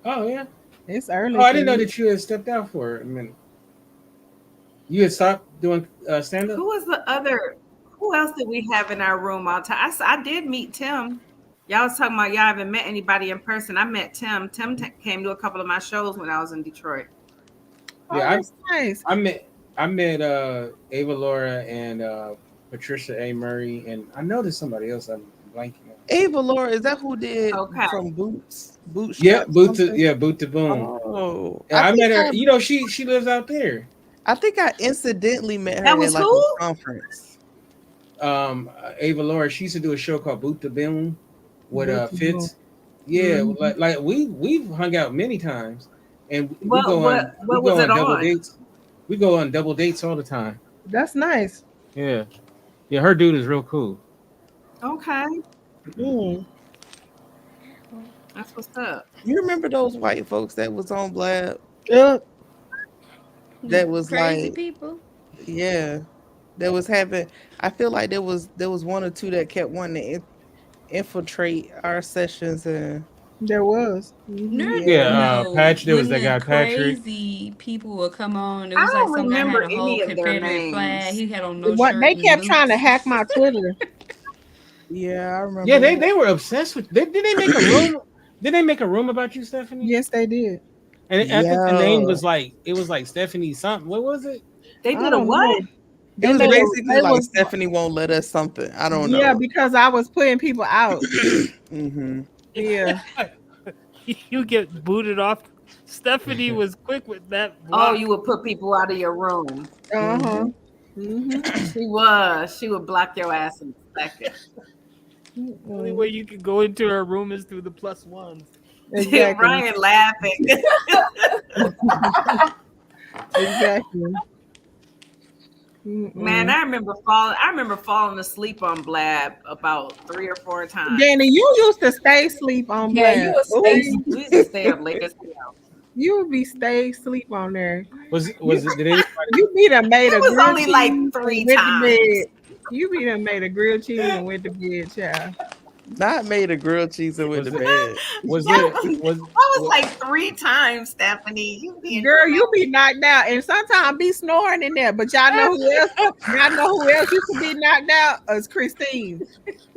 Oh yeah. It's early. Oh, I didn't know that you had stepped out for a minute. You had stopped doing stand up. who was the other? Who else did we have in our room all the time? I did meet Tim. Y'all was talking about y'all haven't met anybody in person. I met Tim. Tim came to a couple of my shows when I was in Detroit. Yeah, that's nice. I met Ava Laura and Patricia A. Murray, and I know there's somebody else I'm blanking on. Ava Laura, is that who did Okay. from Boots? Yeah, Boot Boot to Boom. Oh, Yeah, I met her. You know, she lives out there. I think I incidentally met her That was at like who? a conference. Ava Laura. She used to do a show called Boot to Boom with Boot to Fitz. Boom. Yeah, like we've hung out many times, and we What go on double on? dates. We go on double dates all the time. That's nice. Yeah, her dude is real cool. Okay. Mm. That's what's up. You remember those white folks that was on Blab? Yeah. That was Crazy like, people. yeah, that was having. I feel like there was one or two that kept wanting to infiltrate our sessions, and There was. No, Patch. There was when that guy the Patrick. crazy people would come on. It I was like don't some guy remember had a whole any of their Confederate flag. names. He had on no What shirt. they and kept trying to boots. hack my Twitter. yeah, I remember. Yeah, they were obsessed with. Did they make a room? Did they make a room about you, Stephanie? Yes, they did. And I think the name was like Stephanie something. What was it? They I did a don't what? know. It was They were- basically they like was- Stephanie won't let us something. I don't Yeah, know. because I was putting people out. Mm-hmm. Yeah. You get booted off. Stephanie was quick with that. Oh, Block. you would put people out of your room. Uh-huh. She would block your ass in a second. The only way you could go into her room is through the +1s. Exactly. Ryan laughing. Exactly. Man, I remember falling asleep on Blab about 3 or 4 times. Danny, you used to stay asleep on Yeah, Blab. you would stay. We used to stay up late as hell. You would be stay asleep on there. Was it? Did anybody? You be done made It a was grilled only like cheese 3 and went to times. bed. You be done made a grilled cheese and went to bed, child. Not made a grilled cheese and went to bed. Was That was like 3 times, Stephanie. You being Girl, you be knocked out, and sometimes be snoring in there. But y'all know who else? Y'all know who else used to be knocked out? Is Christine.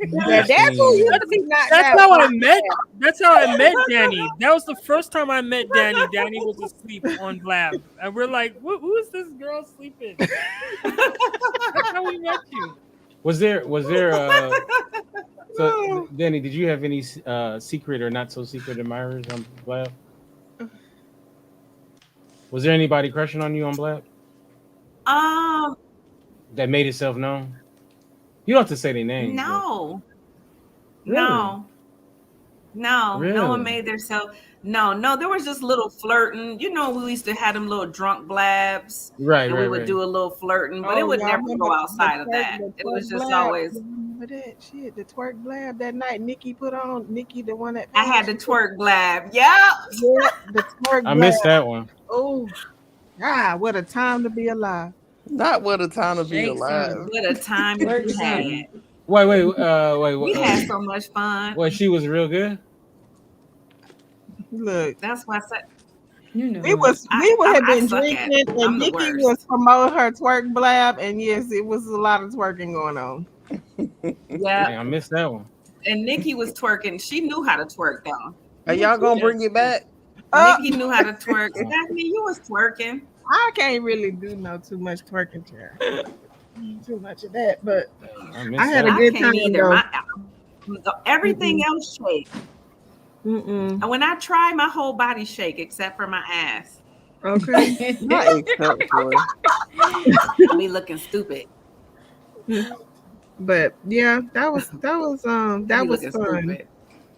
Yeah, that's who used to be knocked out. That's how I met. That's how I met Danny. That was the first time I met Danny. Danny was asleep on Blab, and we're like, "Who is this girl sleeping?" That's how we met you. Was there? So, Danny, did you have any secret or not so secret admirers on Blab? Was there anybody crushing on you on Blab that made itself known? You don't have to say their name. No. Really? No. No, no one Really? made themselves. No, there was just little flirting. You know, we used to have them little drunk blabs, Right, and we right, would right. do a little flirting, but it Oh, would y'all never remember go outside of that. the It twerk was just blab? always. You remember that shit? The twerk blab that night Nikki put on. Nikki, the one that I had passed. the twerk blab. Yep. Yeah, the twerk I blab. missed that one. Oh, God, what a time to be alive. Not what a time to be Shake alive. something. What a time to Work be had. something. Wait. We had so much fun. What? She was real good. Look, That's why I said You know we what? would have I been suck at drinking, it. and I'm the Nikki worst. was promoting her twerk blab, and yes, it was a lot of twerking going on. Yeah. Dang, I missed that one. And Nikki was twerking. She knew how to twerk though. Are y'all gonna bring it back? Nikki knew how to twerk. Stephanie, you was twerking. I can't really do too much twerking, Chair. Too much of that, but I had a I good can't time either. though. Everything else shake. And when I try, my whole body shake except for my ass. Okay. Not except for. I be looking stupid. But yeah, that was be fun. looking stupid.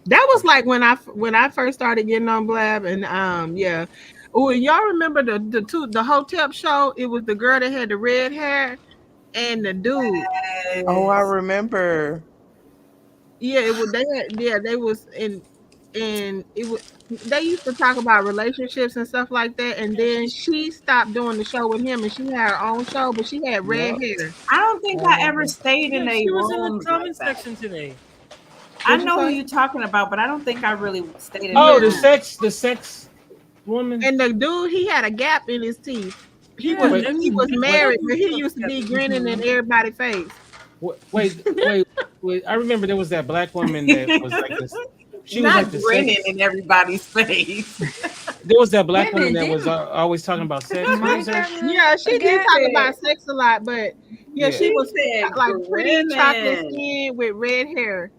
That was like when I first started getting on Blab, and yeah. Oh, and y'all remember the Hotep show? It was the girl that had the red hair and the dude. Oh, I remember. Yeah, it was they was and it was they used to talk about relationships and stuff like that, and then she stopped doing the show with him and she had her own show, but she had red hair. I don't think I ever stayed in Yeah, a she was in the rooms comment like that. section today. I know who you're talking about, but I don't think I really stayed in Oh, the the sex woman. And the dude, he had a gap in his teeth. He Yeah, was married, but he used to be grinning in everybody's face. Wait. I remember there was that black woman that was like this. She was Not like the grinning sex. in everybody's face. There was that black woman minute, that was always talking about sex. What was her? Yeah, she did talk about sex a lot, but yeah, she was said like pretty chocolate grinning. skin with red hair.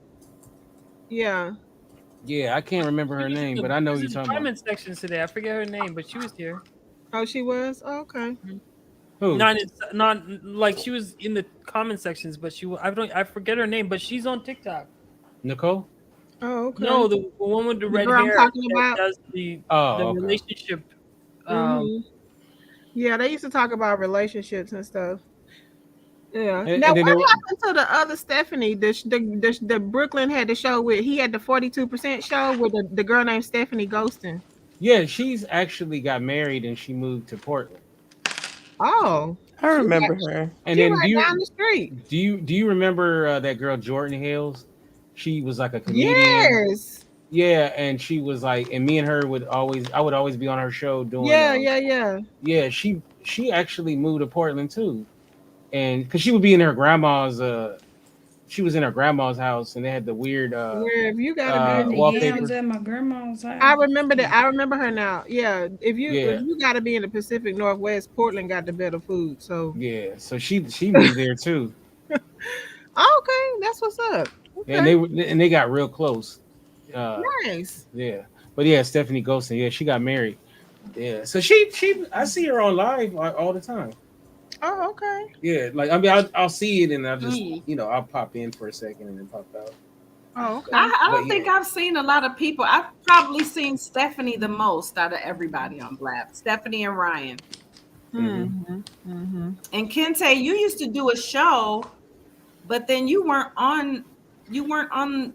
Yeah. Yeah, I can't remember her name, but I know She was you're in the talking about. comment section today. I forget her name, but she was here. Oh, she was? Oh, okay. Who? Not like she was in the comment sections, but I forget her name, but she's on TikTok. Nicole? Oh, okay. No, the one with the red girl I'm hair talking that about? does the okay. relationship. Yeah, they used to talk about relationships and stuff. Yeah. And Now, then what there- happened to the other Stephanie? The Brooklyn had the show with. He had the 42% show with the girl named Stephanie Ghostin. Yeah, she's actually got married and she moved to Portland. Oh, I remember her. And she then right down the street. do you remember that girl Jordan Hales? She was like a comedian. Yes. Yeah, and she was like, and me and her I would always be on her show doing. Yeah. Yeah, she actually moved to Portland too, and because she would be in her grandma's. She was in her grandma's house, and they had the weird. Where if you gotta be wallpaper. at my grandma's house. I remember that. I remember her now. Yeah. If Yeah. you gotta be in the Pacific Northwest, Portland got the better food. So Yeah, so she moved there too. okay, that's what's up. Okay. And they got real close. Nice. Yeah, but yeah, Stephanie Ghostin. Yeah, she got married. Yeah, so she I see her on live all the time. Oh, okay. Yeah, like I mean, I'll see it and I'll just I'll pop in for a second and then pop out. Oh, okay. I don't think I've seen a lot of people. I've probably seen Stephanie the most out of everybody on Blab. Stephanie and Ryan. Mm-hmm. And Kente, you used to do a show, but then you weren't on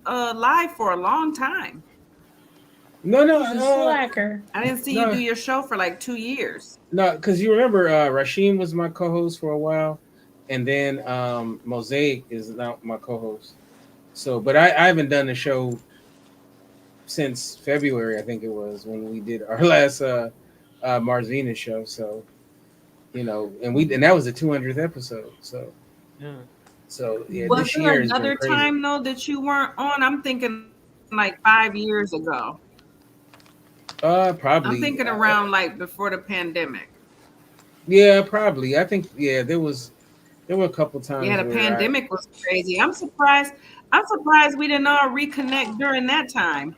live for a long time. No, slacker. I didn't see you do your show for like 2 years. No, because you remember Rashim was my co-host for a while, and then Mosaic is now my co-host. So, but I haven't done the show since February, I think it was, when we did our last Marzina show. So, and that was the 200th episode. So, yeah. Was this there year has been another crazy. time though that you weren't on? I'm thinking like 5 years ago. Probably. I'm thinking around like before the pandemic. Yeah, probably. I think there were a couple times. Yeah, the where pandemic was crazy. I'm surprised we didn't all reconnect during that time.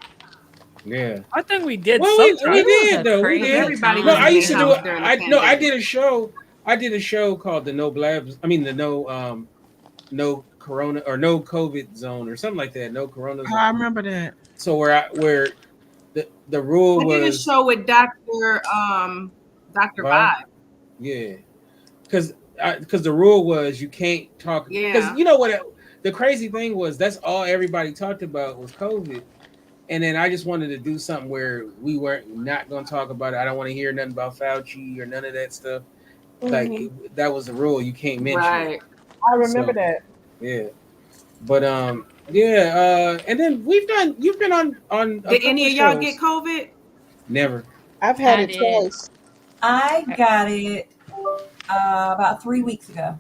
Yeah. I think we did. Well, we did though. We did. Everybody No, was I used to do it. during the I pandemic. did a show. I did a show called the No Blabs. I mean the No corona or no COVID zone or something like that. No corona zone. I remember that. So where the rule I did a was show with Dr. Vibe. Vibe. Yeah, because the rule was you can't talk. Because Yeah. you know what the crazy thing was, that's all everybody talked about was COVID. And then I just wanted to do something where we weren't not going to talk about it. I don't want to hear nothing about Fauci or none of that stuff. Like that was the rule. You can't mention it. Right. I remember So that. yeah, but and then you've been on a Did couple any of of y'all shows. get COVID? Never. I've had I it did. twice. I got it about 3 weeks ago.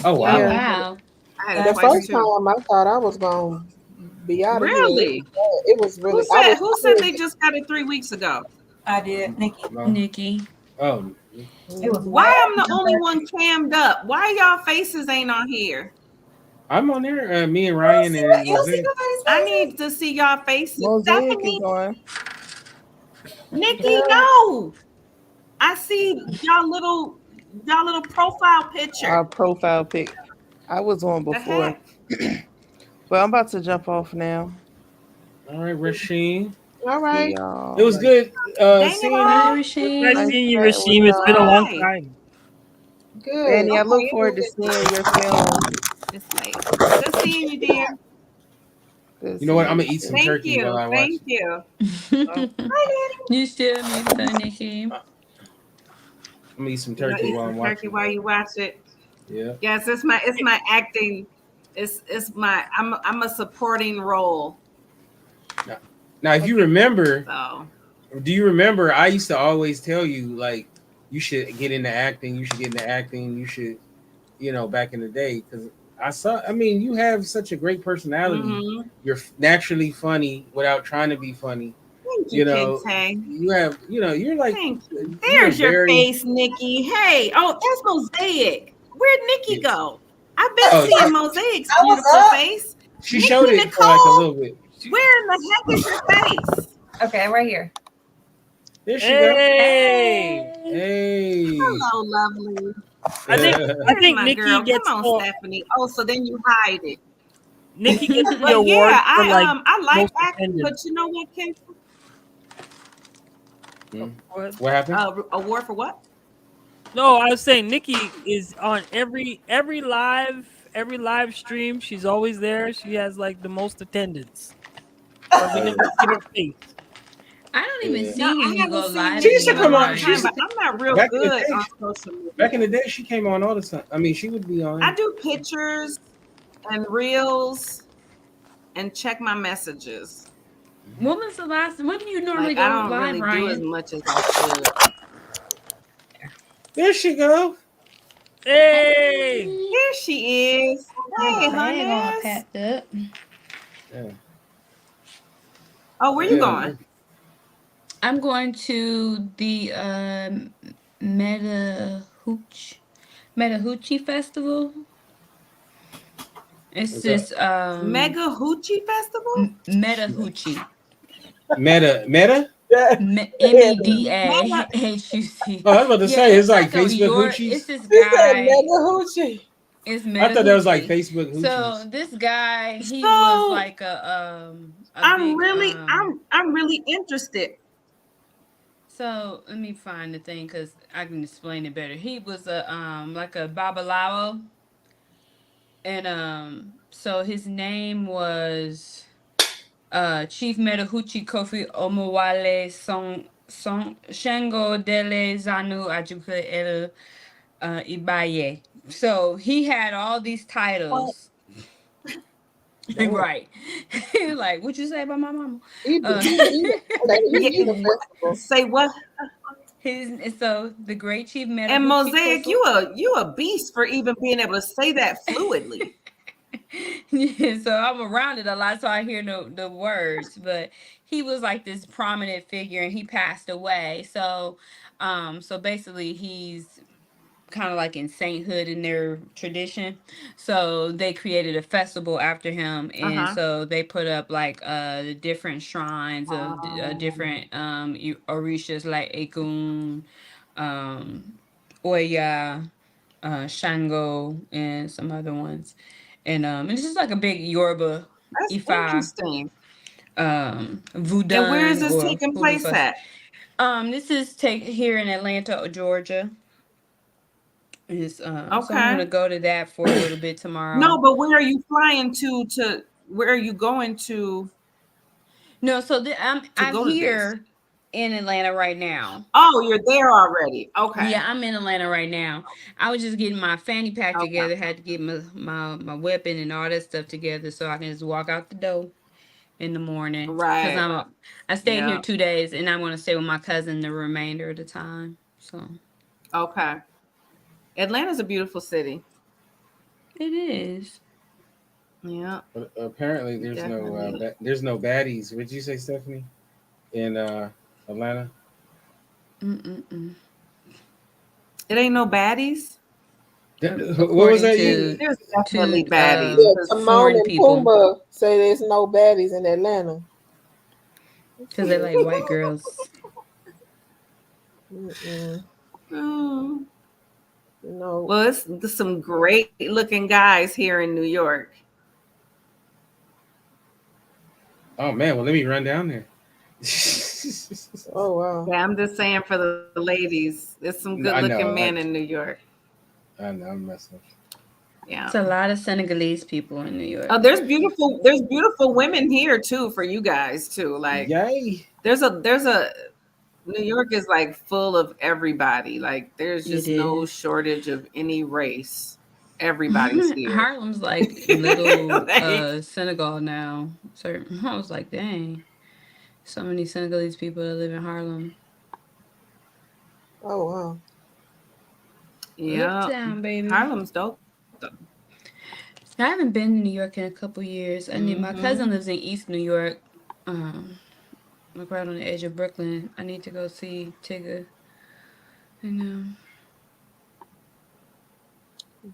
Oh Oh wow. Yeah. wow. I had it The That's twice first crazy. too. time I thought I was gonna be out of here. Really? It was really. I was. Who said they just got it 3 weeks ago? I did, Nikki. No. Nikki. Oh, It was Why right I'm the after only your one cammed up? Why y'all faces ain't on here? I'm on there. Me and Ryan and You don't see Mosaic. nobody's I faces? need to see y'all faces. Mosaic Stephanie, is on. Nikki, no. I see y'all little profile picture. Our profile pic. I was on The before. heck? But I'm about to jump off now. All right, Rasheen. All See right. y'all. It was good Dang seeing it you. Bye, all. Nice Rasheem. seeing you, chatting with Rasheem. It's been a long Bye. time. Good. Danny, I look Okay. forward to seeing your film. It's late. Good seeing you, dear. Good You know what? I'm seeing gonna eat some Thank turkey while you. I watch Thank it. you. You still mute her, Nikki. I'm gonna eat some You know, turkey eat while some I'm turkey watching. while you watch it. Yeah. Yes, it's my acting. It's my I'm a supporting role. Now, if you remember, So do you remember? I used to always tell you like you should get into acting. You should get into acting. You should, back in the day, because I saw. I mean, you have such a great personality. mhm. You're naturally funny without trying to be funny. Thank you, You know, Kente. you have. You're like Thank you. you're There's your very. face, Nikki. Hey, oh, that's Mosaic. Where'd Nikki Yes. go? I've been Oh, seeing Mosaic's I was beautiful up. face. she Nikki showed it for like a Nicole, little bit. where in the heck is your face? Okay, right here. There she go. Hey, Hey. Hello, lovely. I think Here's my Nikki girl. gets Come on, more. Stephanie. Oh, so then you hide it. Nikki gets the But award yeah, for like I like most acting, attended. but you know what, Kente? What happened? Award for what? No, I was saying Nikki is on every live stream. She's always there. She has like the most attendance, but we never see her face. I don't even Yeah. see No, when I you go haven't seen live She Nikki used to in a come anymore, on. long She Ryan. used time, to but I'm not real back in the good day. on social media. Back in the day, she came on all the time. I mean, she would be on. I do pictures and reels and check my messages. When was the last? When do you normally Like I go don't live, really do as Ryan? much as I should. There she go. Hey, Here she is. Hey, Bag all honey. packed up. Yeah. Oh, where you Yeah. going? I'm going to the Meta Hoochie Festival. It's What's this up? Mega Hoochie Festival? Meta Hoochie. Meta? MEDA Mega. HUC. Oh, I was about to Yeah, say it's it's like like a Facebook your. It's hoochies. this She said guy. mega hoochie. It's I Meta thought that was like Hoochie. Facebook So hoochies. this guy, he was So like a I'm big really I'm really interested. So let me find the thing because I can explain it better. He was a like a babalawo, and so his name was Chief Metahuchi Kofi Omowale Song Shango Dele Zanu Ajuka El Ibaye. So he had all these What? titles. Right. Like, what you say about my mama? He Uh, need a festival. Say what? so the great Chief And Metahuchi Mosaic, Kofi. you a beast for even being able to say that fluidly. Yeah, so I'm around it a lot, so I hear the words. But he was like this prominent figure, and he passed away. So basically, he's kind of like in sainthood in their tradition. So they created a festival after him, and Uh-huh. so they put up like the different shrines of different orishas like Ekun, um, Oya, Shango, and some other ones. and it's just like a big Yoruba That's Ifa interesting. Voodoo. And where is this or taking Hoodoo place fest- at? This is here in Atlanta, Georgia. So I'm Okay. gonna go to that for a little bit tomorrow. No, but where are you flying to? Where are you going to? No, so I'm go to this? here in Atlanta right now. Oh, you're there already. Okay. Yeah, I'm in Atlanta right now. I was just getting my fanny pack Okay. together. Had to get my weapon and all that stuff together so I can just walk out the door in the morning. Because Right. I stayed here Yeah. 2 days and I'm gonna stay with my cousin the remainder of the time. So Okay. Atlanta's a beautiful city. it is. Yeah. But apparently, there's Definitely. there's no baddies. Would you say, Stephanie, in Atlanta? Mm-mm-mm. It ain't no baddies. What was that? There's definitely to, baddies. Yeah, 'Cause Timon foreign and people. Pumbaa say there's no baddies in Atlanta. Because they like white girls. Mm-mm. Mm. No. Well, there's some great looking guys here in New York. Oh man, well let me run down there. Oh wow. Yeah, I'm just saying for the ladies, there's some good I know, looking men in New York. I know, I'm messing up. Yeah. It's a lot of Senegalese people in New York. Oh, there's beautiful women here too for you guys too. Like, yay! There's a New York is like full of everybody. Like, there's just no shortage of any race. Everybody's here. Harlem's like little Senegal now. So I was like, dang, so many Senegalese people that live in Harlem. Oh wow. Yeah, Uptown, baby. Harlem's dope. I haven't been to New York in a couple years. I need my cousin lives in East New York, like right on the edge of Brooklyn. I need to go see Tigger.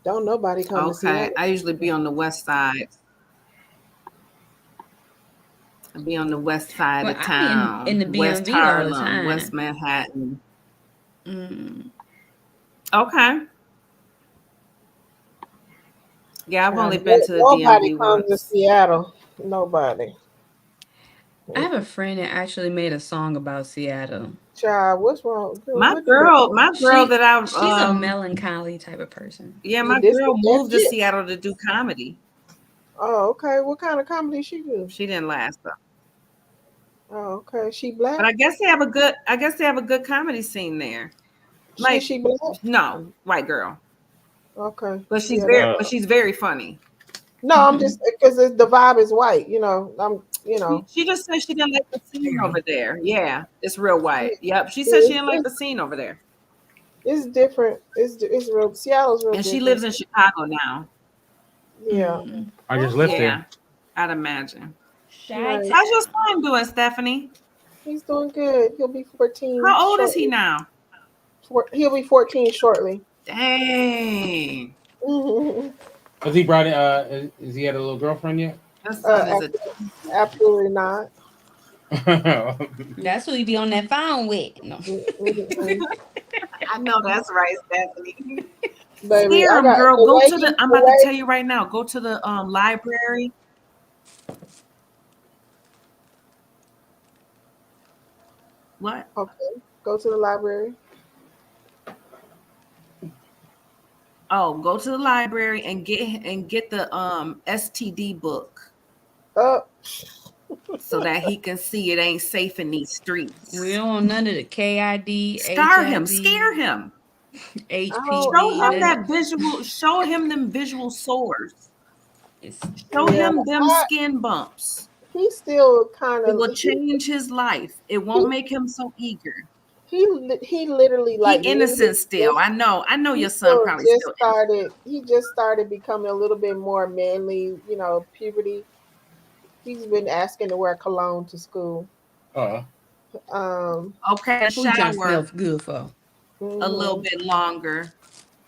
Don't nobody come to see Okay, that. I usually be on the west side. I be on the west side Well, of I be town, in the West BMV all the Harlem, West time. Manhattan. Mm. Okay. Yeah, I've only Child, been to the nobody DMV comes to once. Seattle. Nobody. I have a friend that actually made a song about Seattle. Child, what's wrong? My girl that I She's a melancholy type of person. yeah, my This girl is moved to it. Seattle to do comedy. Oh, okay. What kind of comedy she do? She didn't last though. Oh, okay. She black? But I guess they have a good comedy scene there. Like, she black? No, white girl. Okay. But she's Yeah, she's very funny. No, I'm just because the vibe is white. She just said she didn't like the scene over there. Yeah, it's real white. Yep. She said she didn't like the scene over there. It's different. It's real. Seattle's real And different. she lives in Chicago now. Yeah. I just left Yeah, there. I'd imagine. Right. How's your son doing, Stephanie? He's doing good. He'll be 14. How old is he shortly. now? He'll be 14 shortly. Dang. Has he brought it? Is he had a little girlfriend yet? Absolutely not. That's who you be on that phone with. No. I know that's right, Stephanie. Baby, Scare him, I got girl. the Go way to the. he- I'm the about to way- tell you right now. Go to the library. What? Okay. Go to the library. Oh, go to the library and get the STD book so that he can see it ain't safe in these streets. We don't want none of the KID. Scare him. HIV, Scare him. HPV. Show him that visual. Show him them visual sores. Show Yeah, him them skin bumps. He's still kind It of. will change his life. It won't make him so eager. He literally like He innocent still. I know your son probably just still started. He just started becoming a little bit more manly. Puberty. He's been asking to wear cologne to school. Okay, Who you trying to shower smell good for? a little bit longer.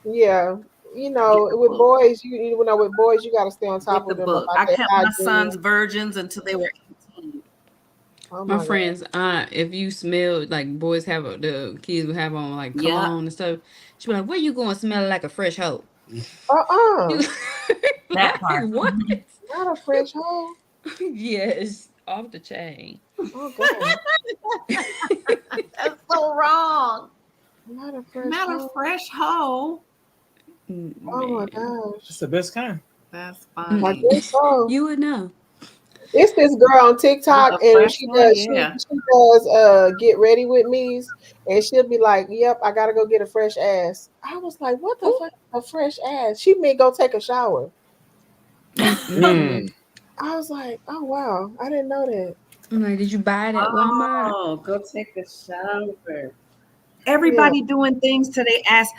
Yeah, with boys, with boys, you got to stay on top With of the them. book. about I their kept my hygiene. son's virgins until they were 18. Oh My God. friend's aunt, if you smell like boys have the kids will have on like cologne and stuff, she be like, "Where you going smelling like a fresh hoe?" That part. What? Not a fresh hoe. Yes, off the chain. Oh god. That's so wrong. Not a fresh Not a hoe. fresh hoe. Oh my Man. gosh. It's the best kind. That's I funny. guess so. You would know. It's this girl on TikTok, A and fresh she one, does yeah. she does get ready with me's, and she'll be like, "Yep, I gotta go get a fresh ass." I was like, "What the fuck, a fresh ass?" She meant go take a shower. Mm. I was like, "Oh wow, I didn't know that." I'm like, did you buy it at Walmart? Oh, go take a shower. Yeah. Everybody doing things to their ass.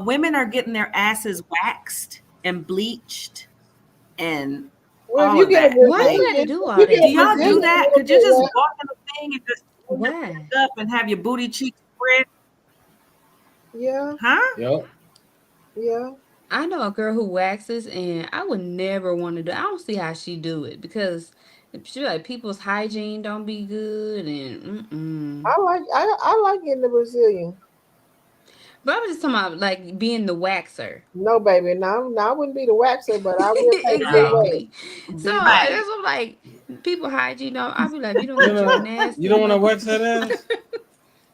Women are getting their asses waxed and bleached and Well, if all you of get a that. Why you Brazilian, gotta do if all you get that? Do a y'all do Brazilian, that? it'll Could you get just waxed. walk in the thing and just pull your Why? back up and have your booty cheeks spread? Yeah, Huh? Yep. yeah. I know a girl who waxes, and I would never want to do. I don't see how she do it because she like people's hygiene don't be good, and I like getting the Brazilian. But I was just talking about like being the waxer. No, baby, no, I wouldn't be the waxer, but I will take the wax. Exactly. So Right. that's what I'm like. People hygiene don't. I'll be like, if you don't You get your know, nasty. you don't want to mother- wax that ass.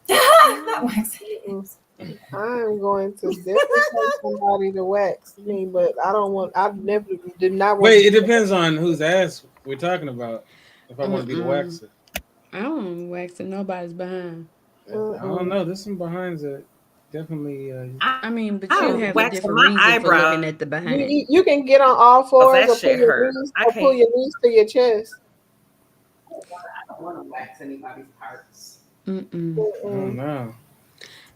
Not waxing. I'm going to definitely take somebody to wax me, but I don't want. I never did not want. Wait, it depends on whose ass we're talking about. If I want to be the Mm-mm. waxer, I don't want to wax in nobody's behind. I don't know. There's some behinds that definitely. I mean, but I you don't have a wax different my reason for eyebrows. looking at the behind. You can get on all fours that or pull shit your hurt. knees I or pull can't. your knees to your chest. I don't want to wax anybody's parts. Mm-mm. I don't know.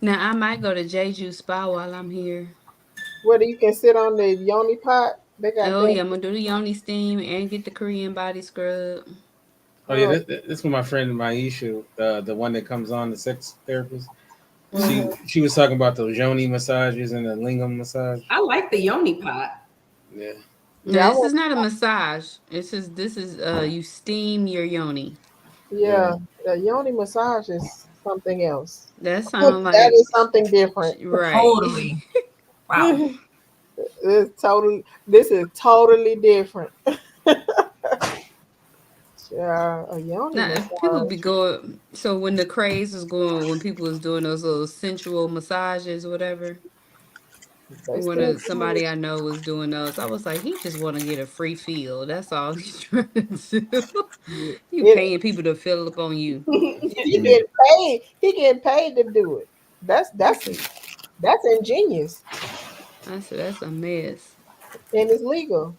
Now I might go to Jeju Spa while I'm here. Whether you can sit on the yoni pot, they got Oh that. yeah, I'm gonna do the yoni steam and get the Korean body scrub. Oh yeah, this was my friend Maisha, the one that comes on, the sex therapist. She was talking about those yoni massages and the lingam massage. I like the yoni pot. Yeah. No, this is not a massage. This is you steam your yoni. Yeah, the yoni massage is something else. That sounds That like is something different. right. Totally. Wow. This is totally different. Yeah, a yoni Now, if people massage. be going. So when the craze was going, when people was doing those little sensual massages, or whatever. They still Somebody I know was doing those. I was like, he just want to get a free feel. That's all he's trying to do. You paying people to fill up on you. He getting paid. He getting paid to do it. That's ingenious I said that's a mess. and it's legal.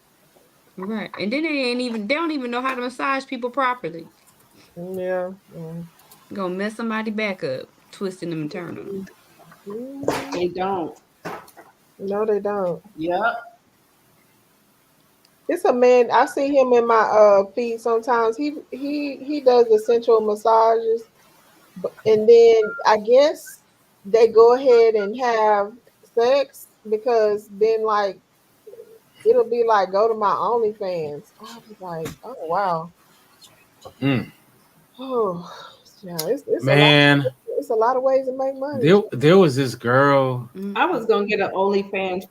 Right, and then they don't even know how to massage people properly. Yeah. Gonna mess somebody back up, twisting them and turning them. They don't. No, they don't. Yep. It's a man. I see him in my feed sometimes. He does the sensual massages, and then I guess they go ahead and have sex because then like it'll be like go to my OnlyFans. I was like, oh wow. Oh yeah, it's Man, it's a lot of ways to make money. there was this girl. I was gonna get an OnlyFans.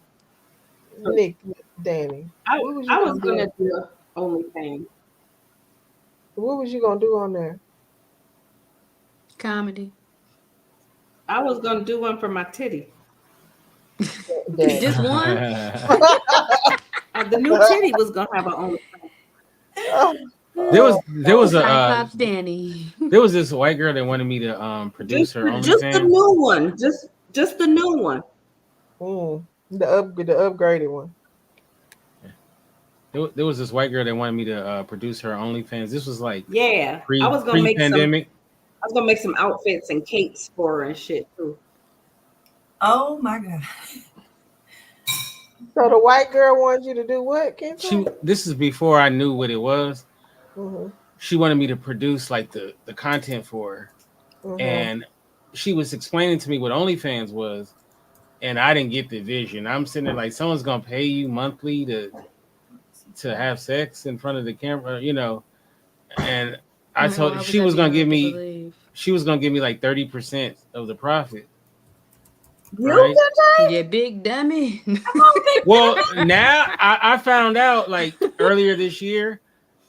Nick, Danny. I What was gonna do an OnlyFans. What was you gonna do on there? Comedy. I was gonna do one for my titty. Just one. The new titty was gonna have an OnlyFans. There was a Cyclops Danny. there was this white girl that wanted me to produce her Just the OnlyFans. new one. Just the new one. The upgraded one. There was this white girl that wanted me to produce her OnlyFans. This was like Yeah. I was gonna make pre-pandemic. I was gonna make some outfits and cakes for her and shit too. Oh my god. So the white girl wanted you to do what, Kenta? This is before I knew what it was. Mm-hmm. She wanted me to produce like the content for her. Mm-hmm. And she was explaining to me what OnlyFans was, and I didn't get the vision. I'm sitting there like, someone's gonna pay you monthly to have sex in front of the camera, you know. And I told her she was gonna give me like 30% of the profit. Right? Yeah, big dummy. Well, now I found out like earlier this year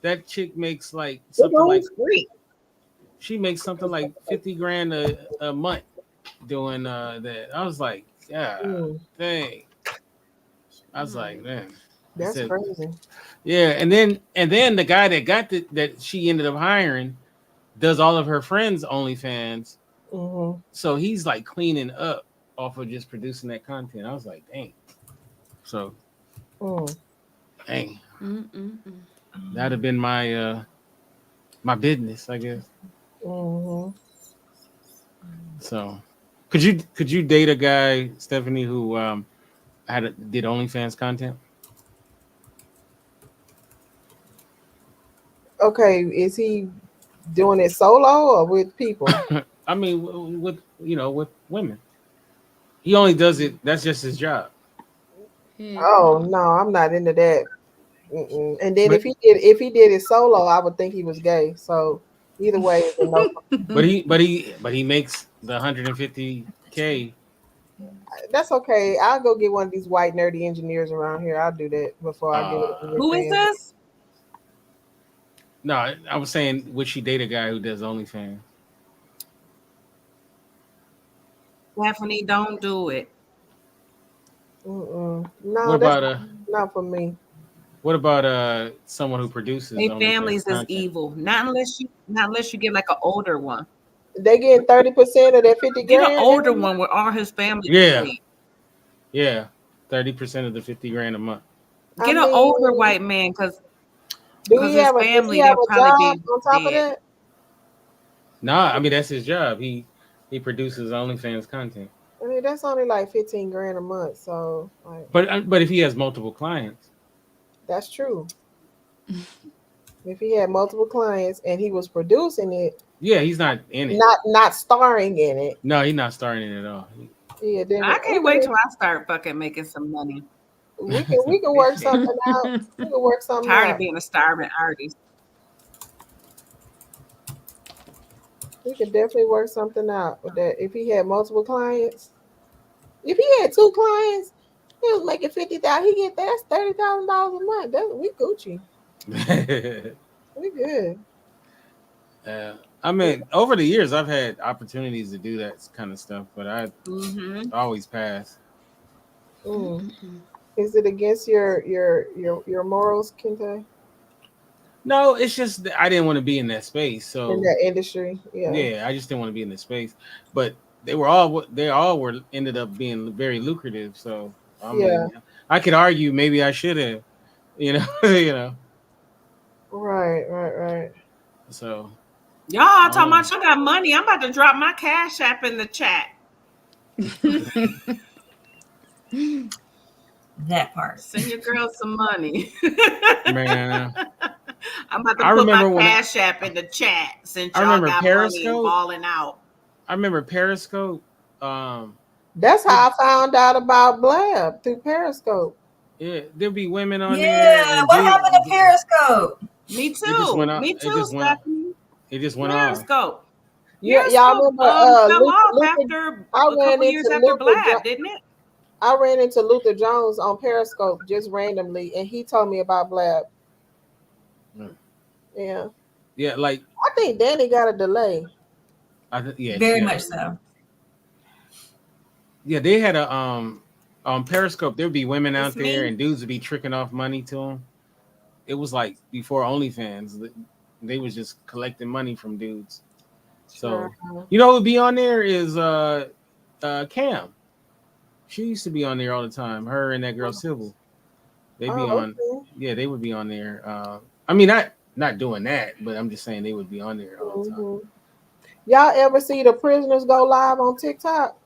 that chick makes like something like she makes something like 50 grand a month doing that. I was like, yeah, dang. I was like, man. I That's said, crazy. yeah, and then the guy that got that she ended up hiring does all of her friends' OnlyFans. Mm-hmm. So he's like cleaning up off of just producing that content. I was like, dang. So, dang. That'd have been my my business, I guess. Mm-hmm. So, could you date a guy, Stephanie, who did OnlyFans content? Okay, is he doing it solo or with people? I mean, with with women. He only does it. That's just his job. Oh no, I'm not into that. Mm-mm. And then But if he did it solo, I would think he was gay. So either way, it's a no. but he makes the 150K. That's okay. I'll go get one of these white nerdy engineers around here. I'll do that before I get it. Who is this? No, I was saying, would she date a guy who does OnlyFans? Stephanie, don't do it. No, What that's about not for me. What about someone who produces Hey, OnlyFans families is content? evil. Not unless you get like an older one. They get 30% of that 50 Get grand. an older one where all his family Yeah, can see. yeah, 30% of the 50 grand a month. Get an older white man because does he his have family a they'll probably job be on top of dead. that? Nah, I mean that's his job. He produces OnlyFans content. I mean, that's only like 15 grand a month. So like, But if he has multiple clients, that's true. If he had multiple clients and he was producing it, yeah, he's not in it. not starring in it. No, he's not starring in it at all. Yeah, then I can't wait till I start fucking making some money. we can work something out. We can work something Tired out. of being a starving artist. We could definitely work something out with that. If he had multiple clients, if he had 2 clients, he was making 50,000. He get that. That's $30,000 a month. We Gucci. We good. I mean, over the years, I've had opportunities to do that kind of stuff, but I always pass. Is it against your morals, Kente? No, it's just that I didn't want to be in that space. So In that industry, yeah, I just didn't want to be in the space. But they all were ended up being very lucrative. So I mean, I could argue maybe I should have, you know. Right. Y'all So talking about you got money. I'm about to drop my Cash App in the chat. That part. Send your girl some money. Man, I'm about to put my Cash App in the chat since y'all got money and balling out. I remember Periscope. That's how I found out about Blab through Periscope. Yeah, there'll be women on there. Yeah, what happened to Periscope? Me too. It just went off. Me too, Stephanie. It just went Periscope. Yeah, y'all remember fell off after a couple years after Blab, didn't it? I ran into Luther Jones on Periscope just randomly, and he told me about Blab. Yeah. Yeah, like I think Danny got a delay. Very much so. Yeah, they had a on Periscope. There'd be women out there, and dudes would be tricking off money to them. It was like before OnlyFans. They was just collecting money from dudes. So you know who would be on there is Cam. She used to be on there all the time. Her and that girl Sybil. They'd be on. Okay. Yeah, they would be on there. I mean, not doing that, but I'm just saying they would be on there all the time. Y'all ever see the prisoners go live on TikTok?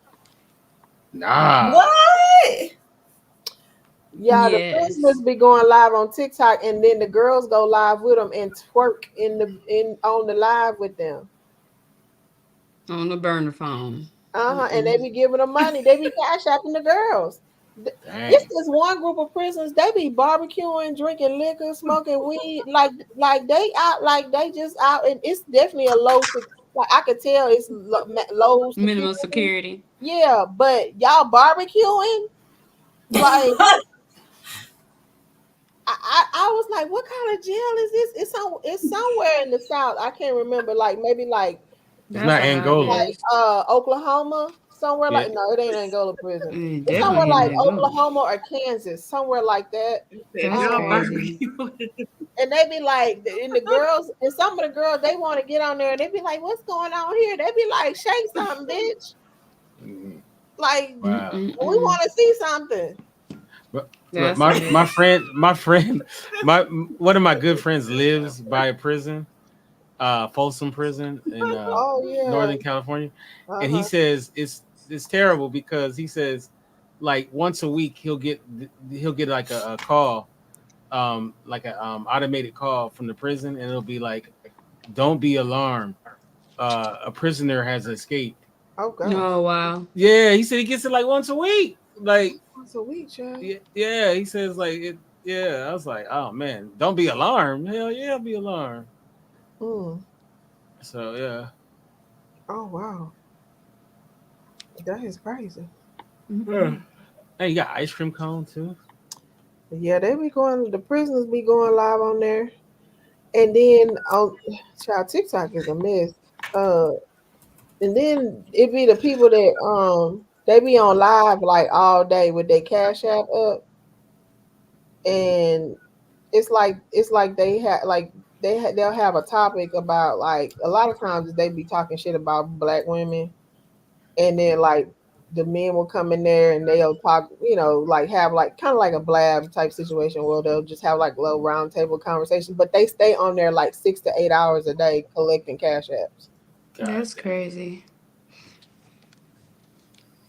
Nah. What? Yeah, the prisoners be going live on TikTok, and then the girls go live with them and twerk on the live with them on the burner phone. And they be giving them money. They be cash apping the girls. It's this one group of prisoners. They be barbecuing, drinking liquor, smoking weed, like they out, like they just out, and it's definitely a Like I could tell it's low Minimal security. Yeah, but y'all barbecuing, like I was like, what kind of jail is this? It's somewhere in the South. I can't remember. Like maybe like it's not Angola. like Oklahoma, somewhere like no, it ain't Angola prison. It's Definitely somewhere ain't like Angola. Oklahoma or Kansas, somewhere like that. That's crazy. And they be like, and the girls, and some of the girls, they want to get on there, and they be like, "What's going on here?" They be like, "Shake something, bitch!" Like we want to see something. But look, my friend, one of my good friends lives by a prison, Folsom Prison in Northern California, and he says it's terrible because he says like once a week he'll get like a call, like a automated call from the prison, and it'll be like, "Don't be alarmed, a prisoner has escaped." Oh god! Oh wow! Yeah, he said he gets it like once a week, like once a week, child. Yeah, he says like it. Yeah, I was like, oh man, don't be alarmed. Hell yeah, be alarmed. So yeah. Oh wow, that is crazy. Yeah. Hey, you got ice cream cone too. Yeah, they be going. The prisoners be going live on there, and then on child TikTok is a mess. And then it be the people that they be on live like all day with their Cash App up, and it's like they have like they'll have a topic about like a lot of times they be talking shit about black women, and then like the men will come in there and they'll talk, like have like kind of like a blab type situation where they'll just have like little round table conversations, but they stay on there like 6 to 8 hours a day collecting Cash Apps. That's crazy.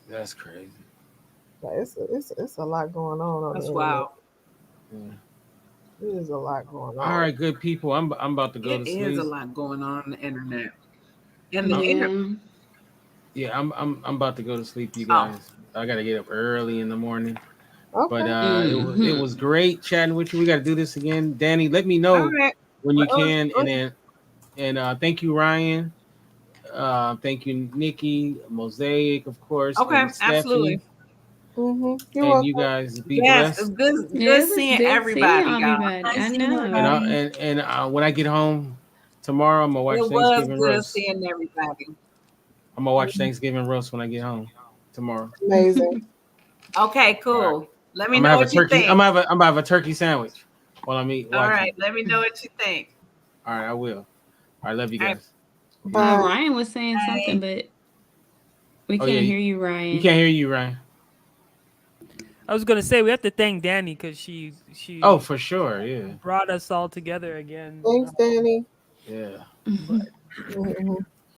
That's crazy. Like, it's a lot going on. That's the wow. internet. There's a lot going on. All right, good people. I'm about to go to sleep. It is a lot going on the internet. And yeah, I'm about to go to sleep, you guys. I gotta get up early in the morning. Okay. But it was great chatting with you. We got to do this again, Danny. Let me know when you can, and thank you, Ryan. Thank you, Nikki, Mosaic, of course. Okay, and absolutely. And you guys be blessed. It's good seeing everybody, y'all. I know. And when I get home tomorrow, I'm gonna watch Thanksgiving roast. Seeing everybody. I'm gonna watch Thanksgiving roast when I get home tomorrow. Amazing. Okay, cool. Right. Let me know what you think. I'm gonna have a turkey sandwich while I'm eating. All right, let me know what you think. All right, I will. I love you guys. Ryan was saying something, but we can't hear you, Ryan. You can't hear you, Ryan. I was gonna say we have to thank Danny because she. Oh, for sure, yeah. Brought us all together again. Thanks, Danny. Yeah.